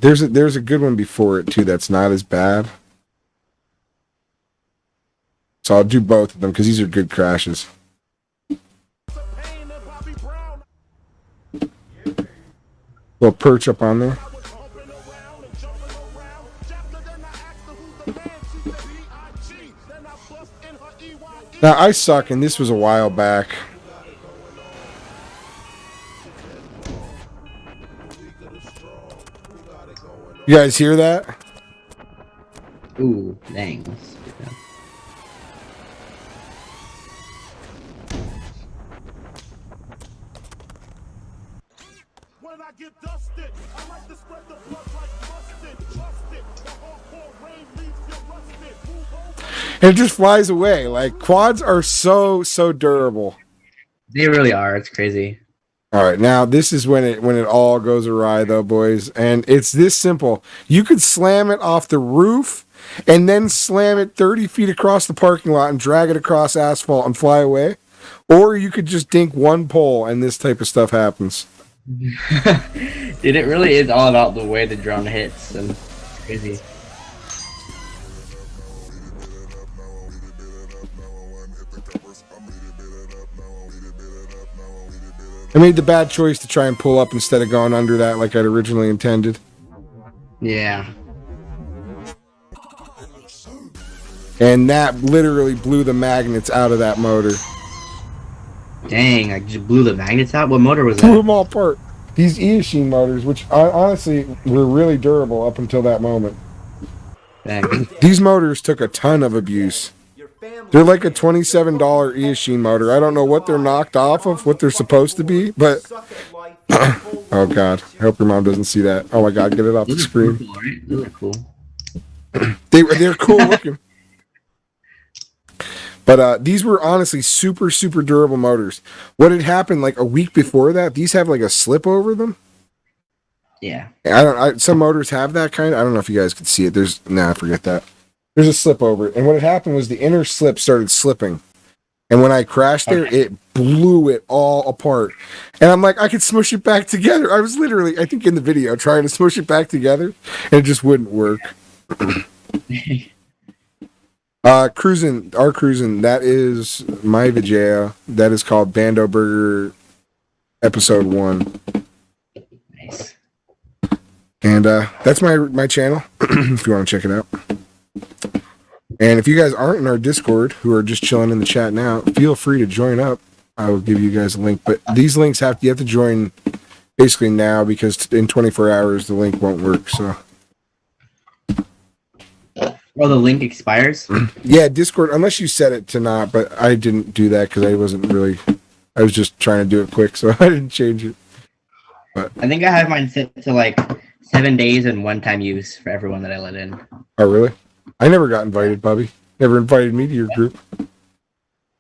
There's a good one before it too that's not as bad. So I'll do both of them because these are good crashes. Little perch up on there. Now I suck, and this was a while back. You guys hear that? Ooh, dang. And it just flies away. Like, quads are so durable. They really are. It's crazy. All right, now this is when it all goes awry, though, boys. And it's this simple. You could slam it off the roof and then slam it 30 feet across the parking lot and drag it across asphalt and fly away. Or you could just dink one pole and this type of stuff happens. Dude, it really is all about the way the drone hits. And it's crazy. I made the bad choice to try and pull up instead of going under that like I'd originally intended. Yeah. And that literally blew the magnets out of that motor. Dang, I just blew the magnets out? What motor was Blew that? them all apart. These E-Machine motors, which honestly were really durable up until that moment. Dang. These motors took a ton of abuse. They're like a $27 E-Machine motor. I don't know what they're knocked off of, what they're supposed to be, but... Oh, God. I hope your mom doesn't see that. Oh, my God. Get it off the screen. Cool, right? Those are cool. They're cool looking. But these were honestly super durable motors. What had happened like a week before that, these have like a slip over them. Yeah. Some motors have that kind. I don't know if you guys could see it. Forget that. There's a slip over it. And what had happened was the inner slip started slipping. And when I crashed there, it blew it all apart. And I'm like, I could smush it back together. I was literally, I think in the video, trying to smush it back together. And it just wouldn't work. Cruising, that is my Vijaya. That is called Bando Burger Episode 1. Nice. And that's my channel, if you want to check it out. And if you guys aren't in our Discord, who are just chilling in the chat now, feel free to join up. I will give you guys a link. But these links you have to join basically now because in 24 hours the link won't work. So. Well, the link expires? Yeah, Discord, unless you set it to not, but I didn't do that because I was just trying to do it quick, so I didn't change it. But I think I have mine set to like 7 days and one-time use for everyone that I let in. Oh, really? I never got invited, Bubby. Never invited me to your group.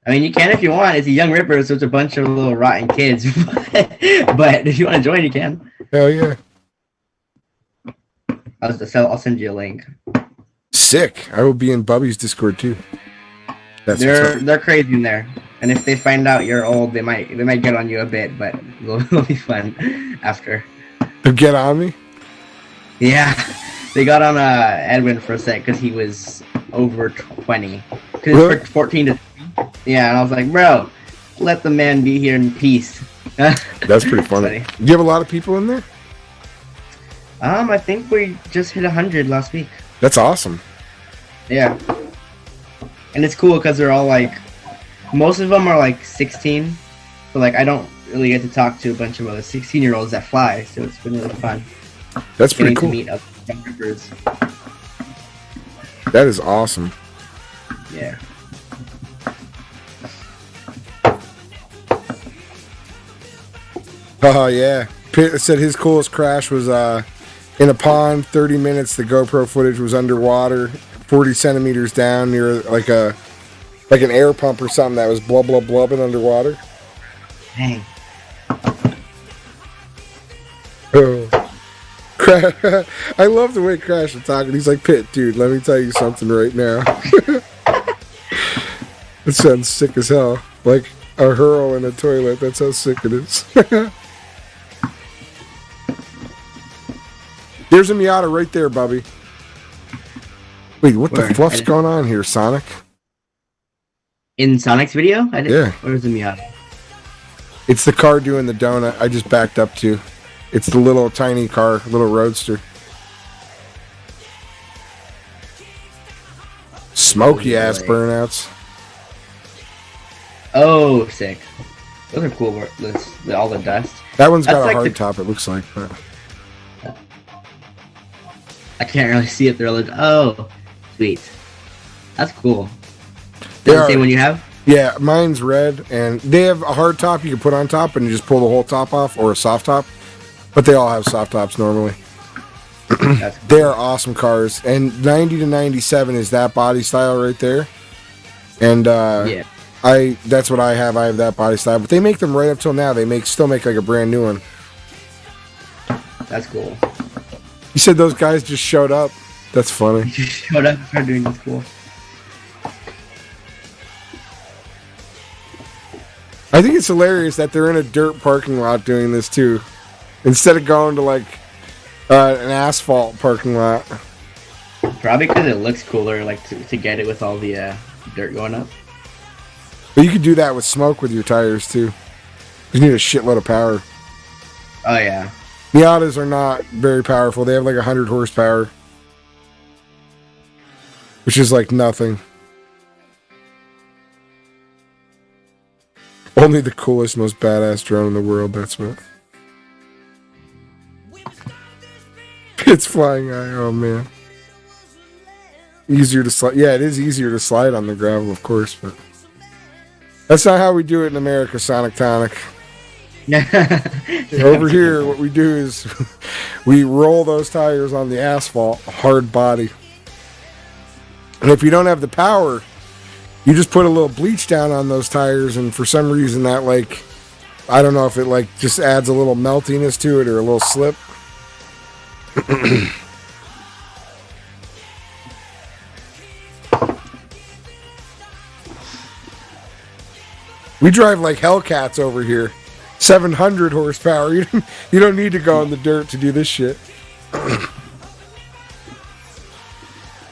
I mean, you can if you want. It's a Young Ripper, so it's a bunch of little rotten kids. But if you want to join, you can. Hell yeah. I'll send you a link. Sick. I will be in Bubby's Discord too. They're crazy in there, and if they find out you're old, they might get on you a bit, but it'll be fun after. They'll get on me? Yeah, they got on Edwin for a sec because he was over 20. Because Really? it's 14 to 3. Yeah, and I was like, bro, let the man be here in peace. That's pretty funny. Do you have a lot of people in there? I think we just hit 100 last week. That's awesome. Yeah. And it's cool because they're all like, most of them are like 16. So like, I don't really get to talk to a bunch of other 16-year-olds that fly. So it's been really fun. That's pretty cool. To meet other young rippers. That is awesome. Yeah. Oh, yeah. Pitt said his coolest crash was in a pond, 30 minutes. The GoPro footage was underwater, 40 centimeters down near like an air pump or something that was blubbing underwater. Dang. Oh. I love the way Crash is talking. He's like, Pitt, dude, let me tell you something right now. It sounds sick as hell. Like a hurl in a toilet. That's how sick it is. There's a Miata right there, Bubby. Wait, what the fluff's going on here, Sonic? In Sonic's video? Yeah. Where's the Miata? It's the car doing the donut I just backed up to. It's the little tiny car, little roadster. Smoky ass burnouts. Oh, sick. Those are cool. All the dust. That one's got That's a like hard top, it looks like. But... I can't really see it. Oh, sweet. That's cool. Does They it say are- one you have? Yeah, mine's red, and they have a hard top you can put on top and you just pull the whole top off, or a soft top. But they all have soft tops normally. They are awesome cars, and 90 to 97 is that body style right there. And Yeah. that's what I have. I have that body style, but they make them right up till now. They still make like a brand new one. That's cool. You said those guys just showed up. That's funny. You just showed up and started doing this cool. I think it's hilarious that they're in a dirt parking lot doing this too, instead of going to like an asphalt parking lot. Probably because it looks cooler, like to get it with all the dirt going up. But you could do that with smoke with your tires too. You need a shitload of power. Oh yeah. Miatas are not very powerful. They have like 100 horsepower, which is like nothing. Only the coolest, most badass drone in the world. That's what. It's flying high. Oh man. Easier to slide. Yeah, it is easier to slide on the gravel, of course, but that's not how we do it in America, Sonic Tonic. Over here, what we do is we roll those tires on the asphalt, hard body. And if you don't have the power, you just put a little bleach down on those tires, and for some reason that, like, I don't know if it, like, just adds a little meltiness to it or a little slip. We drive like Hellcats over here. 700 horsepower. You don't need to go in the dirt to do this shit.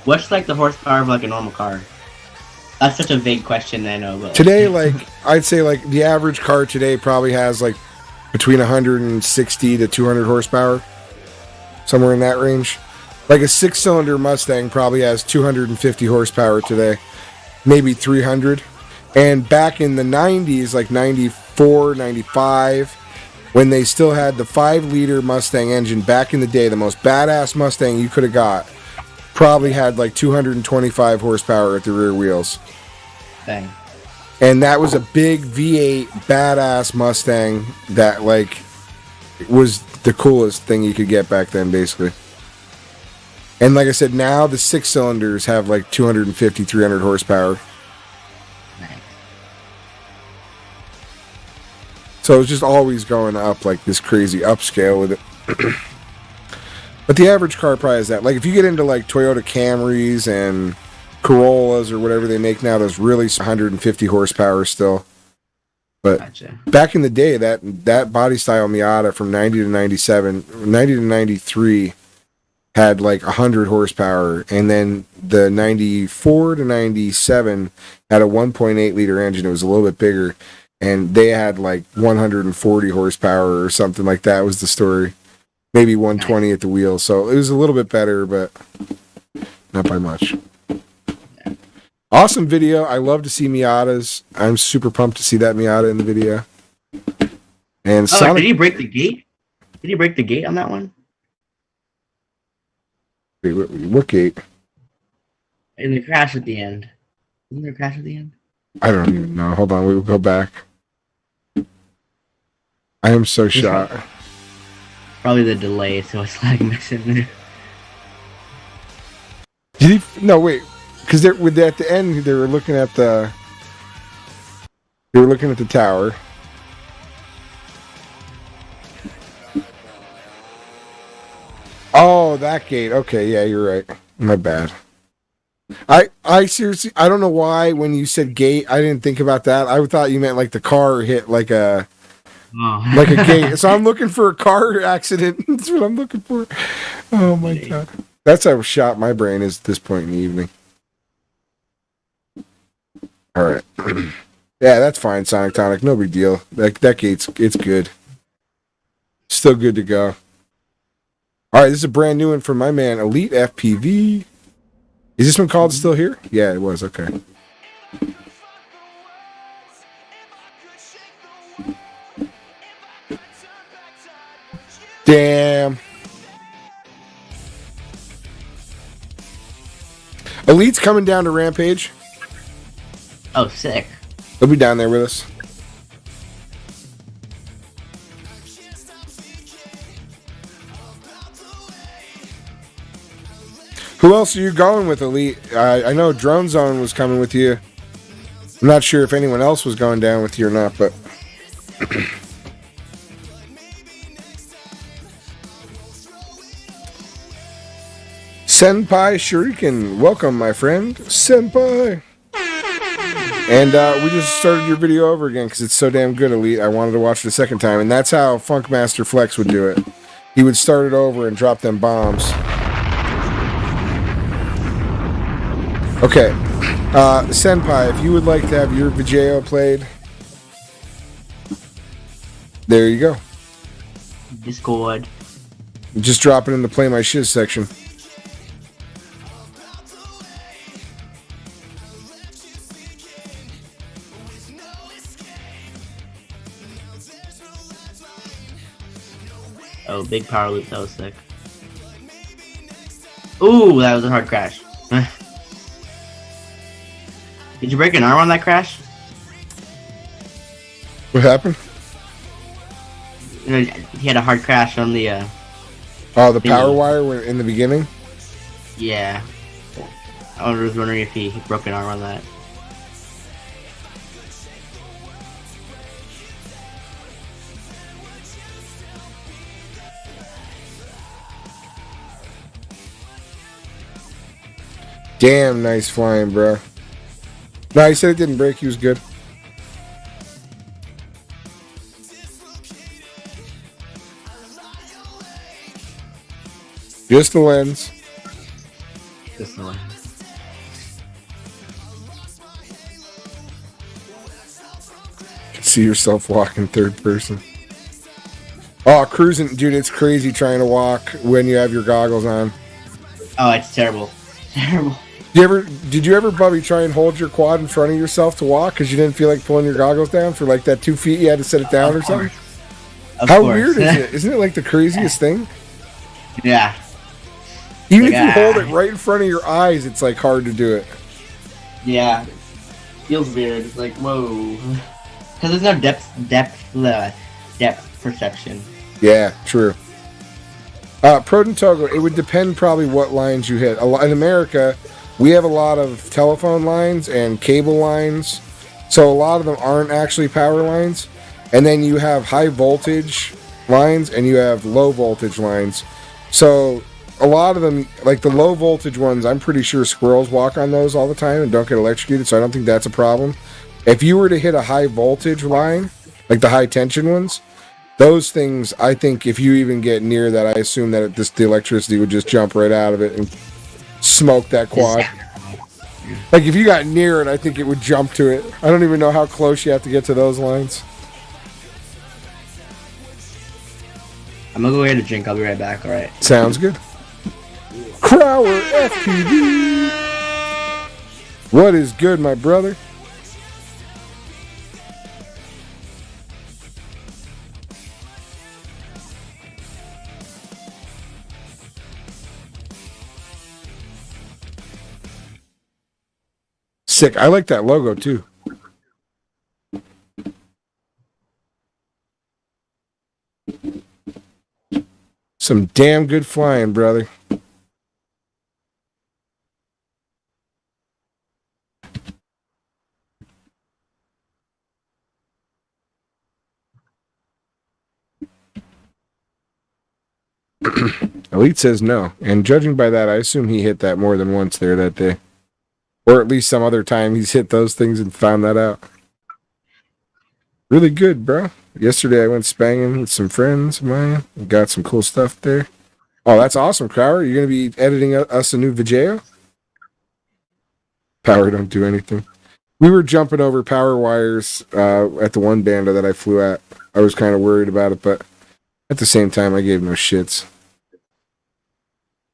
What's like the horsepower of like a normal car? That's such a vague question, I know. But Today, like, I'd say like the average car today probably has like between 160 to 200 horsepower. Somewhere in that range. Like a 6-cylinder Mustang probably has 250 horsepower today. Maybe 300. And back in the 90s, like 94, 95, when they still had the 5-liter Mustang engine back in the day, the most badass Mustang you could have got, probably had like 225 horsepower at the rear wheels. Dang. And that was a big V8 badass Mustang that, like, was the coolest thing you could get back then, basically. And like I said, now the 6-cylinders have like 250, 300 horsepower. So it's just always going up like this crazy upscale with it. But the average car probably has that. Like if you get into like Toyota Camrys and Corollas or whatever they make now, there's really 150 horsepower still. But Gotcha. back in the day, that body style Miata from 90 to 97, 90 to 93 had like 100 horsepower. And then the 94 to 97 had a 1.8 liter engine. It was a little bit bigger. And they had like 140 horsepower or something like that was the story. Maybe 120 at the wheel. So it was a little bit better, but not by much. Awesome video. I love to see Miatas. I'm super pumped to see that Miata in the video. And Sonic... did he break the gate? Did he break the gate on that one? Wait, what gate? In the crash at the end. Isn't there a crash at the end? I don't even know. Hold on, we will go back. I am so shot. Probably the delay, so it's like missing there. Did he? No, wait. Because at the end, they were looking at the... They were looking at the tower. Oh, that gate. Okay, yeah, you're right. My bad. I seriously, I don't know why when you said gate, I didn't think about that. I thought you meant like the car hit like a gate. So I'm looking for a car accident. That's what I'm looking for. Oh my god, that's how shot my brain is at this point in the evening. All right, yeah, that's fine. Sonic Tonic, no big deal. That gate's it's good. Still good to go. All right, this is a brand new one from my man Elite FPV. Is this one called still here? Yeah, it was. Okay. Damn. Elite's coming down to Rampage. Oh, sick. He'll be down there with us. Who else are you going with, Elite? I know Drone Zone was coming with you. I'm not sure if anyone else was going down with you or not, but... Senpai Shuriken, welcome, my friend. Senpai! And we just started your video over again because it's so damn good, Elite. I wanted to watch it a second time, and that's how Funkmaster Flex would do it. He would start it over and drop them bombs. Okay, Senpai, if you would like to have your video played, there you go. Discord. Just drop it in the Play My Shiz section. Oh, big power loop. That was sick. Ooh, that was a hard crash. Did you break an arm on that crash? What happened? You know, he had a hard crash on the. Oh, the power wire in the beginning? Yeah. I was wondering if he broke an arm on that. Damn nice flying, bro. No, he said it didn't break. He was good. Just the lens. Just the lens. See yourself walking third person. Oh, cruising, dude, it's crazy trying to walk when you have your goggles on. Oh, it's terrible. Terrible. Did you ever, Bubby, try and hold your quad in front of yourself to walk because you didn't feel like pulling your goggles down for like that 2 feet? You had to set it down or something. How weird is it? Isn't it like the craziest thing? Yeah. Even if you hold it right in front of your eyes, it's like hard to do it. Yeah. Feels weird. It's like whoa. Because there's no depth perception. Yeah, true. Proton Togo, it would depend probably what lines you hit. In America, we have a lot of telephone lines and cable lines, so a lot of them aren't actually power lines. And then you have high voltage lines and you have low voltage lines. So a lot of them, like the low voltage ones, I'm pretty sure squirrels walk on those all the time and don't get electrocuted, so I don't think that's a problem. If you were to hit a high voltage line, like the high tension ones, those things, I think if you even get near that, I assume that the electricity would just jump right out of it and smoke that quad. Like if you got near it, I think it would jump to it. I don't even know how close you have to get to those lines. I'm gonna go get a drink. I'll be right back. All right. Sounds good. Crower FPV. What is good, my brother? Sick. I like that logo too. Some damn good flying, brother. Elite says no, and judging by that, I assume he hit that more than once there that day. Or at least some other time he's hit those things and found that out. Really good, bro. Yesterday I went spanging with some friends of mine. Got some cool stuff there. Oh, that's awesome, Crowder. You're going to be editing us a new video? Power don't do anything. We were jumping over power wires at the one banda that I flew at. I was kind of worried about it, but at the same time, I gave no shits.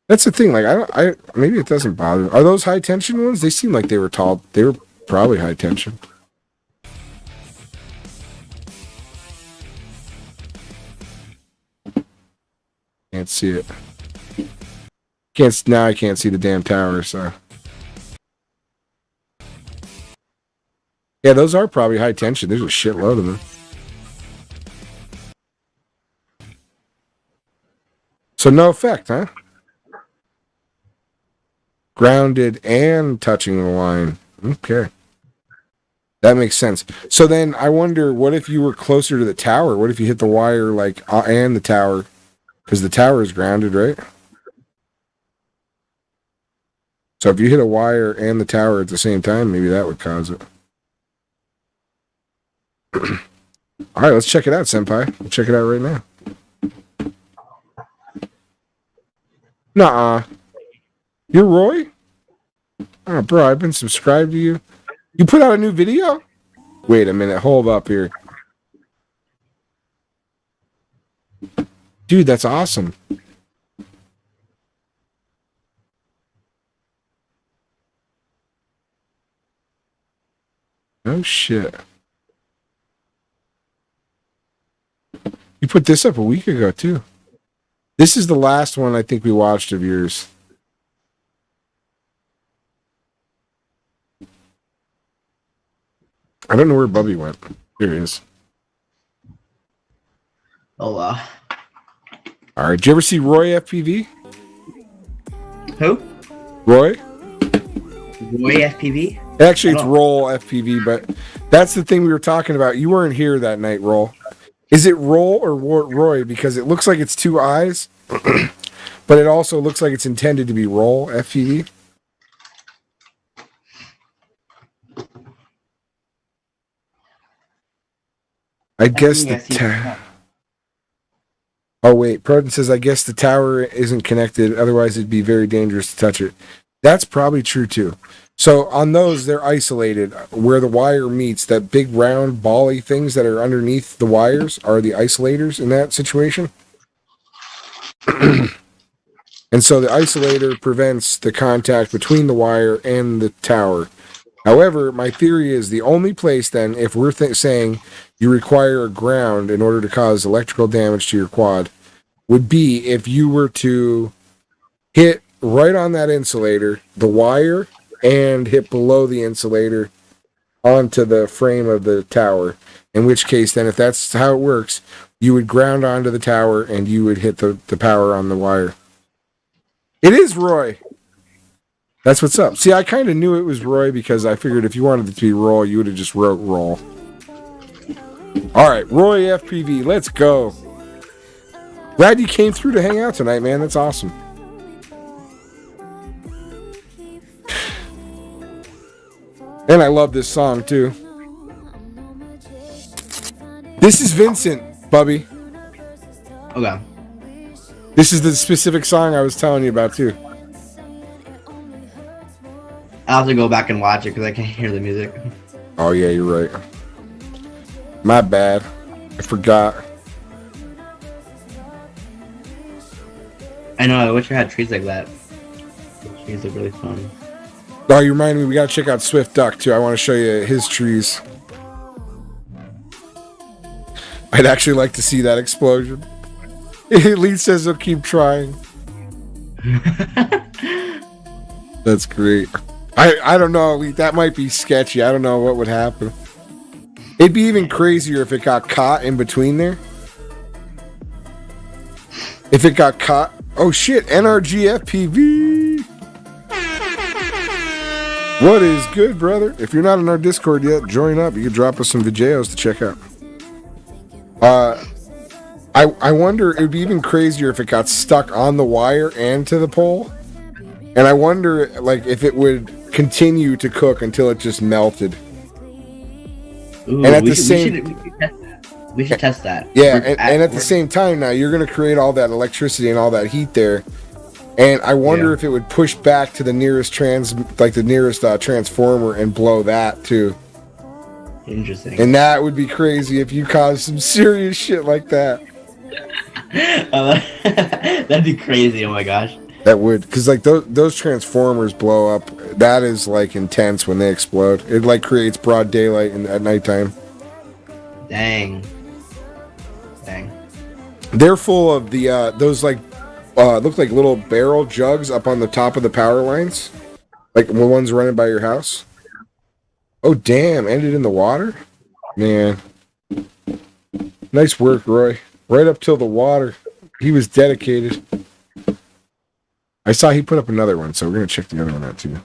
That's the thing. Like, I maybe it doesn't bother. Are those high tension ones? They seem like they were tall. They were probably high tension. Can't see it. Now I can't see the damn tower, so. Yeah, those are probably high tension. There's a shitload of them. So no effect, huh? Grounded and touching the line. Okay. That makes sense. So then I wonder, what if you were closer to the tower? What if you hit the wire, like, and the tower? Because the tower is grounded, right? So if you hit a wire and the tower at the same time, maybe that would cause it. All right, let's check it out, Senpai. We'll check it out right now. Nuh-uh. You're Roy? Oh, bro, I've been subscribed to you. You put out a new video? Wait a minute. Hold up here. Dude, that's awesome. Oh, shit. You put this up a week ago, too. This is the last one I think we watched of yours. I don't know where Bubby went. Here he is. Oh, wow. All right. Did you ever see Roy FPV? Who? Roy? Roy FPV? Actually, it's Roll FPV, but that's the thing we were talking about. You weren't here that night, Roll. Is it Roll or Roy? Because it looks like it's two eyes, but it also looks like it's intended to be Roll FPV. I guess the oh wait, Proton says I guess the tower isn't connected, otherwise it'd be very dangerous to touch it. That's probably true too. So on those, they're isolated. Where the wire meets, that big round bally things that are underneath the wires are the isolators in that situation. And so the isolator prevents the contact between the wire and the tower. However, my theory is the only place then, if we're saying you require a ground in order to cause electrical damage to your quad, would be if you were to hit right on that insulator, the wire, and hit below the insulator onto the frame of the tower. In which case, then, if that's how it works, you would ground onto the tower and you would hit the power on the wire. It is Roy. That's what's up. See, I kind of knew it was Roy because I figured if you wanted it to be Roll, you would have just wrote Roll. All right, Roy FPV, let's go. Glad you came through to hang out tonight, man. That's awesome. And I love this song, too. This is Vincent, Bubby. Okay. This is the specific song I was telling you about, too. I'll have to go back and watch it because I can't hear the music. Oh, yeah, you're right. My bad. I forgot. I know, I wish I had trees like that. Trees look really fun. Oh, you remind me, we gotta check out Swift Duck, too. I want to show you his trees. I'd actually like to see that explosion. Elite says he'll keep trying. That's great. I don't know, Elite. That might be sketchy. I don't know what would happen. It'd be even crazier if it got caught in between there. If it got caught. Oh shit, NRG FPV. What is good, brother? If you're not in our Discord yet, join up. You can drop us some videos to check out. I wonder, it would be even crazier if it got stuck on the wire and to the pole. And I wonder, like, if it would continue to cook until it just melted. Ooh, And at we the should, same, we should test that. yeah, and at the same time now you're going to create all that electricity and all that heat there, and I wonder if it would push back to the nearest transformer and blow that too. Interesting. And that would be crazy if you caused some serious shit like that. That'd be crazy. Oh my gosh. That would, because like those transformers blow up. That is like intense when they explode. It like creates broad daylight at nighttime. Dang. They're full of the those like look like little barrel jugs up on the top of the power lines, like the ones running by your house. Oh damn! Ended in the water, man. Nice work, Roy. Right up till the water. He was dedicated. I saw he put up another one, so we're gonna check the other one out too.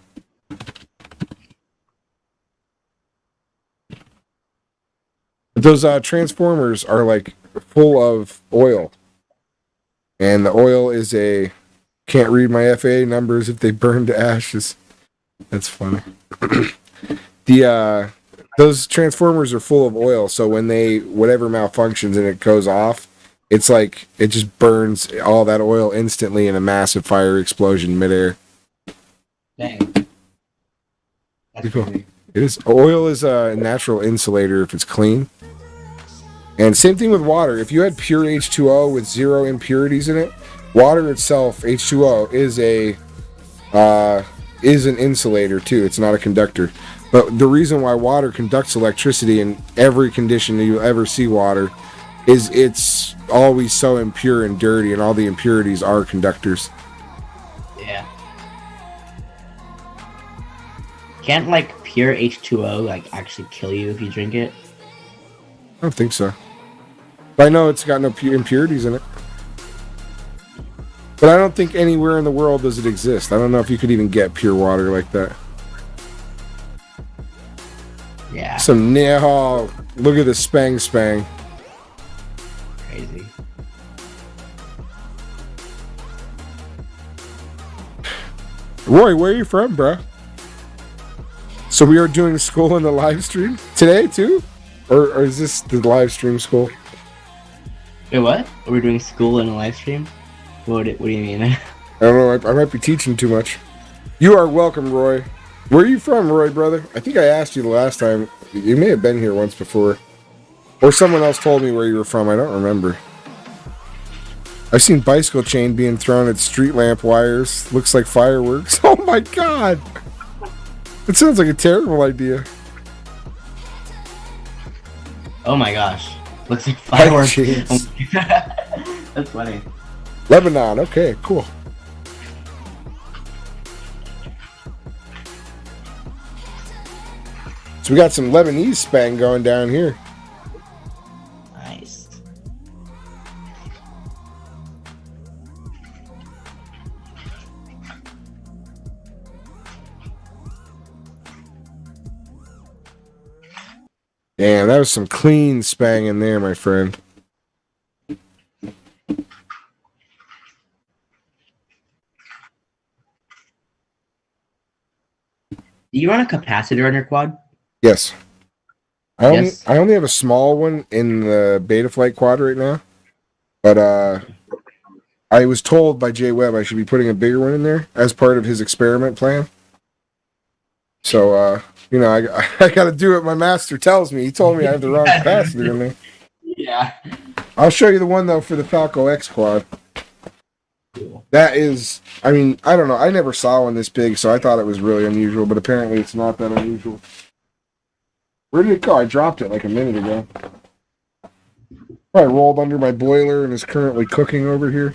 But those transformers are like full of oil, and the oil is can't read my FAA numbers if they burn to ashes. That's funny. Those transformers are full of oil, so when whatever malfunctions and it goes off, it's like it just burns all that oil instantly in a massive fire explosion midair. Dang. That's Cool. crazy. It is. Oil is a natural insulator if it's clean. And same thing with water. If you had pure H2O with zero impurities in it, water itself, H2O, is an insulator too. It's not a conductor. But the reason why water conducts electricity in every condition that you'll ever see water is it's always so impure and dirty, and all the impurities are conductors. Yeah. Can't like pure H2O like actually kill you if you drink it? I don't think so. But I know it's got no impurities in it. But I don't think anywhere in the world does it exist. I don't know if you could even get pure water like that. Yeah. Oh, look at the spang. Crazy. Roy, where are you from, bro? So we are doing school in the live stream today too? Or is this the live stream school? Wait, what? Are we doing school in a live stream? What do you mean? I don't know. I might be teaching too much. You are welcome, Roy. Where are you from, Roy, brother? I think I asked you the last time. You may have been here once before. Or someone else told me where you were from. I don't remember. I've seen bicycle chain being thrown at street lamp wires. Looks like fireworks. Oh my god! It sounds like a terrible idea. Oh my gosh. Looks like fireworks. Jeez. That's funny. Lebanon. Okay, cool. So we got some Lebanese spang going down here. Nice. Damn, that was some clean spang in there, my friend. Do you run a capacitor on your quad? Yes. Yes. I only have a small one in the Betaflight quad right now. But I was told by Jay Webb I should be putting a bigger one in there as part of his experiment plan. So I got to do what my master tells me. He told me I have the wrong capacitor in there. Yeah. I'll show you the one though for the Falco X quad. Cool. That is, I mean, I don't know. I never saw one this big, so I thought it was really unusual, but apparently it's not that unusual. Where did it go? I dropped it like a minute ago. Probably rolled under my boiler and is currently cooking over here.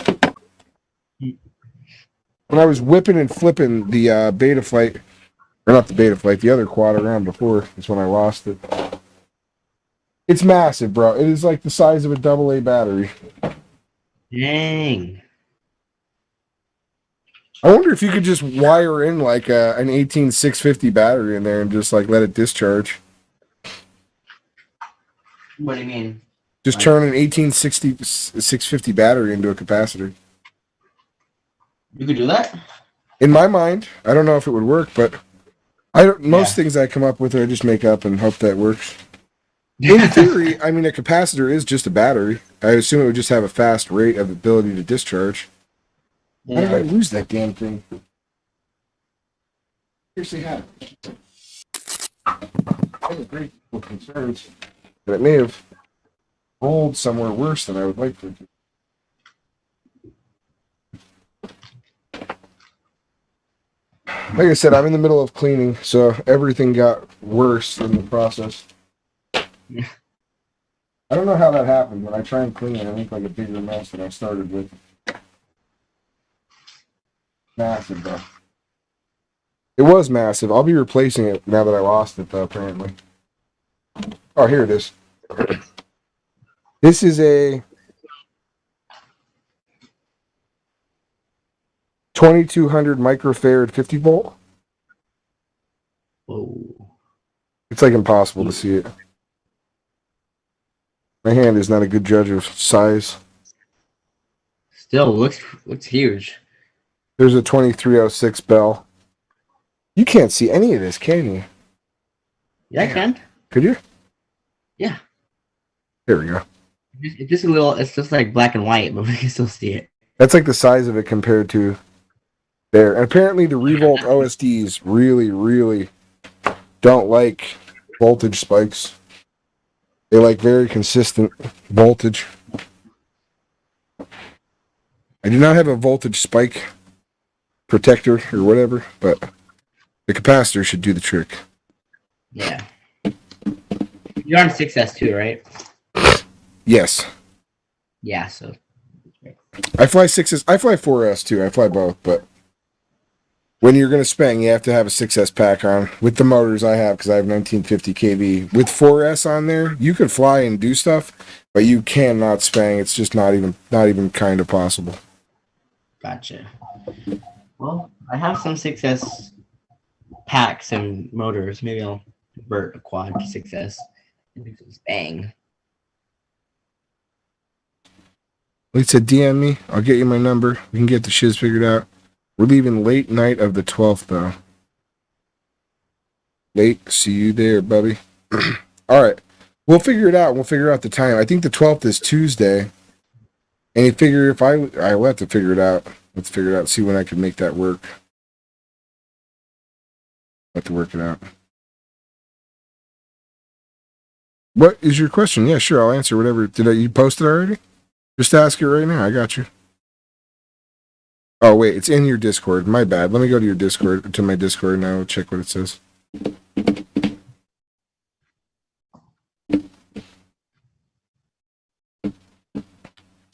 When I was whipping and flipping the Betaflight, or not the Betaflight, the other quad around before, is when I lost it. It's massive, bro. It is like the size of a AA battery. Dang. I wonder if you could just wire in like an 18650 battery in there and just like let it discharge. What do you mean? Just turn an 1860 650 battery into a capacitor. You could do that? In my mind, I don't know if it would work, but Most things I come up with, I just make up and hope that works. In theory, I mean, a capacitor is just a battery. I assume it would just have a fast rate of ability to discharge. How did I lose that damn thing? Seriously, had it. I have great concerns, but it may have rolled somewhere worse than I would like for it to. Like I said, I'm in the middle of cleaning, so everything got worse in the process. I don't know how that happened. When I try and clean it, I make like a bigger mess than I started with. Massive, though. It was massive. I'll be replacing it now that I lost it, though, apparently. Oh, here it is. This is a 2200 microfarad 50 volt. Whoa. It's like impossible to see it. My hand is not a good judge of size. Still looks huge. There's a 2306 bell. You can't see any of this, can you? Yeah, I can. Could you? Yeah. There we go. It's just a little. It's just like black and white, but we can still see it. That's like the size of it compared to there. And apparently the Revolt OSDs really, really don't like voltage spikes. They like very consistent voltage. I do not have a voltage spike protector or whatever, but the capacitor should do the trick. Yeah. You're on 6S too, right? Yes. Yeah, so. I fly 6S. I fly 4S too. I fly both, but when you're going to spang, you have to have a 6S pack on with the motors I have because I have 1950 kV. With 4S on there, you can fly and do stuff, but you cannot spang. It's just not even kind of possible. Gotcha. Well, I have some 6S packs and motors. Maybe I'll convert a quad to 6S and do some spang. Lisa, DM me. I'll get you my number. We can get the shiz figured out. We're leaving late night of the 12th, though. Late. See you there, buddy. All right. We'll figure it out. We'll figure out the time. I think the 12th is Tuesday. And you figure if I'll have to figure it out. Let's figure it out. See when I can make that work. I'll have to work it out. What is your question? Yeah, sure. I'll answer whatever. You post it already? Just ask it right now. I got you. Oh, wait. It's in your Discord. My bad. Let me go to your Discord, to my Discord now. Check what it says.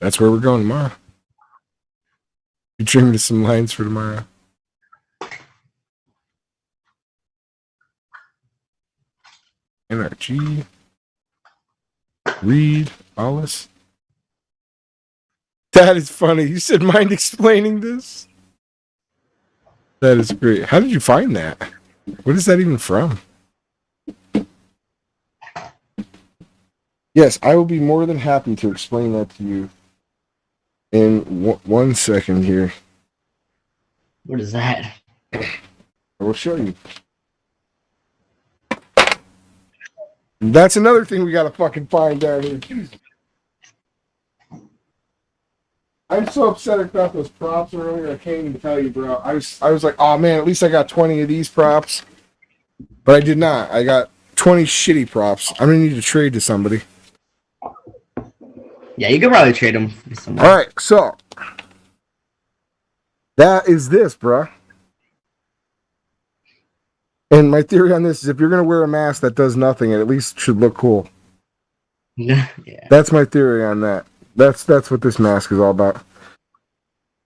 That's where we're going tomorrow. You trim me some lines for tomorrow. NRG. Read. Alice. That is funny. You said mind explaining this? That is great. How did you find that? What is that even from? Yes, I will be more than happy to explain that to you in 1 second here. What is that? I will show you. That's another thing we gotta fucking find down here. Jesus. I'm so upset I got those props earlier. I can't even tell you, bro. I was like, oh man, at least I got 20 of these props. But I did not. I got 20 shitty props. I'm gonna need to trade to somebody. Yeah, you could probably trade them for someone. All right, so that is this, bro. And my theory on this is if you're gonna wear a mask that does nothing, it at least should look cool. Yeah. That's my theory on that. That's what this mask is all about.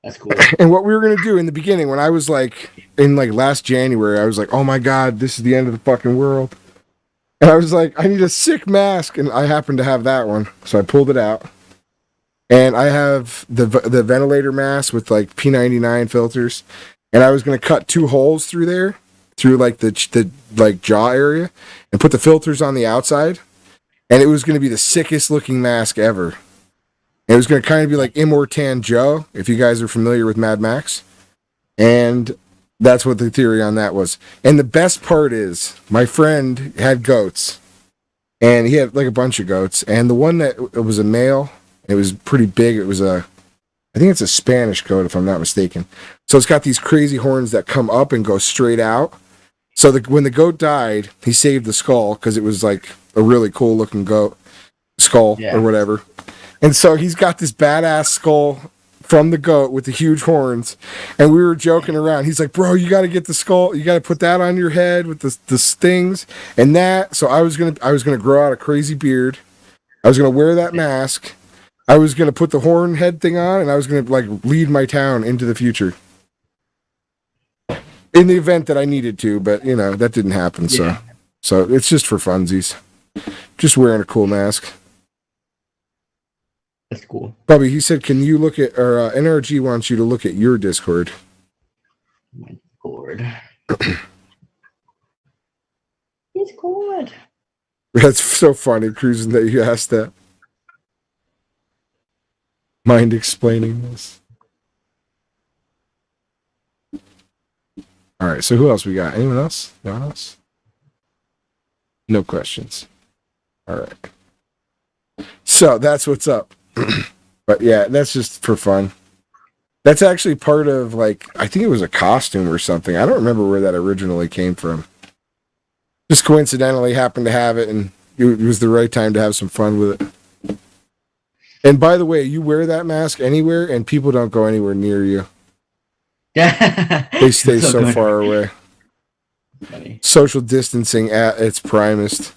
That's cool. And what we were gonna do in the beginning, when I was like in like last January, I was like, oh my god, this is the end of the fucking world. And I was like, I need a sick mask, and I happened to have that one, so I pulled it out. And I have the ventilator mask with like P99 filters, and I was gonna cut 2 holes through there, through like the like jaw area, and put the filters on the outside, and it was gonna be the sickest looking mask ever. And it was gonna kind of be like Immortan Joe, if you guys are familiar with Mad Max, and That's what the theory on that was. And the best part is, my friend had goats, and he had like a bunch of goats, and the one that it was a male, it was pretty big. It was I think it's a Spanish goat, if I'm not mistaken. So it's got these crazy horns that come up and go straight out. So when the goat died, he saved the skull because it was like a really cool looking goat skull or whatever. And so he's got this badass skull from the goat with the huge horns, and we were joking around. He's like, bro, you got to get the skull, you got to put that on your head with the stings and that. So I was gonna grow out a crazy beard, I was gonna wear that mask, I was gonna put the horn head thing on, and I was gonna like lead my town into the future in the event that I needed to, but you know that didn't happen. So it's just for funsies, just wearing a cool mask. That's cool. Bubby, he said, can you look at, or NRG wants you to look at your Discord. My Discord. Discord. That's so funny, Cruising, that you asked that. Mind explaining this? All right, so who else we got? Anyone else? No one else? No questions. All right. So that's what's up. But yeah, that's just for fun. That's actually part of, like, I think it was a costume or something. I don't remember where that originally came from. Just coincidentally happened to have it, and it was the right time to have some fun with it. And by the way, you wear that mask anywhere, and people don't go anywhere near you. They stay so far away. Funny. Social distancing at its primest.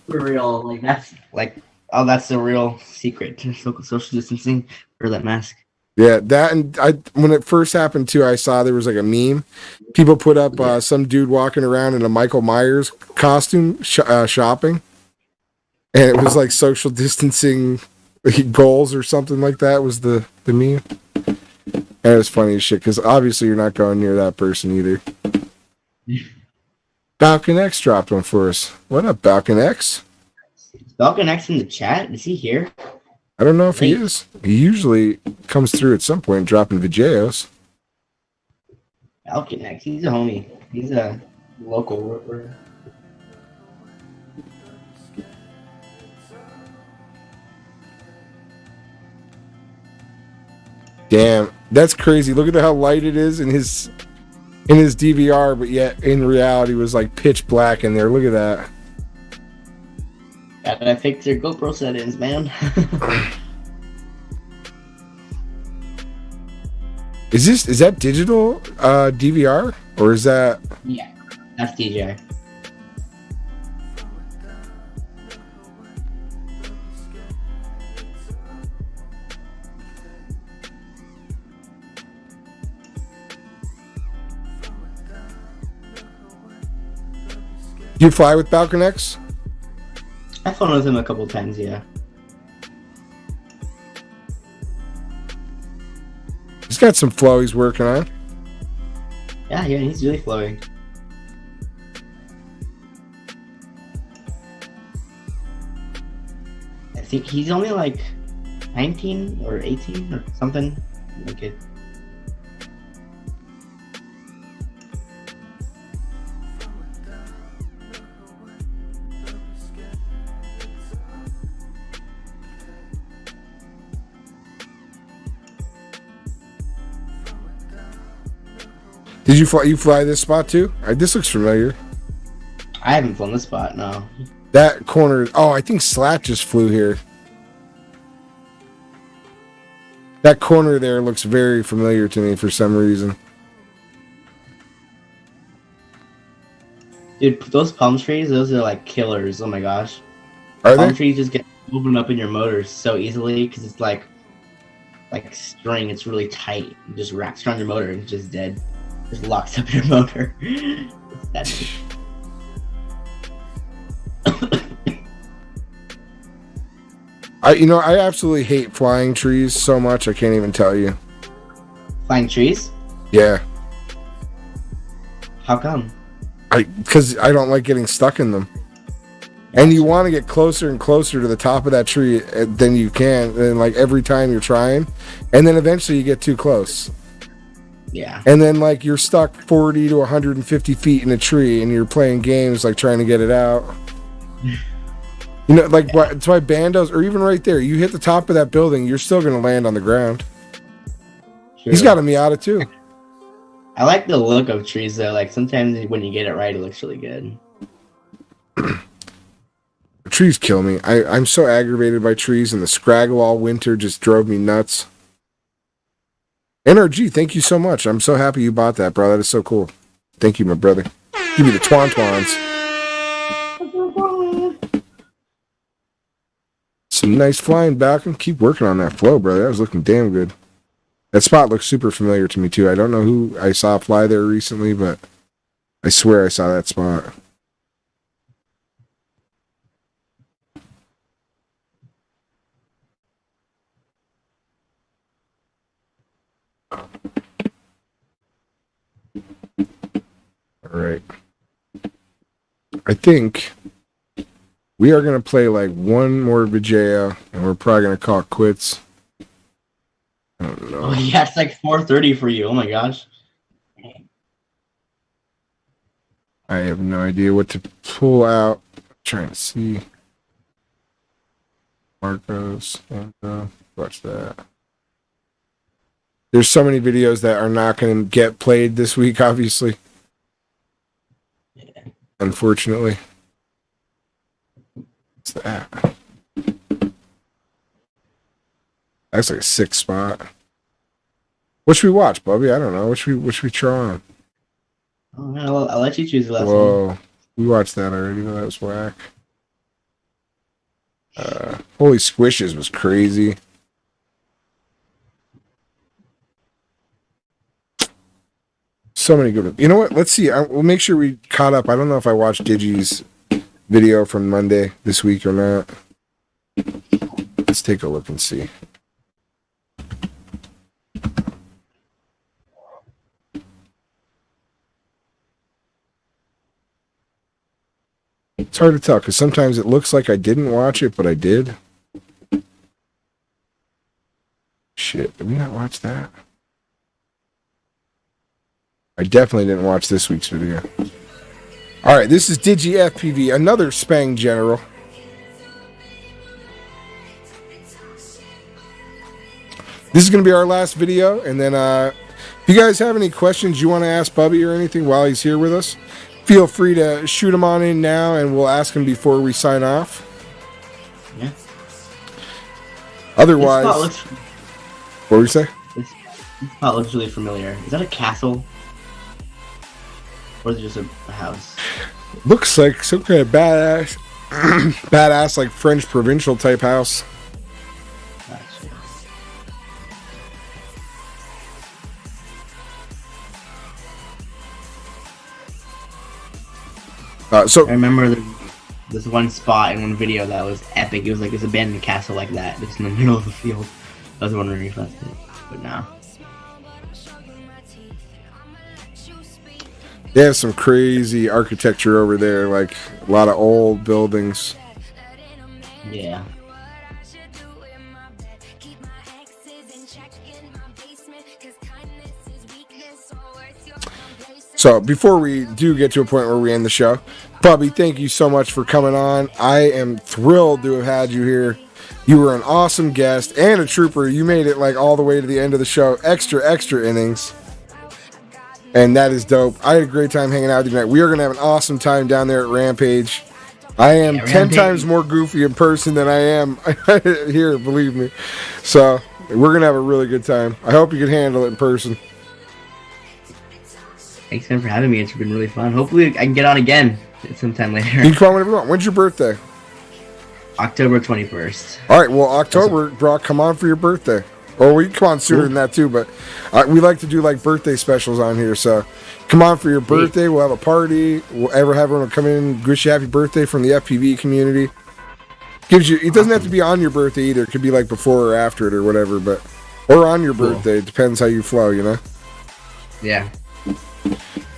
For real, like that's like, oh, that's the real secret to social distancing, for that mask. Yeah, that, and when it first happened too, I saw there was like a meme. People put up some dude walking around in a Michael Myers costume shopping, and it was like social distancing goals or something like that was the meme. And it was funny as shit because obviously you're not going near that person either. Balcon X dropped one for us. What up, Balcon X? Is Balcon X in the chat? Is he here? I don't know if he is. He usually comes through at some point dropping videos. Balcon X, he's a homie. He's a local ripper. Damn, that's crazy. Look at how light it is in his DVR, but yet in reality was like pitch black in there. Look at that. Gotta fix their GoPro settings, man. Is that digital DVR or is that? Yeah, that's DJI. Do you fly with Balcon X? I've flown with him a couple times, yeah. He's got some flow he's working on. Yeah, he's really flowing. I think he's only like 19 or 18 or something. Okay. Did you fly this spot too? This looks familiar. I haven't flown this spot, no. That corner. Oh, I think Slat just flew here. That corner there looks very familiar to me for some reason. Dude, those palm trees, those are like killers. Oh my gosh. Are palm they? trees just get opened up in your motor so easily because it's like string. It's really tight. You just wraps around your motor and it's just dead. Just locks up your motor. That's it. I absolutely hate flying trees so much I can't even tell you. Flying trees? Yeah. How come? Because I don't like getting stuck in them. And you want to get closer and closer to the top of that tree than you can, and like every time you're trying, and then eventually you get too close. Yeah. And then like you're stuck 40 to 150 feet in a tree, and you're playing games like trying to get it out. You know, like that's why bandos, or even right there, you hit the top of that building, you're still gonna land on the ground. True. He's got a Miata too. I like the look of trees though. Like sometimes when you get it right, it looks really good. Trees kill me. I'm so aggravated by trees, and the scraggle all winter just drove me nuts. NRG, thank you so much. I'm so happy you bought that, bro. That is so cool. Thank you, my brother. Give me the twans. Some nice flying back, and keep working on that flow, brother. That was looking damn good. That spot looks super familiar to me too. I don't know who I saw fly there recently, but I swear I saw that spot. All right. I think we are going to play like one more Vijaya, and we're probably going to call it quits. I don't know. Oh yeah, it's like 4:30 for you. Oh my gosh. I have no idea what to pull out. I'm trying to see. Marcos, and watch that. There's so many videos that are not going to get played this week, obviously. Unfortunately. What's that? That's like a 6 spot. What should we watch, Bubby? I don't know. What should we try on? Oh, man, I'll let you choose the last one. Whoa. We watched that already, but that was whack. Holy Squishes was crazy. So many good ones. You know what? Let's see. We'll make sure we caught up. I don't know if I watched Digi's video from Monday this week or not. Let's take a look and see. It's hard to tell because sometimes it looks like I didn't watch it, but I did. Shit, did we not watch that? I definitely didn't watch this week's video. All right, this is Digi FPV, another Spang General. This is going to be our last video, and then if you guys have any questions you want to ask Bubby or anything while he's here with us, feel free to shoot him on in now, and we'll ask him before we sign off. Yeah. Otherwise, what were you say? This spot looks really familiar. Is that a castle? Or is it just a house? Looks like some kind of badass, badass like French provincial type house. So I remember this one spot in one video that was epic. It was like this abandoned castle like that, just in the middle of the field. I was wondering if that's it, but no. They have some crazy architecture over there, like a lot of old buildings. Yeah. So before we do get to a point where we end the show, Bubby, thank you so much for coming on. I am thrilled to have had you here. You were an awesome guest and a trooper. You made it like all the way to the end of the show. Extra innings. And that is dope. I had a great time hanging out with you tonight. We are going to have an awesome time down there at Rampage. I am 10 times more goofy in person than I am here, believe me. So we're going to have a really good time. I hope you can handle it in person. Thanks again for having me. It's been really fun. Hopefully I can get on again sometime later. You can come on whenever you want. When's your birthday? October 21st. All right, well, October, Brock, come on for your birthday. Or we can come on sooner than that, too, but we like to do, like, birthday specials on here, so come on for your birthday. We'll have a party. We'll have everyone come in, wish you happy birthday from the FPV community. Gives you. It doesn't have to be on your birthday either. It could be, like, before or after it or whatever, but or on your birthday. It depends how you flow, you know? Yeah.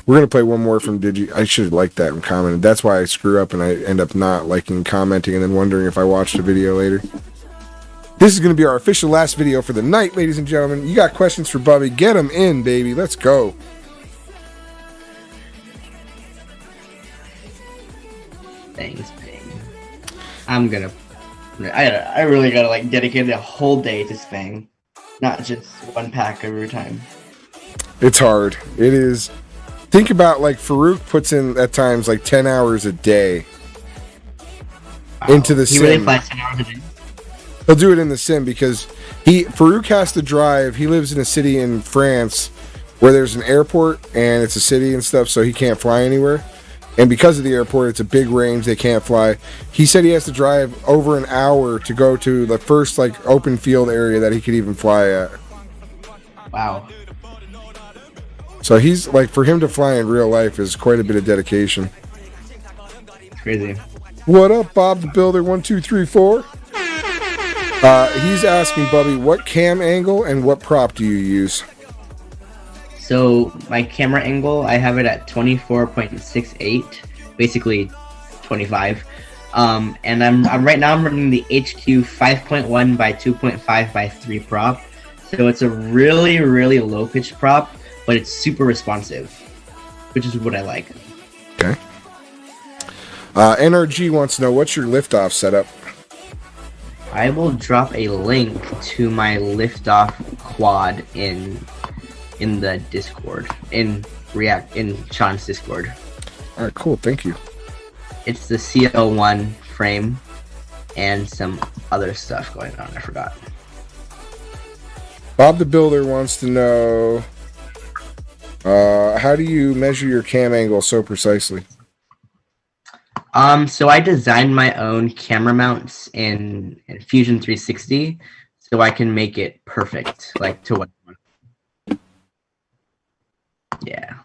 We're going to play one more from Digi. I should have liked that and commented. That's why I screw up and I end up not liking commenting and then wondering if I watched the video later. This is going to be our official last video for the night, ladies and gentlemen. You got questions for Bubby? Get them in, baby. Let's go. Thanks, Bing. I really gotta like dedicate a whole day to Spang, not just one pack every time. It's hard. It is. Think about like Farouk puts in at times like 10 hours a day into the sim. He really flies 10 hours a day. He'll do it in the sim because Farouk has to drive. He lives in a city in France where there's an airport and it's a city and stuff, so he can't fly anywhere. And because of the airport, it's a big range, they can't fly. He said he has to drive over an hour to go to the first like open field area that he could even fly at. Wow. So he's like, for him to fly in real life is quite a bit of dedication. It's crazy. What up, Bob the Builder 1234? He's asking Bubby, what cam angle and what prop do you use? So my camera angle, I have it at 24.68, basically 25. And I'm right now I'm running the HQ 5.1 by 2.5 by 3 prop. So it's a really, really low pitch prop, but it's super responsive, which is what I like. Okay. NRG wants to know, what's your liftoff setup? I will drop a link to my liftoff quad in the Discord, in Sean's Discord. All right, cool. Thank you. It's the CO1 frame and some other stuff going on. I forgot. Bob the Builder wants to know, how do you measure your cam angle so precisely? So I designed my own camera mounts in Fusion 360, so I can make it perfect, like to what. Yeah.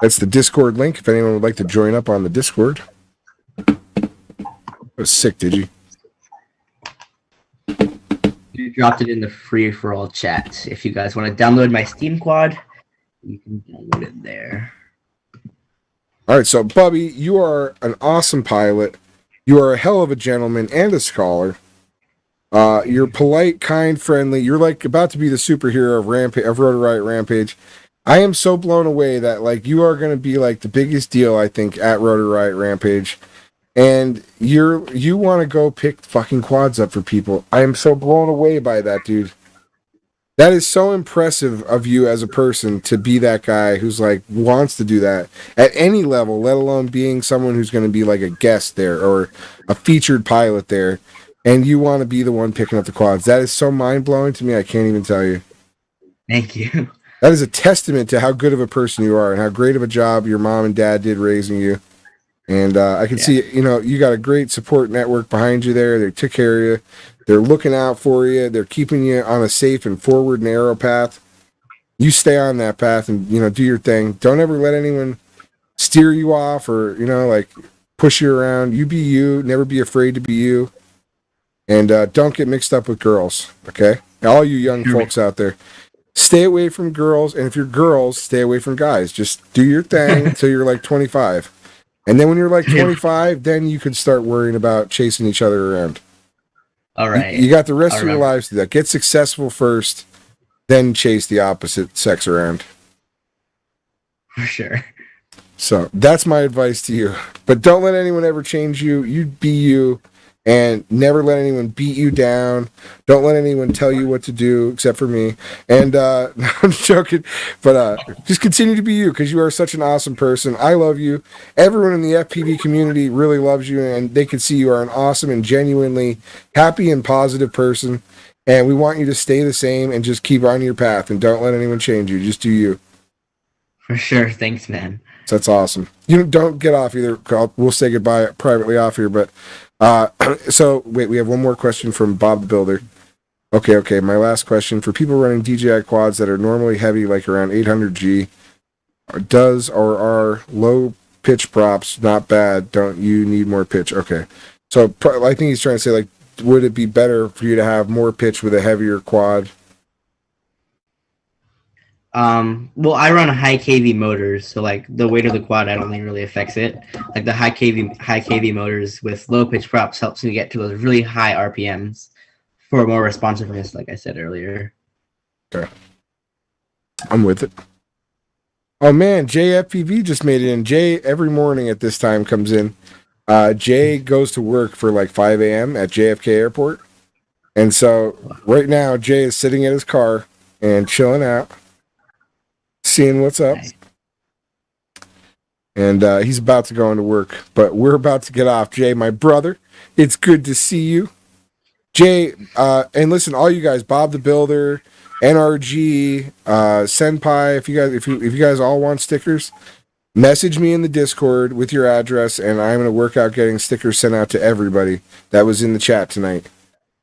That's the Discord link if anyone would like to join up on the Discord. That was sick, did you? You dropped it in the free-for-all chat. If you guys want to download my Steam Quad, you can download it there. All right, so Bubby, you are an awesome pilot. You are a hell of a gentleman and a scholar. You're polite, kind, friendly. You're like about to be the superhero of Rotor Riot Rampage. I am so blown away that like you are going to be like the biggest deal, I think, at Rotor Riot Rampage, and you want to go pick fucking quads up for people. I am so blown away by that, dude. That is so impressive of you as a person to be that guy who's like wants to do that at any level, let alone being someone who's going to be like a guest there or a featured pilot there, and you want to be the one picking up the quads. That is so mind blowing to me. I can't even tell you. Thank you. That is a testament to how good of a person you are and how great of a job your mom and dad did raising you. And I can see, you got a great support network behind you there. They took care of you. They're looking out for you. They're keeping you on a safe and forward narrow path. You stay on that path and, do your thing. Don't ever let anyone steer you off or, like push you around. You be you. Never be afraid to be you. And don't get mixed up with girls, okay? All you young folks out there. Stay away from girls, and if you're girls, stay away from guys. Just do your thing until you're like 25. And then when you're like 25, then you can start worrying about chasing each other around. All right. You got the rest of your lives to do that. Get successful first, then chase the opposite sex around. For sure. So that's my advice to you. But don't let anyone ever change you. You be you. And never let anyone beat you down. Don't let anyone tell you what to do, except for me. And no, I'm joking, but just continue to be you because you are such an awesome person. I love you. Everyone in the FPV community really loves you, and they can see you are an awesome and genuinely happy and positive person. And we want you to stay the same and just keep on your path and don't let anyone change you. Just do you. For sure. Thanks, man. So that's awesome. Don't get off either. We'll say goodbye privately off here, but. So wait, we have one more question from Bob the Builder. Okay. My last question: for people running DJI quads that are normally heavy, like around 800G, are low pitch props not bad? Don't you need more pitch? Okay, so I think he's trying to say like, would it be better for you to have more pitch with a heavier quad? Well, I run high KV motors, so like the weight of the quad, I don't think really affects it. Like the high KV motors with low pitch props helps me get to those really high RPMs. for more responsiveness, like I said earlier. Okay. I'm with it. Oh man, JFPV just made it in. Jay every morning at this time comes in. Jay goes to work for like 5 a.m. at JFK Airport. And so right now, Jay is sitting at his car and chilling out, seeing what's up. And he's about to go into work, but we're about to get off. Jay, my brother, it's good to see you. Jay, and listen, all you guys, Bob the Builder, NRG, Senpai, if you guys all want stickers, message me in the Discord with your address, and I'm going to work out getting stickers sent out to everybody that was in the chat tonight.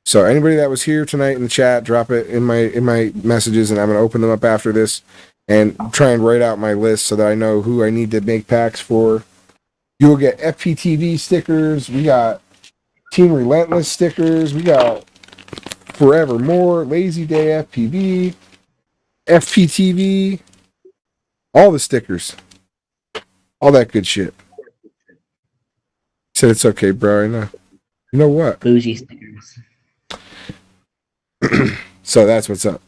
So anybody that was here tonight in the chat, drop it in my messages, and I'm going to open them up after this and try and write out my list so that I know who I need to make packs for. You will get FPTV stickers. We got Team Relentless stickers. We got Forevermore, Lazy Day FPV, FPTV, all the stickers. All that good shit. Said it's okay, bro. I know. You know what? Bougie stickers. So that's what's up.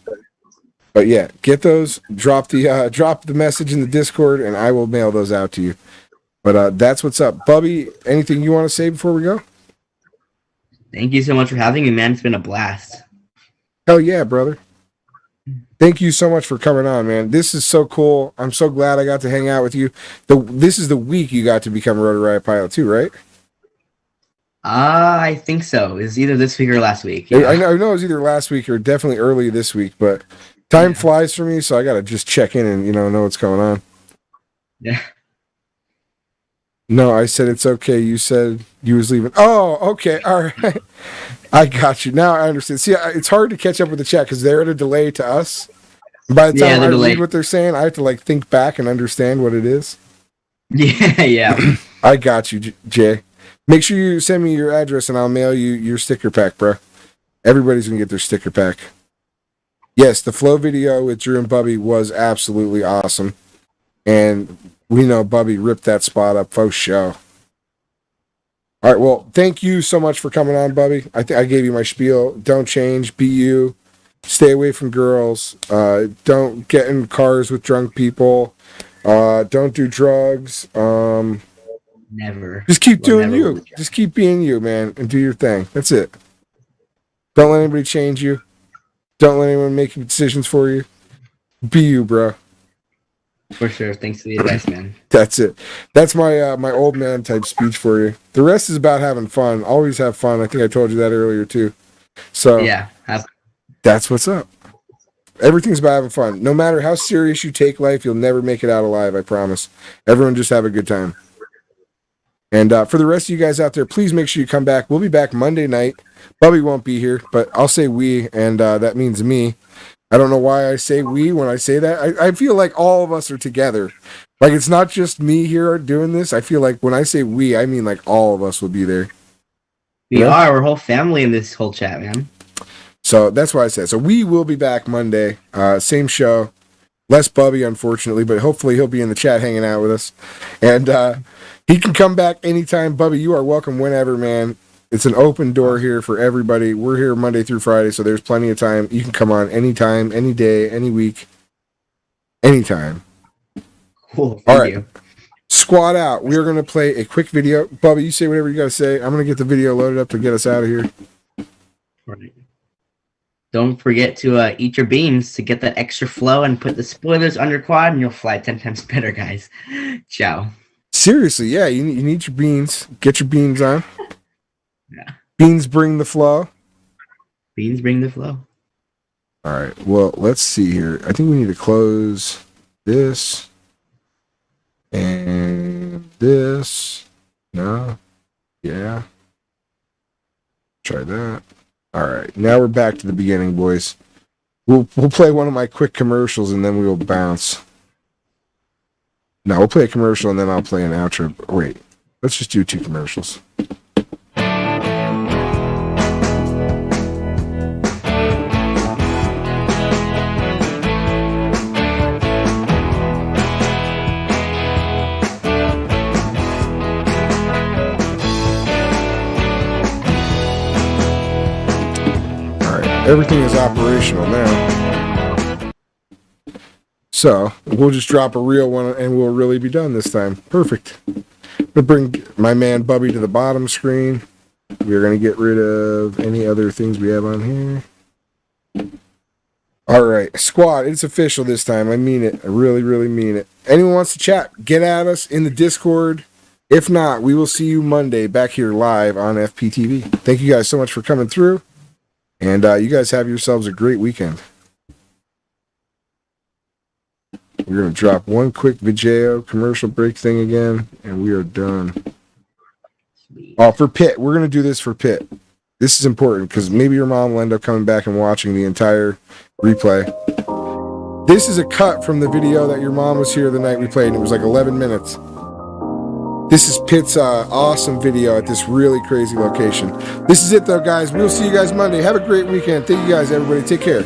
But yeah, get those. Drop the message in the Discord, and I will mail those out to you. But that's what's up, Bubby. Anything you want to say before we go? Thank you so much for having me, man. It's been a blast. Hell yeah, brother. Thank you so much for coming on, man. This is so cool. I'm so glad I got to hang out with you. This is the week you got to become a Rotor Riot pilot too, right? I think so. It's either this week or last week. Yeah. I know it was either last week or definitely early this week, but time flies for me, so I got to just check in and know what's going on. Yeah. No, I said it's okay. You said you was leaving. Oh, okay. All right. I got you. Now I understand. See, it's hard to catch up with the chat because they're at a delay to us. By the time I read what they're saying, I have to think back and understand what it is. Yeah. I got you, Jay. Make sure you send me your address and I'll mail you your sticker pack, bro. Everybody's going to get their sticker pack. Yes, the flow video with Drew and Bubby was absolutely awesome. And we know Bubby ripped that spot up for show. All right, well, thank you so much for coming on, Bubby. I gave you my spiel. Don't change. Be you. Stay away from girls. Don't get in cars with drunk people. Don't do drugs. Never. Just keep doing you. Just keep being you, man, and do your thing. That's it. Don't let anybody change you. Don't let anyone make decisions for you. Be you, bro. For sure. Thanks for the advice, man. That's it. That's my my old man type speech for you. The rest is about having fun. Always have fun. I think I told you that earlier too. So yeah, that's what's up. Everything's about having fun. No matter how serious you take life, you'll never make it out alive. I promise. Everyone just have a good time. And for the rest of you guys out there, please make sure you come back. We'll be back Monday night. Bubby won't be here, but I'll say we, and that means me. I don't know why I say we when I say that. I feel like all of us are together. Like, it's not just me here doing this. I feel like when I say we, I mean like all of us will be there. We are. We're whole family in this whole chat, man. So that's why I said. So we will be back Monday. Same show. Less Bubby, unfortunately, but hopefully he'll be in the chat hanging out with us. And he can come back anytime. Bubby, you are welcome whenever, man. It's an open door here for everybody. We're here Monday through Friday, so there's plenty of time. You can come on anytime, any day, any week, anytime. Cool. All right. You. Squad out. We're going to play a quick video. Bubby, you say whatever you got to say. I'm going to get the video loaded up to get us out of here. Right. Don't forget to eat your beans to get that extra flow and put the spoilers under quad, and you'll fly 10 times better, guys. Ciao. Seriously, yeah, you need your beans. Get your beans on. Yeah. Beans bring the flow. Beans bring the flow. All right. Well, let's see here. I think we need to close this and this. No. Yeah. Try that. All right. Now we're back to the beginning, boys. We'll play one of my quick commercials and then we will bounce. No, we'll play a commercial and then I'll play an outro. Wait. Let's just do 2 commercials. everything is operational now. So we'll just drop a real one and we'll really be done this time. Perfect. We'll bring my man Bubby to the bottom screen. We're going to get rid of any other things we have on here. All right, squad, it's official this time. I mean it. I really, really mean it. Anyone wants to chat, get at us in the Discord. If not, we will see you Monday back here live on FPTV. Thank you guys so much for coming through. And you guys have yourselves a great weekend. We're going to drop one quick video commercial break thing again, and we are done. Oh, for Pitt. We're going to do this for Pitt. This is important because maybe your mom will end up coming back and watching the entire replay. This is a cut from the video that your mom was here the night we played, and it was like 11 minutes. This is Pitt's awesome video at this really crazy location. This is it, though, guys. We'll see you guys Monday. Have a great weekend. Thank you guys, everybody. Take care.